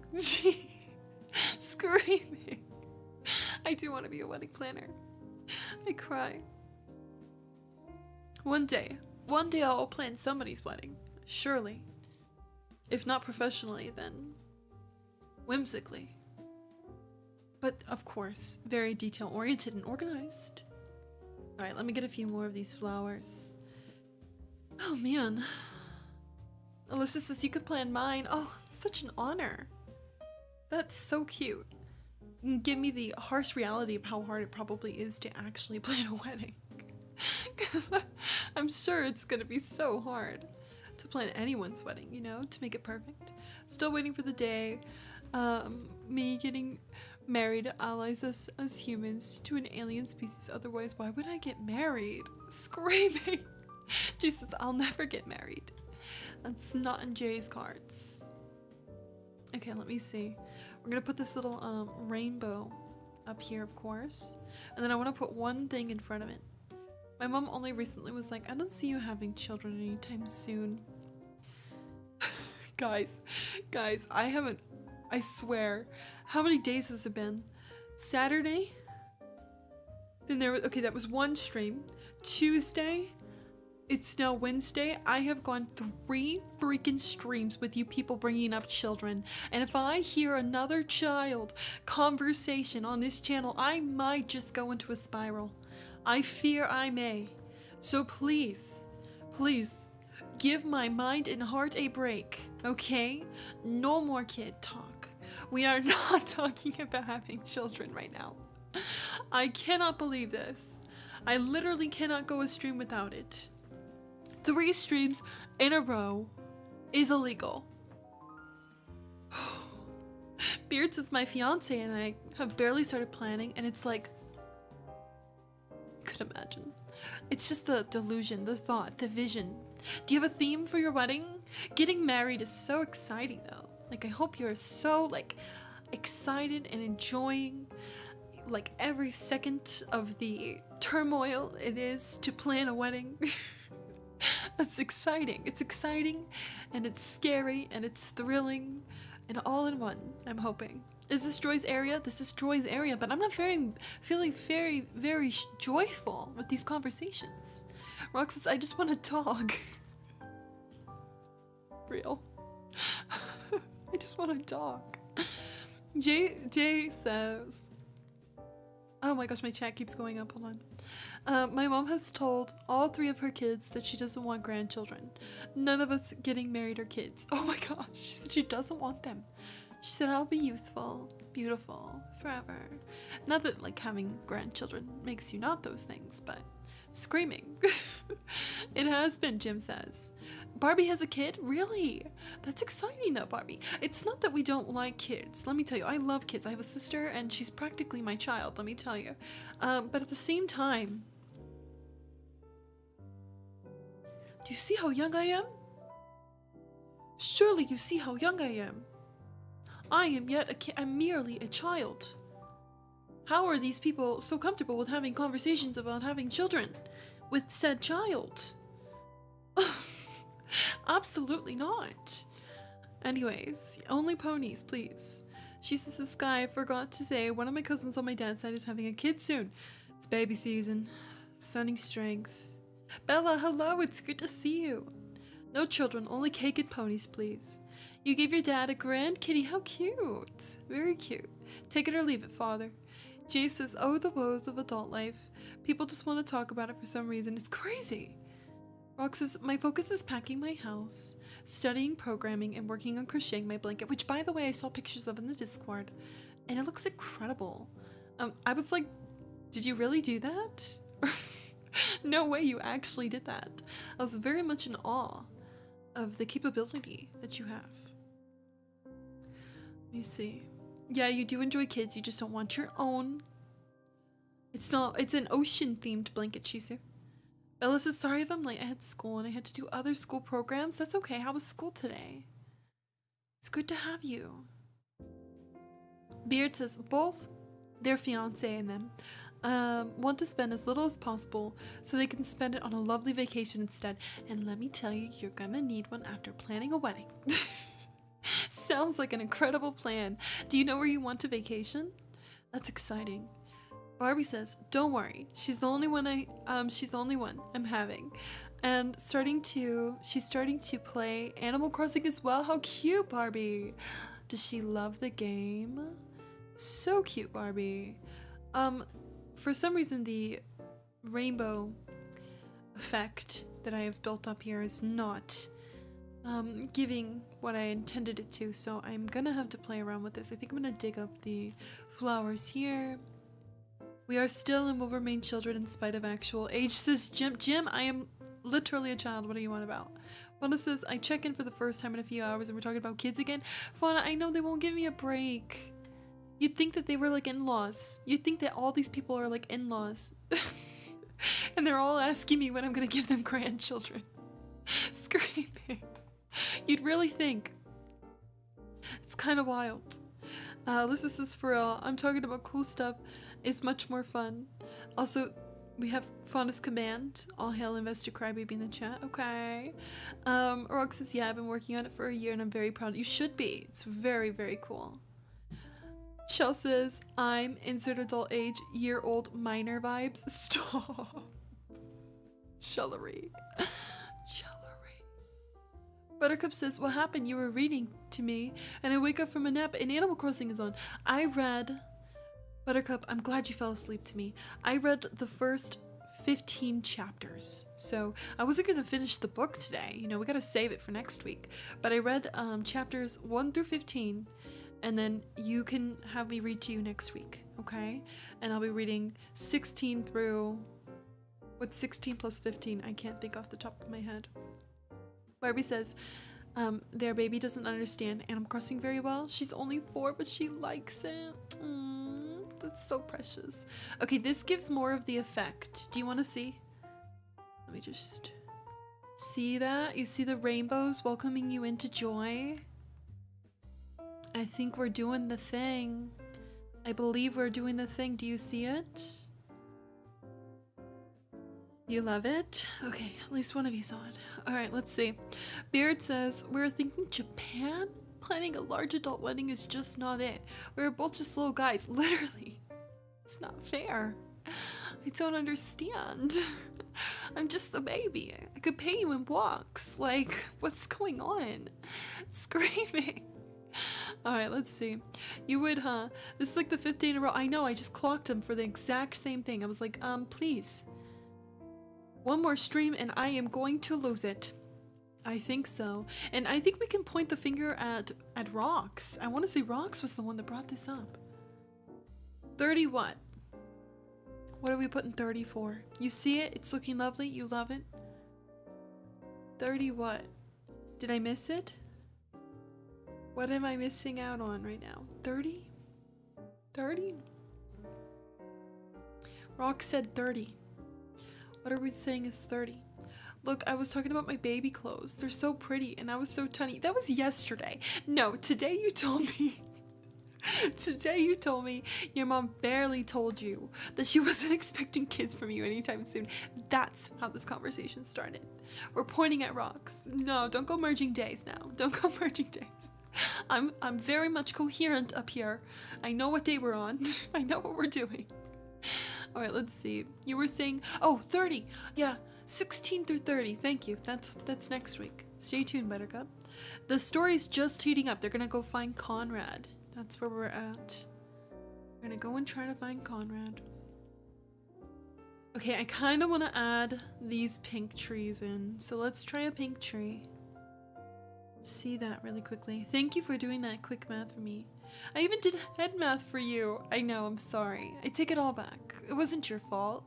Screaming. I do want to be a wedding planner. I cry. One day I'll plan somebody's wedding. Surely. If not professionally, then whimsically. But of course, very detail-oriented and organized. Alright, let me get a few more of these flowers. Oh man. Alyssa says you could plan mine. Oh, such an honor. That's so cute. Give me the harsh reality of how hard it probably is to actually plan a wedding. I'm sure it's gonna be so hard to plan anyone's wedding, you know, to make it perfect. Still waiting for the day me getting married allies us as humans to an alien species. Otherwise, why would I get married? Screaming. Jay says, I'll never get married. That's not in Jay's cards. Okay, let me see. We're gonna put this little rainbow up here, of course. And then I want to put one thing in front of it. My mom only recently was like, I don't see you having children anytime soon. Guys, I swear. How many days has it been? Saturday? Then okay, that was one stream. Tuesday? It's now Wednesday. I have gone 3 freaking streams with you people bringing up children. And if I hear another child conversation on this channel, I might just go into a spiral. I fear I may. So please, give my mind and heart a break, okay? No more kid talk. We are not talking about having children right now. I cannot believe this. I literally cannot go a stream without it. 3 streams in a row is illegal. Beard says my fiance and I have barely started planning, and it's like, could imagine. It's just the delusion, the thought, the vision. Do you have a theme for your wedding? Getting married is so exciting though. Like, I hope you're so like excited and enjoying like every second of the turmoil it is to plan a wedding. That's exciting. It's exciting and it's scary and it's thrilling and all in one, I'm hoping. Is this Joy's area? This is Joy's area, but I'm not feeling very joyful with these conversations. Rox says, I just want a dog. Real. I just want a dog. Jay says, oh my gosh, my chat keeps going up, hold on. My mom has told all 3 of her kids that she doesn't want grandchildren. None of us getting married or kids. Oh my gosh, she said she doesn't want them. She said I'll be youthful, beautiful, forever. Not that like having grandchildren makes you not those things, but screaming. It has been, Jim says. Barbie has a kid? Really? That's exciting though, Barbie. It's not that we don't like kids. Let me tell you, I love kids. I have a sister and she's practically my child, let me tell you. But at the same time, do you see how young I am? Surely you see how young I am. I am yet a kid. I'm merely a child. How are these people so comfortable with having conversations about having children with said child? Absolutely not. Anyways, only ponies, please. She says, this guy, I forgot to say, one of my cousins on my dad's side is having a kid soon. It's baby season. Sending strength. Bella, hello, it's good to see you. No children, only cake and ponies, please. You gave your dad a grand kitty, how cute. Very cute. Take it or leave it, father. Jay says, oh, the woes of adult life. People just want to talk about it for some reason. It's crazy. Rox says, my focus is packing my house, studying programming, and working on crocheting my blanket, which, by the way, I saw pictures of in the Discord, and it looks incredible. I was like, did you really do that? No way you actually did that. I was very much in awe of the capability that you have. Let me see. Yeah, you do enjoy kids, you just don't want your own. It's an ocean themed blanket, Shisu. Bella says, sorry if I'm late, I had school and I had to do other school programs. That's okay, how was school today? It's good to have you. Beard says, both their fiance and them want to spend as little as possible so they can spend it on a lovely vacation instead. And let me tell you, you're gonna need one after planning a wedding. Sounds like an incredible plan. Do you know where you want to vacation? That's exciting. Barbie says, don't worry, she's the only one I'm having. And she's starting to play Animal Crossing as well. How cute, Barbie. Does she love the game? So cute, Barbie. For some reason the rainbow effect that I have built up here is not giving what I intended it to, so I'm gonna have to play around with this. I think I'm gonna dig up the flowers here. We are still and will remain children in spite of actual age, says Jim. Jim, I am literally a child. What do you want about? Fauna says, I check in for the first time in a few hours and we're talking about kids again. Fauna, I know they won't give me a break. You'd think that they were like in-laws. You'd think that all these people are like in-laws. And they're all asking me when I'm gonna give them grandchildren. Screaming. You'd really think. It's kind of wild. This is for real. I'm talking about cool stuff. It's much more fun. Also, we have Fauna's command. All hail investedcrybaby in the chat. Okay. Rox says, yeah, I've been working on it for a year and I'm very proud. You should be. It's very, very cool. Shell says, I'm insert adult age, year-old minor vibes. Stop. Shellery. Buttercup says, what happened? You were reading to me and I wake up from a nap and Animal Crossing is on. I read... Buttercup, I'm glad you fell asleep to me. I read the first 15 chapters. So I wasn't going to finish the book today. You know, we got to save it for next week. But I read chapters 1 through 15 and then you can have me read to you next week, okay? And I'll be reading 16 through... What's 16 plus 15? I can't think off the top of my head. Barbie says, Their baby doesn't understand Animal Crossing very well. She's only 4, but she likes it. That's so precious. Okay, this gives more of the effect. Do you want to see? Let me just see that. You see the rainbows welcoming you into joy? I think we're doing the thing. I believe we're doing the thing. Do you see it? You love it? Okay, at least one of you saw it. Alright, let's see. Beard says, we're thinking Japan? Planning a large adult wedding is just not it. We're both just little guys, literally. It's not fair. I don't understand. I'm just a baby. I could pay you in blocks. Like, what's going on? Screaming. Alright, let's see. You would, huh? This is like the 5th day in a row. I know, I just clocked him for the exact same thing. I was like, please. One more stream and I am going to lose it. I think so. And I think we can point the finger at Rox. I want to say Rox was the one that brought this up. 30 what? What are we putting 30 for? You see it? It's looking lovely. You love it. 30 what? Did I miss it? What am I missing out on right now? 30? 30? Rox said 30. What are we saying is 30? Look, I was talking about my baby clothes. They're so pretty and I was so tiny. That was yesterday. No, today you told me. Today you told me your mom barely told you that she wasn't expecting kids from you anytime soon. That's how this conversation started. We're pointing at Rox. No, don't go merging days now. Don't go merging days. I'm very much coherent up here. I know what day we're on. I know what we're doing. All right, let's see. You were saying, oh, 30. Yeah, 16 through 30. Thank you. That's next week. Stay tuned, Buttercup. The story's just heating up. They're gonna go find Conrad. That's where we're at. We're gonna go and try to find Conrad. Okay, I kind of want to add these pink trees in. So let's try a pink tree. See that really quickly. Thank you for doing that quick math for me. I even did head math for you. I know, I'm sorry. I take it all back. It wasn't your fault.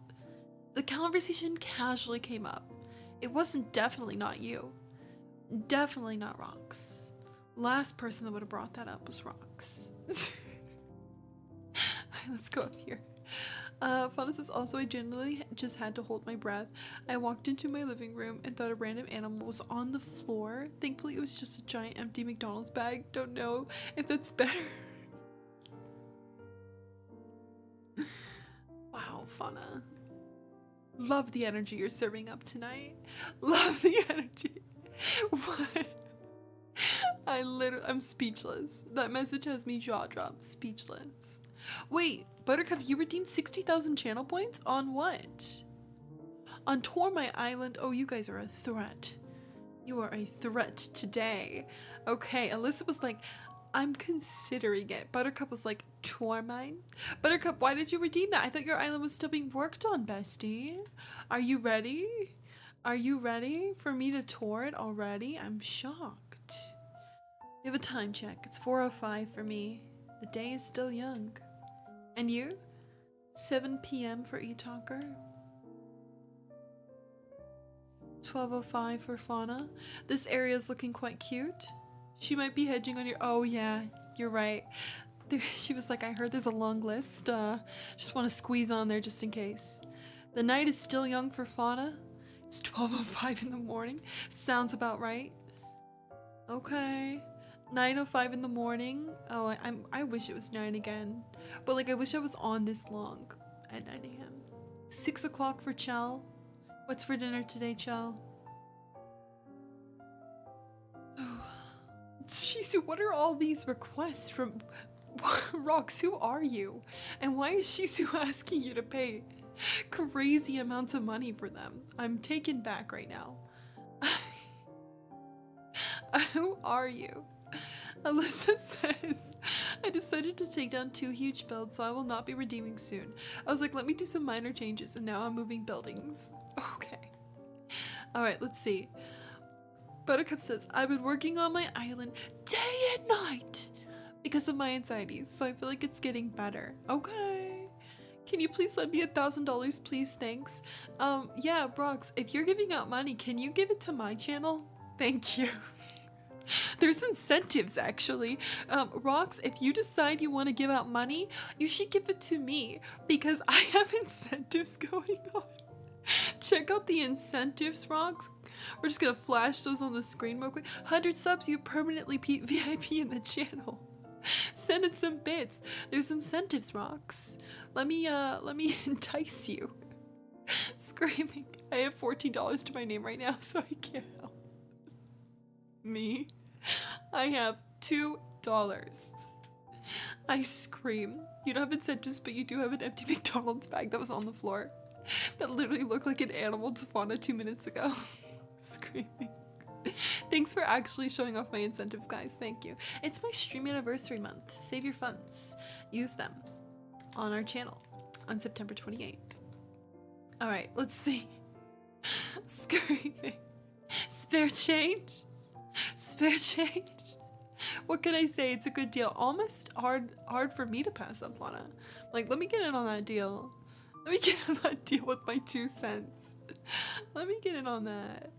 The conversation casually came up. It wasn't definitely not you. Definitely not Rox. Last person that would have brought that up was Rox. Alright, let's go up here. Fauna says, also I generally just had to hold my breath. I walked into my living room and thought a random animal was on the floor. Thankfully it was just a giant empty McDonald's bag. Don't know if that's better. Wow, Fauna. Love the energy you're serving up tonight. Love the energy. What? I'm speechless. That message has me jaw dropped. Speechless. Wait, Buttercup, you redeemed 60,000 channel points? On what? On Tour My Island? Oh, you guys are a threat. You are a threat today. Okay, Alyssa was like, I'm considering it. Buttercup was like, tour mine? Buttercup, why did you redeem that? I thought your island was still being worked on, bestie. Are you ready? Are you ready for me to tour it already? I'm shocked. We have a time check. It's 4:05 for me. The day is still young. And you? 7 p.m. for E-Talker. 12:05 for Fauna. This area is looking quite cute. She might be hedging on your— oh yeah, you're right. She was like, I heard there's a long list. Just want to squeeze on there just in case. The night is still young for Fauna. It's 12:05 in the morning. Sounds about right. Okay. 9:05 in the morning. Oh, I wish it was 9 again. But like, I wish I was on this long at 9 a.m. 6 o'clock for Chell. What's for dinner today, Chell? Oh. Shizu, what are all these requests from Rox? Who are you? And why is Shizu asking you to pay crazy amounts of money for them? I'm taken back right now. Who are you? Alyssa says, I decided to take down 2 huge builds, so I will not be redeeming soon. I was like, let me do some minor changes, and now I'm moving buildings. Okay. Alright, let's see. Buttercup says, I've been working on my island day and night because of my anxieties, so I feel like it's getting better. Okay. Can you please lend me $1,000, please? Thanks. Yeah, Brox, if you're giving out money, can you give it to my channel? Thank you. There's incentives actually. Rox, if you decide you want to give out money, you should give it to me because I have incentives going on. Check out the incentives, Rox. We're just gonna flash those on the screen real quick. 100 subs, you permanently VIP in the channel. Send in some bits. There's incentives, Rox. Let me entice you. Screaming. I have $14 to my name right now, so I can't help. Me? I have $2. I scream. You don't have incentives, but you do have an empty McDonald's bag that was on the floor. That literally looked like an animal to Fauna 2 minutes ago. Screaming. Thanks for actually showing off my incentives, guys. Thank you. It's my stream anniversary month. Save your funds. Use them on our channel on September 28th. Alright, let's see. Screaming. Spare change? Spare change? What can I say? It's a good deal. Almost hard for me to pass up on it. Like, let me get in on that deal. Let me get on that deal with my 2 cents. Let me get in on that.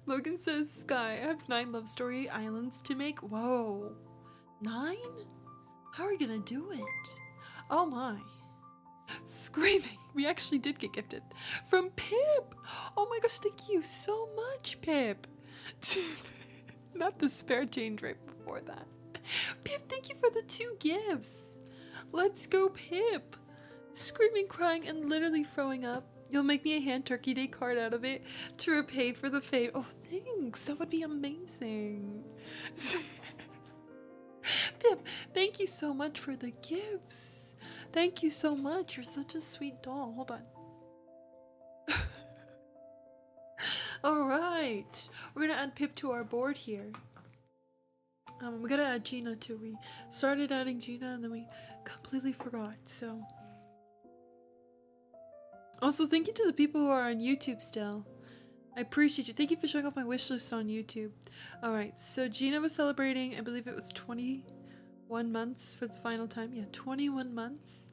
Logan says, Sky, I have 9 love story islands to make. Whoa. 9? How are you gonna do it? Oh my. Screaming. We actually did get gifted. From Pip. Oh my gosh, thank you so much, Pip. Not the spare change right before that. Pip, thank you for the 2 gifts. Let's go, Pip. Screaming, crying, and literally throwing up. You'll make me a hand turkey day card out of it to repay for the fave. Oh, thanks. That would be amazing. Pip, thank you so much for the gifts. Thank you so much. You're such a sweet doll. Hold on. Alright. We're gonna add Pip to our board here. We gotta add Gina too. We started adding Gina and then we completely forgot, so. Also, thank you to the people who are on YouTube still. I appreciate you. Thank you for showing off my wish list on YouTube. Alright, so Gina was celebrating, I believe it was 21 months for the final time. Yeah, 21 months.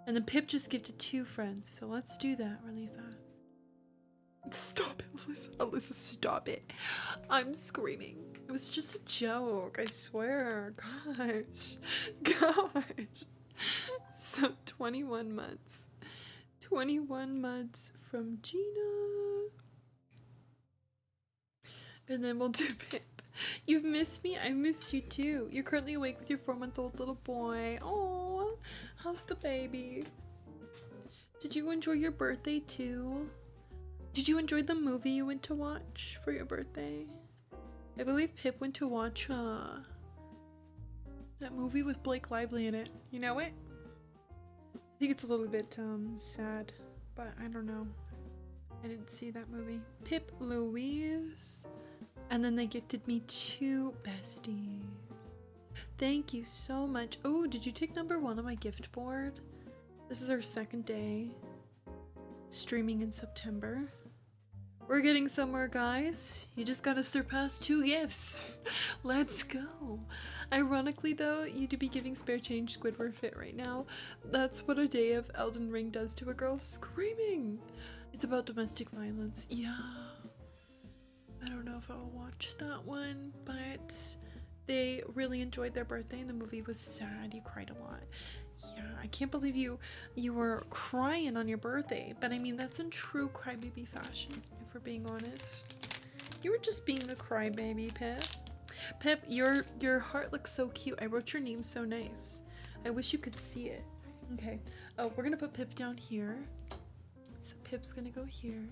And then Pip just gifted 2 friends, so let's do that really fast. Stop it, Alyssa. Alyssa, stop it. I'm screaming. It was just a joke, I swear. Gosh. Gosh. So, 21 months. 21 months from Gina. And then we'll do Pip. You've missed me? I missed you too. You're currently awake with your 4-month-old little boy. Oh, how's the baby? Did you enjoy your birthday too? Did you enjoy the movie you went to watch for your birthday? I believe Pip went to watch that movie with Blake Lively in it. You know it? I think it's a little bit sad, but I don't know. I didn't see that movie. Pip, Louise, and then they gifted me 2 besties. Thank you so much. Oh, did you take number 1 on my gift board? This is our 2nd day streaming in September. We're getting somewhere, guys. You just gotta surpass 2 gifts. Let's go. Ironically though, you do be giving spare change Squidward fit right now. That's what a day of Elden Ring does to a girl. Screaming! It's about domestic violence. Yeah. I don't know if I'll watch that one, but they really enjoyed their birthday and the movie was sad. You cried a lot. Yeah, I can't believe you were crying on your birthday, but I mean, that's in true crybaby fashion, if we're being honest. You were just being a crybaby, Pip. Pip, your heart looks so cute. I wrote your name so nice. I wish you could see it. Okay. Oh, we're gonna put Pip down here. So Pip's gonna go here.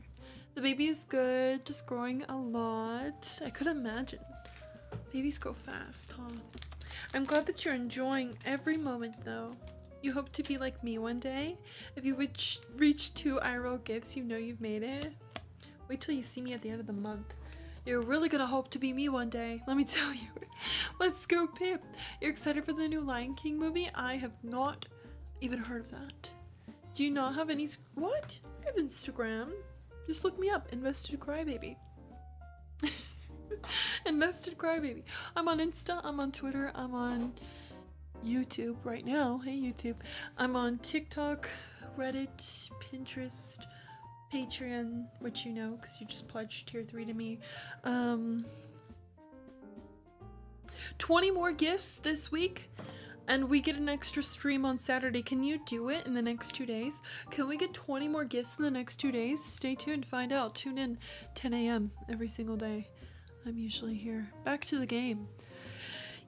The baby is good, just growing a lot. I could imagine. Babies grow fast, huh? I'm glad that you're enjoying every moment though. You hope to be like me one day. If you reach 2 IRL gifts, you know you've made it. Wait till you see me at the end of the month. You're really gonna hope to be me one day, let me tell you. Let's go, Pip. You're excited for the new Lion King movie? I have not even heard of that. Do you not have any? What? I have Instagram. Just look me up, investedcrybaby. Invested Crybaby. I'm on Insta, I'm on Twitter, I'm on YouTube right now. Hey YouTube. I'm on TikTok, Reddit, Pinterest, Patreon, which you know because you just pledged tier 3 to me. 20 more gifts this week, and we get an extra stream on Saturday. Can you do it in the next 2 days? Can we get 20 more gifts in the next 2 days? Stay tuned, find out. Tune in 10 a.m. every single day. I'm usually here. Back to the game.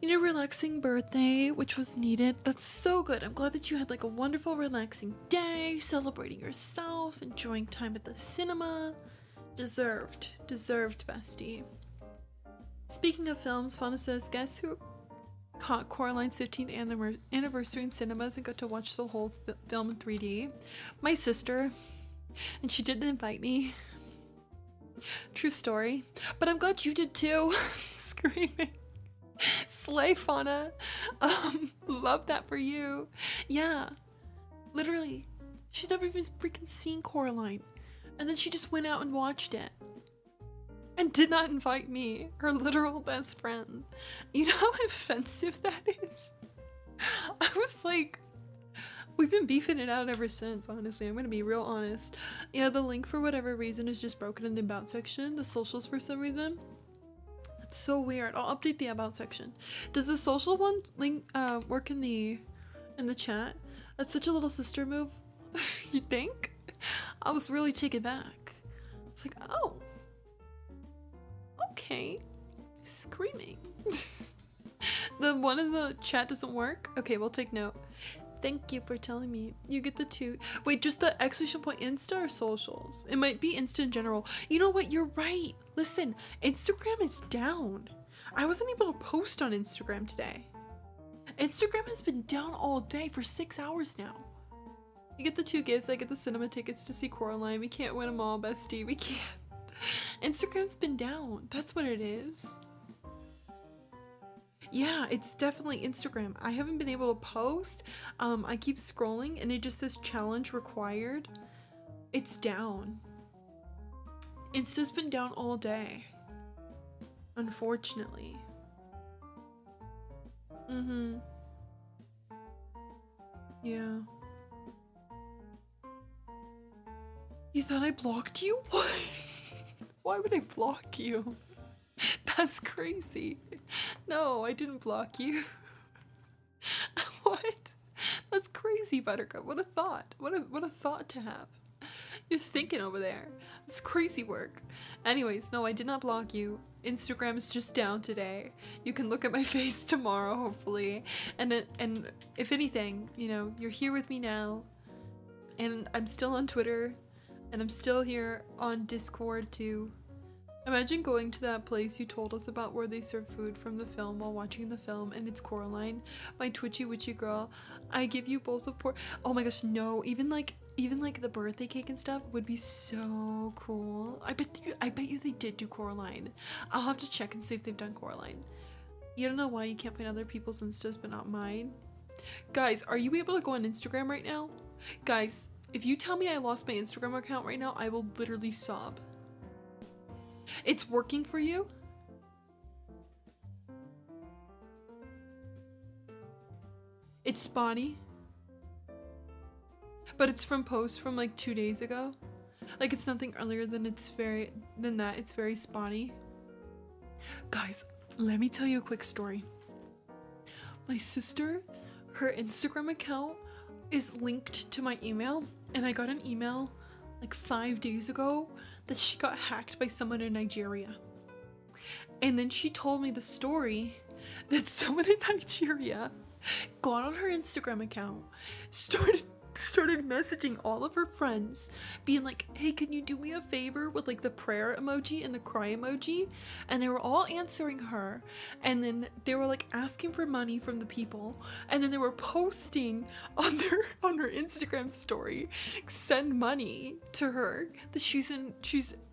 You know, relaxing birthday, which was needed. That's so good. I'm glad that you had like a wonderful, relaxing day, celebrating yourself, enjoying time at the cinema. Deserved, bestie. Speaking of films, Fauna says, guess who caught Coraline's 15th anniversary in cinemas and got to watch the whole film in 3D? My sister, and she didn't invite me. True story. But I'm glad you did too. Screaming. Slay, Fauna. Love that for you. Yeah, literally, she's never even freaking seen Coraline, and then she just went out and watched it and did not invite me, her literal best friend. You know how offensive that is? I was like, we've been beefing it out ever since, honestly. I'm gonna be real honest. Yeah, the link for whatever reason is just broken in the about section, the socials for some reason. That's so weird. I'll update the about section. Does the social one link work in the chat? That's such a little sister move. You think? I was really taken back. It's like, oh, okay. Screaming. The one in the chat doesn't work? Okay, we'll take note. Thank you for telling me. You get the 2. Wait, just the exclamation point Insta or socials? It might be Insta in general. You know what? You're right. Listen, Instagram is down. I wasn't able to post on Instagram today. Instagram has been down all day for 6 hours now. You get the 2 gifts. I get the cinema tickets to see Coraline. We can't win them all, bestie. We can't. Instagram's been down. That's what it is. Yeah, it's definitely Instagram. I haven't been able to post. I keep scrolling and it just says challenge required. It's down. Insta's been down all day, unfortunately. Yeah. You thought I blocked you? What? Why would I block you? That's crazy. No, I didn't block you. What? That's crazy, Buttercup. What a thought. What a thought to have. You're thinking over there. It's crazy work. Anyways, no, I did not block you. Instagram is just down today. You can look at my face tomorrow, hopefully. And if anything, you know, you're here with me now. And I'm still on Twitter. And I'm still here on Discord too. Imagine going to that place you told us about where they serve food from the film while watching the film, and it's Coraline, my twitchy witchy girl. I give you bowls of pork. Oh my gosh, no. Even like the birthday cake and stuff would be so cool. I bet you they did do Coraline. I'll have to check and see if they've done Coraline. You don't know why you can't find other people's instas but not mine? Guys, are you able to go on Instagram right now? Guys, if you tell me I lost my Instagram account right now, I will literally sob. It's working for you? It's spotty. But it's from posts from like 2 days ago. Like it's nothing earlier than it's very spotty. Guys, let me tell you a quick story. My sister, her Instagram account is linked to my email, and I got an email like 5 days ago that she got hacked by someone in Nigeria. And then she told me the story that someone in Nigeria got on her Instagram account, started messaging all of her friends, being like, hey, can you do me a favor, with like the prayer emoji and the cry emoji? And they were all answering her, and then they were like asking for money from the people, and then they were posting on her Instagram story, send money to her, that she's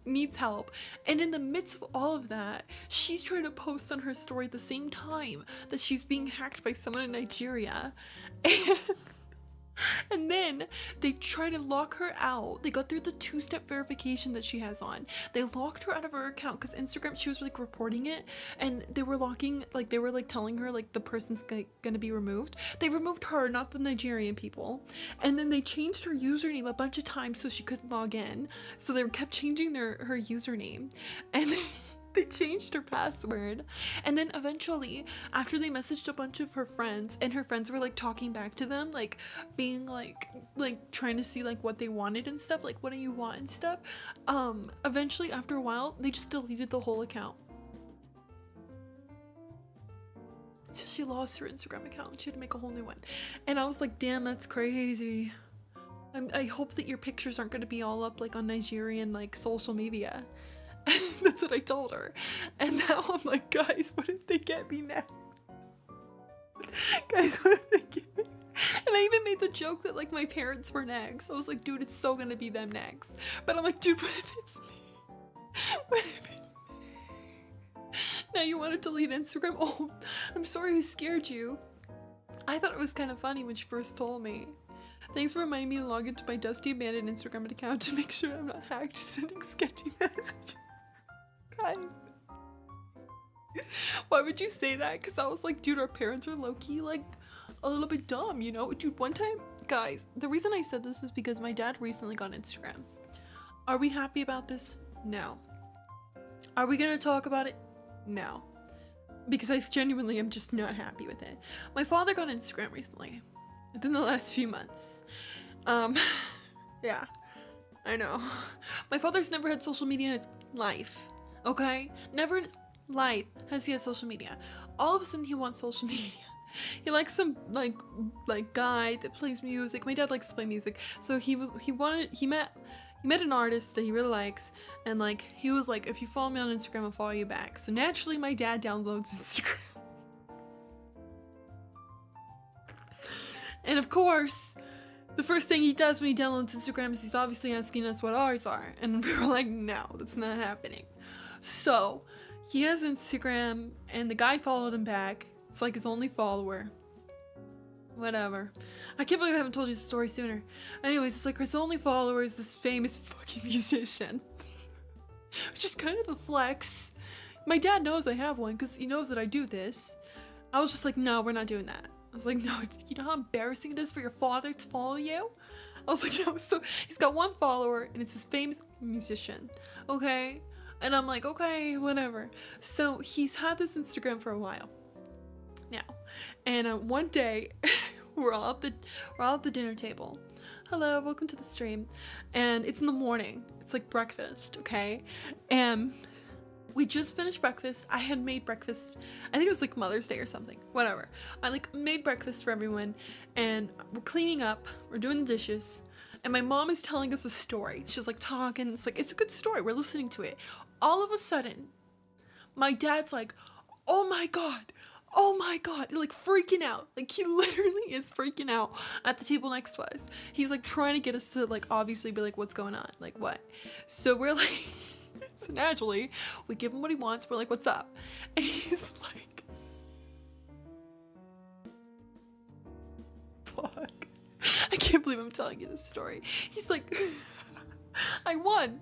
needs help. And in the midst of all of that, she's trying to post on her story at the same time that she's being hacked by someone in Nigeria. And then they try to lock her out. They got through the 2-step verification that she has on. They locked her out of her account because Instagram, she was like reporting it, and they were locking, like they were like telling her like the person's gonna be removed. They removed her, not the Nigerian people. And then they changed her username a bunch of times so she couldn't log in. So they kept changing her username. And They changed her password. And then eventually, after they messaged a bunch of her friends, and her friends were like talking back to them, like being like trying to see like what they wanted and stuff, like what do you want and stuff, eventually after a while they just deleted the whole account. So she lost her Instagram account and she had to make a whole new one. And I was like, damn, that's crazy. I hope that your pictures aren't going to be all up like on Nigerian like social media. That's what I told her. And now I'm like, guys, what if they get me next? Guys, what if they get me? And I even made the joke that like my parents were next. I was like, dude, it's so gonna be them next. But I'm like, dude, what if it's me? What if it's me? Now you want to delete Instagram? Oh, I'm sorry I scared you. I thought it was kind of funny when she first told me. Thanks for reminding me to log into my dusty abandoned Instagram account to make sure I'm not hacked, sending sketchy messages. God. Why would you say that? Because I was like, dude, our parents are low-key like a little bit dumb, you know? Dude, one time, guys, the reason I said this is because my dad recently got Instagram. Are we happy about this? No. Are we gonna talk about it? No. Because I genuinely am just not happy with it. My father got Instagram recently. Within the last few months. Yeah. I know. My father's never had social media in his life. Okay? Never in his life has he had social media. All of a sudden he wants social media. He likes some like guy that plays music. My dad likes to play music. So he met an artist that he really likes, and like he was like, if you follow me on Instagram, I'll follow you back. So naturally my dad downloads Instagram. And of course, the first thing he does when he downloads Instagram is he's obviously asking us what ours are. And we were like, no, that's not happening. So he has Instagram and the guy followed him back. It's like his only follower. Whatever. I can't believe I haven't told you the story sooner. Anyways, it's like his only follower is this famous fucking musician. Which is kind of a flex. My dad knows I have one because he knows that I do this. I was just like, no, we're not doing that. I was like, no, you know how embarrassing it is for your father to follow you? I was like, no, so he's got one follower and it's this famous musician, okay? And I'm like, okay, whatever. So he's had this Instagram for a while now. And one day, we're all at the dinner table. Hello, welcome to the stream. And it's in the morning. It's like breakfast, okay? And we just finished breakfast. I had made breakfast. I think it was like Mother's Day or something. Whatever. I like made breakfast for everyone, and we're cleaning up. We're doing the dishes, and my mom is telling us a story. She's like talking. It's like, it's a good story. We're listening to it. All of a sudden, my dad's like, oh my god. Oh my god, like freaking out. Like he literally is freaking out at the table next to us. He's like trying to get us to like obviously be like, what's going on? Like what? So we're like, so naturally we give him what he wants. We're like, what's up? And he's like, fuck. I can't believe I'm telling you this story. He's like, I won.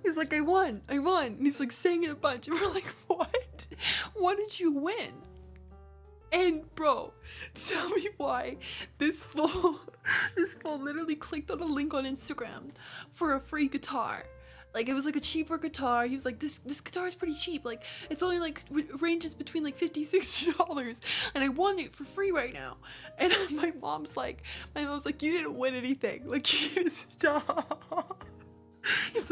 He's like, I won. And he's like saying it a bunch. And we're like, what? What did you win? And bro, tell me why this fool literally clicked on a link on Instagram for a free guitar. Like it was like a cheaper guitar. He was like, this guitar is pretty cheap. Like it's only like ranges between like $50, $60. And I won it for free right now. And my mom's like, you didn't win anything. Like you need to stop.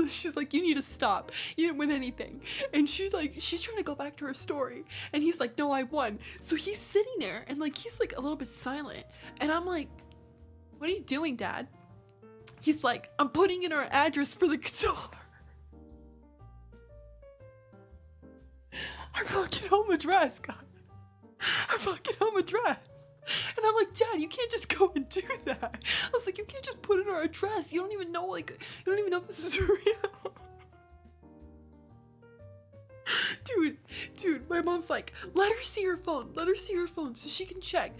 She's like, you need to stop. You didn't win anything. And she's trying to go back to her story. And he's like, no, I won. So he's sitting there and like, he's like a little bit silent. And I'm like, what are you doing, Dad? He's like, I'm putting in our address for the guitar. Our fucking home address, God. Our fucking home address. And I'm like, Dad, you can't just go and do that. I was like, you can't just put in our address. You don't even know, if this is real. Dude, my mom's like, let her see her phone so she can check.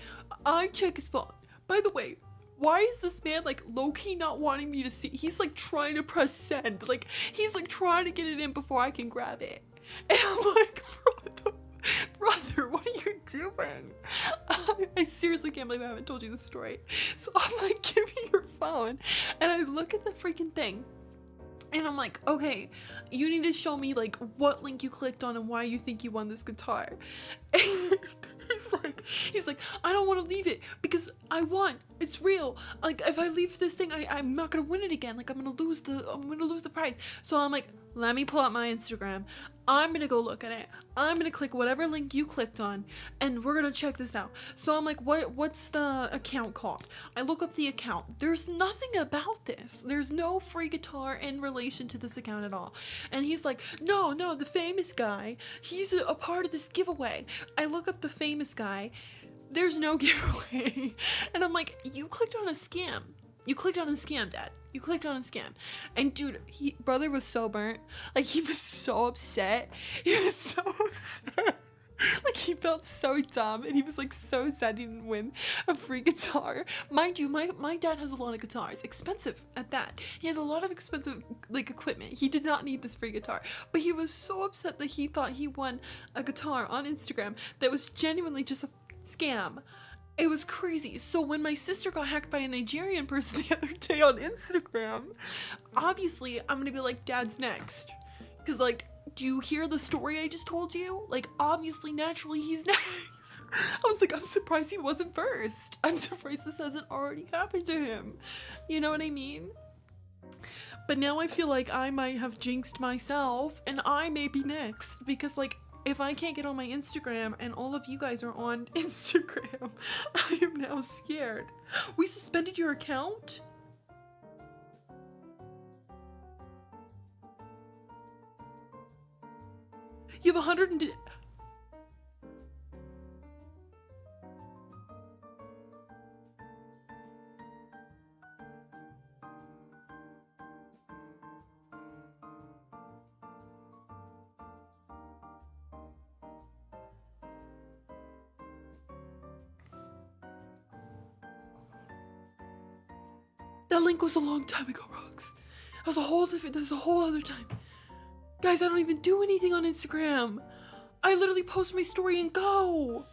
I check his phone. By the way, why is this man like low-key not wanting me to see? He's like trying to press send. Like he's like trying to get it in before I can grab it. And I'm like, brother, what are you doing? I seriously can't believe I haven't told you this story. So I'm like, give me your phone. And I look at the freaking thing. And I'm like, okay, you need to show me like what link you clicked on and why you think you won this guitar. And he's like, I don't want to leave it because I won. It's real. Like if I leave this thing, I'm not gonna win it again. Like I'm gonna lose the prize. So I'm like, let me pull out my Instagram. I'm gonna go look at it. I'm gonna click whatever link you clicked on and we're gonna check this out. So I'm like, what's the account called? I look up the account. There's nothing about this. There's no free guitar in relation to this account at all. And he's like, no, the famous guy, he's a part of this giveaway. I look up the famous guy. There's no giveaway. And I'm like, you clicked on a scam. You clicked on a scam, Dad. You clicked on a scam. And dude, brother was so burnt. Like he was so upset. He was so upset. Like he felt so dumb and he was like so sad he didn't win a free guitar. Mind you, my dad has a lot of guitars, expensive at that. He has a lot of expensive like equipment. He did not need this free guitar, but he was so upset that he thought he won a guitar on Instagram that was genuinely just a scam. It was crazy. So when my sister got hacked by a Nigerian person the other day on Instagram, obviously I'm gonna be like, Dad's next. Because like, do you hear the story I just told you? Like, obviously, naturally, he's next. I was like, I'm surprised he wasn't first. I'm surprised this hasn't already happened to him. You know what I mean? But now I feel like I might have jinxed myself and I may be next. Because like, if I can't get on my Instagram and all of you guys are on Instagram, I am now scared. We suspended your account? You have 100 and... That link was a long time ago, Rox. That was a whole other time. Guys, I don't even do anything on Instagram. I literally post my story and go.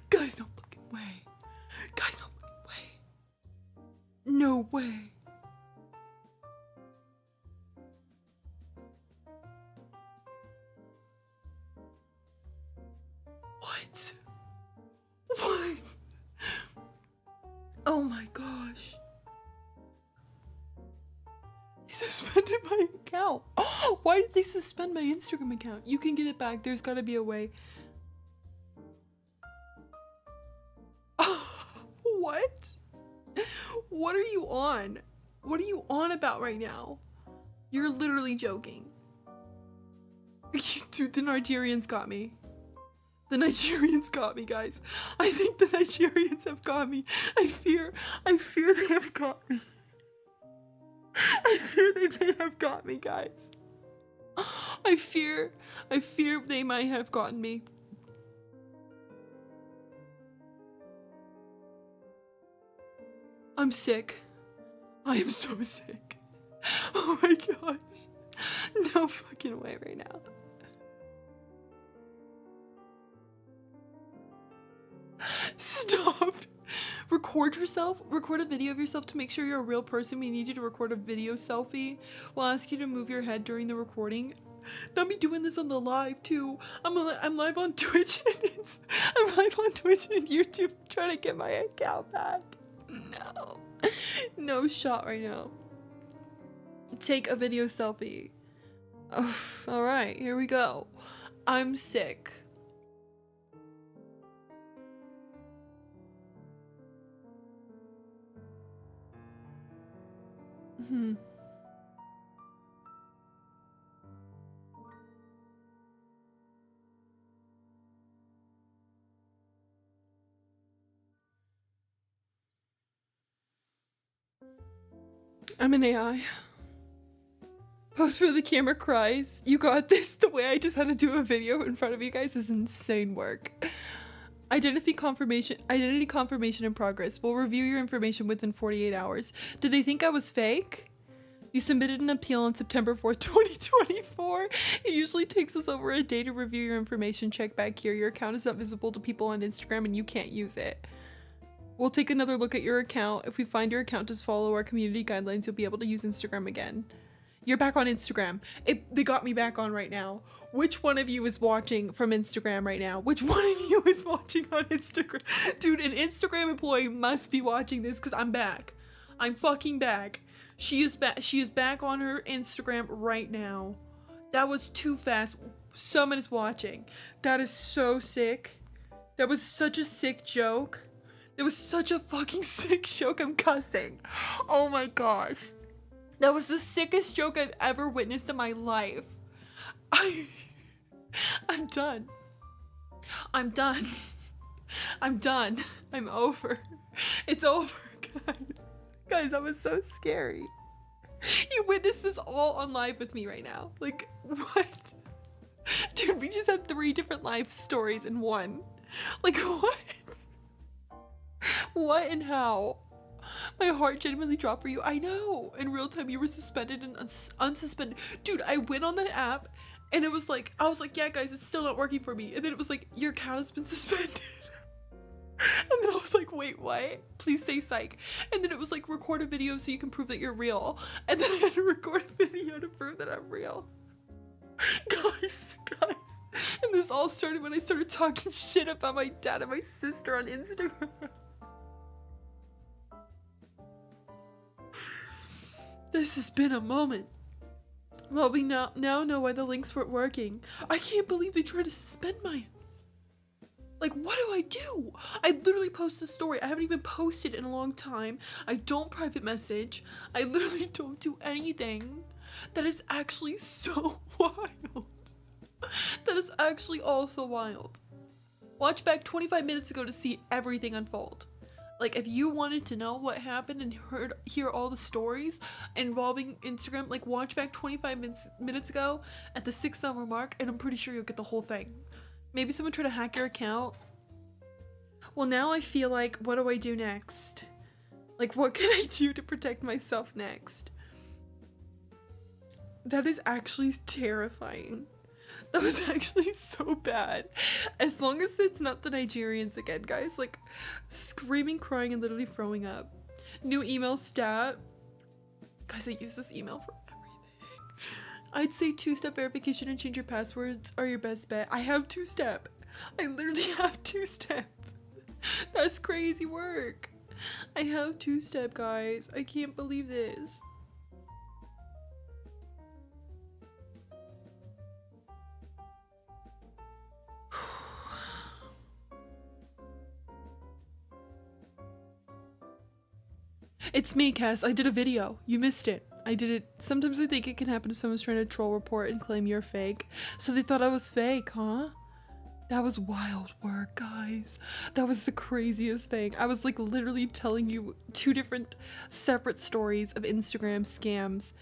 Guys, no fucking way. Guys, no fucking way. No way. What? Oh my gosh. He suspended my account. Why did they suspend my Instagram account? You can get it back. There's gotta be a way. What? What are you on? What are you on about right now? You're literally joking. Dude, the Nigerians got me. The Nigerians got me, guys. I think the Nigerians have got me. I fear they have got me. I fear they may have got me, guys. I fear they might have gotten me. I'm sick. I am so sick. Oh my gosh. No fucking way right now. Stop. Record yourself. Record a video of yourself to make sure you're a real person. We need you to record a video selfie. We'll ask you to move your head during the recording. Not me doing this on the live too. I'm live on Twitch and I'm live on Twitch and YouTube trying to get my account back. No. No shot right now. Take a video selfie. Oh, all right, here we go. I'm sick. I'm an AI. Pose for the camera cries. You got this. The way I just had to do a video in front of you guys is insane work. Identity confirmation in progress. We'll review your information within 48 hours. Did they think I was fake? You submitted an appeal on September 4th, 2024. It usually takes us over a day to review your information. Check back here. Your account is not visible to people on Instagram and you can't use it. We'll take another look at your account. If we find your account does follow our community guidelines, you'll be able to use Instagram again. You're back on Instagram. They got me back on right now. Which one of you is watching from Instagram right now? Which one of you is watching on Instagram? Dude, an Instagram employee must be watching this because I'm back. I'm fucking back. She is back. She is back on her Instagram right now. That was too fast. Someone is watching. That is so sick. That was such a sick joke. It was such a fucking sick joke. I'm cussing. Oh my gosh. That was the sickest joke I've ever witnessed in my life. I'm done. I'm done. I'm done. I'm over. It's over, guys. Guys, that was so scary. You witnessed this all on live with me right now. Like, what? Dude, we just had 3 different life stories in one. Like, what? What and how? My heart genuinely dropped for you. I know. In real time, you were suspended and unsuspended. Dude, I went on the app and it was like, I was like, yeah, guys, it's still not working for me. And then it was like, your account has been suspended. And then I was like, wait, what? Please say psych. And then it was like, record a video so you can prove that you're real. And then I had to record a video to prove that I'm real. Guys. And this all started when I started talking shit about my dad and my sister on Instagram. This has been a moment. Well, we now know why the links weren't working. I can't believe they tried to suspend my... Like, what do I do? I literally post a story. I haven't even posted in a long time. I don't private message. I literally don't do anything. That is actually so wild. That is actually also wild. Watch back 25 minutes ago to see everything unfold. Like, if you wanted to know what happened and hear all the stories involving Instagram, like, watch back 25 minutes ago at the 6-hour mark, and I'm pretty sure you'll get the whole thing. Maybe someone tried to hack your account. Well, now I feel like, what do I do next? Like, what can I do to protect myself next? That is actually terrifying. That was actually so bad. As long as it's not the Nigerians again, guys. Like, screaming, crying, and literally throwing up. New email stat. Guys, I use this email for everything. I'd say 2-step verification and change your passwords are your best bet. I have 2-step. I literally have 2-step. That's crazy work. I have 2-step, guys. I can't believe this. It's me, Cass. I did a video. You missed it. I did it. Sometimes I think it can happen if someone's trying to troll report and claim you're fake. So they thought I was fake, huh? That was wild work, guys. That was the craziest thing. I was like literally telling you 2 different separate stories of Instagram scams,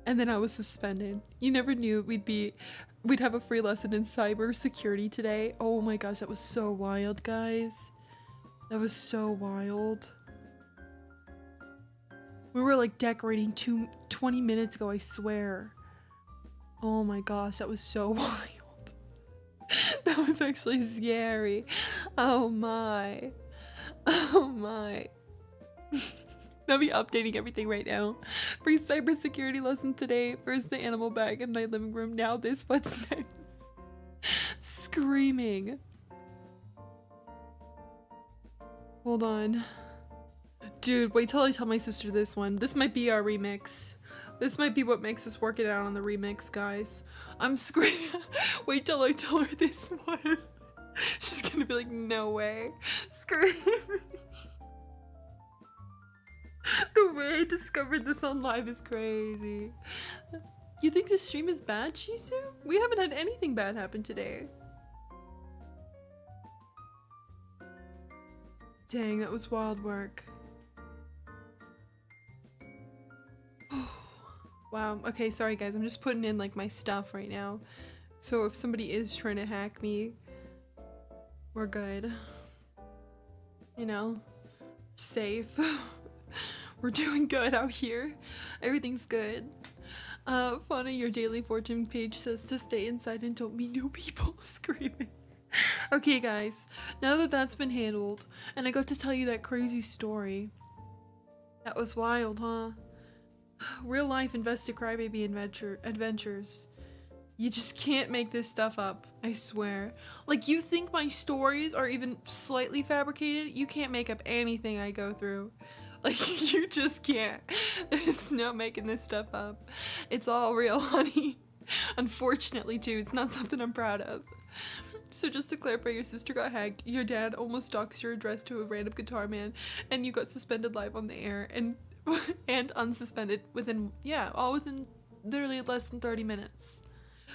and then I was suspended. You never knew we'd have a free lesson in cybersecurity today. Oh my gosh, that was so wild, guys. That was so wild. We were like decorating 20 minutes ago, I swear. Oh my gosh, that was so wild. That was actually scary. Oh my. Oh my. I'll be updating everything right now. Free cybersecurity lesson today. First the animal bag in my living room. Now this, what's next? Screaming. Hold on. Dude, wait till I tell my sister this one. This might be our remix. This might be what makes us work it out on the remix, guys. I'm screaming. Wait till I tell her this one. She's gonna be like, no way. Screaming. The way I discovered this on live is crazy. You think this stream is bad, Shizu? We haven't had anything bad happen today. Dang, that was wild work. Wow, okay, sorry guys, I'm just putting in like my stuff right now. So if somebody is trying to hack me, we're good. you know, safe. We're doing good out here. Everything's good. Funny, your daily fortune page says to stay inside and don't meet new people. Screaming. Okay guys, now that that's been handled, and I got to tell you that crazy story. That was wild, huh? Real life invested crybaby adventures. You just can't make this stuff up, I swear. Like, you think my stories are even slightly fabricated? You can't make up anything I go through. Like, you just can't. There's no making this stuff up. It's all real, honey. Unfortunately, too, it's not something I'm proud of. So just to clarify, your sister got hacked, your dad almost doxed your address to a random guitar man, and you got suspended live on the air, and unsuspended within, yeah, all within literally less than 30 minutes.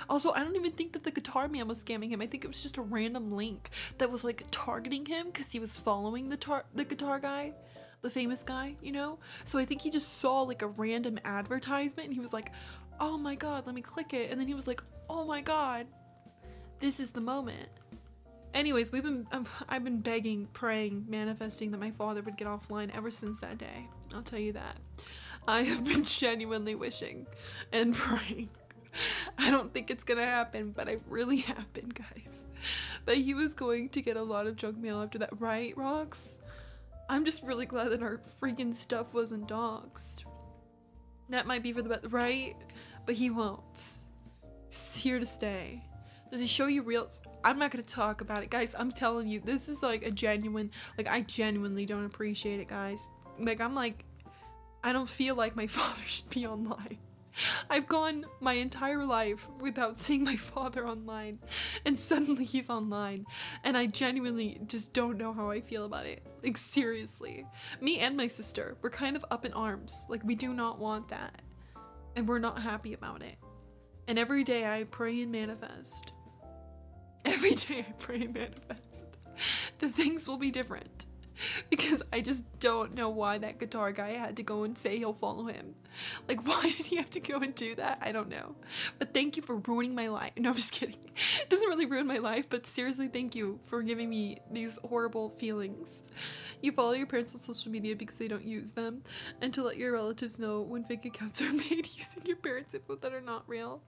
Also, I don't even think that the guitar man was scamming him. I think it was just a random link that was like targeting him because he was following the guitar guy, the famous guy, you know? So I think he just saw like a random advertisement and he was like, oh my god, let me click it. And then he was like, oh my god, this is the moment. Anyways, I've been begging, praying, manifesting that my father would get offline ever since that day. I'll tell you that. I have been genuinely wishing and praying. I don't think it's gonna happen, but I really have been, guys. But he was going to get a lot of junk mail after that, right, Rox? I'm just really glad that our freaking stuff wasn't doxed. That might be for the best, right? But he won't. He's here to stay. Does he show you reels? I'm not gonna talk about it, guys. I'm telling you, this is like a genuine, like, I genuinely don't appreciate it, guys. Like, I don't feel like my father should be online. I've gone my entire life without seeing my father online, and suddenly he's online, and I genuinely just don't know how I feel about it. Like, seriously. Me and my sister, we're kind of up in arms. Like, we do not want that, and we're not happy about it. And every day I pray and manifest. Every day I pray and manifest that things will be different. Because I just don't know why that guitar guy had to go and say he'll follow him. Like, why did he have to go and do that? I don't know. But thank you for ruining my life. No, I'm just kidding. It doesn't really ruin my life, but seriously, thank you for giving me these horrible feelings. You follow your parents on social media because they don't use them, and to let your relatives know when fake accounts are made using your parents' info that are not real.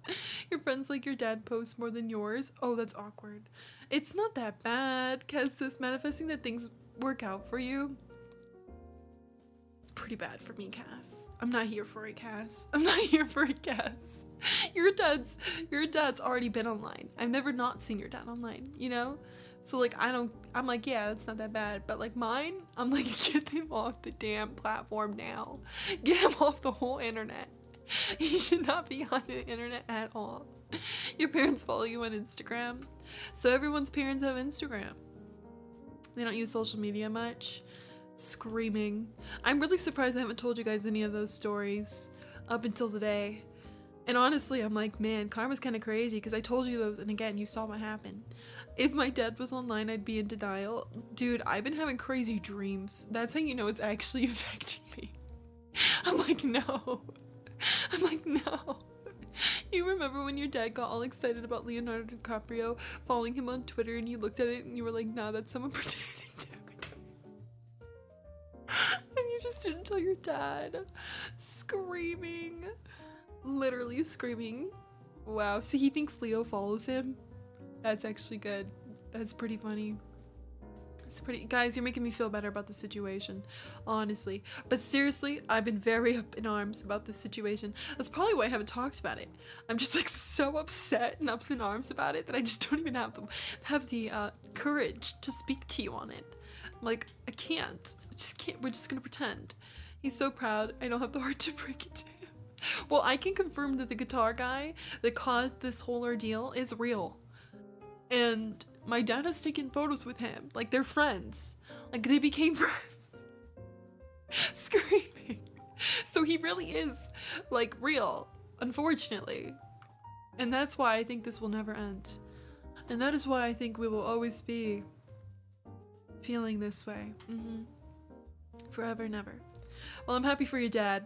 Your friends like your dad post more than yours. Oh, that's awkward. It's not that bad, cause this manifesting that things work out for you. It's pretty bad for me, Cass. I'm not here for it, Cass. I'm not here for it, Cass. Your dad's already been online. I've never not seen your dad online, you know? So like, I'm like, yeah, it's not that bad. But like mine, I'm like, get him off the damn platform now. Get him off the whole internet. He should not be on the internet at all. Your parents follow you on Instagram. So everyone's parents have Instagram. They don't use social media much. Screaming. I'm really surprised I haven't told you guys any of those stories up until today. And honestly, I'm like, man, karma's kind of crazy because I told you those, and again, you saw what happened. If my dad was online, I'd be in denial. Dude, I've been having crazy dreams. That's how you know it's actually affecting me. I'm like, no. I'm like, no. You remember when your dad got all excited about Leonardo DiCaprio following him on Twitter, and you looked at it and you were like, nah, that's someone pretending to me. And you just didn't tell your dad. Screaming. Literally screaming. Wow, so he thinks Leo follows him? That's actually good. That's pretty funny. It's pretty, guys, you're making me feel better about the situation, honestly. But seriously, I've been very up in arms about this situation. That's probably why I haven't talked about it. I'm just like so upset and up in arms about it that I just don't even have the courage to speak to you on it. I'm like, I can't. I just can't. We're just gonna pretend. He's so proud. I don't have the heart to break it to him. Well, I can confirm that the guitar guy that caused this whole ordeal is real. And my dad has taken photos with him. Like, they're friends. Like, they became friends. Screaming. So he really is, like, real, unfortunately. And that's why I think this will never end. And that is why I think we will always be feeling this way. Forever and ever. Well, I'm happy for your dad.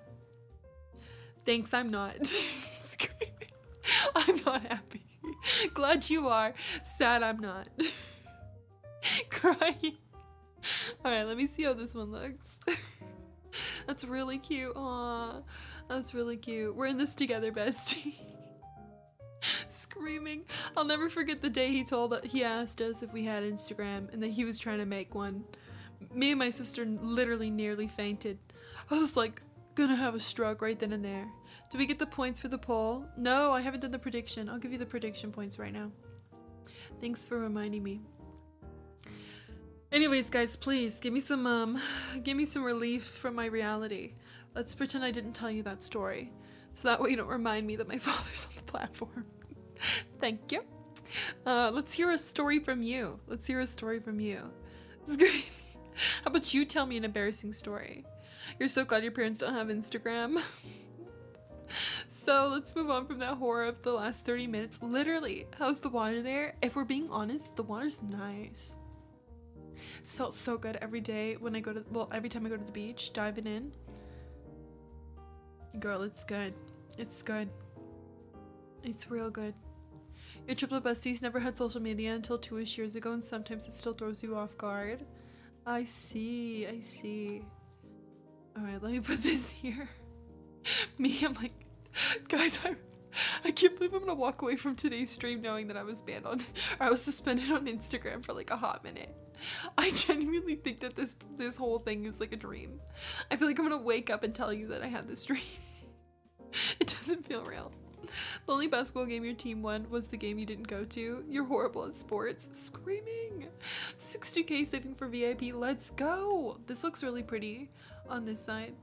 Thanks, I'm not. Screaming. I'm not happy. Glad you are. Sad I'm not. Crying. Alright, let me see how this one looks. That's really cute. Aw, that's really cute. We're in this together, bestie. Screaming. I'll never forget the day he asked us if we had Instagram and that he was trying to make one. Me and my sister literally nearly fainted. I was like, gonna have a stroke right then and there. Do we get the points for the poll? No, I haven't done the prediction. I'll give you the prediction points right now. Thanks for reminding me. Anyways, guys, please give me some relief from my reality. Let's pretend I didn't tell you that story, so that way you don't remind me that my father's on the platform. Thank you. Let's hear a story from you. Let's hear a story from you. Screaming. How about you tell me an embarrassing story? You're so glad your parents don't have Instagram. So let's move on from that horror of the last 30 minutes. Literally, how's the water there? If we're being honest, the water's nice. It's felt so good every day when I go to, well, every time I go to the beach, diving in. Girl, it's good. It's good. It's real good. Your triplet besties never had social media until 2-ish years ago, and sometimes it still throws you off guard. I see, I see. Alright, let me put this here. Me, I'm like, guys, I can't believe I'm gonna walk away from today's stream knowing that I was banned on, or I was suspended on Instagram for like a hot minute. I genuinely think that this whole thing is like a dream. I feel like I'm gonna wake up and tell you that I had this dream. It doesn't feel real. The only basketball game your team won was the game you didn't go to. You're horrible at sports. Screaming. 60k saving for VIP. Let's go. This looks really pretty on this side.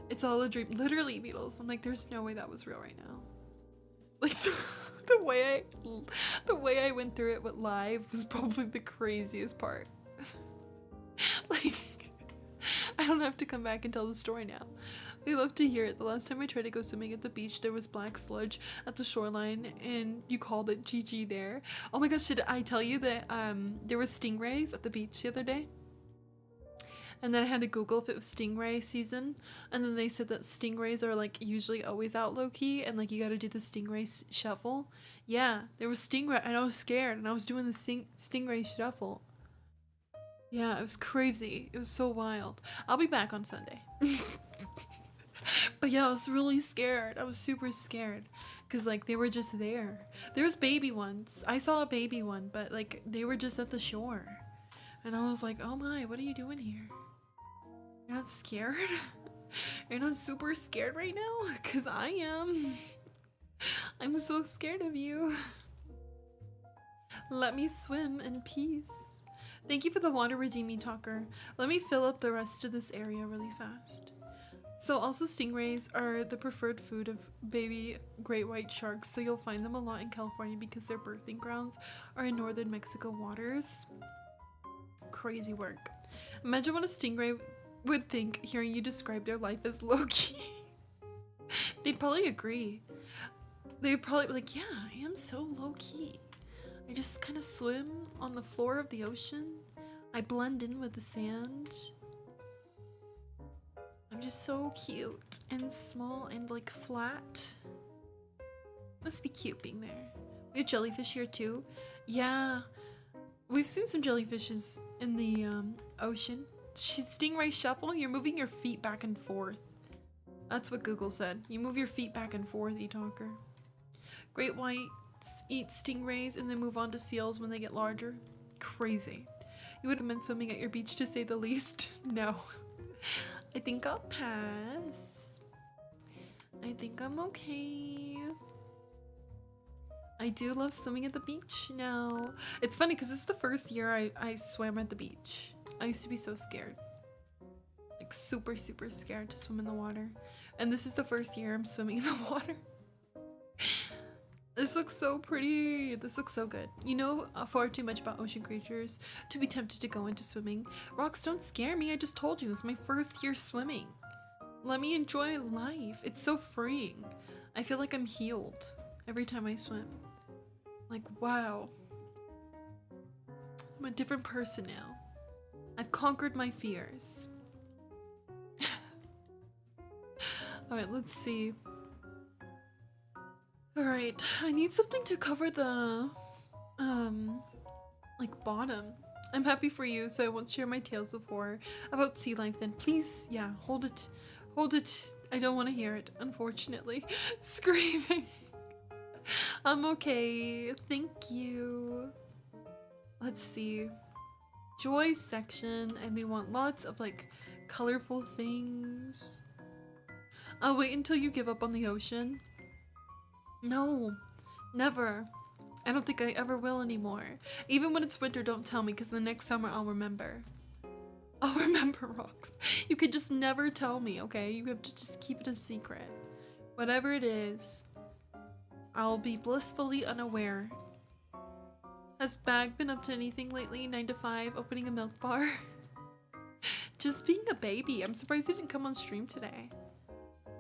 It's all a dream. Literally, Beatles. I'm like, there's no way that was real right now. Like the way I went through it with live was probably the craziest part. Like, I don't have to come back and tell the story now. We love to hear it. The last time I tried to go swimming at the beach, there was black sludge at the shoreline and you called it GG there. Oh my gosh, did I tell you that there was stingrays at the beach the other day? And then I had to Google if it was stingray season, and then they said that stingrays are like usually always out low-key and like you gotta do the stingray shuffle. Yeah, there was stingray and I was scared and I was doing the stingray shuffle. Yeah, it was crazy. It was so wild. I'll be back on Sunday. But yeah, I was really scared. I was super scared because like they were just there. There was baby ones. I saw a baby one, but like they were just at the shore. And I was like, oh my, what are you doing here? You're not scared? You're not super scared right now? Because I am. I'm so scared of you. Let me swim in peace. Thank you for the water redeeming talker. Let me fill up the rest of this area really fast. So also stingrays are the preferred food of baby great white sharks, so you'll find them a lot in California because their birthing grounds are in northern Mexico waters. Crazy work. Imagine what a stingray would think hearing you describe their life as low-key. They'd probably agree. They'd probably be like, yeah, I am so low-key. I just kind of swim on the floor of the ocean. I blend in with the sand. I'm just so cute and small and like flat. Must be cute being there. We have jellyfish here too. Yeah, we've seen some jellyfishes in the ocean. Stingray shuffle, you're moving your feet back and forth. That's what Google said. You move your feet back and forth, e-talker. Great whites eat stingrays and then move on to seals when they get larger. Crazy. You would have been swimming at your beach to say the least. No. I think I'll pass. I think I'm okay. I do love swimming at the beach now. It's funny because this is the first year I swam at the beach. I used to be so scared. Like super scared to swim in the water. And this is the first year I'm swimming in the water. This looks so pretty. This looks so good. You know far too much about ocean creatures to be tempted to go into swimming. Rocks don't scare me. I just told you this is my first year swimming. Let me enjoy life. It's so freeing. I feel like I'm healed every time I swim. Like, wow. I'm a different person now. I've conquered my fears. Alright, let's see. Alright, I need something to cover the, like bottom. I'm happy for you, so I won't share my tales of horror about sea life then. Please, yeah, hold it. Hold it. I don't want to hear it, unfortunately. Screaming. I'm okay. Thank you. Let's see. Joy section, and we want lots of like colorful things. I'll wait until you give up on the ocean. No, never. I don't think I ever will anymore. Even when it's winter, don't tell me, because the next summer I'll remember. I'll remember, Rox. You could just never tell me, okay? You have to just keep it a secret. Whatever it is, I'll be blissfully unaware. Has Bag been up to anything lately? 9 to 5, opening a milk bar? Just being a baby. I'm surprised he didn't come on stream today.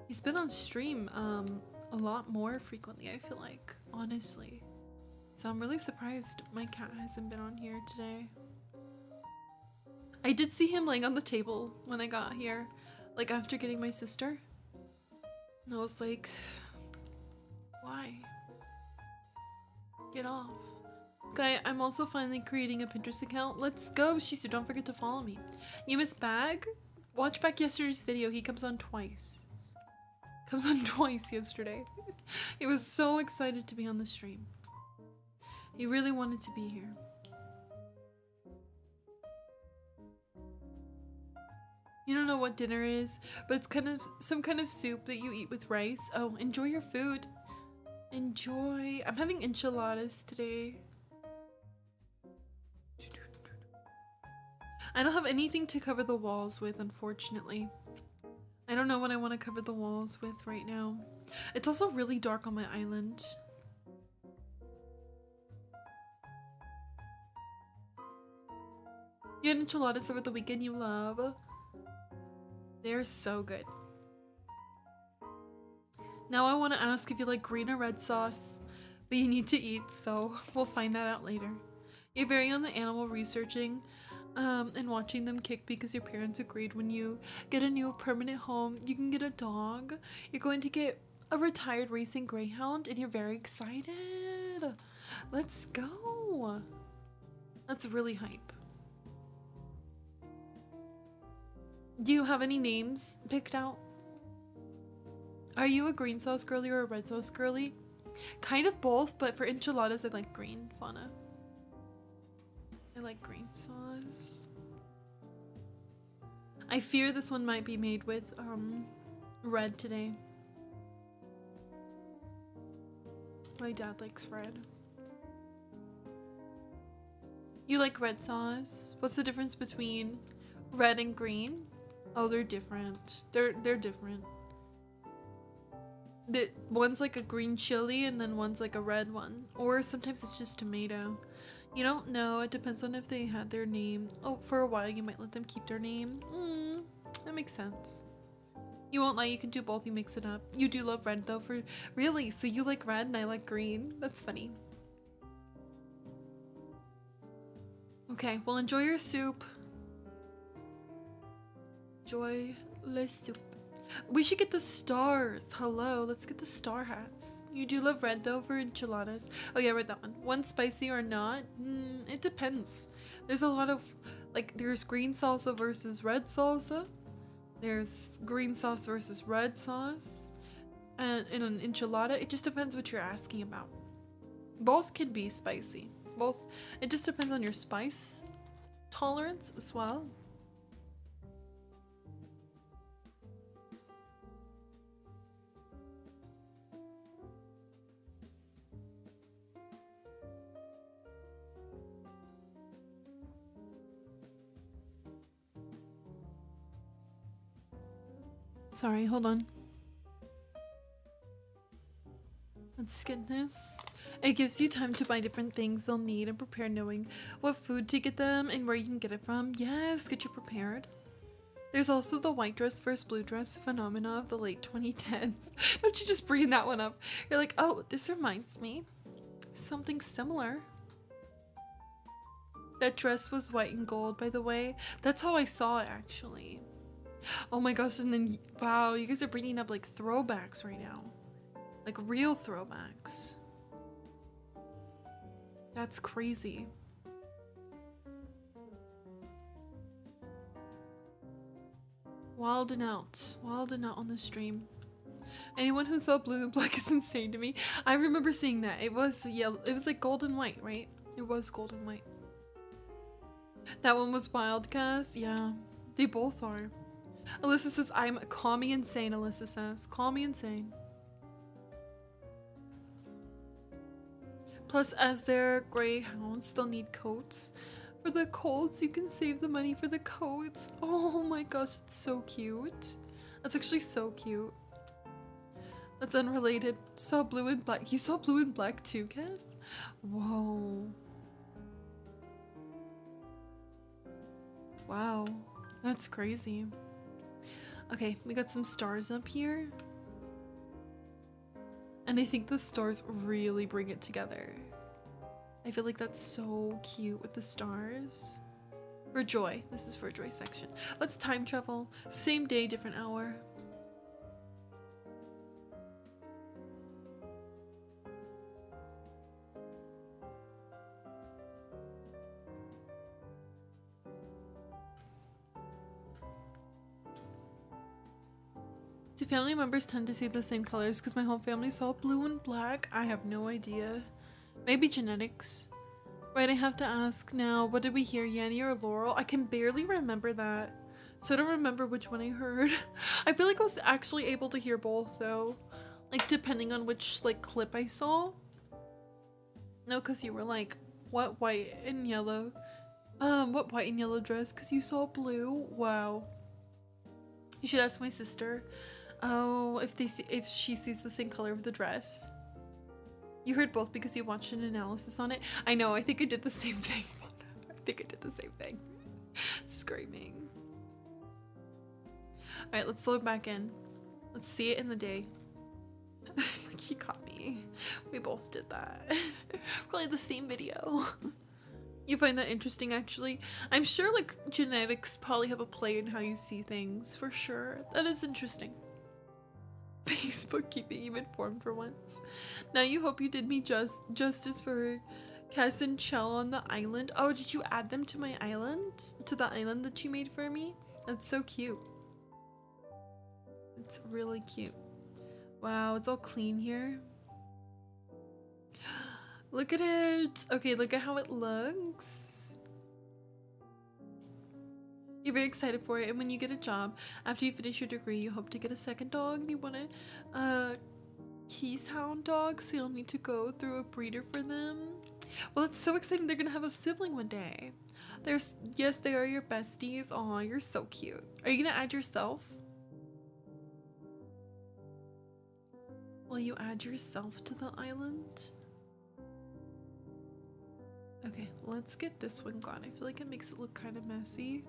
He's been on stream a lot more frequently, I feel like, honestly. So I'm really surprised my cat hasn't been on here today. I did see him laying on the table when I got here, like after getting my sister. And I was like, why? Get off. Guy, I'm also finally creating a Pinterest account. Let's go, Shizu. Don't forget to follow me. You miss Bag? Watch back yesterday's video. He comes on twice. Comes on twice yesterday. He was so excited to be on the stream. He really wanted to be here. You don't know what dinner is, but it's kind of some kind of soup that you eat with rice. Oh, enjoy your food. Enjoy. I'm having enchiladas today. I don't have anything to cover the walls with, unfortunately. I don't know what I want to cover the walls with right now. It's also really dark on my island. You had enchiladas over the weekend you love. They're so good. Now I want to ask if you like green or red sauce, but you need to eat, so we'll find that out later. You're very on the animal researching and watching them kick because your parents agreed when you get a new permanent home, you can get a dog. You're going to get a retired racing greyhound and you're very excited. Let's go. That's really hype. Do you have any names picked out? Are you a green sauce girly or a red sauce girly? Kind of both, but for enchiladas I like green, Fauna. I like green sauce. I fear this one might be made with red today. My dad likes red. You like red sauce? What's the difference between red and green? Oh, they're different. They're different. One's like a green chili and then one's like a red one. Or sometimes it's just tomato. You don't know. It depends on if they had their name. Oh, for a while you might let them keep their name. That makes sense. You won't lie, you can do both. You mix it up. You do love red though. For really? So you like red and I like green? That's funny. Okay, well enjoy your soup. Enjoy le soup. We should get the stars. Hello, let's get the star hats. You do love red though for enchiladas. Oh yeah, read that one. One spicy or not? It depends. There's a lot of, like, there's green salsa versus red salsa. There's green sauce versus red sauce. And in an enchilada, it just depends what you're asking about. Both can be spicy. Both. It just depends on your spice tolerance as well. Sorry, hold on. Let's get this. It gives you time to buy different things they'll need and prepare, knowing what food to get them and where you can get it from. Yes, get you prepared. There's also the white dress versus blue dress phenomena of the late 2010s. Don't you just bring that one up? You're like, oh, this reminds me. Something similar. That dress was white and gold, by the way. That's how I saw it, actually. Oh my gosh, and then, wow, you guys are bringing up like throwbacks right now. Like real throwbacks. That's crazy. Wilding out on the stream. Anyone who saw blue and black is insane to me. I remember seeing that. It was yellow. It was like gold and white, right? It was gold and white. That one was Wildcast. Yeah, they both are. Alyssa says, I'm call me insane. Alyssa says, call me insane. Plus, as they're greyhounds, they'll need coats. For the coats, you can save the money for the coats. Oh my gosh, it's so cute. That's actually so cute. That's unrelated. Saw blue and black. You saw blue and black too, Cass? Whoa. Wow. That's crazy. Okay, we got some stars up here. And I think the stars really bring it together. I feel like that's so cute with the stars. For Joy. This is for Joy section. Let's time travel. Same day, different hour. Do family members tend to see the same colors? Because my whole family saw blue and black. I have no idea. Maybe genetics. Right, I have to ask now. What did we hear? Yanni or Laurel? I can barely remember that. So I don't remember which one I heard. I feel like I was actually able to hear both though. Like depending on which like clip I saw. No, because you were like, what white and yellow? What white and yellow dress? Because you saw blue? Wow. You should ask my sister. Oh, if she sees the same color of the dress. You heard both because you watched an analysis on it. I know, I think I did the same thing. Screaming. Alright, let's load back in. Let's see it in the day. Like, she caught me. We both did that. Probably the same video. You find that interesting, actually? I'm sure, like, genetics probably have a play in how you see things, for sure. That is interesting. Facebook keeping you informed for once. Now you hope you did me justice for Cass and Chell on the island. Oh, did you add them to my island? To the island that you made for me? That's so cute. It's really cute. Wow, it's all clean here. Look at it. Okay, look at how it looks. You're very excited for it, and when you get a job, after you finish your degree, you hope to get a second dog. You want a Keyshound dog, so you'll need to go through a breeder for them. Well, it's so exciting. They're gonna have a sibling one day. Yes, they are your besties. Aw, you're so cute. Are you gonna add yourself? Will you add yourself to the island? Okay, let's get this one gone. I feel like it makes it look kind of messy.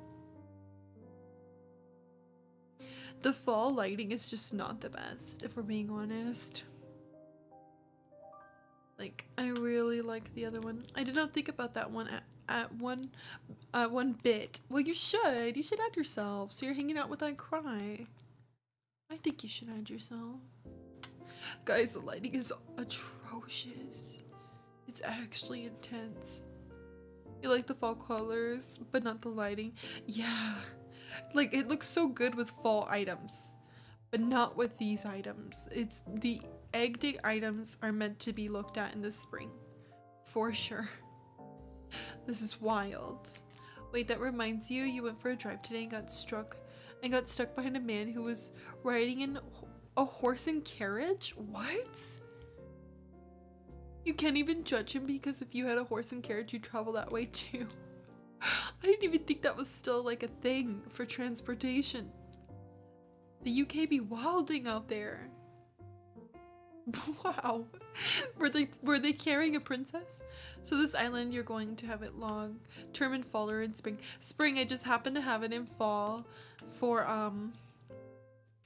The fall lighting is just not the best, if we're being honest. Like, I really like the other one. I did not think about that one at one bit. Well, you should. You should add yourself, so you're hanging out with I Cry. I think you should add yourself. Guys, the lighting is atrocious. It's actually intense. You like the fall colors, but not the lighting. Yeah. Like, it looks so good with fall items, but not with these items. It's the egg day items are meant to be looked at in the spring. For sure. This is wild. Wait, that reminds you, you went for a drive today and got stuck behind a man who was riding in a horse and carriage? What? You can't even judge him because if you had a horse and carriage, you'd travel that way too. I didn't even think that was still like a thing for transportation. The UK be wilding out there. Wow. Were they carrying a princess? So this island, you're going to have it long term in fall or in spring. Spring, I just happened to have it in fall for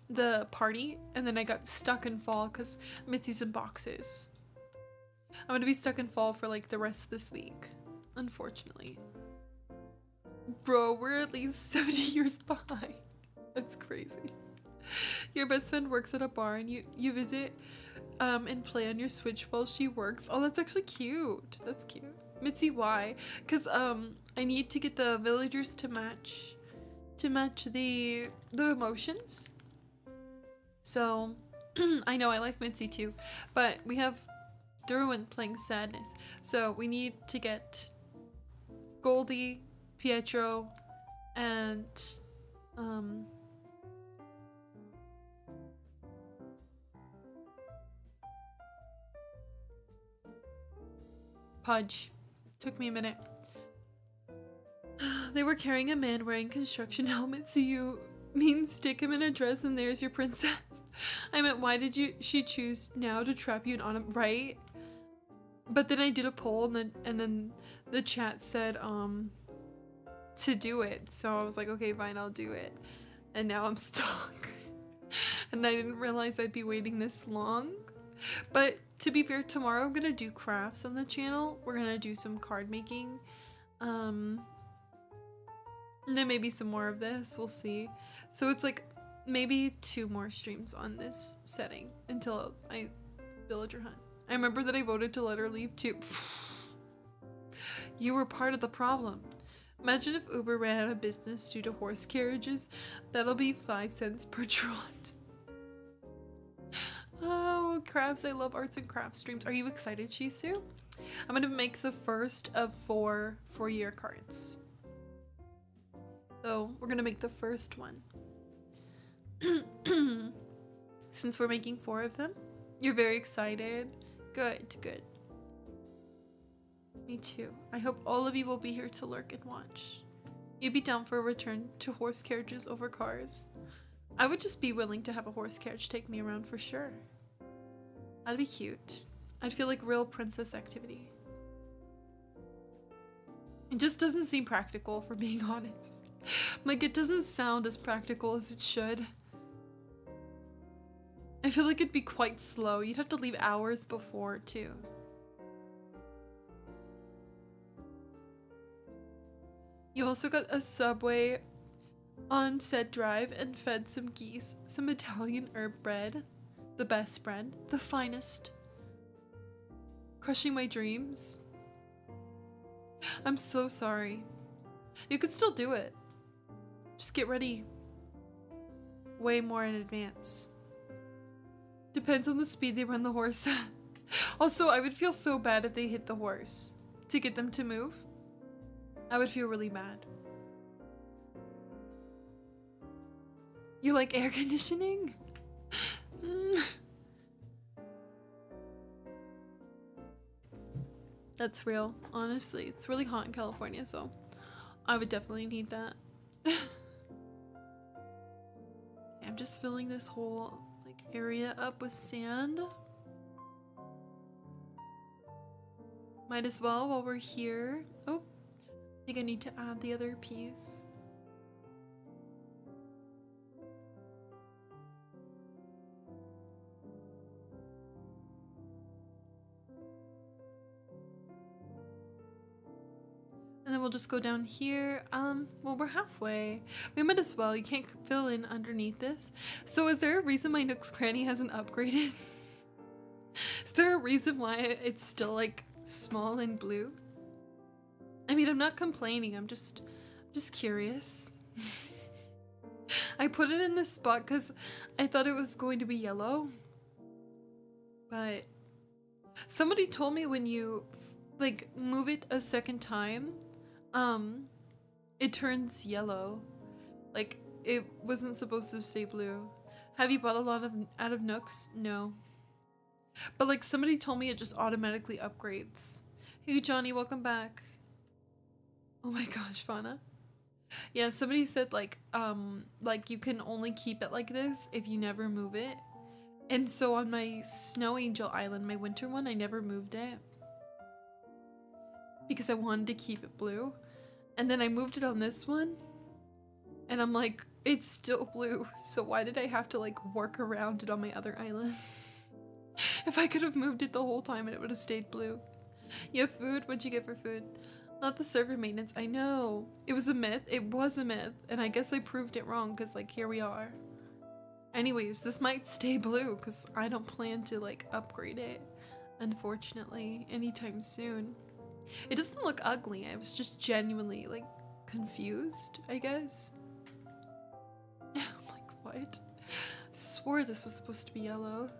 the party, and then I got stuck in fall because Mitzi's in boxes. I'm gonna be stuck in fall for like the rest of this week, unfortunately. Bro, we're at least 70 years behind. That's crazy. Your best friend works at a bar and you visit and play on your Switch while she works. Oh, that's actually cute. That's cute. Mitzi, why? Because I need to get the villagers to match to match the emotions. So I know I like Mitzi too, but we have Derwin playing Sadness, so we need to get Goldie, Pietro, and Pudge. Took me a minute. They were carrying a man wearing construction helmet, so you mean stick him in a dress and there's your princess? I meant, why did she choose now to trap you on him, right? But then I did a poll and then the chat said to do it, so I was like, okay, fine, I'll do it. And now I'm stuck. And I didn't realize I'd be waiting this long. But to be fair, tomorrow I'm gonna do crafts on the channel. We're gonna do some card making. And then maybe some more of this, we'll see. So it's like maybe 2 more streams on this setting until I villager hunt. I remember that I voted to let her leave too. You were part of the problem. Imagine if Uber ran out of business due to horse carriages. That'll be 5 cents per trot. Oh, crafts. I love arts and crafts streams. Are you excited, Shisu? I'm gonna make the first of 4 4-year cards. So we're gonna make the first one. Since we're making 4 of them. You're very excited. Good, good. Me too. I hope all of you will be here to lurk and watch. You'd be down for a return to horse carriages over cars. I would just be willing to have a horse carriage take me around for sure. That'd be cute. I'd feel like real princess activity. It just doesn't seem practical, for being honest. Like, it doesn't sound as practical as it should. I feel like it'd be quite slow. You'd have to leave hours before, too. You also got a Subway on said drive and fed some geese, some Italian herb bread. The best bread. The finest. Crushing my dreams. I'm so sorry. You could still do it. Just get ready way more in advance. Depends on the speed they run the horse at. Also, I would feel so bad if they hit the horse. To get them to move, I would feel really bad. You like air conditioning? That's real, honestly. It's really hot in California, so I would definitely need that. I'm just filling this whole like area up with sand. Might as well while we're here. Oh, I think I need to add the other piece. And then we'll just go down here. Well, we're halfway. We might as well. You can't fill in underneath this. So is there a reason my Nook's Cranny hasn't upgraded? Is there a reason why it's still like small and blue? I mean, I'm not complaining. I'm just curious. I put it in this spot because I thought it was going to be yellow. But somebody told me when you like move it a second time, it turns yellow. Like, it wasn't supposed to stay blue. Have you bought a lot out of Nooks? No. But like, somebody told me it just automatically upgrades. Hey Johnny, welcome back. Oh my gosh, Fauna. Yeah, somebody said like you can only keep it like this if you never move it. And so on my Snow Angel Island, my winter one, I never moved it. Because I wanted to keep it blue. And then I moved it on this one. And I'm like, it's still blue. So why did I have to like work around it on my other island? If I could have moved it the whole time and it would have stayed blue. You have food? What'd you get for food? Not the server maintenance. I know. It was a myth. It was a myth. And I guess I proved it wrong because like here we are. Anyways, this might stay blue because I don't plan to like upgrade it, unfortunately, anytime soon. It doesn't look ugly. I was just genuinely like confused, I guess. it. Swore this was supposed to be yellow.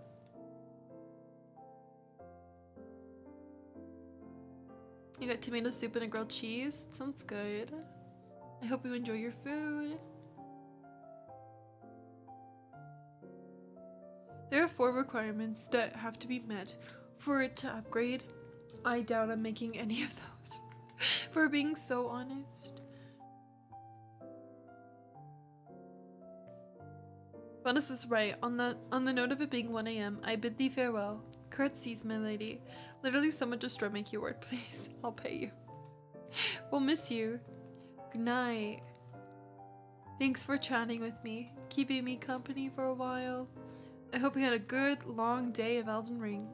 You got tomato soup and a grilled cheese. That sounds good. I hope you enjoy your food. There are 4 requirements that have to be met for it to upgrade. I doubt I'm making any of those, for being so honest. Bonus is right. On the note of it being 1 AM, I bid thee farewell. Curtsies, my lady. Literally, someone just draw make your word, please. I'll pay you. We'll miss you. Good night. Thanks for chatting with me, keeping me company for a while. I hope you had a good, long day of Elden Ring.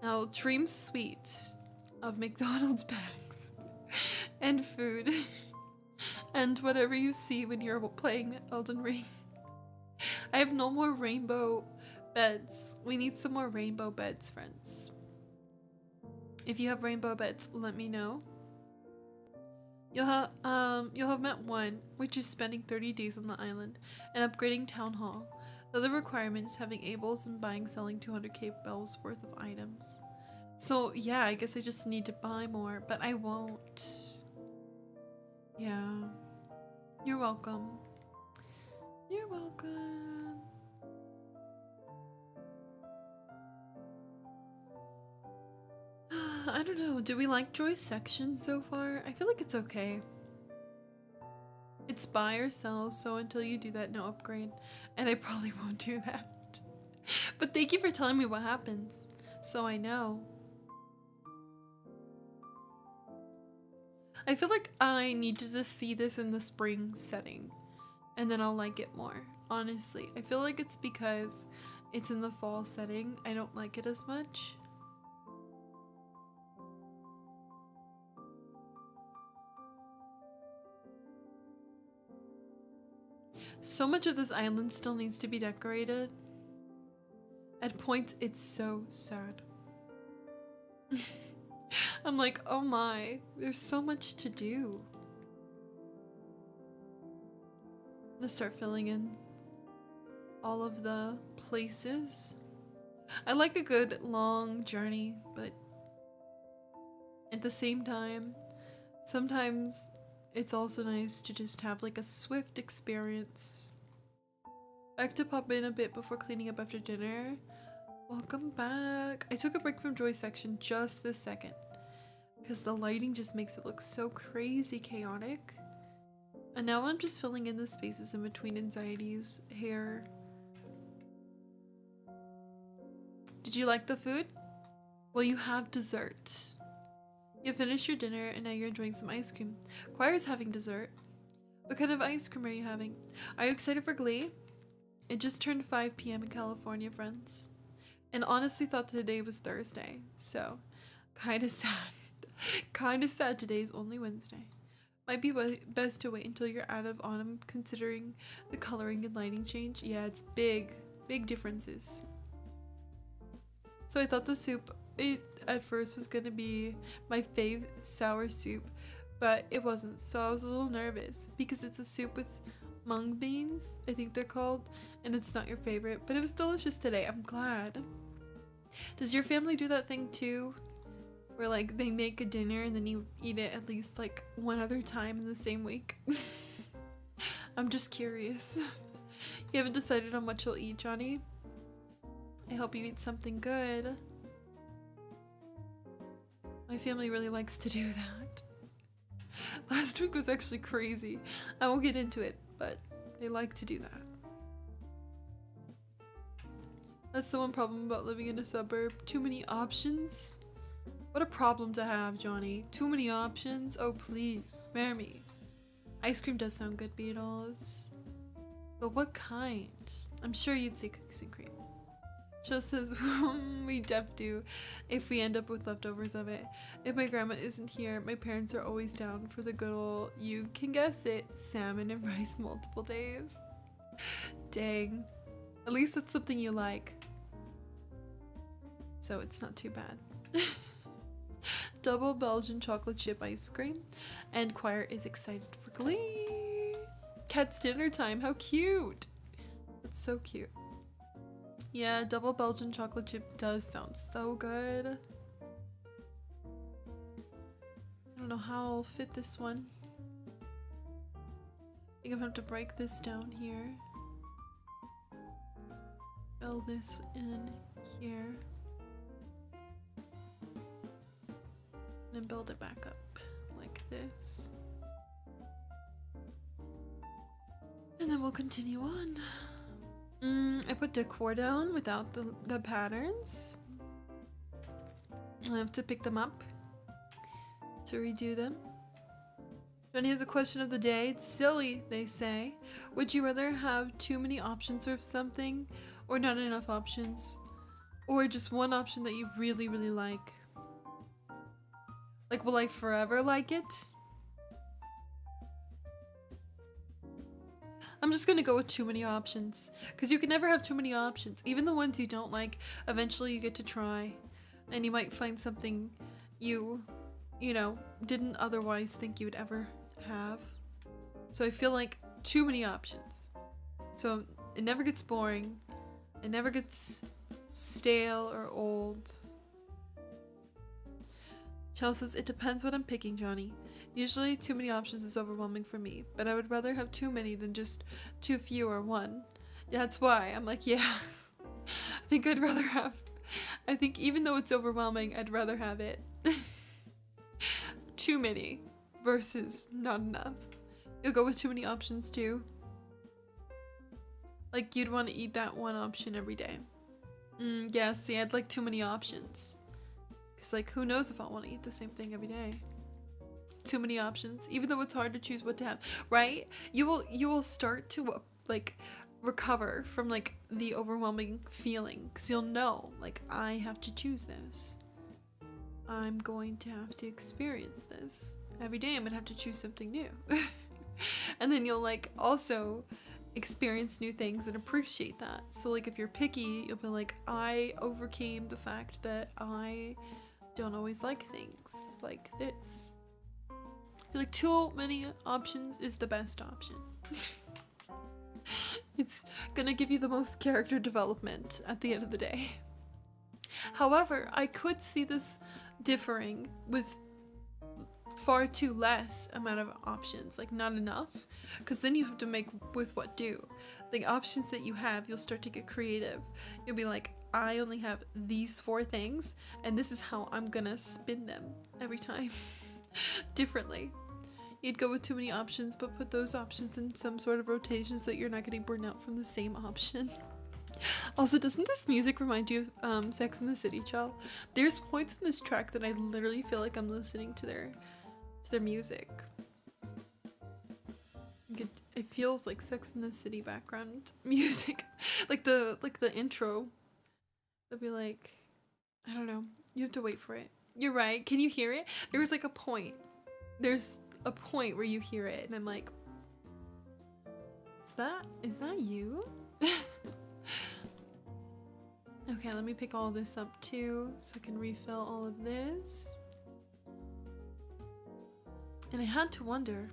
Now, dream sweet of McDonald's bags and food and whatever you see when you're playing Elden Ring. I have no more rainbow beds. We need some more rainbow beds, friends. If you have rainbow beds, let me know. You'll have met 1, which is spending 30 days on the island and upgrading Town Hall. The other requirement is having ables and selling 200k bells worth of items. So yeah, I guess I just need to buy more, but I won't. Yeah. You're welcome. You're welcome. I don't know. Do we like Joy's section so far? I feel like it's okay. It's buy or sell, so until you do that, no upgrade. And I probably won't do that. But thank you for telling me what happens, so I know. I feel like I need to just see this in the spring setting, and then I'll like it more, honestly. I feel like it's because it's in the fall setting, I don't like it as much. So much of this island still needs to be decorated. At points, it's so sad. I'm like, oh my, there's so much to do. I'm gonna start filling in all of the places. I like a good long journey, but at the same time, sometimes it's also nice to just have like a swift experience. Back to pop in a bit before cleaning up after dinner. Welcome back. I took a break from Joy's section just this second because the lighting just makes it look so crazy chaotic. And now I'm just filling in the spaces in between Anxiety's hair. Did you like the food? Well, you have dessert. You finished your dinner and now you're enjoying some ice cream. Choir's having dessert. What kind of ice cream are you having? Are you excited for Glee? It just turned 5 p.m. in California, friends. And honestly thought today was Thursday, so kinda sad. Kinda sad today's only Wednesday. Might be best to wait until you're out of autumn considering the coloring and lighting change. Yeah, it's big differences. So I thought the soup, at first was gonna be my fave sour soup, but it wasn't, so I was a little nervous because it's a soup with mung beans, I think they're called, and it's not your favorite, but it was delicious today. I'm glad. Does your family do that thing too? Where like they make a dinner and then you eat it at least like one other time in the same week? I'm just curious. You haven't decided on what you'll eat, Johnny? I hope you eat something good. My family really likes to do that. Last week was actually crazy. I won't get into it, but they like to do that. That's the one problem about living in a suburb. Too many options. What a problem to have, Johnny. Too many options. Oh, please, spare me. Ice cream does sound good, Beatles. But what kind? I'm sure you'd say cookies and cream. Joe says, we def do if we end up with leftovers of it. If my grandma isn't here, my parents are always down for the good old, you can guess it, salmon and rice multiple days. Dang. At least that's something you like. So it's not too bad. Double Belgian chocolate chip ice cream. And Choir is excited for Glee. Cat's dinner time, how cute. It's so cute. Yeah, double Belgian chocolate chip does sound so good. I don't know how I'll fit this one. I think I'm gonna have to break this down here. Fill this in here. And then build it back up like this. And then we'll continue on. I put decor down without the patterns. I have to pick them up to redo them. Johnny has a question of the day. It's silly, they say. Would you rather have too many options of something or not enough options? Or just one option that you really, really like? Like, will I forever like it? I'm just gonna go with too many options, because you can never have too many options. Even the ones you don't like, eventually you get to try, and you might find something you know, didn't otherwise think you would ever have. So I feel like too many options. So it never gets boring, it never gets stale or old. Chell says, it depends what I'm picking, Johnny. Usually too many options is overwhelming for me, but I would rather have too many than just too few or one. Yeah, that's why I'm like, yeah, I think I'd rather have, I think even though it's overwhelming, I'd rather have it. Too many versus not enough. You'll go with too many options too. Like, you'd want to eat that one option every day. Yeah, see, I'd like too many options. Because, like, who knows if I want to eat the same thing every day. Too many options, even though it's hard to choose what to have, right? You will start to, like, recover from, like, the overwhelming feeling. Because you'll know, like, I have to choose this. I'm going to have to experience this. Every day I'm going to have to choose something new. And then you'll, like, also experience new things and appreciate that. So, like, if you're picky, you'll be like, I overcame the fact that I don't always like things like this. I feel like too many options is the best option. It's gonna give you the most character development at the end of the day. However, I could see this differing with far too less amount of options, like not enough, because then you have to make with what do. The options that you have, you'll start to get creative. You'll be like, I only have these 4 things, and this is how I'm gonna spin them every time. Differently. You'd go with too many options, but put those options in some sort of rotation so that you're not getting burned out from the same option. Also, doesn't this music remind you of Sex and the City, Chell? There's points in this track that I literally feel like I'm listening to their music. It feels like Sex and the City background music. like the intro. It'll be like, I don't know. You have to wait for it. You're right. Can you hear it? There was like a point. There's a point where you hear it and I'm like, is that you? Okay, let me pick all this up too so I can refill all of this. And I had to wonder,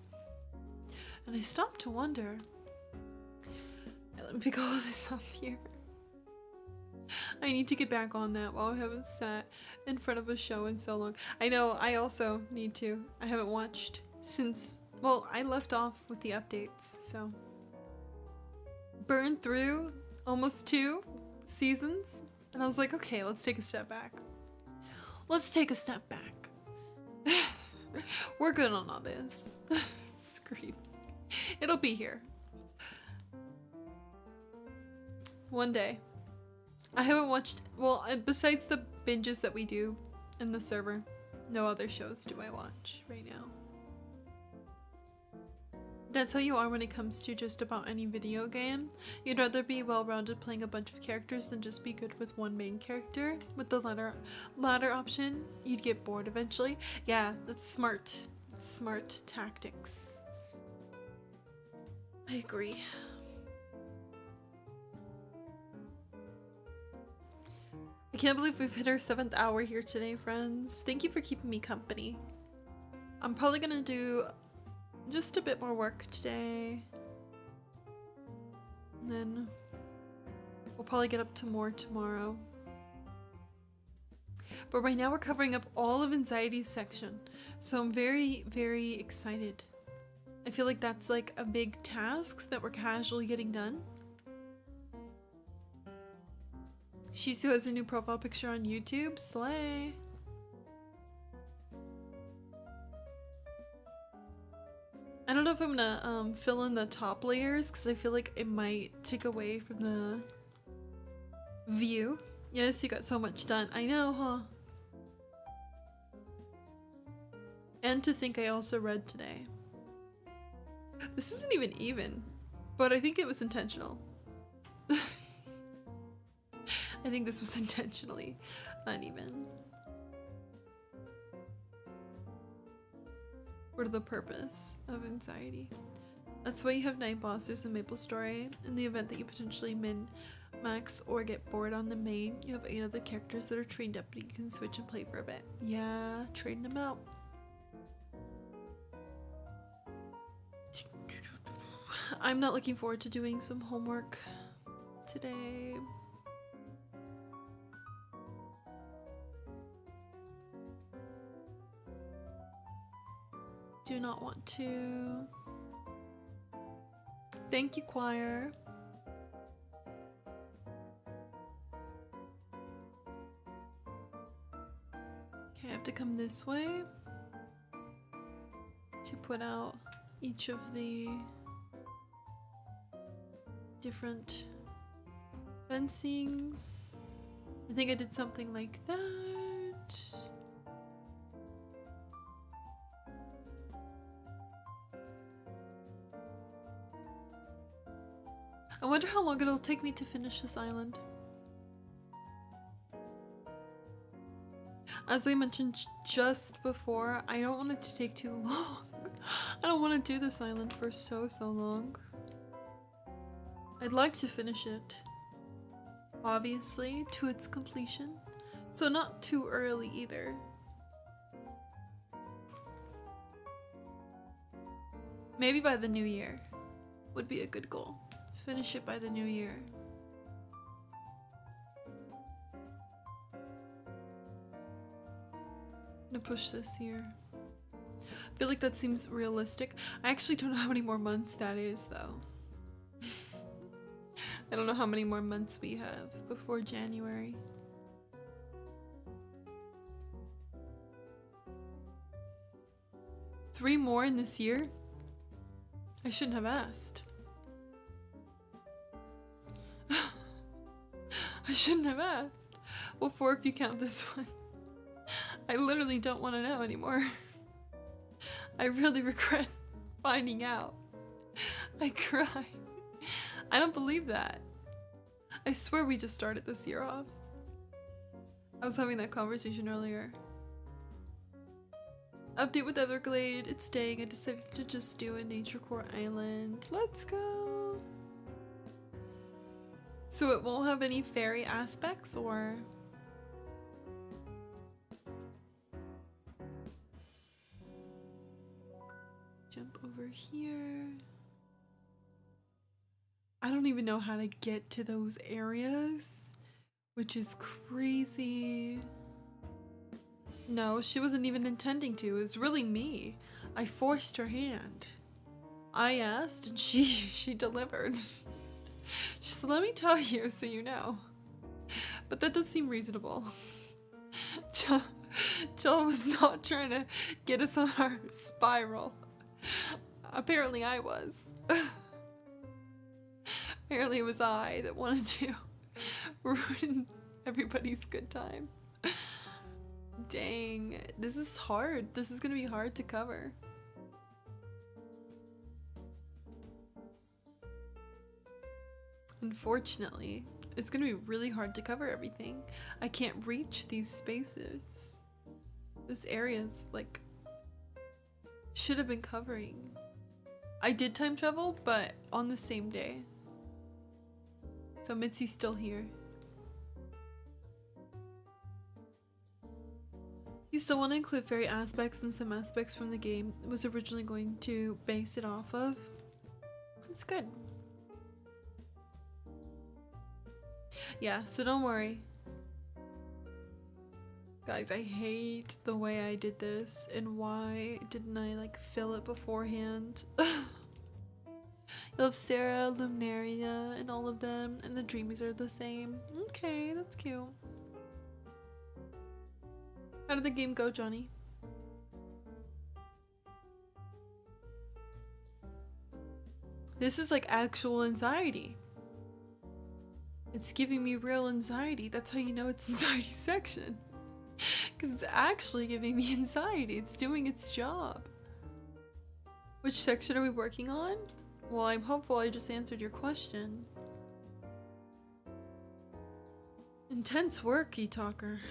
and I stopped to wonder. Let me pick all of this up here. I need to get back on that while I haven't sat in front of a show in so long. I know, I also need to. I haven't watched since, well, I left off with the updates, so. Burned through almost 2 seasons, and I was like, okay, let's take a step back. Let's take a step back. We're good on all this. Scream. It'll be here. One day. I haven't watched, well, besides the binges that we do in the server, no other shows do I watch right now. That's how you are when it comes to just about any video game. You'd rather be well-rounded playing a bunch of characters than just be good with one main character. With the latter option, you'd get bored eventually. Yeah, that's smart. Smart tactics. I agree. I can't believe we've hit our 7th hour here today, friends. Thank you for keeping me company. I'm probably gonna do just a bit more work today. And then We'll probably get up to more tomorrow. But right now we're covering up all of anxiety's section. So I'm very, very excited. I feel like that's like a big task that we're casually getting done. Shisu has a new profile picture on YouTube. Slay! I don't know if I'm gonna fill in the top layers because I feel like it might take away from the view. Yes, you got so much done. I know, huh? And to think I also read today. This isn't even, but I think it was intentional. I think this was intentionally uneven. What are the purpose of anxiety? That's why you have night bosses in MapleStory. In the event that you potentially min-max or get bored on the main, you have 8 other characters that are trained up that you can switch and play for a bit. Yeah, trading them out. I'm not looking forward to doing some homework today. Do not want to. Thank you, choir. Okay, I have to come this way to put out each of the different fencings. I think I did something like that. I wonder how long it'll take me to finish this island. As I mentioned just before, I don't want it to take too long. I don't want to do this island for so long. I'd like to finish it, obviously, to its completion. So not too early either. Maybe by the new year would be a good goal. Finish it by the new year. I'm gonna push this here. I feel like that seems realistic. I actually don't know how many more months that is though. I don't know how many more months we have before January. Three more in this year? I shouldn't have asked. I shouldn't have asked. Well, 4 if you count this one. I literally don't want to know anymore. I really regret finding out. I cry. I don't believe that. I swear we just started this year off. I was having that conversation earlier. Update with Everglade. It's staying. I decided to just do a nature core island. Let's go. So it won't have any fairy aspects, or? Jump over here. I don't even know how to get to those areas, which is crazy. No, she wasn't even intending to. It was really me. I forced her hand. I asked and she delivered. She said, let me tell you so you know. But that does seem reasonable. Jill was not trying to get us on our spiral. Apparently I was. Apparently it was I that wanted to ruin everybody's good time. Dang, this is hard. This is gonna be hard to cover. Unfortunately, it's gonna be really hard to cover everything. I can't reach these spaces. This area's like should have been covering. I did time travel, but on the same day. So Mitzi's still here. You still want to include fairy aspects and some aspects from the game it was originally going to base it off of. It's good. Yeah, so don't worry. Guys, I hate the way I did this, and why didn't I like fill it beforehand? You'll have Sarah, Luminaria, and all of them, and the Dreamies are the same. Okay, that's cute. How did the game go, Johnny? This is like actual anxiety. It's giving me real anxiety. That's how you know it's anxiety section. Because it's actually giving me anxiety. It's doing its job. Which section are we working on? Well, I'm hopeful I just answered your question. Intense work, e-talker.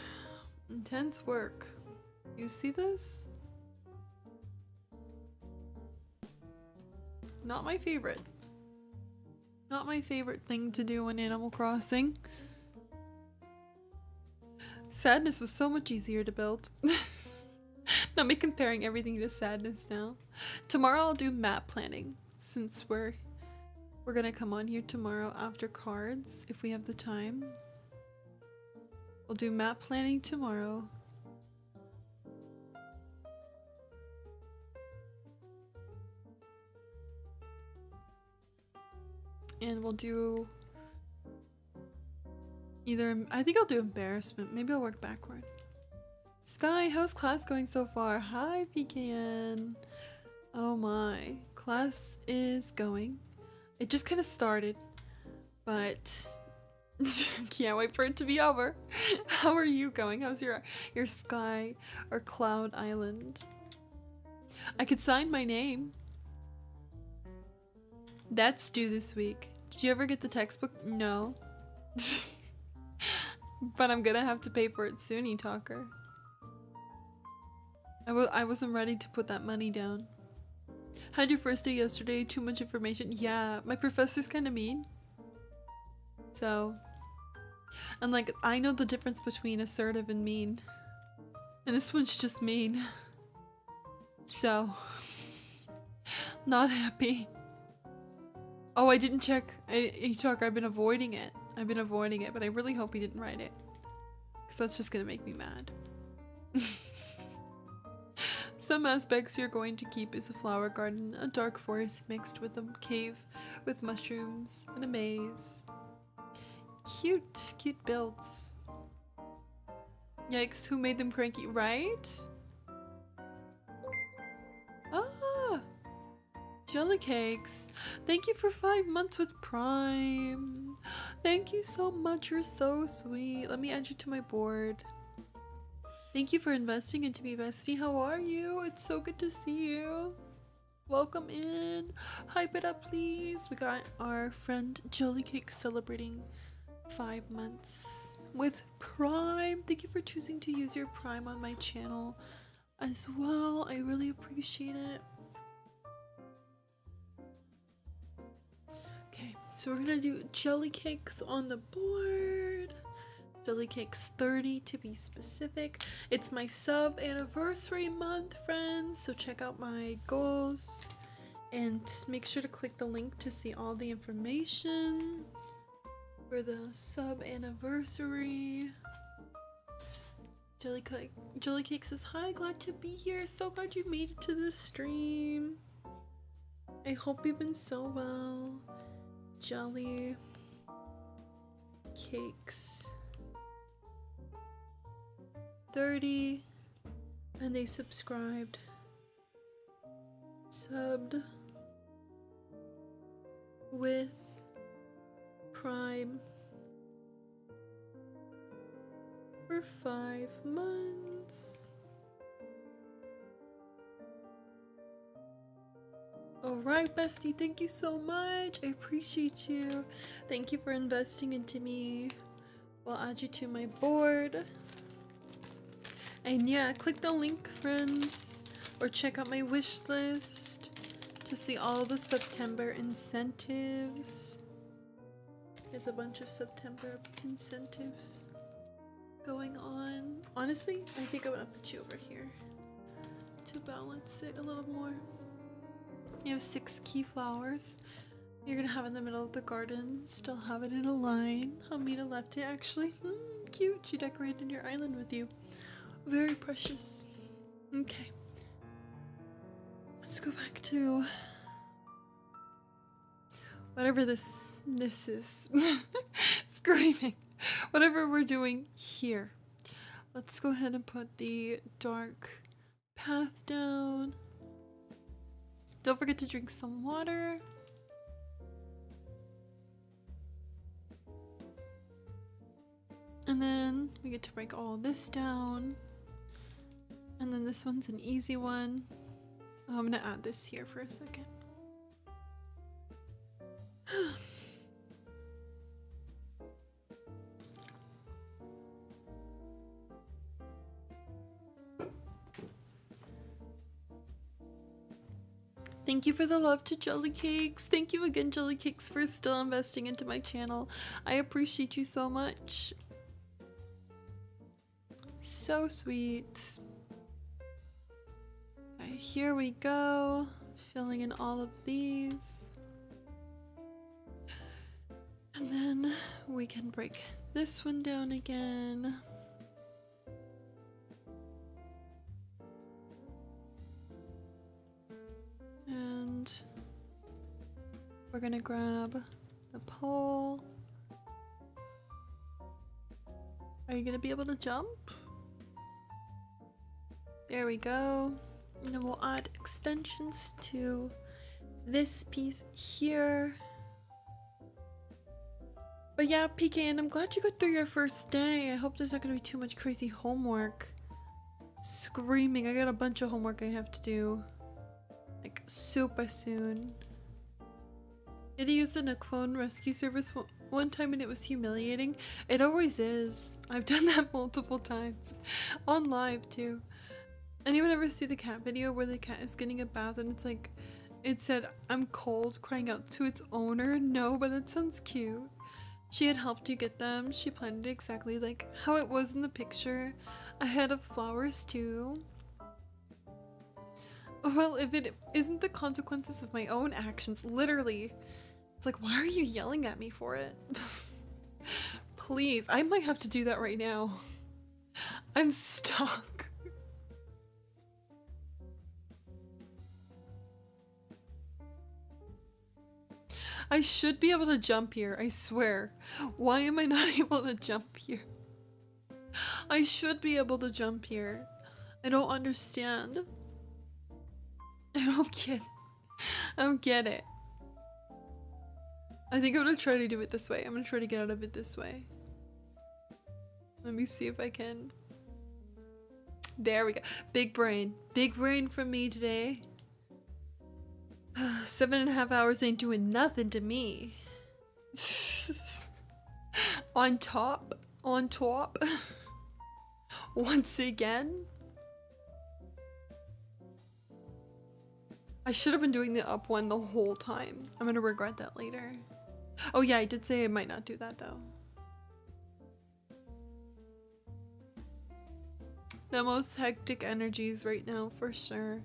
Intense work. You see this? Not my favorite. Not my favorite thing to do in Animal Crossing. Sadness was so much easier to build. Not me comparing everything to sadness now. Tomorrow I'll do map planning, since we're gonna come on here tomorrow after cards if we have the time. We'll do map planning tomorrow. And we'll do either, I think I'll do embarrassment. Maybe I'll work backward. Sky, how's class going so far? Hi, PKN. Oh my, class is going. It just kind of started, but can't wait for it to be over. How are you going? How's your Sky or Cloud Island? I could sign my name. That's due this week. Did you ever get the textbook? No. But I'm gonna have to pay for it soon, e-talker. I wasn't ready to put that money down. Had your first day yesterday, too much information. Yeah, my professor's kind of mean. So, and like, I know the difference between assertive and mean. And this one's just mean. So, not happy. Oh, I didn't check. e-talker, I've been avoiding it. But I really hope he didn't write it. Because that's just gonna make me mad. Some aspects you're going to keep is a flower garden, a dark forest mixed with a cave with mushrooms, and a maze. Cute builds. Yikes, who made them cranky, right? Ah! Jelly cakes. Thank you for 5 months with Prime. Thank you so much, you're so sweet. Let me add you to my board. Thank you for investing into me, bestie. How are you? It's so good to see you. Welcome in. Hype it up, please. We got our friend Jellycake celebrating 5 months with Prime. Thank you for choosing to use your Prime on my channel as well. I really appreciate it. Okay, so we're gonna do Jellycakes on the board. Jellycakes 30 to be specific. It's my sub anniversary month, friends, so check out my goals and make sure to click the link to see all the information for the sub anniversary. Jellycake says, hi, glad to be here. So glad you made it to the stream. I hope you've been so well. Jelly cakes 30, and they subscribed, subbed with Prime for 5 months. Alright, bestie, thank you so much. I appreciate you. Thank you for investing into me. We'll add you to my board. And yeah, click the link, friends, or check out my wish list to see all the September incentives. There's a bunch of September incentives going on. Honestly, I think I'm gonna put you over here to balance it a little more. You have 6 key flowers. You're gonna have it in the middle of the garden, still have it in a line. Hamida left it actually. Cute. She decorated your island with you. Very precious. Okay. Let's go back to whatever this is. Screaming. Whatever we're doing here. Let's go ahead and put the dark path down. Don't forget to drink some water. And then we get to break all this down. And then this one's an easy one. Oh, I'm gonna add this here for a second. Thank you for the love to Jelly Cakes. Thank you again, Jelly Cakes, for still investing into my channel. I appreciate you so much. So sweet. Okay, here we go. Filling in all of these. And then we can break this one down again. And we're gonna grab the pole. Are you gonna be able to jump? There we go. And then we'll add extensions to this piece here. But yeah, PK, I'm glad you got through your first day. I hope there's not gonna be too much crazy homework. Screaming, I got a bunch of homework I have to do. Like super soon. Did you use the Nook phone rescue service one time and it was humiliating? It always is. I've done that multiple times. On live too. Anyone ever see the cat video where the cat is getting a bath and it's like, it said, "I'm cold," crying out to its owner? No, but that sounds cute. She had helped you get them. She planned it exactly like how it was in the picture. I had of flowers too. Well, if it isn't the consequences of my own actions, literally. It's like, why are you yelling at me for it? Please, I might have to do that right now. I'm stuck. I should be able to jump here, I swear. Why am I not able to jump here? I should be able to jump here. I don't understand. I don't get it. I don't get it. I think I'm gonna try to do it this way. I'm gonna try to get out of it this way. Let me see if I can. There we go. Big brain. Big brain from me today. 7.5 hours ain't doing nothing to me. On top. On top. Once again. I should have been doing the up one the whole time. I'm gonna regret that later. Oh yeah, I did say I might not do that though. The most hectic energies right now for sure.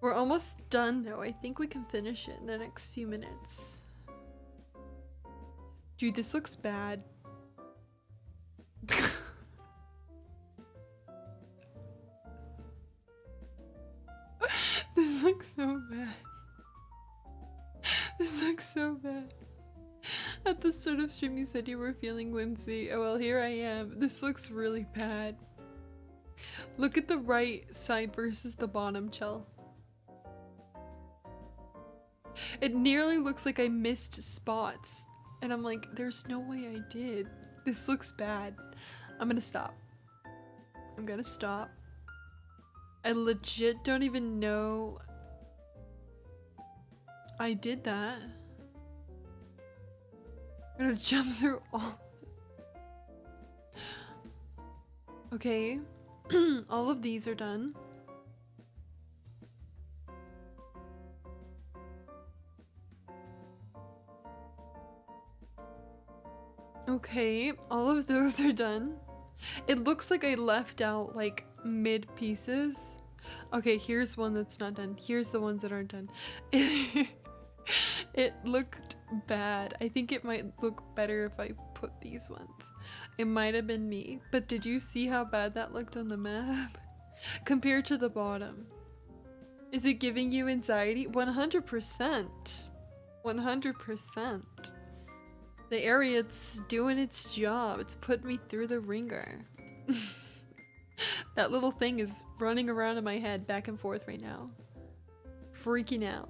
We're almost done though. I think we can finish it in the next few minutes. Dude, this looks bad. This looks so bad. This looks so bad. At the start of stream you said you were feeling whimsy. Oh well, here I am. This looks really bad. Look at the right side versus the bottom, Chell. It nearly looks like I missed spots. And I'm like, there's no way I did. This looks bad. I'm gonna stop. I'm gonna stop. I legit don't even know I did that. I'm gonna jump through all. Okay. All of these are done. Okay, all of those are done. It looks like I left out like mid pieces. Okay, here's one that's not done. Here's the ones that aren't done. It looked bad. I think it might look better if I put these ones. It might have been me, but did you see how bad that looked on the map? Compared to the bottom. Is it giving you anxiety? 100%. 100%. The area, it's doing its job. It's put me through the ringer. That little thing is running around in my head back and forth right now. Freaking out.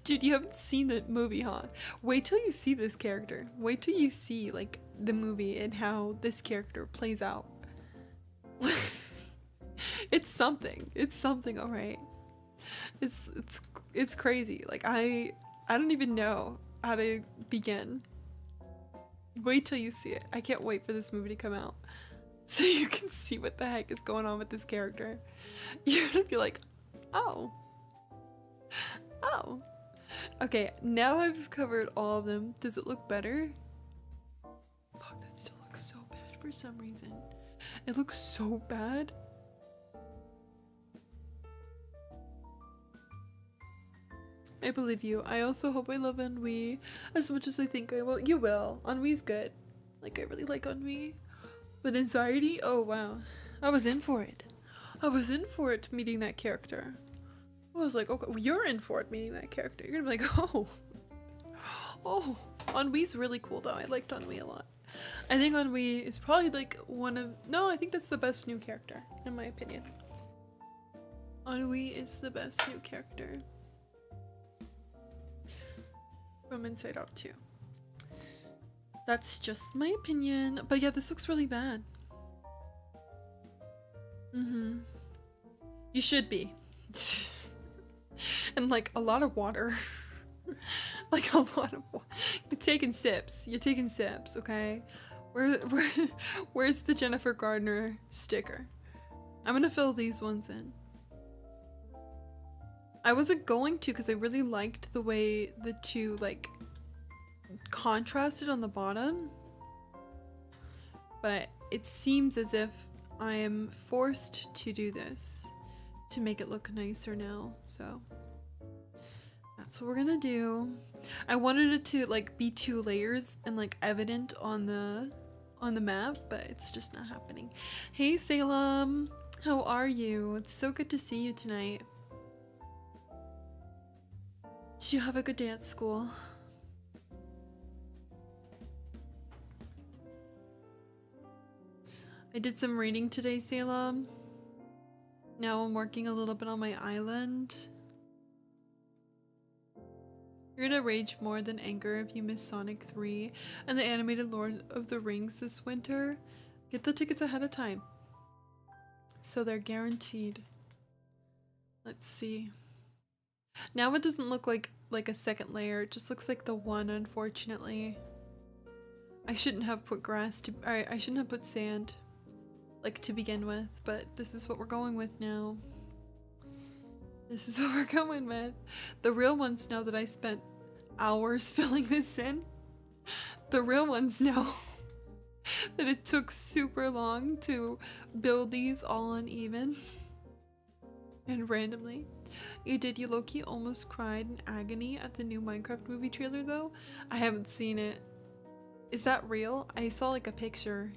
Dude, you haven't seen the movie, huh? Wait till you see this character. Wait till you see, like, the movie and how this character plays out. It's something. It's something, alright. It's crazy. Like, I don't even know how to begin. Wait till you see it. I can't wait for this movie to come out so you can see what the heck is going on with this character. You're gonna be like, oh. Oh. Okay, now I've covered all of them. Does it look better? Fuck, that still looks so bad for some reason. It looks so bad. I believe you. I also hope I love Ennui as much as I think I will. You will. Ennui's good. Like, I really like Ennui. But anxiety? Oh, wow. I was in for it. I was in for it meeting that character. I was like, okay, well, you're in for it meeting that character. You're gonna be like, oh. Oh. Ennui's really cool, though. I liked Ennui a lot. I think Ennui is probably, like, one of... No, I think that's the best new character, in my opinion. Ennui is the best new character. From Inside Out 2. That's just my opinion. But yeah, this looks really bad. You should be. And like a lot of water. Like a lot of water. You're taking sips. You're taking sips, okay? Where's the Jennifer Gardner sticker? I'm gonna fill these ones in. I wasn't going to because I really liked the way the two like contrasted on the bottom, but it seems as if I am forced to do this to make it look nicer now, so that's what we're gonna do. I wanted it to like be 2 layers and like evident on the map, but it's just not happening. Hey Salem, how are you? It's so good to see you tonight. Did you have a good day at school? I did some reading today, Salem. Now I'm working a little bit on my island. You're gonna rage more than anger if you miss Sonic 3 and the animated Lord of the Rings this winter. Get the tickets ahead of time, so they're guaranteed. Let's see. Now it doesn't look like a second layer, it just looks like the one, unfortunately. I shouldn't have put grass to- I shouldn't have put sand, like, to begin with, but this is what we're going with now. This is what we're going with. The real ones know that I spent hours filling this in. The real ones know that it took super long to build these all uneven and randomly. You low-key almost cried in agony at the new Minecraft movie trailer though? I haven't seen it. Is that real? I saw like a picture.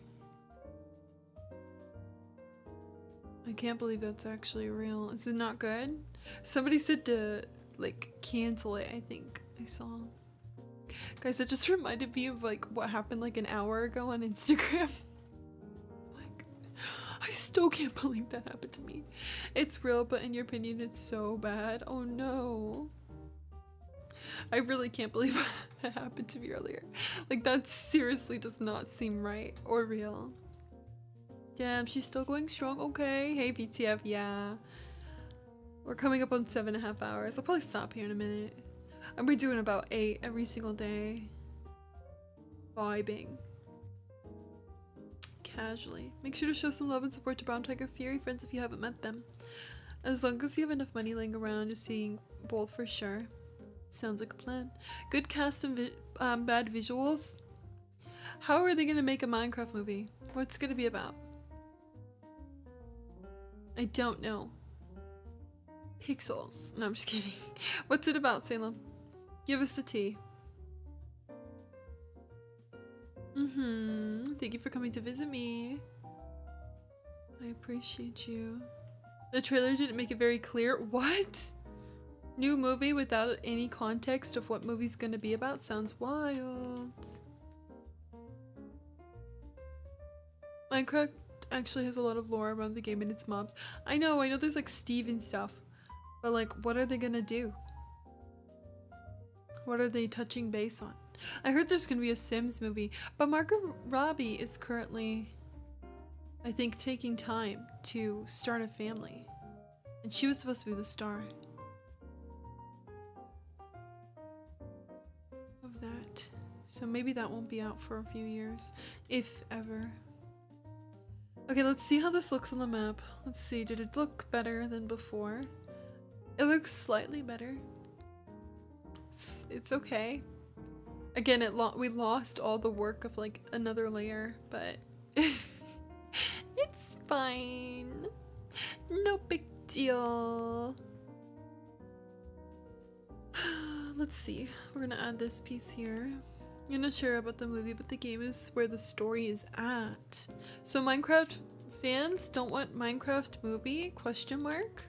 I can't believe that's actually real. Is it not good? Somebody said to like cancel it, I think I saw. Guys, it just reminded me of like what happened like an hour ago on Instagram. I still can't believe that happened to me. It's real, but in your opinion, it's so bad. Oh no. I really can't believe that happened to me earlier. Like, that seriously does not seem right or real. Damn, she's still going strong. Okay. Hey, VTF, yeah. We're coming up on 7.5 hours. I'll probably stop here in a minute. I'll be doing about 8 every single day. Vibing. Casually. Make sure to show some love and support to Brown Tiger Fury friends if you haven't met them. As long as you have enough money laying around, you're seeing both for sure. Sounds like a plan. Good cast and bad visuals. How are they gonna make a Minecraft movie? What's it gonna be about? I don't know. Pixels. No, I'm just kidding. What's it about, Salem? Give us the tea. Thank you for coming to visit me. I appreciate you. The trailer didn't make it very clear. What? New movie without any context of what movie's gonna be about? Sounds wild. Minecraft actually has a lot of lore around the game and its mobs. I know there's like Steve and stuff. But like, what are they gonna do? What are they touching base on? I heard there's gonna be a Sims movie, but Margot Robbie is currently, I think, taking time to start a family. And she was supposed to be the star of that. So maybe that won't be out for a few years, if ever. Okay, let's see how this looks on the map. Let's see, did it look better than before? It looks slightly better. It's okay. Again, we lost all the work of like another layer, but it's fine. No big deal. Let's see. We're gonna add this piece here. You're not sure about the movie, but the game is where the story is at. So Minecraft fans don't want Minecraft movie? Question mark?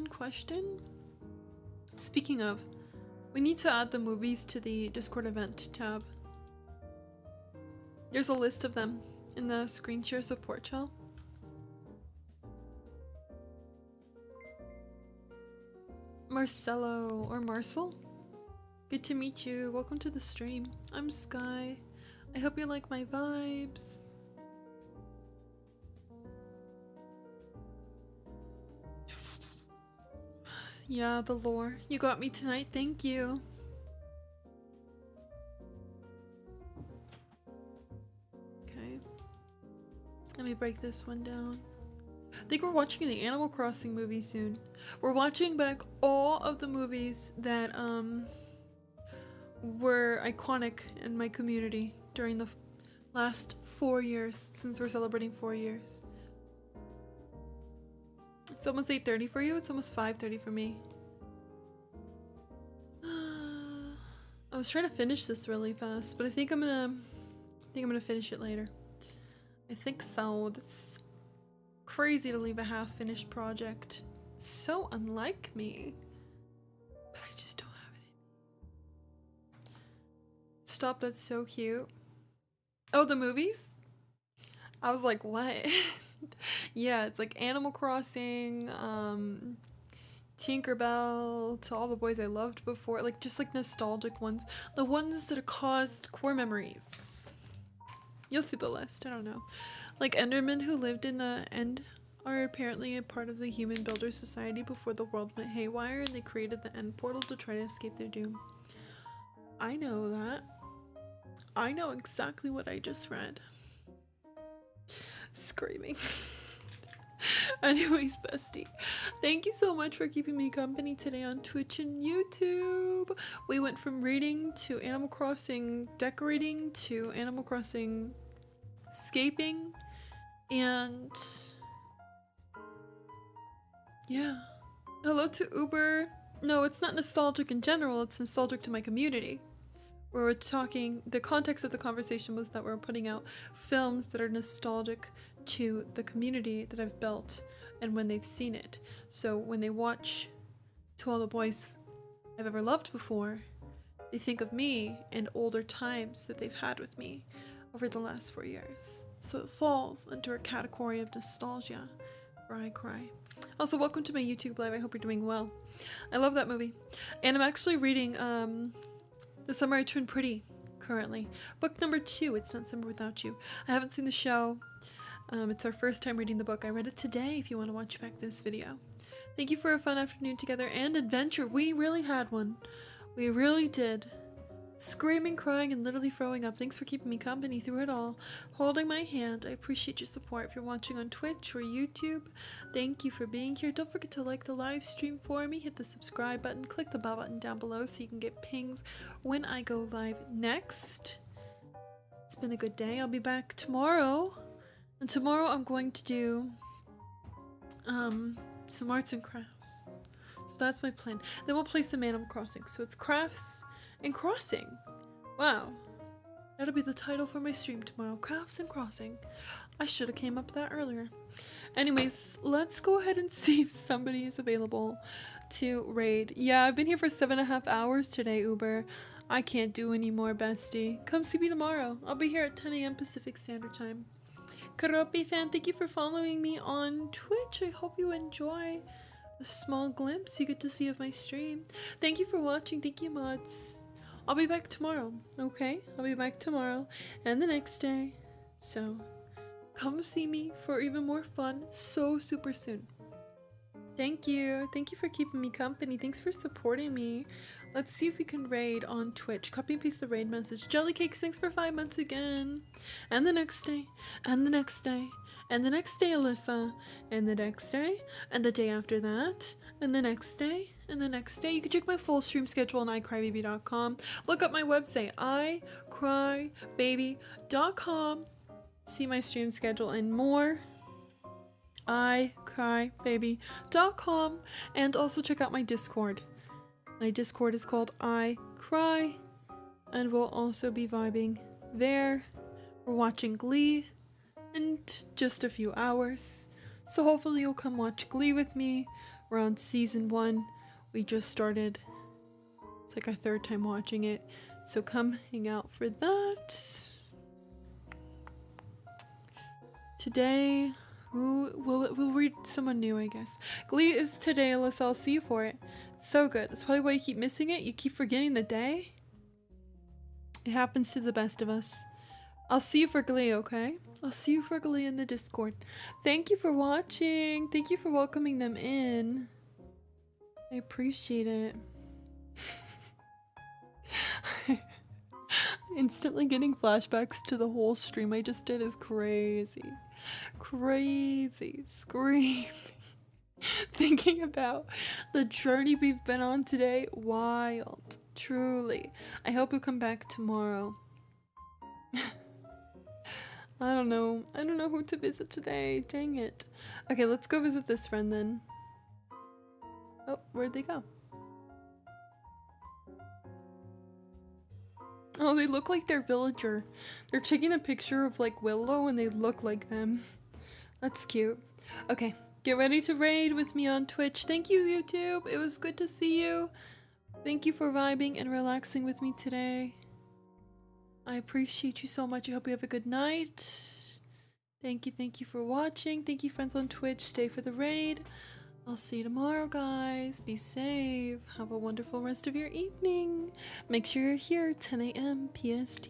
Question? Speaking of, we need to add the movies to the Discord event tab. There's a list of them in the screen share support channel. Marcelo or Marcel? Good to meet you. Welcome to the stream. I'm Sky. I hope you like my vibes. Yeah, the lore. You got me tonight. Thank you. Okay. Let me break this one down. I think we're watching the Animal Crossing movie soon. We're watching back all of the movies that were iconic in my community during the last 4 years, since we're celebrating 4 years. It's almost 8:30 for you. It's almost 5:30 for me. I was trying to finish this really fast, but I think I'm gonna finish it later. I think so. That's crazy to leave a half-finished project. So unlike me. But I just don't have it. Stop, that's so cute. Oh, the movies? I was like, what? Yeah, it's like Animal Crossing, Tinkerbell, To All the Boys I Loved Before, like just like nostalgic ones. The ones that caused core memories. You'll see the list, I don't know. Like Endermen who lived in the end are apparently a part of the Human Builder Society before the world went haywire and they created the end portal to try to escape their doom. I know that. I know exactly what I just read. Screaming. Anyways, bestie, thank you so much for keeping me company today on Twitch and YouTube. We went from reading to Animal Crossing decorating to Animal Crossing escaping, and yeah. Hello to Uber. No, it's not nostalgic in general, it's nostalgic to my community. Where we're talking, the context of the conversation was that we're putting out films that are nostalgic to the community that I've built and when they've seen it. So when they watch To All the Boys I've Ever Loved Before, they think of me and older times that they've had with me over the last 4 years. So it falls under a category of nostalgia where I cry. Also, welcome to my YouTube live. I hope you're doing well. I love that movie. And I'm actually reading The Summer I Turned Pretty currently. Book number 2, It's Not Summer Without You. I haven't seen the show. It's our first time reading the book. I read it today if you want to watch back this video. Thank you for a fun afternoon together and adventure. We really had one. We really did. Screaming, crying, and literally throwing up. Thanks for keeping me company through it all. Holding my hand. I appreciate your support. If you're watching on Twitch or YouTube, thank you for being here. Don't forget to like the live stream for me. Hit the subscribe button. Click the bell button down below so you can get pings when I go live next. It's been a good day. I'll be back tomorrow. And tomorrow I'm going to do some arts and crafts. So that's my plan. Then we'll play some AnimalCrossing. So it's crafts and crossing. Wow. That'll be the title for my stream tomorrow. Crafts and crossing. I should have came up with that earlier. Anyways, let's go ahead and see if somebody is available to raid. Yeah, I've been here for 7.5 hours today, Uber. I can't do any more, bestie. Come see me tomorrow. I'll be here at 10 a.m. Pacific Standard Time. Karopi fan, thank you for following me on Twitch. I hope you enjoy a small glimpse you get to see of my stream. Thank you for watching. Thank you, mods. I'll be back tomorrow, okay? I'll be back tomorrow and the next day. So come see me for even more fun so super soon. Thank you. Thank you for keeping me company. Thanks for supporting me. Let's see if we can raid on Twitch. Copy and paste the raid message. Jellycakes, thanks for 5 months again. And the next day. And the next day. And the next day, Alyssa. And the next day. And the day after that. And the next day. And the next day. You can check my full stream schedule on icrybaby.com. Look up my website, icrybaby.com. See my stream schedule and more. icrybaby.com. And also check out my Discord. My Discord is called I Cry, and we'll also be vibing there. We're watching Glee in just a few hours, so hopefully you'll come watch Glee with me. We're on season 1. We just started. It's like our 3rd time watching it, so come hang out for that. Today, we'll read someone new, I guess. Glee is today, Alyssa. I'll see you for it. So good. That's probably why you keep missing it. You keep forgetting the day. It happens to the best of us. I'll see you for Glee, okay? I'll see you for Glee in the Discord. Thank you for watching. Thank you for welcoming them in. I appreciate it. Instantly getting flashbacks to the whole stream I just did is crazy. Crazy. Screaming. Thinking about the journey we've been on today. Wild. Truly. I hope you come back tomorrow. I don't know. I don't know who to visit today. Dang it. Okay, let's go visit this friend then. Oh, where'd they go? Oh, they look like their villager. They're taking a picture of like Willow and they look like them. That's cute. Okay. Get ready to raid with me on Twitch. Thank you, YouTube. It was good to see you. Thank you for vibing and relaxing with me today. I appreciate you so much. I hope you have a good night. Thank you for watching. Thank you, friends on Twitch. Stay for the raid. I'll see you tomorrow, guys. Be safe. Have a wonderful rest of your evening. Make sure you're here 10 a.m. PST.